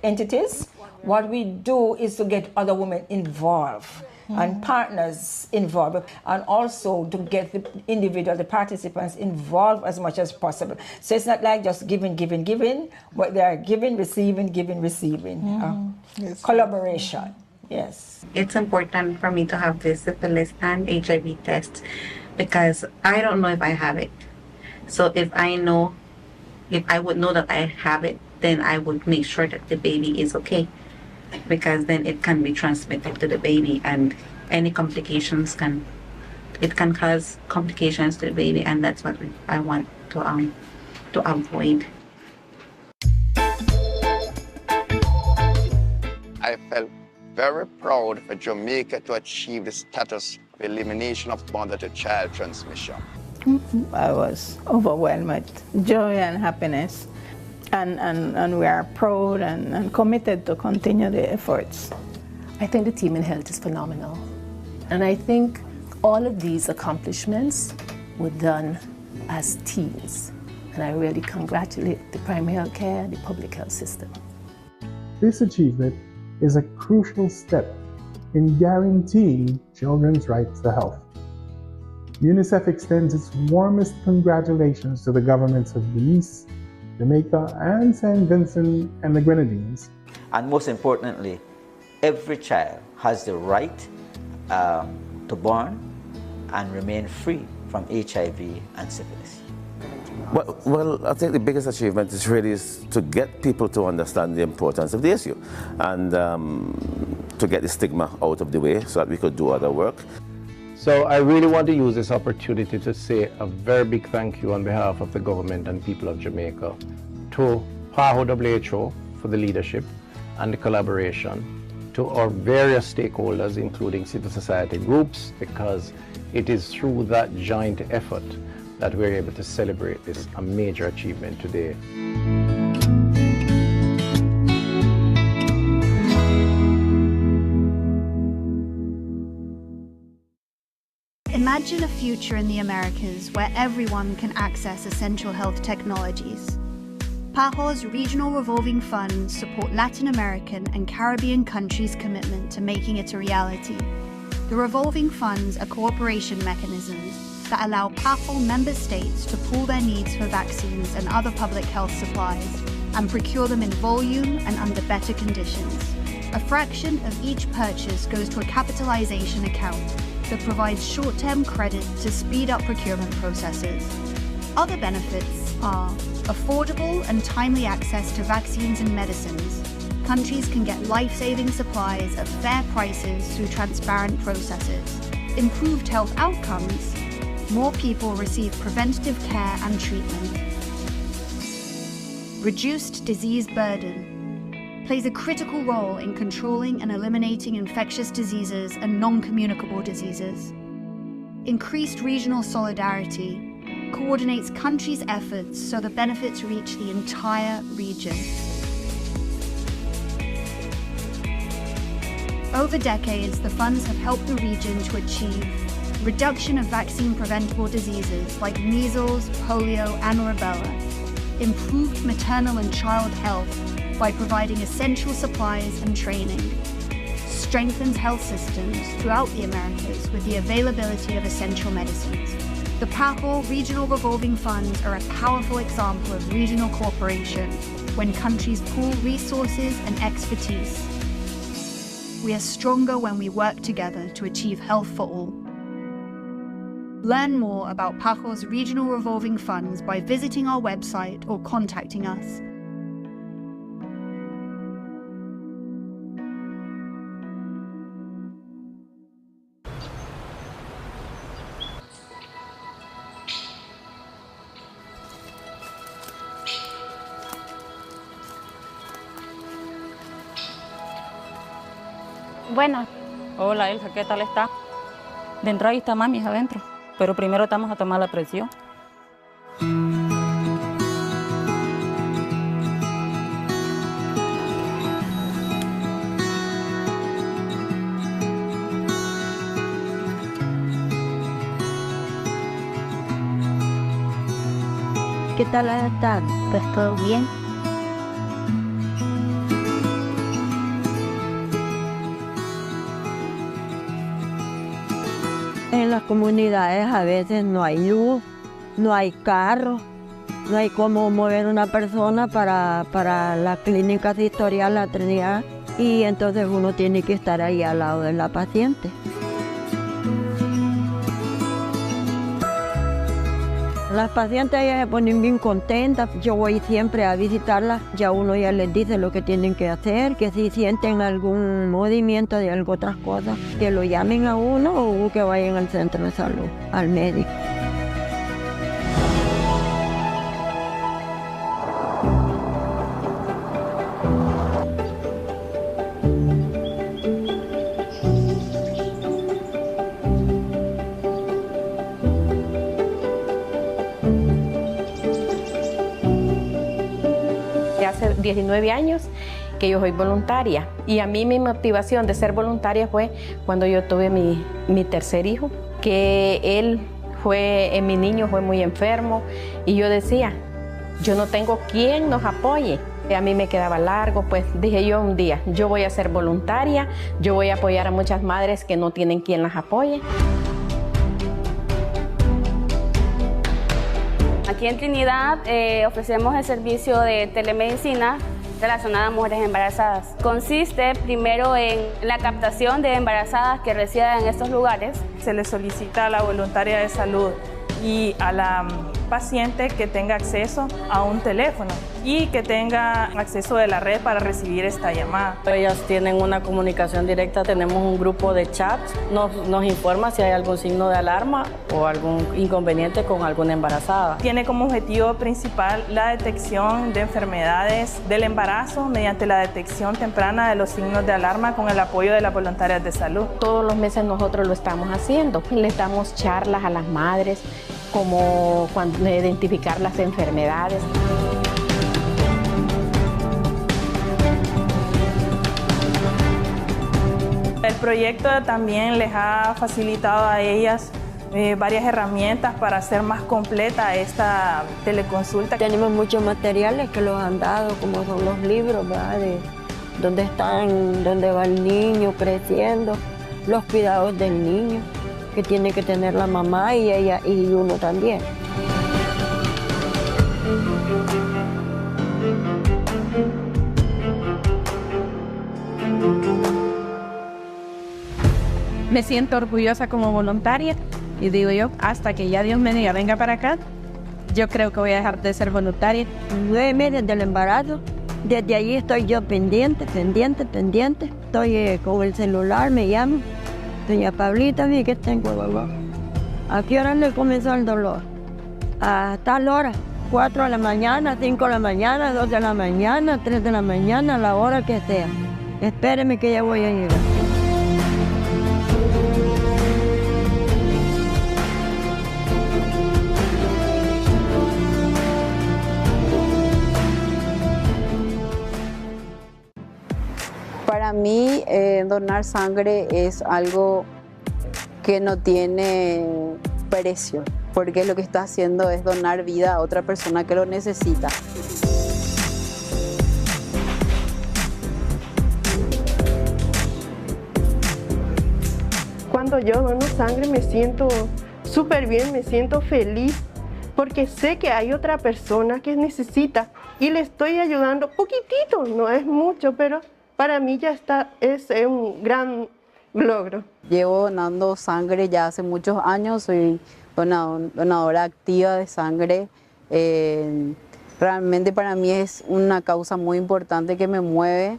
entities. What we do is to get other women involved and partners involved, and also to get the individual, the participants involved as much as possible. So it's not like just giving, but they are giving, receiving. Yes. Collaboration, yes. It's important for me to have this syphilis and HIV test because I don't know if I have it. So if I would know that I have it, then I would make sure that the baby is okay, because then it can be transmitted to the baby and any complications can cause complications to the baby, and that's what I want to avoid. I felt very proud for Jamaica to achieve the status of elimination of mother-to-child transmission. I was overwhelmed with joy and happiness, and we are proud and committed to continue the efforts. I think the team in health is phenomenal. And I think all of these accomplishments were done as teams. And I really congratulate the primary health care and the public health system. This achievement is a crucial step in guaranteeing children's right to health. UNICEF extends its warmest congratulations to the governments of Belize, Jamaica, and St. Vincent and the Grenadines. And most importantly, every child has the right to born and remain free from HIV and syphilis. Well, I think the biggest achievement is really to get people to understand the importance of the issue and to get the stigma out of the way so that we could do other work. So I really want to use this opportunity to say a very big thank you on behalf of the government and people of Jamaica to PAHO WHO for the leadership and the collaboration, to our various stakeholders, including civil society groups, because it is through that joint effort that we're able to celebrate this a major achievement today. Imagine a future in the Americas where everyone can access essential health technologies. PAHO's regional revolving funds support Latin American and Caribbean countries' commitment to making it a reality. The revolving funds are cooperation mechanisms that allow PAHO member states to pool their needs for vaccines and other public health supplies and procure them in volume and under better conditions. A fraction of each purchase goes to a capitalization account that provides short-term credit to speed up procurement processes. Other benefits are affordable and timely access to vaccines and medicines, countries can get life-saving supplies at fair prices through transparent processes. Improved health outcomes, more people receive preventative care and treatment. Reduced disease burden plays a critical role in controlling and eliminating infectious diseases and non-communicable diseases. Increased regional solidarity coordinates countries' efforts so the benefits reach the entire region. Over decades, the funds have helped the region to achieve reduction of vaccine-preventable diseases like measles, polio, and rubella, improved maternal and child health by providing essential supplies and training, strengthens health systems throughout the Americas with the availability of essential medicines. The PAHO Regional Revolving Funds are a powerful example of regional cooperation when countries pool resources and expertise. We are stronger when we work together to achieve health for all. Learn more about PAHO's Regional Revolving Funds by visiting our website or contacting us. Buenas. Hola Elsa, ¿qué tal está? Dentro ahí está mami, adentro. Pero primero estamos a tomar la presión. ¿Qué tal están? Pues todo bien. En las comunidades a veces no hay luz, no hay carro, no hay cómo mover una persona para la clínica asistorial, la Trinidad, y entonces uno tiene que estar ahí al lado de la paciente. Las pacientes ellas se ponen bien contentas, yo voy siempre a visitarlas, ya uno ya les dice lo que tienen que hacer, que si sienten algún movimiento de algo, otras cosas, que lo llamen a uno o que vayan al centro de salud, al médico. Hace 19 años que yo soy voluntaria y a mí mi motivación de ser voluntaria fue cuando yo tuve mi tercer hijo, que mi niño fue muy enfermo y yo decía, yo no tengo quien nos apoye. A mí me quedaba largo, pues dije yo un día, yo voy a ser voluntaria, yo voy a apoyar a muchas madres que no tienen quien las apoye. Aquí en Trinidad ofrecemos el servicio de telemedicina relacionada a mujeres embarazadas. Consiste primero en la captación de embarazadas que residen en estos lugares. Se le solicita a la voluntaria de salud y a la paciente que tenga acceso a un teléfono y que tenga acceso de la red para recibir esta llamada. Ellas tienen una comunicación directa, tenemos un grupo de chat, nos informa si hay algún signo de alarma o algún inconveniente con alguna embarazada. Tiene como objetivo principal la detección de enfermedades del embarazo mediante la detección temprana de los signos de alarma con el apoyo de las voluntarias de salud. Todos los meses nosotros lo estamos haciendo, les damos charlas a las madres, como cuando identificar las enfermedades. El proyecto también les ha facilitado a ellas varias herramientas para hacer más completa esta teleconsulta. Tenemos muchos materiales que los han dado, como son los libros, ¿verdad? De dónde va el niño creciendo, los cuidados del niño que tiene que tener la mamá y ella y uno también. Me siento orgullosa como voluntaria y digo yo, hasta que ya Dios me diga, venga para acá, yo creo que voy a dejar de ser voluntaria. 9 meses del embarazo Desde allí estoy yo pendiente. Estoy con el celular, me llamo. Doña Pablita, vi que tengo dolor. ¿A qué hora le comenzó el dolor? A tal hora. 4 de la mañana, 5 de la mañana, 2 de la mañana, 3 de la mañana, a la hora que sea. Espéreme que ya voy a llegar. Para mí, donar sangre es algo que no tiene precio, porque lo que está haciendo es donar vida a otra persona que lo necesita. Cuando yo dono sangre me siento súper bien, me siento feliz, porque sé que hay otra persona que necesita y le estoy ayudando poquitito, no es mucho, pero para mí ya está, es un gran logro. Llevo donando sangre ya hace muchos años, soy donadora activa de sangre. Realmente para mí es una causa muy importante que me mueve.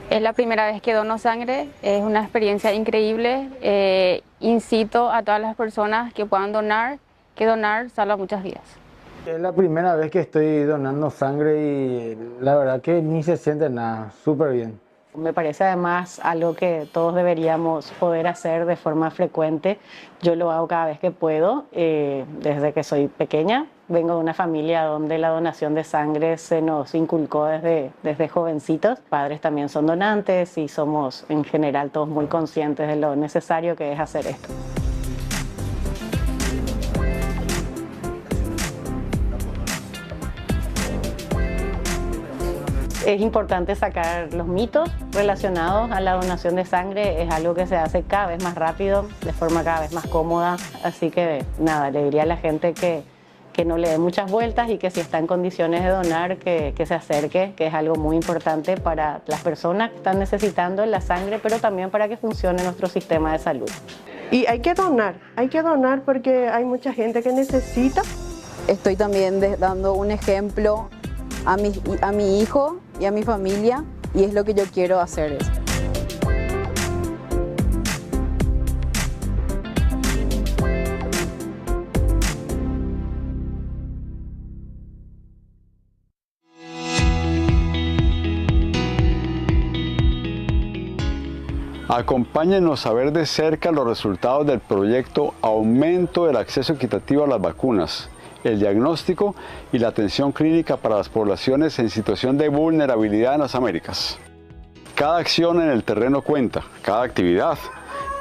Es la primera vez que dono sangre, es una experiencia increíble. Incito a todas las personas que puedan donar, que donar salva muchas vidas. Es la primera vez que estoy donando sangre y la verdad que ni se siente nada, súper bien. Me parece además algo que todos deberíamos poder hacer de forma frecuente. Yo lo hago cada vez que puedo, desde que soy pequeña. Vengo de una familia donde la donación de sangre se nos inculcó desde jovencitos. Padres también son donantes y somos en general todos muy conscientes de lo necesario que es hacer esto. Es importante sacar los mitos relacionados a la donación de sangre. Es algo que se hace cada vez más rápido, de forma cada vez más cómoda. Así que nada, le diría a la gente que no le dé muchas vueltas y que si está en condiciones de donar, que se acerque, que es algo muy importante para las personas que están necesitando la sangre, pero también para que funcione nuestro sistema de salud. Y hay que donar porque hay mucha gente que necesita. Estoy también dando un ejemplo a mi hijo y a mi familia, y es lo que yo quiero hacer eso. Acompáñenos a ver de cerca los resultados del proyecto Aumento del Acceso Equitativo a las Vacunas, el diagnóstico y la atención clínica para las poblaciones en situación de vulnerabilidad en las Américas. Cada acción en el terreno cuenta, cada actividad,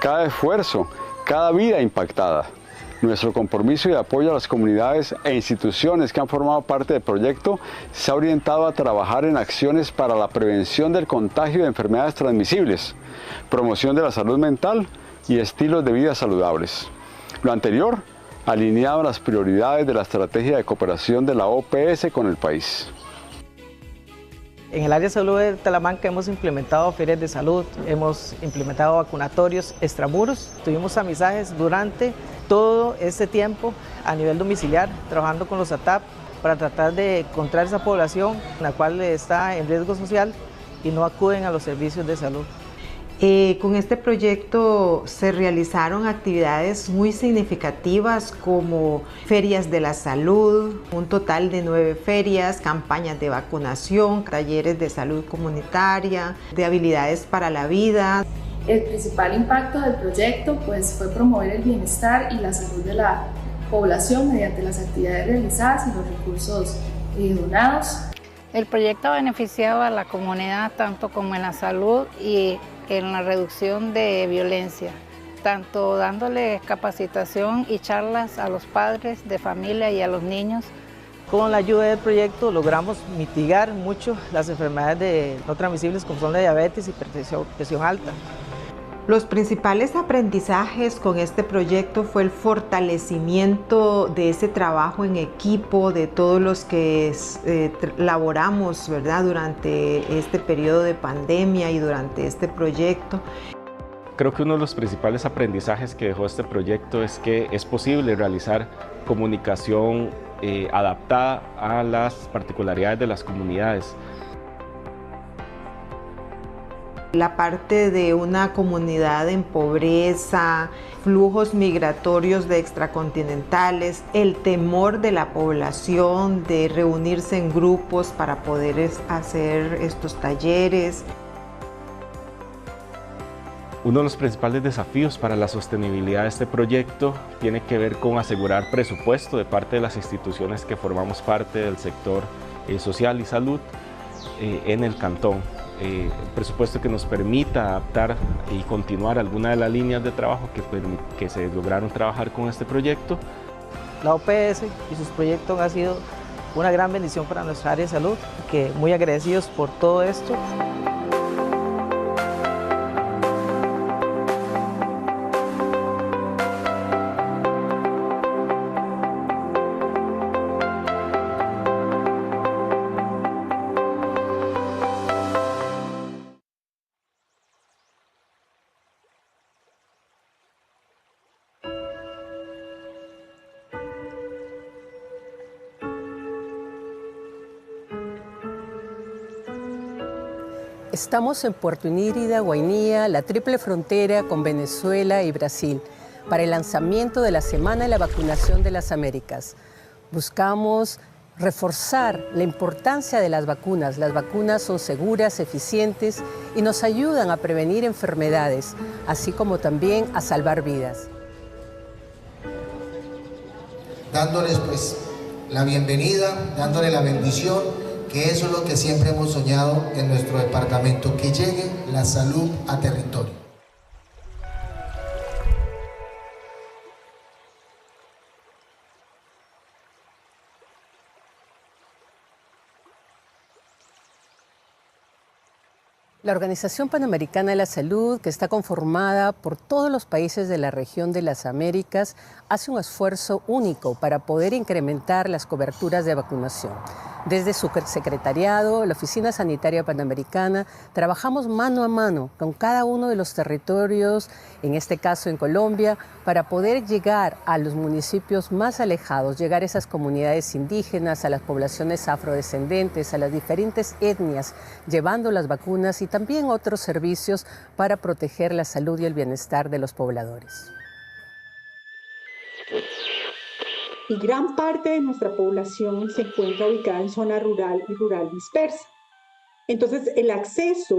cada esfuerzo, cada vida impactada. Nuestro compromiso de apoyo a las comunidades e instituciones que han formado parte del proyecto se ha orientado a trabajar en acciones para la prevención del contagio de enfermedades transmisibles, promoción de la salud mental y estilos de vida saludables. Lo anterior, alineado a las prioridades de la estrategia de cooperación de la OPS con el país. En el área de salud de Talamanca hemos implementado ferias de salud, hemos implementado vacunatorios extramuros, tuvimos amizajes durante todo este tiempo a nivel domiciliar, trabajando con los ATAP para tratar de encontrar esa población la cual está en riesgo social y no acuden a los servicios de salud. Con este proyecto se realizaron actividades muy significativas como ferias de la salud, un total de 9 ferias, campañas de vacunación, talleres de salud comunitaria, de habilidades para la vida. El principal impacto del proyecto fue promover el bienestar y la salud de la población mediante las actividades realizadas y los recursos donados. El proyecto ha beneficiado a la comunidad tanto como en la salud y en la reducción de violencia, tanto dándole capacitación y charlas a los padres de familia y a los niños. Con la ayuda del proyecto logramos mitigar mucho las enfermedades no transmisibles como son la diabetes y presión alta. Los principales aprendizajes con este proyecto fue el fortalecimiento de ese trabajo en equipo de todos los que laboramos, ¿verdad?, durante este periodo de pandemia y durante este proyecto. Creo que uno de los principales aprendizajes que dejó este proyecto es que es posible realizar comunicación adaptada a las particularidades de las comunidades. La parte de una comunidad en pobreza, flujos migratorios de extracontinentales, el temor de la población de reunirse en grupos para poder hacer estos talleres. Uno de los principales desafíos para la sostenibilidad de este proyecto tiene que ver con asegurar presupuesto de parte de las instituciones que formamos parte del sector social y salud en el cantón. Un presupuesto que nos permita adaptar y continuar algunas de las líneas de trabajo que se lograron trabajar con este proyecto. La OPS y sus proyectos han sido una gran bendición para nuestra área de salud, que muy agradecidos por todo esto. Estamos en Puerto Inírida, Guainía, la triple frontera con Venezuela y Brasil, para el lanzamiento de la Semana de la Vacunación de las Américas. Buscamos reforzar la importancia de las vacunas. Las vacunas son seguras, eficientes y nos ayudan a prevenir enfermedades, así como también a salvar vidas. Dándoles pues la bienvenida, dándole la bendición, que eso es lo que siempre hemos soñado en nuestro departamento, que llegue la salud a territorio. La Organización Panamericana de la Salud, que está conformada por todos los países de la región de las Américas, hace un esfuerzo único para poder incrementar las coberturas de vacunación. Desde su secretariado, la Oficina Sanitaria Panamericana, trabajamos mano a mano con cada uno de los territorios, en este caso en Colombia, para poder llegar a los municipios más alejados, llegar a esas comunidades indígenas, a las poblaciones afrodescendentes, a las diferentes etnias, llevando las vacunas y también otros servicios para proteger la salud y el bienestar de los pobladores. Y gran parte de nuestra población se encuentra ubicada en zona rural y rural dispersa. Entonces, el acceso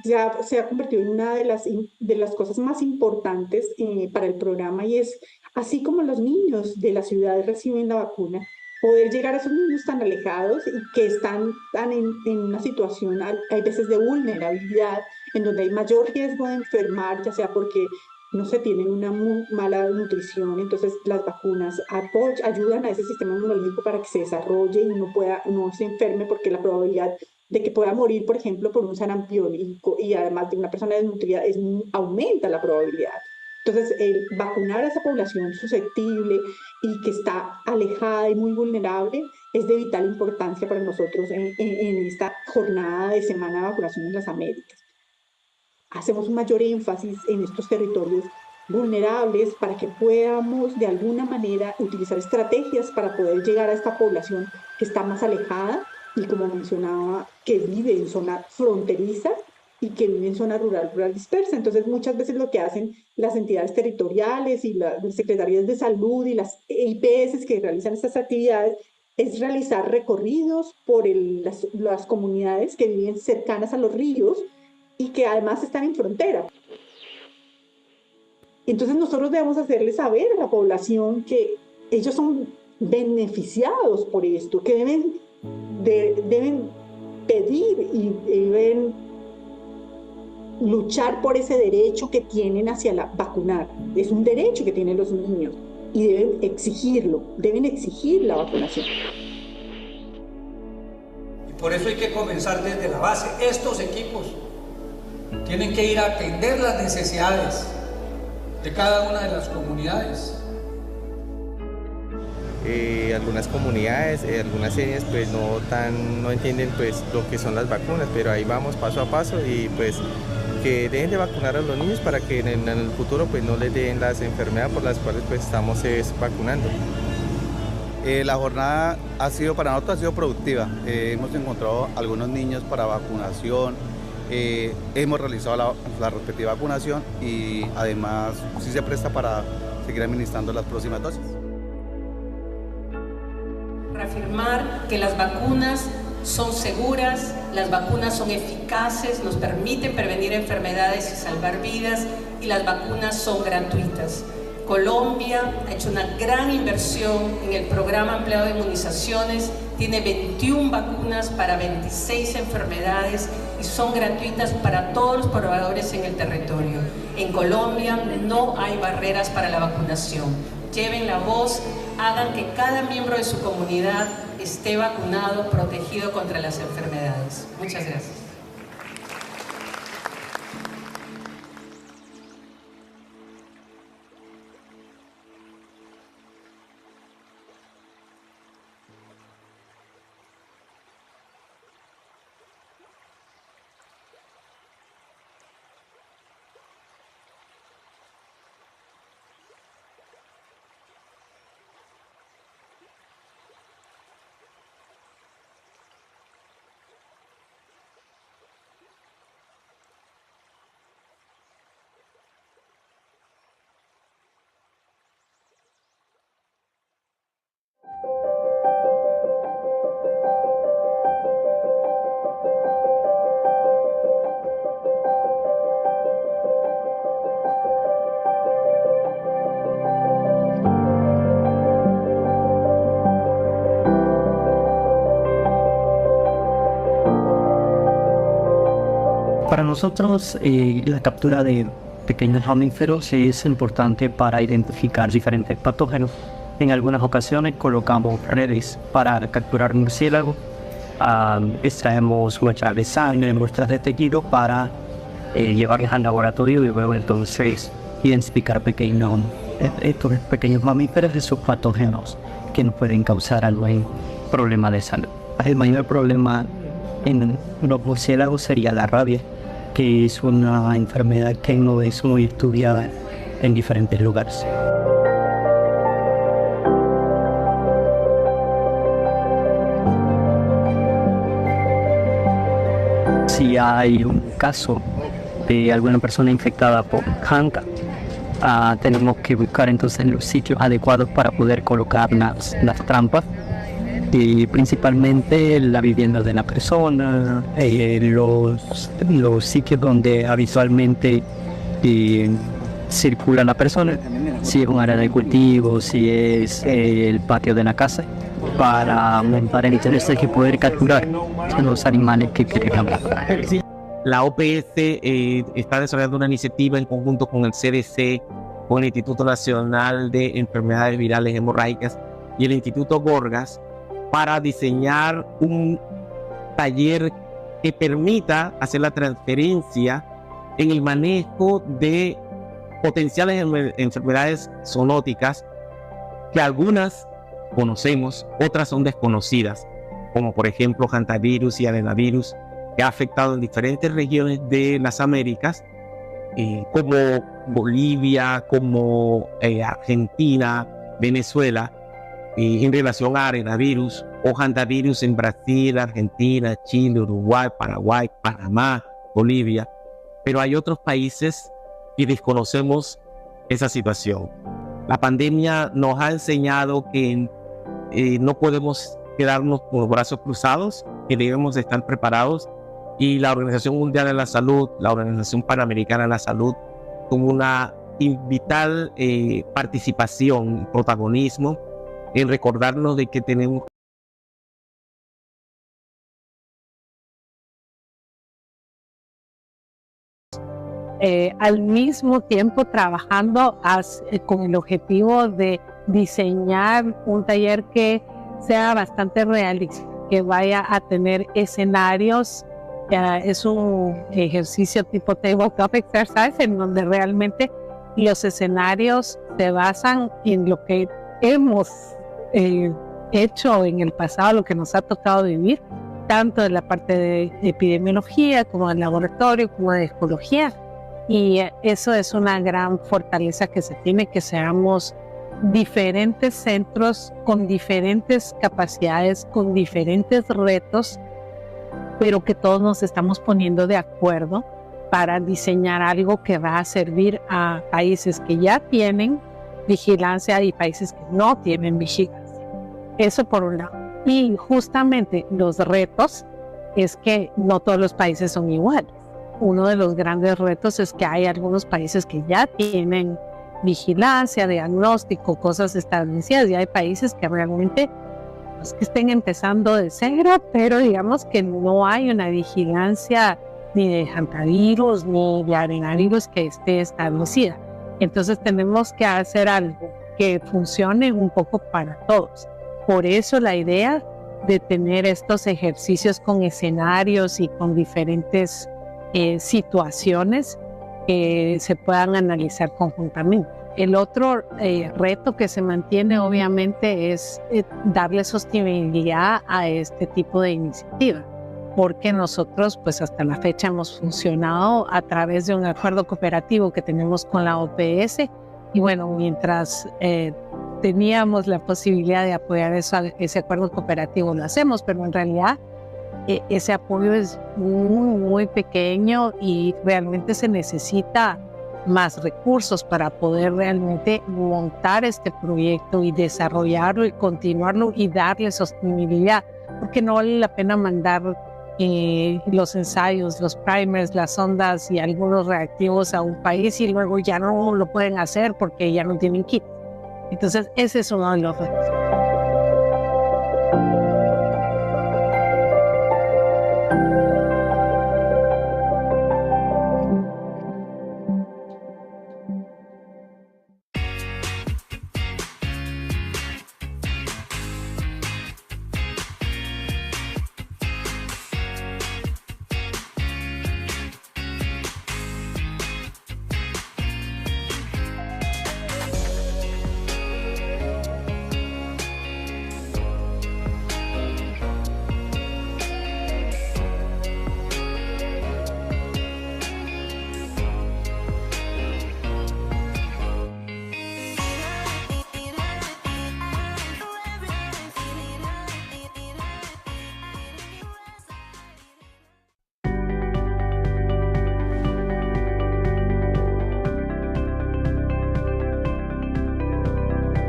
ya se ha convertido en una de las cosas más importantes para el programa, y es, así como los niños de las ciudades reciben la vacuna, poder llegar a esos niños tan alejados y que están en una situación, hay veces de vulnerabilidad, en donde hay mayor riesgo de enfermar, ya sea porque no se tienen una mala nutrición. Entonces las vacunas ayudan a ese sistema inmunológico para que se desarrolle y no se enferme, porque la probabilidad de que pueda morir, por ejemplo, por un sarampión y además de una persona desnutrida aumenta la probabilidad. Entonces, vacunar a esa población susceptible y que está alejada y muy vulnerable es de vital importancia para nosotros en esta jornada de Semana de Vacunación en las Américas. Hacemos un mayor énfasis en estos territorios vulnerables para que podamos de alguna manera utilizar estrategias para poder llegar a esta población que está más alejada y, como mencionaba, que vive en zona fronteriza y que vive en zona rural dispersa. Entonces, muchas veces lo que hacen las entidades territoriales y las secretarías de salud y las IPS que realizan estas actividades es realizar recorridos por las comunidades que viven cercanas a los ríos y que además están en frontera. Entonces nosotros debemos hacerles saber a la población que ellos son beneficiados por esto, que deben pedir y deben luchar por ese derecho que tienen hacia vacunar. Es un derecho que tienen los niños y deben exigirlo, deben exigir la vacunación. Y por eso hay que comenzar desde la base. Estos equipos tienen que ir a atender las necesidades de cada una de las comunidades. Algunas comunidades, algunas etnias pues no entienden pues lo que son las vacunas, pero ahí vamos paso a paso y pues que dejen de vacunar a los niños para que en el futuro pues no les den las enfermedades por las cuales pues estamos vacunando. La jornada para nosotros ha sido productiva. Hemos encontrado algunos niños para vacunación, hemos realizado la respectiva vacunación y además sí se presta para seguir administrando las próximas dosis. Reafirmar que las vacunas son seguras, las vacunas son eficaces, nos permiten prevenir enfermedades y salvar vidas, y las vacunas son gratuitas. Colombia ha hecho una gran inversión en el programa ampliado de inmunizaciones, tiene 21 vacunas para 26 enfermedades y son gratuitas para todos los proveedores en el territorio. En Colombia no hay barreras para la vacunación. Lleven la voz, hagan que cada miembro de su comunidad esté vacunado, protegido contra las enfermedades. Muchas gracias. Para nosotros, la captura de pequeños mamíferos es importante para identificar diferentes patógenos. En algunas ocasiones colocamos redes para capturar murciélagos, extraemos muestras de sangre, muestras de tejido para llevarlas al laboratorio y luego entonces identificar estos pequeños mamíferos y sus patógenos que nos pueden causar algún problema de salud. El mayor problema en los murciélagos sería la rabia, que es una enfermedad que no es muy estudiada en diferentes lugares. Si hay un caso de alguna persona infectada por Hanca, tenemos que buscar entonces los sitios adecuados para poder colocar las trampas, y principalmente la vivienda de la persona, los sitios donde habitualmente circula la persona, si es un área de cultivo, si es el patio de la casa, para aumentar el interés de poder capturar los animales que queremos. La OPS está desarrollando una iniciativa en conjunto con el CDC, con el Instituto Nacional de Enfermedades Virales Hemorrágicas y el Instituto Gorgas, para diseñar un taller que permita hacer la transferencia en el manejo de potenciales enfermedades zoonóticas, que algunas conocemos, otras son desconocidas, como por ejemplo hantavirus y adenavirus, que ha afectado en diferentes regiones de las Américas, como Bolivia, como Argentina, Venezuela, en relación a arenavirus o hantavirus en Brasil, Argentina, Chile, Uruguay, Paraguay, Panamá, Bolivia. Pero hay otros países que desconocemos esa situación. La pandemia nos ha enseñado que no podemos quedarnos con los brazos cruzados, que debemos estar preparados, y la Organización Mundial de la Salud, la Organización Panamericana de la Salud, tuvo una vital participación y protagonismo en recordarnos de que tenemos al mismo tiempo trabajando con el objetivo de diseñar un taller que sea bastante realista, que vaya a tener escenarios. Es un ejercicio tipo tabletop exercise en donde realmente los escenarios se basan en lo que hemos hecho en el pasado, lo que nos ha tocado vivir, tanto de la parte de epidemiología como del laboratorio, como de ecología. Y eso es una gran fortaleza que se tiene, que seamos diferentes centros con diferentes capacidades, con diferentes retos, pero que todos nos estamos poniendo de acuerdo para diseñar algo que va a servir a países que ya tienen vigilancia y países que no tienen vigilancia. Eso por un lado. Y justamente los retos es que no todos los países son iguales. Uno de los grandes retos es que hay algunos países que ya tienen vigilancia, diagnóstico, cosas establecidas, y hay países que realmente no es que estén empezando de cero, pero digamos que no hay una vigilancia ni de hantavirus ni de arenavirus que esté establecida. Entonces tenemos que hacer algo que funcione un poco para todos. Por eso la idea de tener estos ejercicios con escenarios y con diferentes situaciones que se puedan analizar conjuntamente. El otro reto que se mantiene obviamente es darle sostenibilidad a este tipo de iniciativa, porque nosotros pues hasta la fecha hemos funcionado a través de un acuerdo cooperativo que tenemos con la OPS, y bueno, mientras teníamos la posibilidad de apoyar ese acuerdo cooperativo lo hacemos, pero en realidad ese apoyo es muy pequeño y realmente se necesita más recursos para poder realmente montar este proyecto y desarrollarlo y continuarlo y darle sostenibilidad, porque no vale la pena mandar los ensayos, los primers, las sondas y algunos reactivos a un país y luego ya no lo pueden hacer porque ya no tienen kit. Entonces ese es uno de los retos.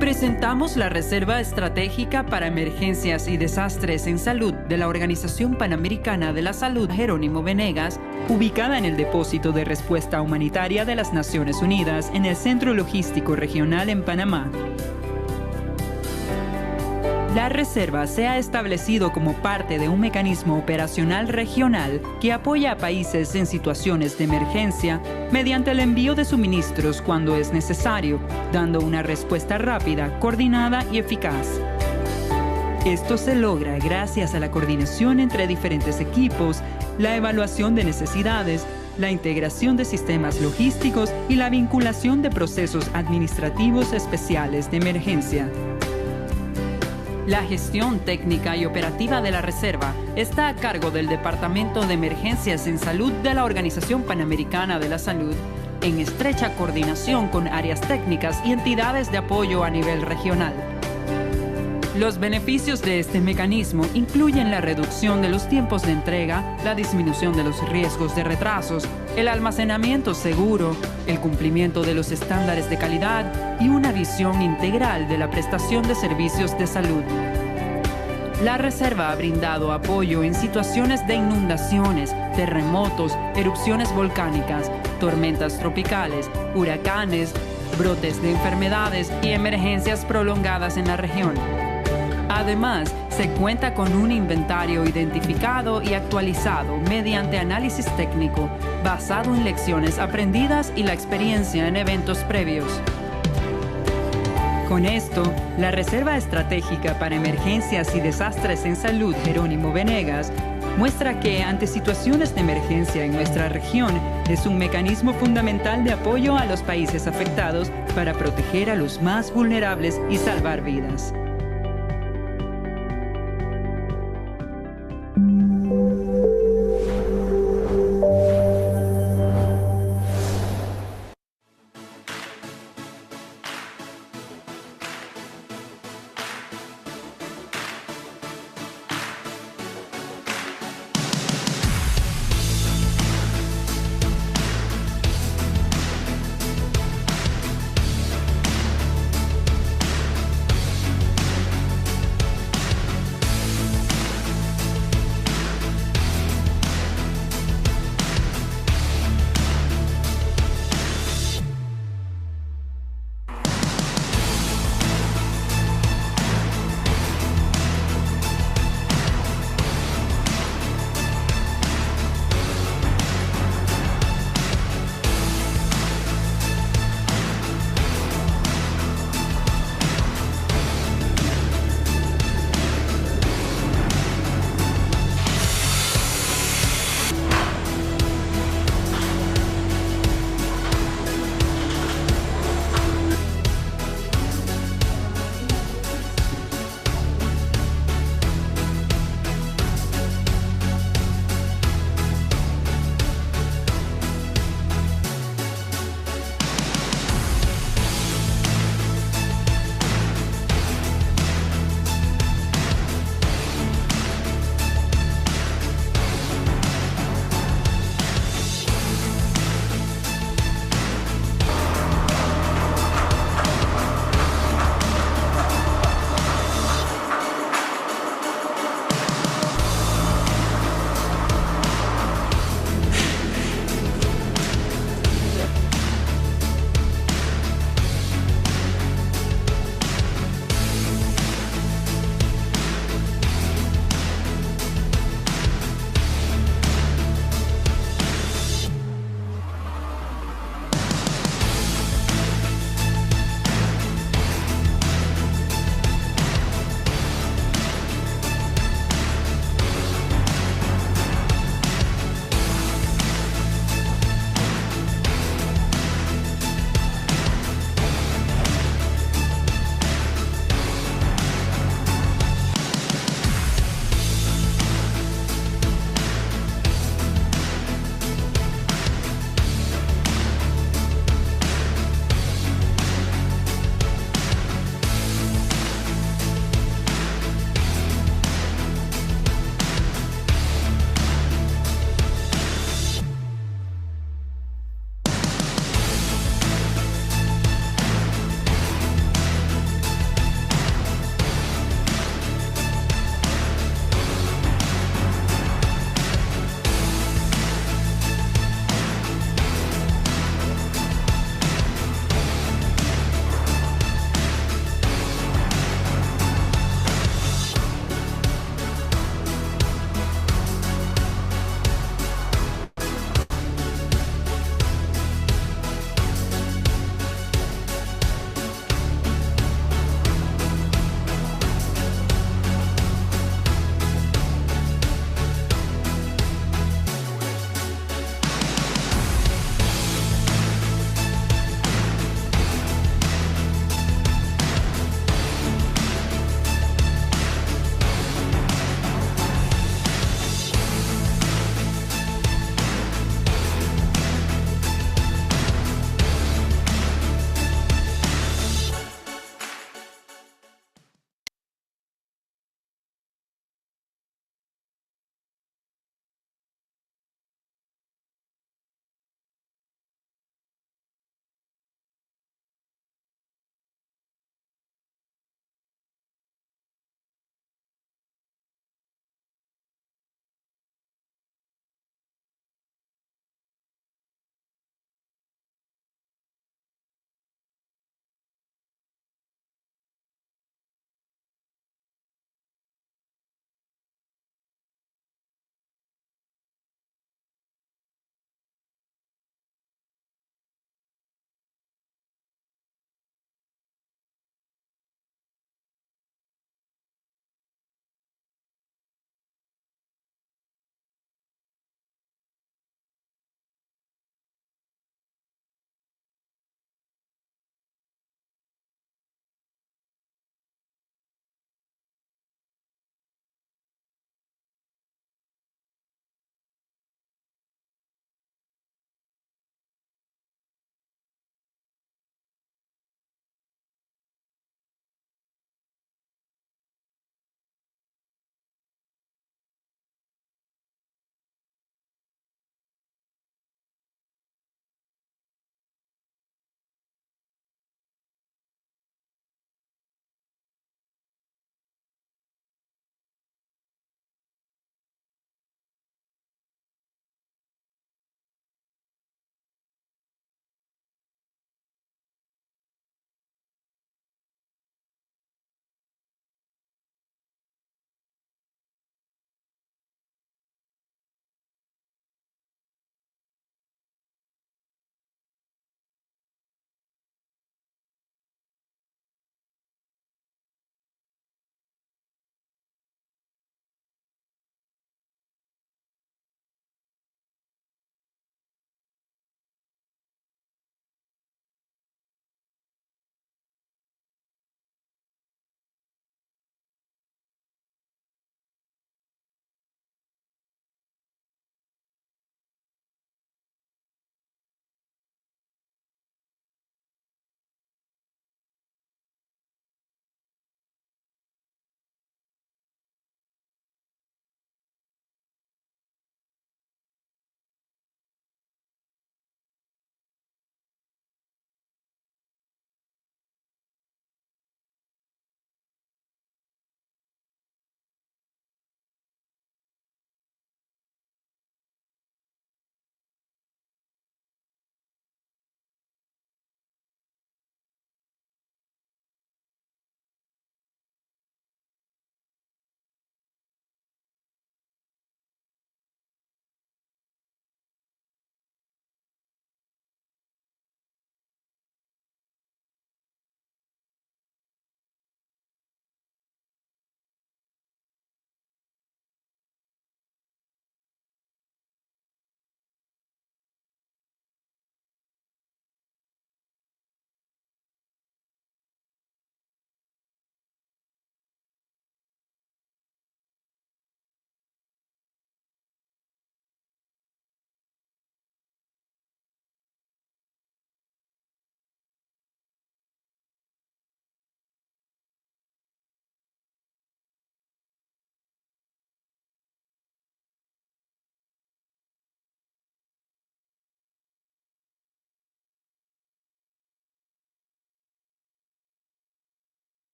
Presentamos la Reserva Estratégica para Emergencias y Desastres en Salud de la Organización Panamericana de la Salud Jerónimo Venegas, ubicada en el Depósito de Respuesta Humanitaria de las Naciones Unidas en el Centro Logístico Regional en Panamá. La reserva se ha establecido como parte de un mecanismo operacional regional que apoya a países en situaciones de emergencia mediante el envío de suministros cuando es necesario, dando una respuesta rápida, coordinada y eficaz. Esto se logra gracias a la coordinación entre diferentes equipos, la evaluación de necesidades, la integración de sistemas logísticos y la vinculación de procesos administrativos especiales de emergencia. La gestión técnica y operativa de la reserva está a cargo del Departamento de Emergencias en Salud de la Organización Panamericana de la Salud, en estrecha coordinación con áreas técnicas y entidades de apoyo a nivel regional. Los beneficios de este mecanismo incluyen la reducción de los tiempos de entrega, la disminución de los riesgos de retrasos, el almacenamiento seguro, el cumplimiento de los estándares de calidad y una visión integral de la prestación de servicios de salud. La reserva ha brindado apoyo en situaciones de inundaciones, terremotos, erupciones volcánicas, tormentas tropicales, huracanes, brotes de enfermedades y emergencias prolongadas en la región. Además, se cuenta con un inventario identificado y actualizado mediante análisis técnico basado en lecciones aprendidas y la experiencia en eventos previos. Con esto, la Reserva Estratégica para Emergencias y Desastres en Salud Jerónimo Venegas muestra que ante situaciones de emergencia en nuestra región es un mecanismo fundamental de apoyo a los países afectados para proteger a los más vulnerables y salvar vidas.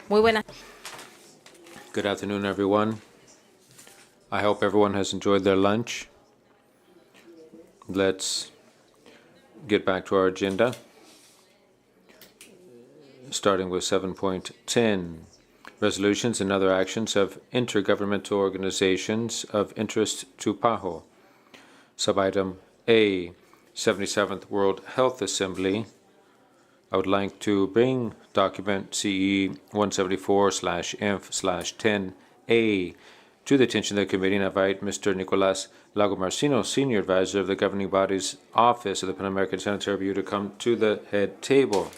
Muy buenas. Good afternoon, everyone. I hope everyone has enjoyed their lunch. Let's get back to our agenda, starting with 7.10, resolutions and other actions of intergovernmental organizations of interest to PAHO. Subitem A, 77th World Health Assembly. I would like to bring document CE 174/INF/10A to the attention of the committee and invite Mr. Nicolas Lagomarsino, Senior Advisor of the Governing Body's Office of the Pan-American Sanitary Bureau, to come to the head table.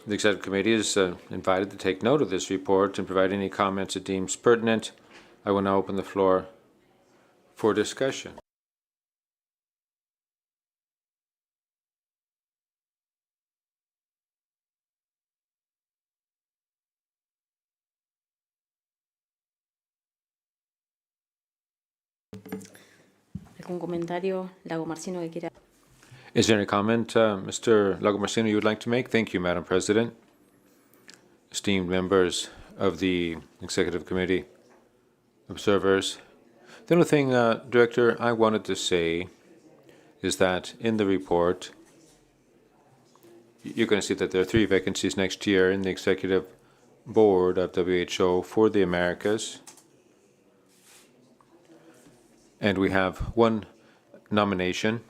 The Executive Committee is invited to take note of this report and provide any comments it deems pertinent. I will now open the floor for discussion. ¿Algún comentario, Lagomarsino, que quiera? Is there any comment, Mr. Lagomarsino, you would like to make? Thank you, Madam President. Esteemed members of the Executive Committee, observers. The only thing, Director, I wanted to say is that in the report, you're going to see that there are 3 vacancies next year in the Executive Board of WHO for the Americas. And we have 1 nomination.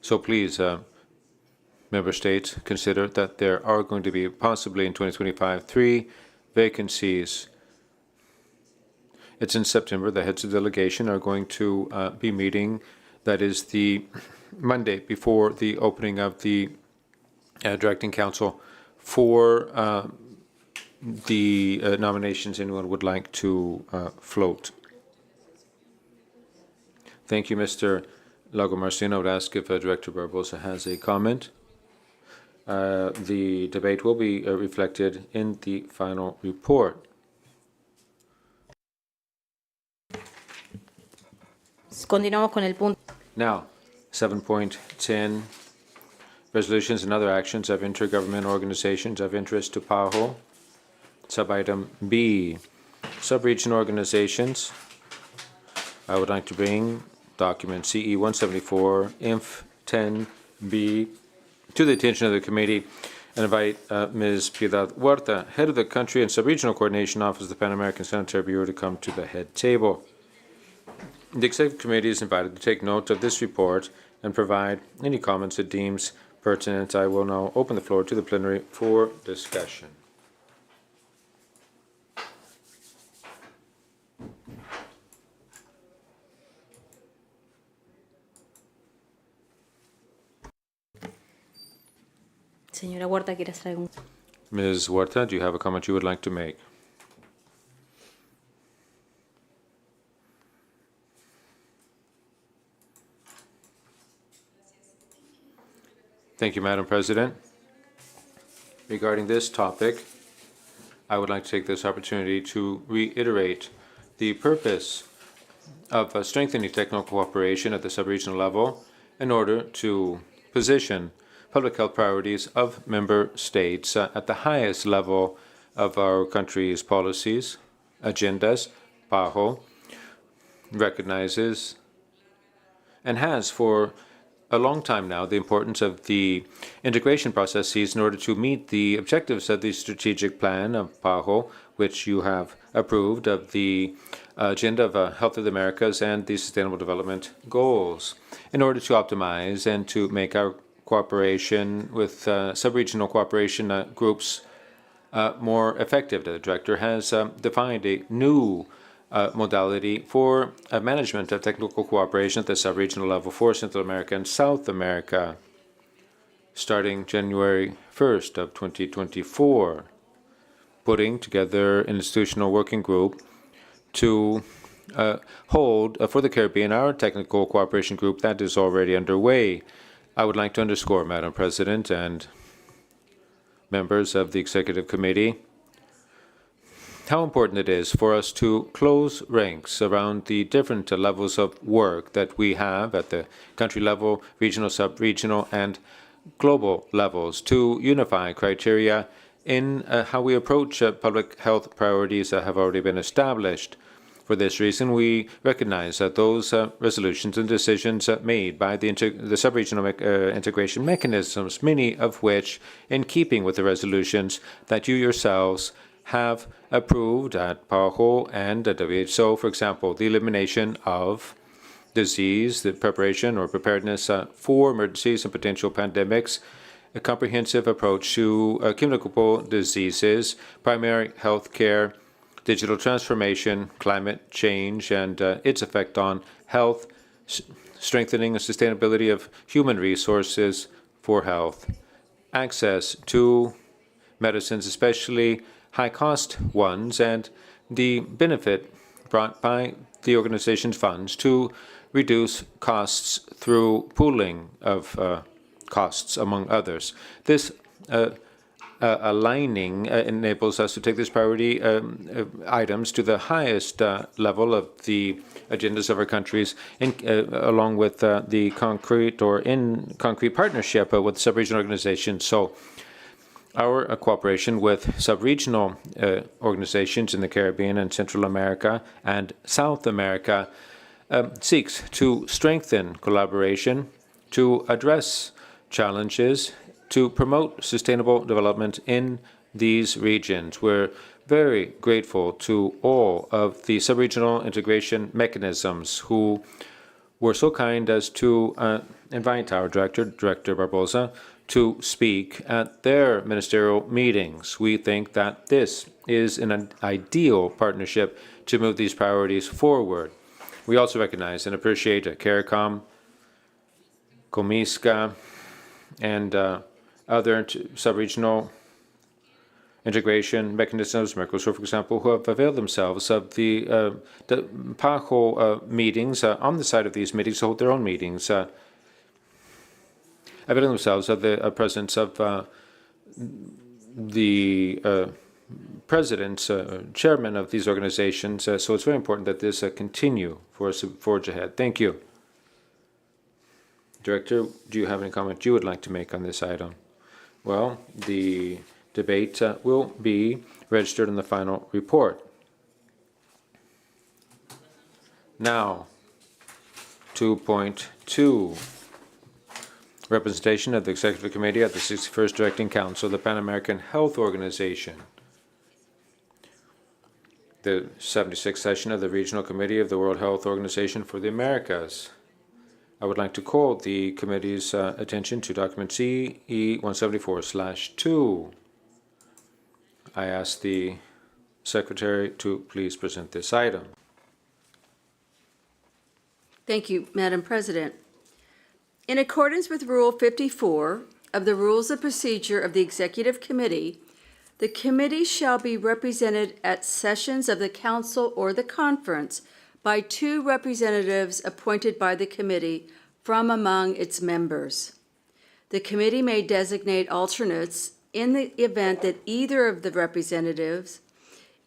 So please, member states, consider that there are going to be possibly in 2025 3 vacancies. It's in September. The heads of delegation are going to be meeting. That is the Monday before the opening of the Directing Council for the nominations anyone would like to float. Thank you, Mr. Lagomarsino. I would ask if Director Barbosa has a comment. The debate will be reflected in the final report. Continuamos con el punto. Now, 7.10, resolutions and other actions of intergovernmental organizations of interest to PAHO. Subitem B, sub-region organizations. I would like to bring document CE 174/INF/10B to the attention of the committee and invite Ms. Piedad Huerta, head of the Country and Sub-Regional Coordination Office of the Pan-American Sanitary Bureau, to come to the head table. The Executive Committee is invited to take note of this report and provide any comments it deems pertinent. I will now open the floor to the plenary for discussion. Señora Huerta, ¿quiere hacer algún? Ms. Huerta, do you have a comment you would like to make? Thank you, Madam President. Regarding this topic, I would like to take this opportunity to reiterate the purpose of strengthening technical cooperation at the sub-regional level in order to position public health priorities of member states at the highest level of our country's policies, agendas. PAHO recognizes and has for a long time now the importance of the integration processes in order to meet the objectives of the strategic plan of PAHO, which you have approved, of the agenda of Health of the Americas and the Sustainable Development Goals, in order to optimize and to make our cooperation with sub-regional cooperation groups more effective. The Director has defined a new modality for management of technical cooperation at the sub-regional level for Central America and South America, starting January 1st of 2024, putting together an institutional working group to hold for the Caribbean our technical cooperation group that is already underway. I would like to underscore, Madam President and members of the Executive Committee, how important it is for us to close ranks around the different levels of work that we have at the country level, regional, sub-regional, and global levels to unify criteria in how we approach public health priorities that have already been established. For this reason, we recognize that those resolutions and decisions made by the sub-regional integration mechanisms, many of which in keeping with the resolutions that you yourselves have approved at PAHO and at WHO, for example, the elimination of disease, the preparation or preparedness for emergencies and potential pandemics, a comprehensive approach to communicable diseases, primary health care, digital transformation, climate change, and its effect on health, strengthening the sustainability of human resources for health, access to medicines, especially high-cost ones, and the benefit brought by the organization's funds to reduce costs through pooling of costs, among others. This aligning enables us to take these priority items to the highest level of the agendas of our countries, along with the concrete or in concrete partnership with sub-regional organizations. So our cooperation with sub-regional organizations in the Caribbean and Central America and South America seeks to strengthen collaboration, to address challenges, to promote sustainable development in these regions. We're very grateful to all of the sub-regional integration mechanisms who were so kind as to invite our Director Barbosa, to speak at their ministerial meetings. We think that this is an ideal partnership to move these priorities forward. We also recognize and appreciate CARICOM, COMISCA, and other sub-regional integration mechanisms, Mercosur, for example, who have availed themselves of the PAHO meetings on the side of these meetings to hold their own meetings, availing themselves of the presence of the presidents, chairman of these organizations. So it's very important that this continue for us to forge ahead. Thank you. Director, do you have any comment you would like to make on this item? Well, the debate will be registered in the final report. Now, 2.2. Representation of the Executive Committee at the 61st Directing Council of the Pan American Health Organization. The 76th session of the Regional Committee of the World Health Organization for the Americas. I would like to call the committee's attention to document CE 174/2. I ask the Secretary to please present this item. Thank you, Madam President. In accordance with Rule 54 of the Rules of Procedure of the Executive Committee, the committee shall be represented at sessions of the Council or the Conference by 2 representatives appointed by the committee from among its members. The committee may designate alternates in the event that either of the representatives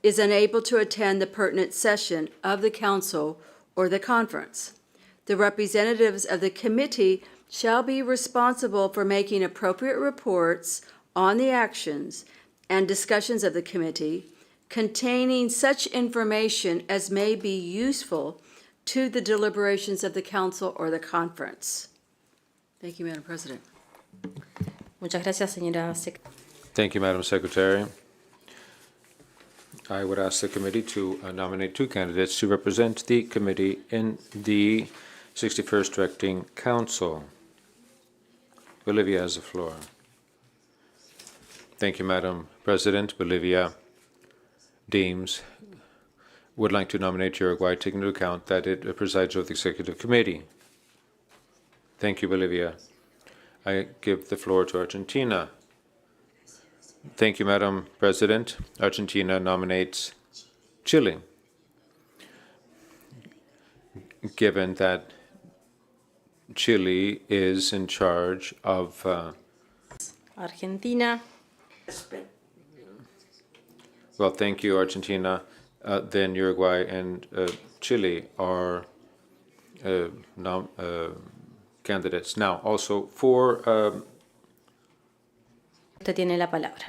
is unable to attend the pertinent session of the Council or the Conference. The representatives of the committee shall be responsible for making appropriate reports on the actions and discussions of the committee, containing such information as may be useful to the deliberations of the Council or the Conference. Thank you, Madam President. Muchas gracias, señora Thank you, Madam Secretary. I would ask the committee to nominate 2 candidates to represent the committee in the 61st Directing Council. Bolivia has the floor. Thank you, Madam President. Bolivia would like to nominate Uruguay, taking into account that it presides over the Executive Committee. Thank you, Bolivia. I give the floor to Argentina. Thank you, Madam President. Argentina nominates Chile, given that Chile is in charge of Argentina. Well, thank you, Argentina. Then Uruguay and Chile are candidates. Now, also for Usted tiene la palabra.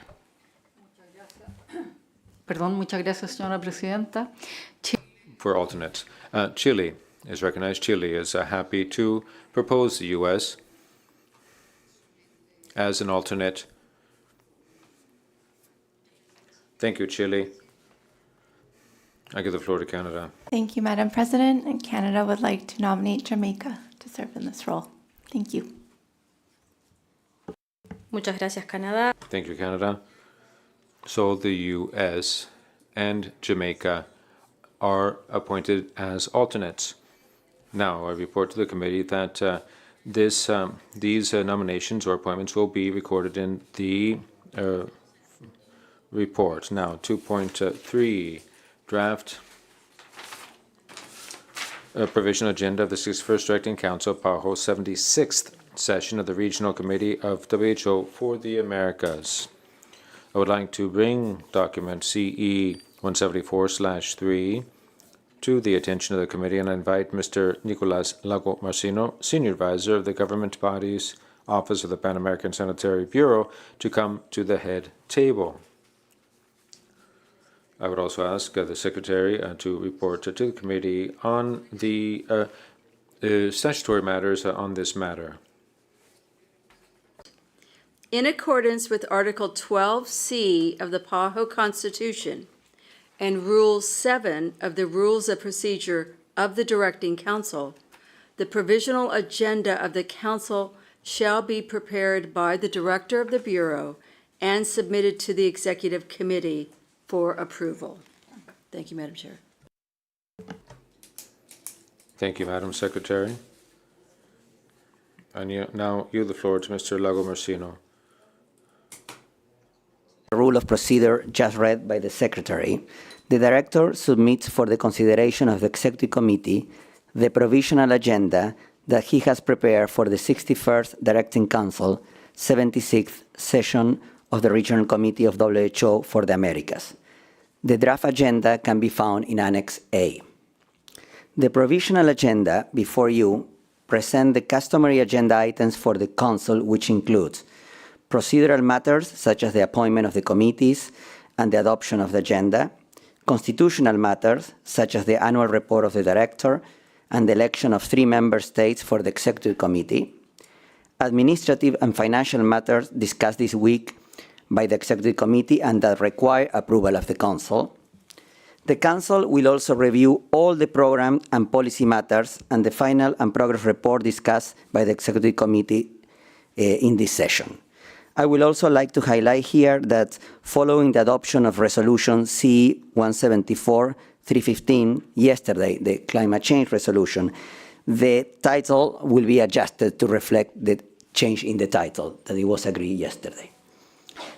Perdón, muchas gracias, señora presidenta. For alternates, Chile is recognized. Chile is happy to propose the U.S. as an alternate. Thank you, Chile. I give the floor to Canada. Thank you, Madam President, and Canada would like to nominate Jamaica to serve in this role. Thank you. Muchas gracias, Canadá. Thank you, Canada. So the U.S. and Jamaica are appointed as alternates. Now, I report to the committee that these nominations or appointments will be recorded in the report. Now, 2.3, draft provisional agenda of the 61st Directing Council of PAHO 76th session of the Regional Committee of WHO for the Americas. I would like to bring document CE 174/3 to the attention of the committee and invite Mr. Nicolas Lago Marcino, Senior Advisor of the Government Body's Office of the Pan American Sanitary Bureau, to come to the head table. I would also ask the Secretary to report to the committee on the statutory matters on this matter. In accordance with Article 12C of the PAHO Constitution and Rule 7 of the Rules of Procedure of the Directing Council, the provisional agenda of the Council shall be prepared by the Director of the Bureau and submitted to the Executive Committee for approval. Thank you, Madam Chair. Thank you, Madam Secretary. And now yield the floor to Mr. Lago Marcino. The rule of procedure just read by the Secretary, the Director submits for the consideration of the Executive Committee the provisional agenda that he has prepared for the 61st Directing Council 76th session of the Regional Committee of WHO for the Americas. The draft agenda can be found in Annex A. The provisional agenda before you presents the customary agenda items for the Council, which includes procedural matters such as the appointment of the committees and the adoption of the agenda, constitutional matters such as the annual report of the Director and the election of 3 member states for the Executive Committee, administrative and financial matters discussed this week by the Executive Committee and that require approval of the Council. The Council will also review all the program and policy matters and the final and progress report discussed by the Executive Committee in this session. I would also like to highlight here that following the adoption of Resolution C 174/315 yesterday, the climate change resolution, the title will be adjusted to reflect the change in the title that it was agreed yesterday.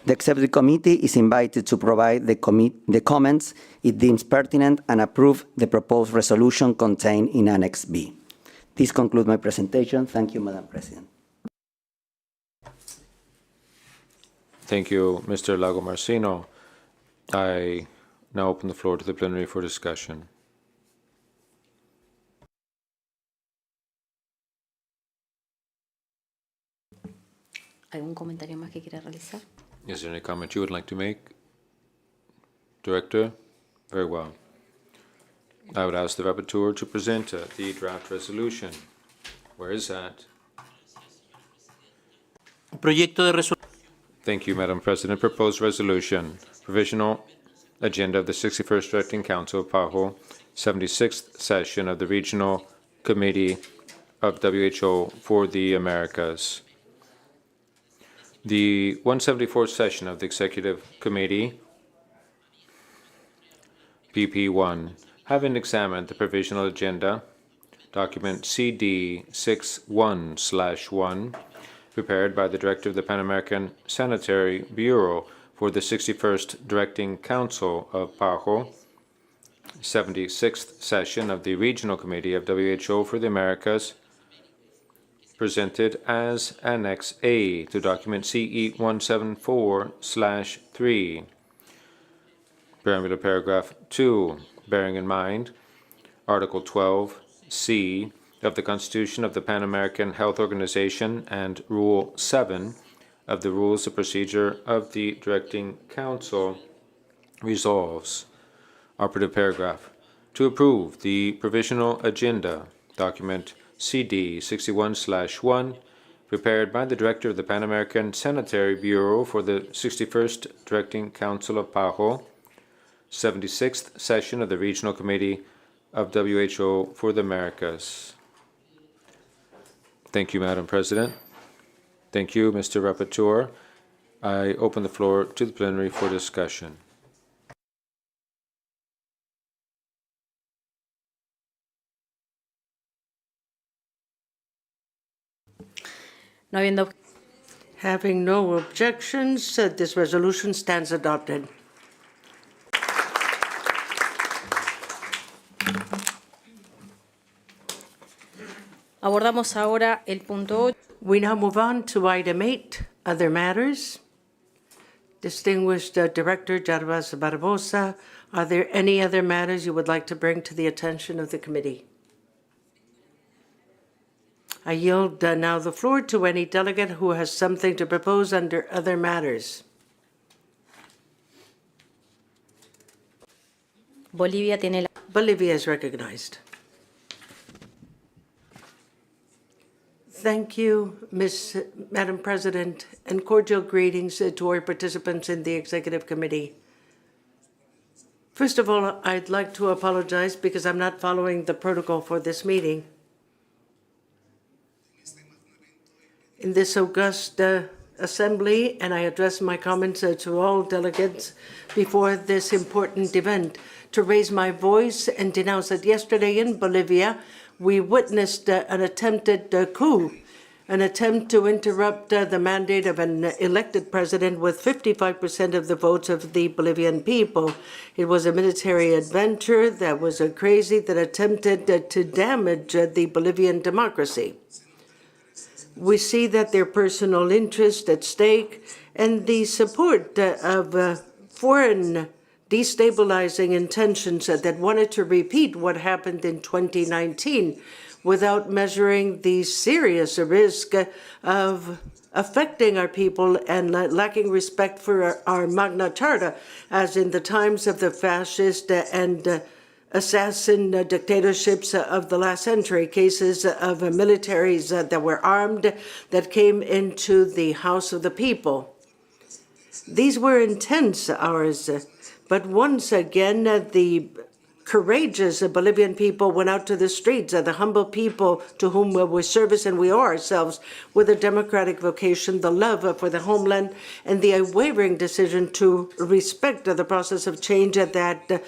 The Executive Committee is invited to provide the comments it deems pertinent and approve the proposed resolution contained in Annex B. This concludes my presentation. Thank you, Madam President. Thank you, Mr. Lago Marcino. I now open the floor to the plenary for discussion. ¿Algún comentario más que quiera realizar? Is there any comment you would like to make? Director? Very well. I would ask the rapporteur to present the draft resolution. Where is that? Proyecto de resolución. Thank you, Madam President. Proposed resolution. Provisional agenda of the 61st Directing Council of PAHO, 76th session of the Regional Committee of WHO for the Americas. The 174th session of the Executive Committee, PP1, having examined the provisional agenda, document CD 61/1, prepared by the Director of the Pan American Sanitary Bureau for the 61st Directing Council of PAHO, 76th session of the Regional Committee of WHO for the Americas, presented as Annex A to document CE 174/3. Preambular paragraph 2, bearing in mind Article 12C of the Constitution of the Pan American Health Organization and Rule 7 of the Rules of Procedure of the Directing Council resolves, operative paragraph, to approve the provisional agenda, document CD 61/1, prepared by the Director of the Pan American Sanitary Bureau for the 61st Directing Council of PAHO, 76th session of the Regional Committee of WHO for the Americas. Thank you, Madam President. Thank you, Mr. Rapporteur. I open the floor to the plenary for discussion. Having no objections, this resolution stands adopted. Abordamos ahora el punto 8. We now move on to item 8, other matters. Distinguished Director Jarbas Barbosa, are there any other matters you would like to bring to the attention of the committee? I yield now the floor to any delegate who has something to propose under other matters. Bolivia is recognized. Thank you, Madam President, and cordial greetings to our participants in the Executive Committee. First of all, I'd like to apologize because I'm not following the protocol for this meeting. In this august assembly, and I address my comments to all delegates before this important event, to raise my voice and denounce that yesterday in Bolivia, we witnessed an attempted coup, an attempt to interrupt the mandate of an elected president with 55% of the votes of the Bolivian people. It was a military adventure that was crazy, that attempted to damage the Bolivian democracy. We see that their personal interest at stake and the support of foreign destabilizing intentions that wanted to repeat what happened in 2019 without measuring the serious risk of affecting our people and lacking respect for our Magna Carta, as in the times of the fascist and assassin dictatorships of the last century, cases of militaries that were armed that came into the House of the People. These were intense hours, but once again, the courageous Bolivian people went out to the streets, the humble people to whom we service and we owe ourselves, with a democratic vocation, the love for the homeland, and the unwavering decision to respect the process of change that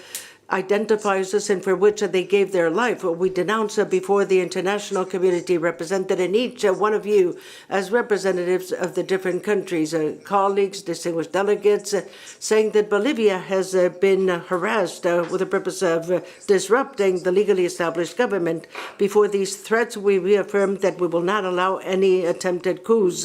identifies us and for which they gave their life. We denounce before the international community represented in each one of you as representatives of the different countries, colleagues, distinguished delegates, saying that Bolivia has been harassed with the purpose of disrupting the legally established government. Before these threats, we reaffirm that we will not allow any attempted coups.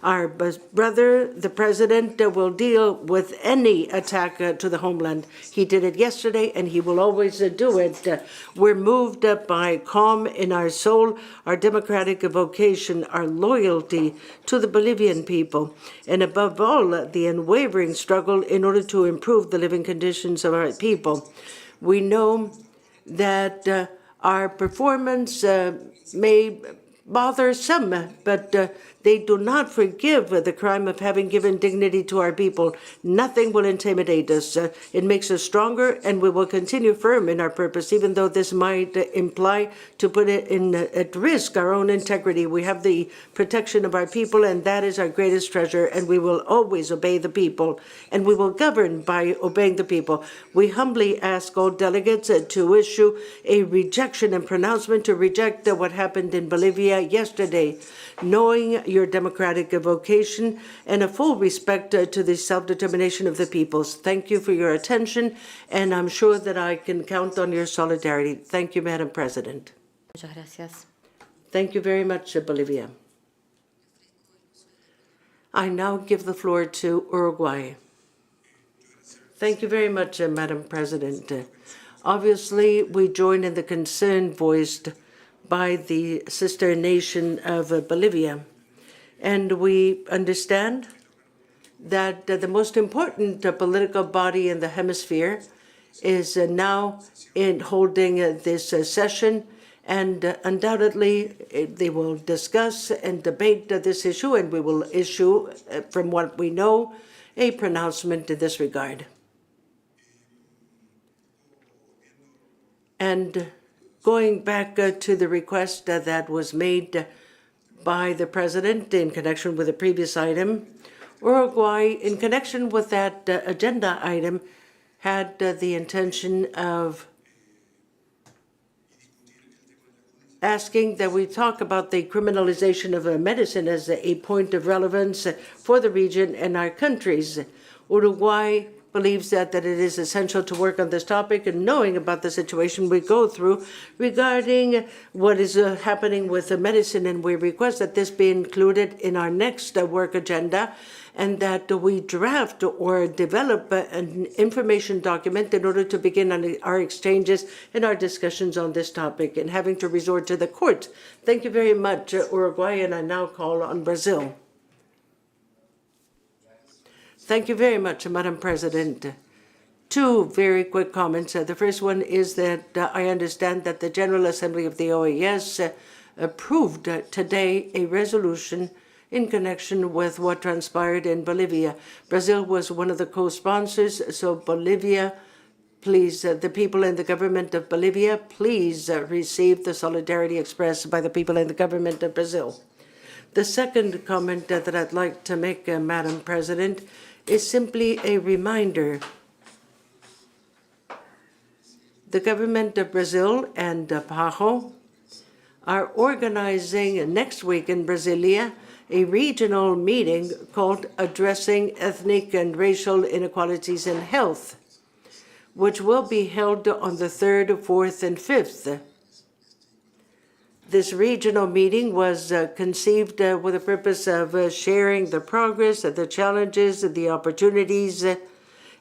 Our brother, the president, will deal with any attack to the homeland. He did it yesterday, and he will always do it. We're moved by calm in our soul, our democratic vocation, our loyalty to the Bolivian people, and above all, the unwavering struggle in order to improve the living conditions of our people. We know that our performance may bother some, but they do not forgive the crime of having given dignity to our people. Nothing will intimidate us. It makes us stronger, and we will continue firm in our purpose, even though this might imply to put it at risk our own integrity. We have the protection of our people, and that is our greatest treasure, and we will always obey the people, and we will govern by obeying the people. We humbly ask all delegates to issue a rejection and pronouncement to reject what happened in Bolivia yesterday, knowing your democratic vocation and a full respect to the self-determination of the peoples. Thank you for your attention, and I'm sure that I can count on your solidarity. Thank you, Madam President. Muchas gracias. Thank you very much, Bolivia. I now give the floor to Uruguay. Thank you very much, Madam President. Obviously, we join in the concern voiced by the sister nation of Bolivia. And we understand that the most important political body in the hemisphere is now in holding this session, and undoubtedly they will discuss and debate this issue, and we will issue, from what we know, a pronouncement in this regard. And going back to the request that was made by the President in connection with the previous item, Uruguay, in connection with that agenda item, had the intention of asking that we talk about the criminalization of medicine as a point of relevance for the region and our countries. Uruguay believes that it is essential to work on this topic, and knowing about the situation we go through regarding what is happening with the medicine, and we request that this be included in our next work agenda, and that we draft or develop an information document in order to begin on our exchanges and our discussions on this topic, and having to resort to the court. Thank you very much, Uruguay, and I now call on Brazil. Thank you very much, Madam President. Two very quick comments. The first one is that I understand that the General Assembly of the OAS approved today a resolution in connection with what transpired in Bolivia. Brazil was one of the co-sponsors, so Bolivia, please, the people and the government of Bolivia, please receive the solidarity expressed by the people and the government of Brazil. The second comment that I'd like to make, Madam President, is simply a reminder. The government of Brazil and PAHO are organizing next week in Brasilia a regional meeting called Addressing Ethnic and Racial Inequalities in Health, which will be held on the 3rd, 4th, and 5th. This regional meeting was conceived with the purpose of sharing the progress, the challenges, the opportunities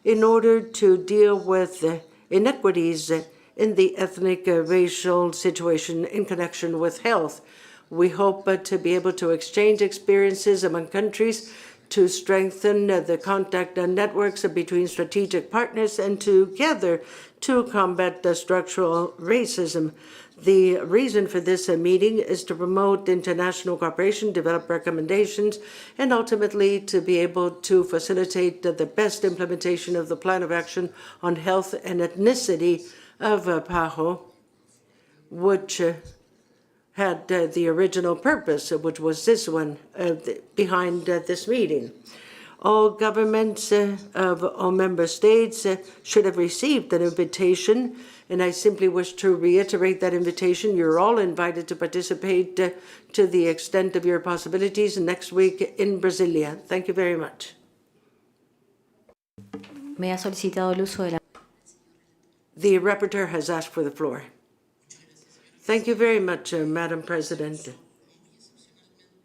in order to deal with inequities in the ethnic racial situation in connection with health. We hope to be able to exchange experiences among countries to strengthen the contact networks between strategic partners and together to combat structural racism. The reason for this meeting is to promote international cooperation, develop recommendations, and ultimately to be able to facilitate the best implementation of the plan of action on health and ethnicity of PAHO, which had the original purpose, which was this one, behind this meeting. All governments of all member states should have received an invitation, and I simply wish to reiterate that invitation. You're all invited to participate to the extent of your possibilities next week in Brasilia. Thank you very much. Me ha solicitado el uso de la... The rapporteur has asked for the floor. Thank you very much, Madam President.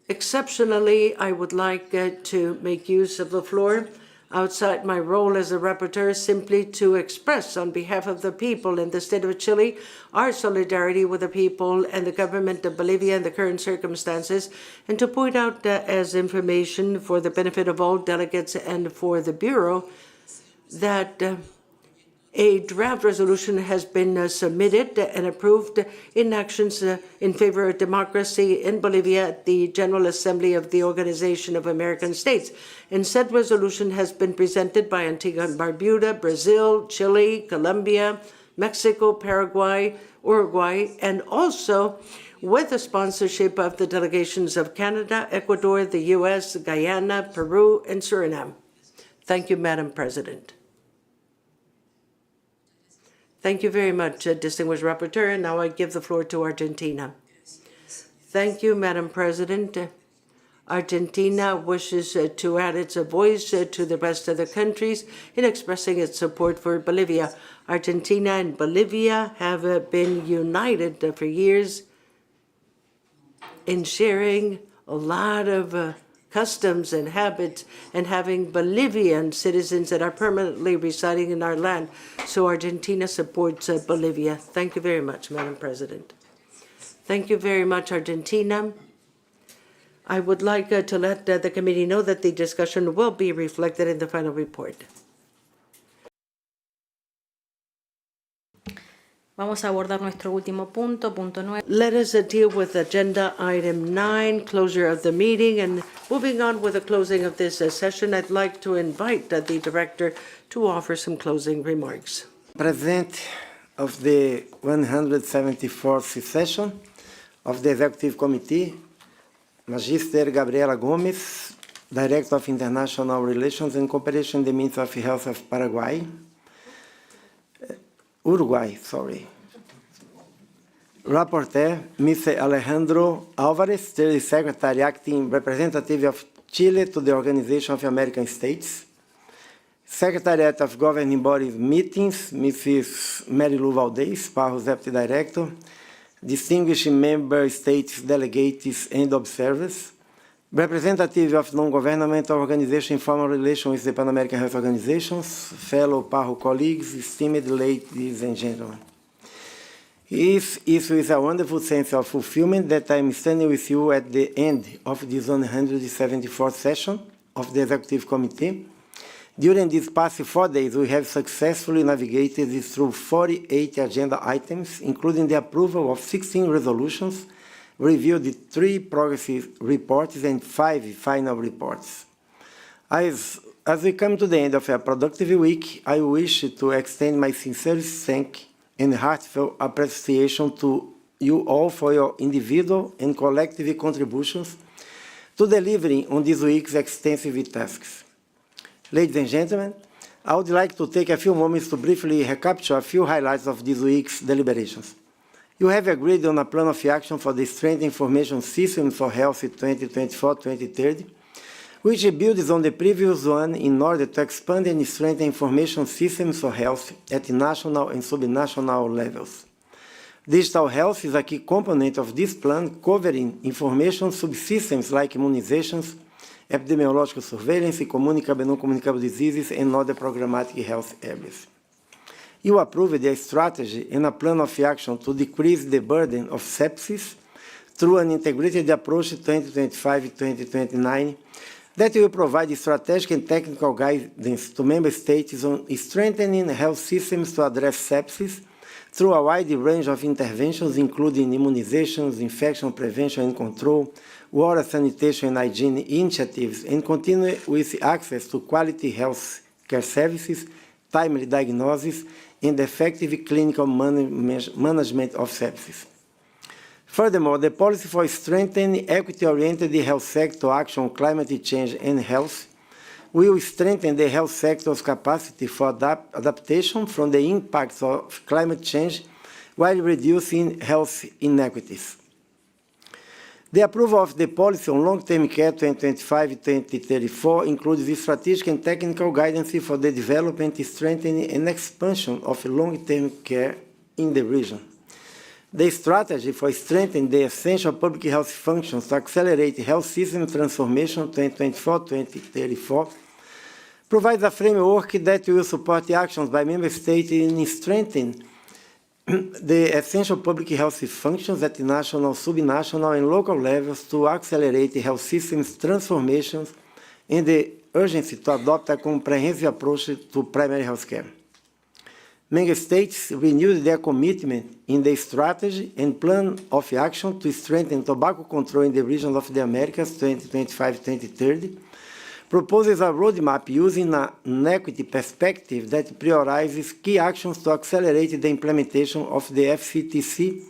Exceptionally, I would like to make use of the floor outside my role as a rapporteur, simply to express on behalf of the people in the state of Chile our solidarity with the people and the government of Bolivia in the current circumstances, and to point out as information for the benefit of all delegates and for the Bureau that a draft resolution has been submitted and approved in actions in favor of democracy in Bolivia at the General Assembly of the Organization of American States. And said resolution has been presented by Antigua and Barbuda, Brazil, Chile, Colombia, Mexico, Paraguay, Uruguay, and also with the sponsorship of the delegations of Canada, Ecuador, the U.S., Guyana, Peru, and Suriname. Thank you, Madam President. Thank you very much, distinguished rapporteur. And now I give the floor to Argentina. Thank you, Madam President. Argentina wishes to add its voice to the rest of the countries in expressing its support for Bolivia. Argentina and Bolivia have been united for years in sharing a lot of customs and habits, and having Bolivian citizens that are permanently residing in our land. So Argentina supports Bolivia. Thank you very much, Madam President. Thank you very much, Argentina. I would like to let the committee know that the discussion will be reflected in the final report. Vamos a abordar nuestro último punto, punto 9. Let us deal with agenda item 9, closure of the meeting. And moving on with the closing of this session, I'd like to invite the director to offer some closing remarks. President of the 174th session of the Executive Committee, Magister Gabriela Gomes, Director of International Relations and Cooperation in the Ministry of Health of Uruguay. Rapporteur, Mr. Alejandro Álvarez, Third Secretary, Acting Representative of Chile to the Organization of American States. Secretariat of Governing Bodies Meetings, Mrs. Marilu Valdez, PAHO's Deputy Director. Distinguished member states, delegates, and observers. Representative of non-governmental organization in formal relation with the Pan American Health Organizations, fellow PAHO colleagues, esteemed ladies and gentlemen. It is with a wonderful sense of fulfillment that I am standing with you at the end of this 174th session of the Executive Committee. During these past 4 days, we have successfully navigated through 48 agenda items, including the approval of 16 resolutions, reviewed 3 progress reports, and 5 final reports. As we come to the end of a productive week, I wish to extend my sincere thanks and heartfelt appreciation to you all for your individual and collective contributions to delivering on this week's extensive tasks. Ladies and gentlemen, I would like to take a few moments to briefly recapture a few highlights of this week's deliberations. You have agreed on a plan of action for the Strengthened Information System for Health 2024-2030, which builds on the previous one in order to expand and strengthen information systems for health at national and subnational levels. Digital health is a key component of this plan, covering information subsystems like immunizations, epidemiological surveillance, communicable and non-communicable diseases, and other programmatic health areas. You approved a strategy and a plan of action to decrease the burden of sepsis through an integrated approach 2025-2029 that will provide strategic and technical guidance to member states on strengthening health systems to address sepsis through a wide range of interventions, including immunizations, infection prevention and control, water sanitation and hygiene initiatives, and continue with access to quality health care services, timely diagnosis, and effective clinical management of sepsis. Furthermore, the policy for strengthening equity-oriented health sector action on climate change and health will strengthen the health sector's capacity for adaptation from the impacts of climate change while reducing health inequities. The approval of the policy on long-term care 2025-2034 includes the strategic and technical guidance for the development, strengthening, and expansion of long-term care in the region. The strategy for strengthening the essential public health functions to accelerate health system transformation 2024-2034 provides a framework that will support actions by member states in strengthening the essential public health functions at national, subnational, and local levels to accelerate health systems transformations and the urgency to adopt a comprehensive approach to primary health care. Member states renewed their commitment in the strategy and plan of action to strengthen tobacco control in the region of the Americas 2025-2030, proposes a roadmap using an equity perspective that prioritizes key actions to accelerate the implementation of the FCTC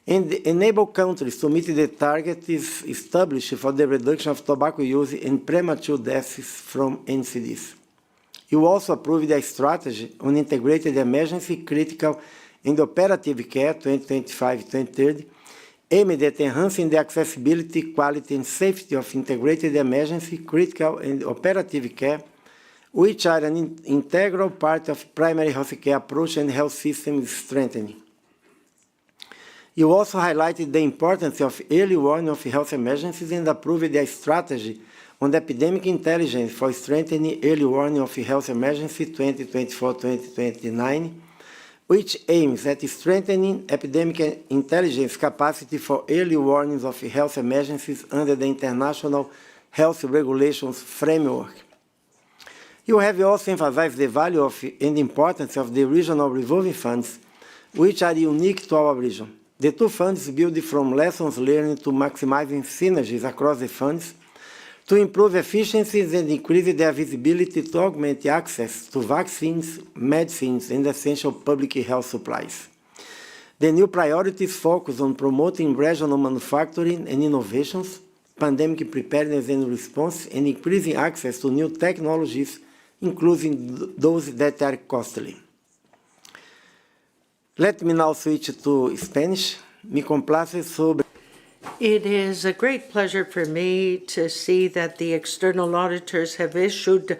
and enable countries to meet the targets established for the reduction of tobacco use and premature deaths from NCDs. You also approved a strategy on integrated emergency, critical, and operative care 2025-2030, aimed at enhancing the accessibility, quality, and safety of integrated emergency, critical, and operative care, which are an integral part of primary health care approach and health system strengthening. You also highlighted the importance of early warning of health emergencies and approved a strategy on the epidemic intelligence for strengthening early warning of health emergency 2024-2029, which aims at strengthening epidemic intelligence capacity for early warnings of health emergencies under the International Health Regulations Framework. You have also emphasized the value of and importance of the regional revolving funds, which are unique to our region. The two funds build from lessons learned to maximizing synergies across the funds, to improve efficiencies and increase their visibility to augment access to vaccines, medicines, and essential public health supplies. The new priorities focus on promoting regional manufacturing and innovations, pandemic preparedness and response, and increasing access to new technologies, including those that are costly. Let me now switch to Spanish. Me complace sobre. It is a great pleasure for me to see that the external auditors have issued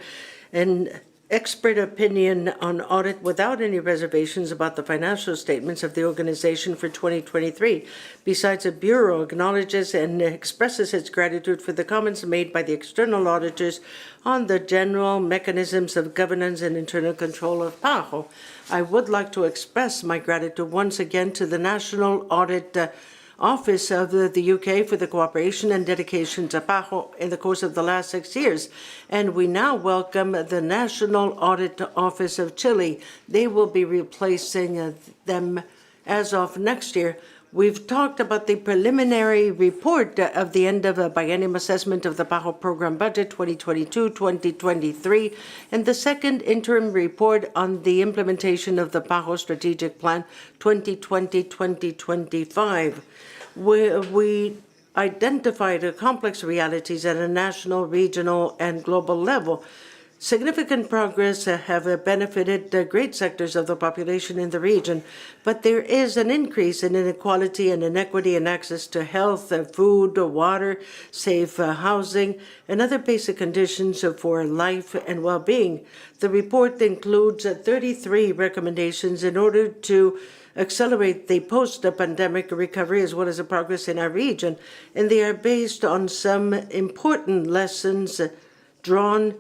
an expert opinion on audit without any reservations about the financial statements of the organization for 2023. Besides, the Bureau acknowledges and expresses its gratitude for the comments made by the external auditors on the general mechanisms of governance and internal control of PAHO. I would like to express my gratitude once again to the National Audit Office of the UK for the cooperation and dedication to PAHO in the course of the last 6 years. And we now welcome the National Audit Office of Chile. They will be replacing them as of next year. We've talked about the preliminary report of the end of a biennium assessment of the PAHO program budget 2022-2023 and the second interim report on the implementation of the PAHO strategic plan 2020-2025. We identified complex realities at a national, regional, and global level. Significant progress have benefited great sectors of the population in the region, but there is an increase in inequality and inequity in access to health, food, water, safe housing, and other basic conditions for life and well-being. The report includes 33 recommendations in order to accelerate the post-pandemic recovery as well as the progress in our region, and they are based on some important lessons drawn,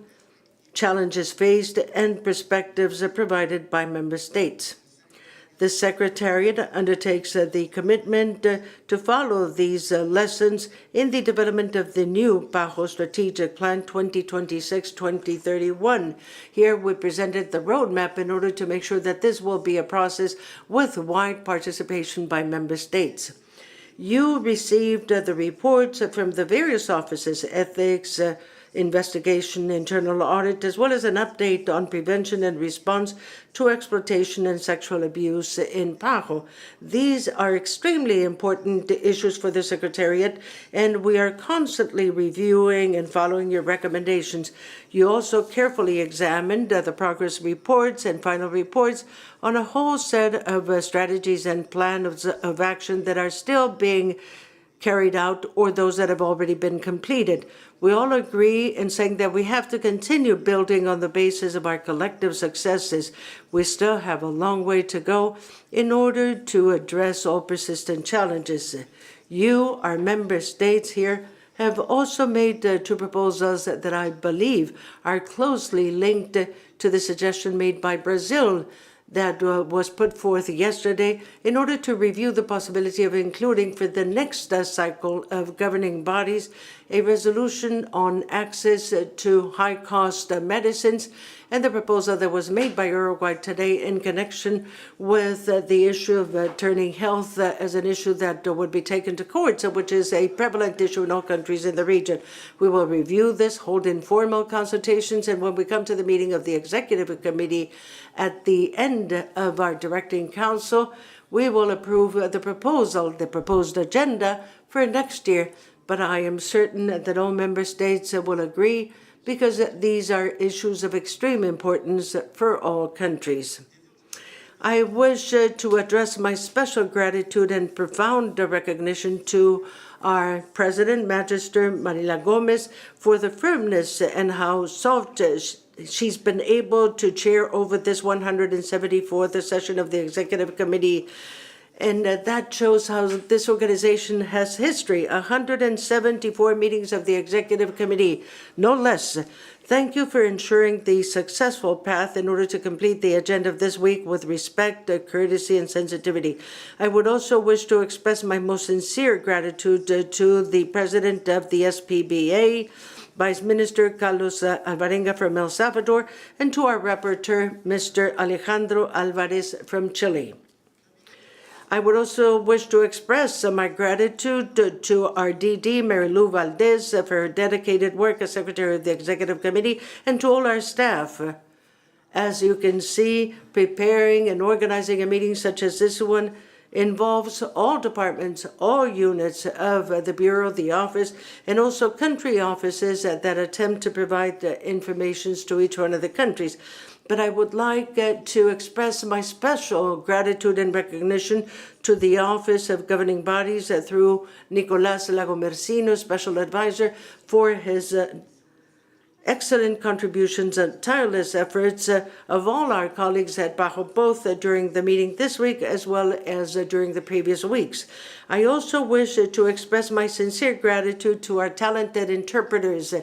challenges faced, and perspectives provided by member states. The Secretariat undertakes the commitment to follow these lessons in the development of the new PAHO Strategic Plan 2026-2031. Here we presented the roadmap in order to make sure that this will be a process with wide participation by member states. You received the reports from the various offices, ethics, investigation, internal audit, as well as an update on prevention and response to exploitation and sexual abuse in PAHO. These are extremely important issues for the Secretariat, and we are constantly reviewing and following your recommendations. You also carefully examined the progress reports and final reports on a whole set of strategies and plans of action that are still being carried out or those that have already been completed. We all agree in saying that we have to continue building on the basis of our collective successes. We still have a long way to go in order to address all persistent challenges. You, our member states here, have also made two proposals that I believe are closely linked to the suggestion made by Brazil that was put forth yesterday in order to review the possibility of including for the next cycle of governing bodies a resolution on access to high-cost medicines, and the proposal that was made by Uruguay today in connection with the issue of turning health as an issue that would be taken to court, which is a prevalent issue in all countries in the region. We will review this, hold informal consultations, and when we come to the meeting of the Executive Committee at the end of our directing council, we will approve the proposal, the proposed agenda for next year. But I am certain that all member states will agree because these are issues of extreme importance for all countries. I wish to address my special gratitude and profound recognition to our President, Magister Marila Gomez, for the firmness and how soft she's been able to chair over this 174th session of the Executive Committee And that shows how this organization has history. 174 meetings of the Executive Committee, no less. Thank you for ensuring the successful path in order to complete the agenda of this week with respect, courtesy, and sensitivity. I would also wish to express my most sincere gratitude to the President of the SPBA, Vice Minister Carlos Alvarenga from El Salvador, and to our rapporteur, Mr. Alejandro Alvarez from Chile. I would also wish to express my gratitude to our DD, Mary Lou Valdez, for her dedicated work as Secretary of the Executive Committee, and to all our staff. As you can see, preparing and organizing a meeting such as this one involves all departments, all units of the Bureau, the office, and also country offices that attempt to provide information to each one of the countries. But I would like to express my special gratitude and recognition to the Office of Governing Bodies through Nicolás Lagomersino, Special Advisor, for his excellent contributions and tireless efforts of all our colleagues at PAHO, both during the meeting this week as well as during the previous weeks. I also wish to express my sincere gratitude to our talented interpreters,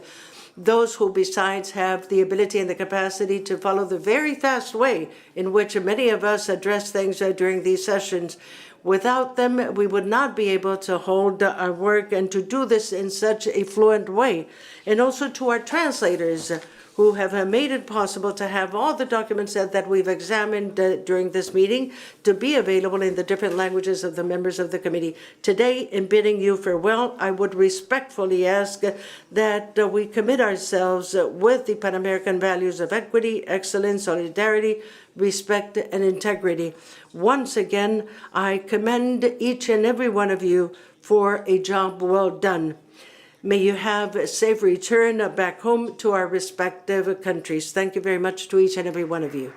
those who besides have the ability and the capacity to follow the very fast way in which many of us address things during these sessions. Without them, we would not be able to hold our work and to do this in such a fluent way. And also to our translators, who have made it possible to have all the documents that we've examined during this meeting to be available in the different languages of the members of the committee. Today, in bidding you farewell, I would respectfully ask that we commit ourselves with the Pan-American values of equity, excellence, solidarity, respect, and integrity. Once again, I commend each and every one of you for a job well done. May you have a safe return back home to our respective countries. Thank you very much to each and every one of you.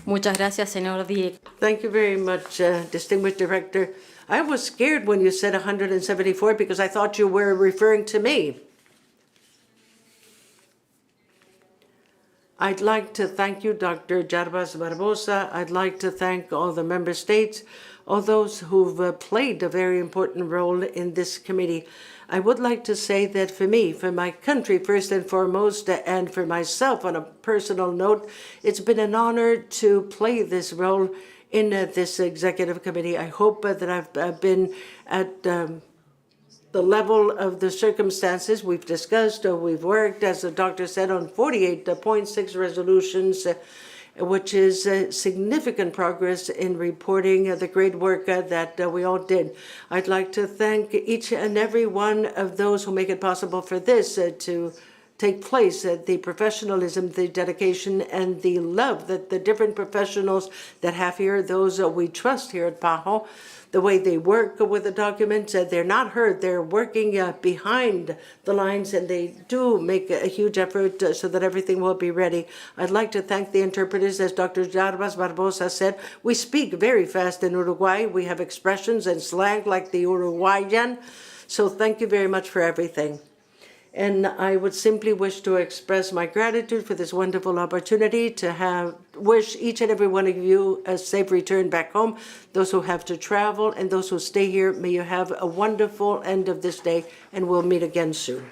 Muchas gracias, señor director. Thank you very much, distinguished director. I was scared when you said 174 because I thought you were referring to me. I'd like to thank you, Dr. Jarbas Barbosa. I'd like to thank all the member states, all those who've played a very important role in this committee. I would like to say that for me, for my country first and foremost, and for myself on a personal note, it's been an honor to play this role in this executive committee. I hope that I've been at the level of the circumstances we've discussed, or we've worked, as the doctor said, on 48.6 resolutions, which is significant progress in reporting the great work that we all did. I'd like to thank each and every one of those who make it possible for this to take place, the professionalism, the dedication, and the love that the different professionals that have here, those we trust here at PAHO, the way they work with the documents, they're not heard. They're working behind the lines, and they do make a huge effort so that everything will be ready. I'd like to thank the interpreters. As Dr. Jarbas Barbosa said, we speak very fast in Uruguay. We have expressions and slang like the Uruguayan. So thank you very much for everything. And I would simply wish to express my gratitude for this wonderful opportunity to wish each and every one of you a safe return back home. Those who have to travel and those who stay here, may you have a wonderful end of this day, and we'll meet again soon.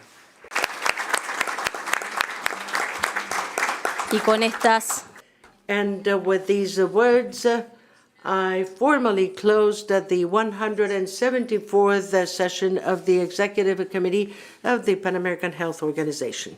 Y con estas. And with these words, I formally closed the 174th session of the Executive Committee of the Pan American Health Organization.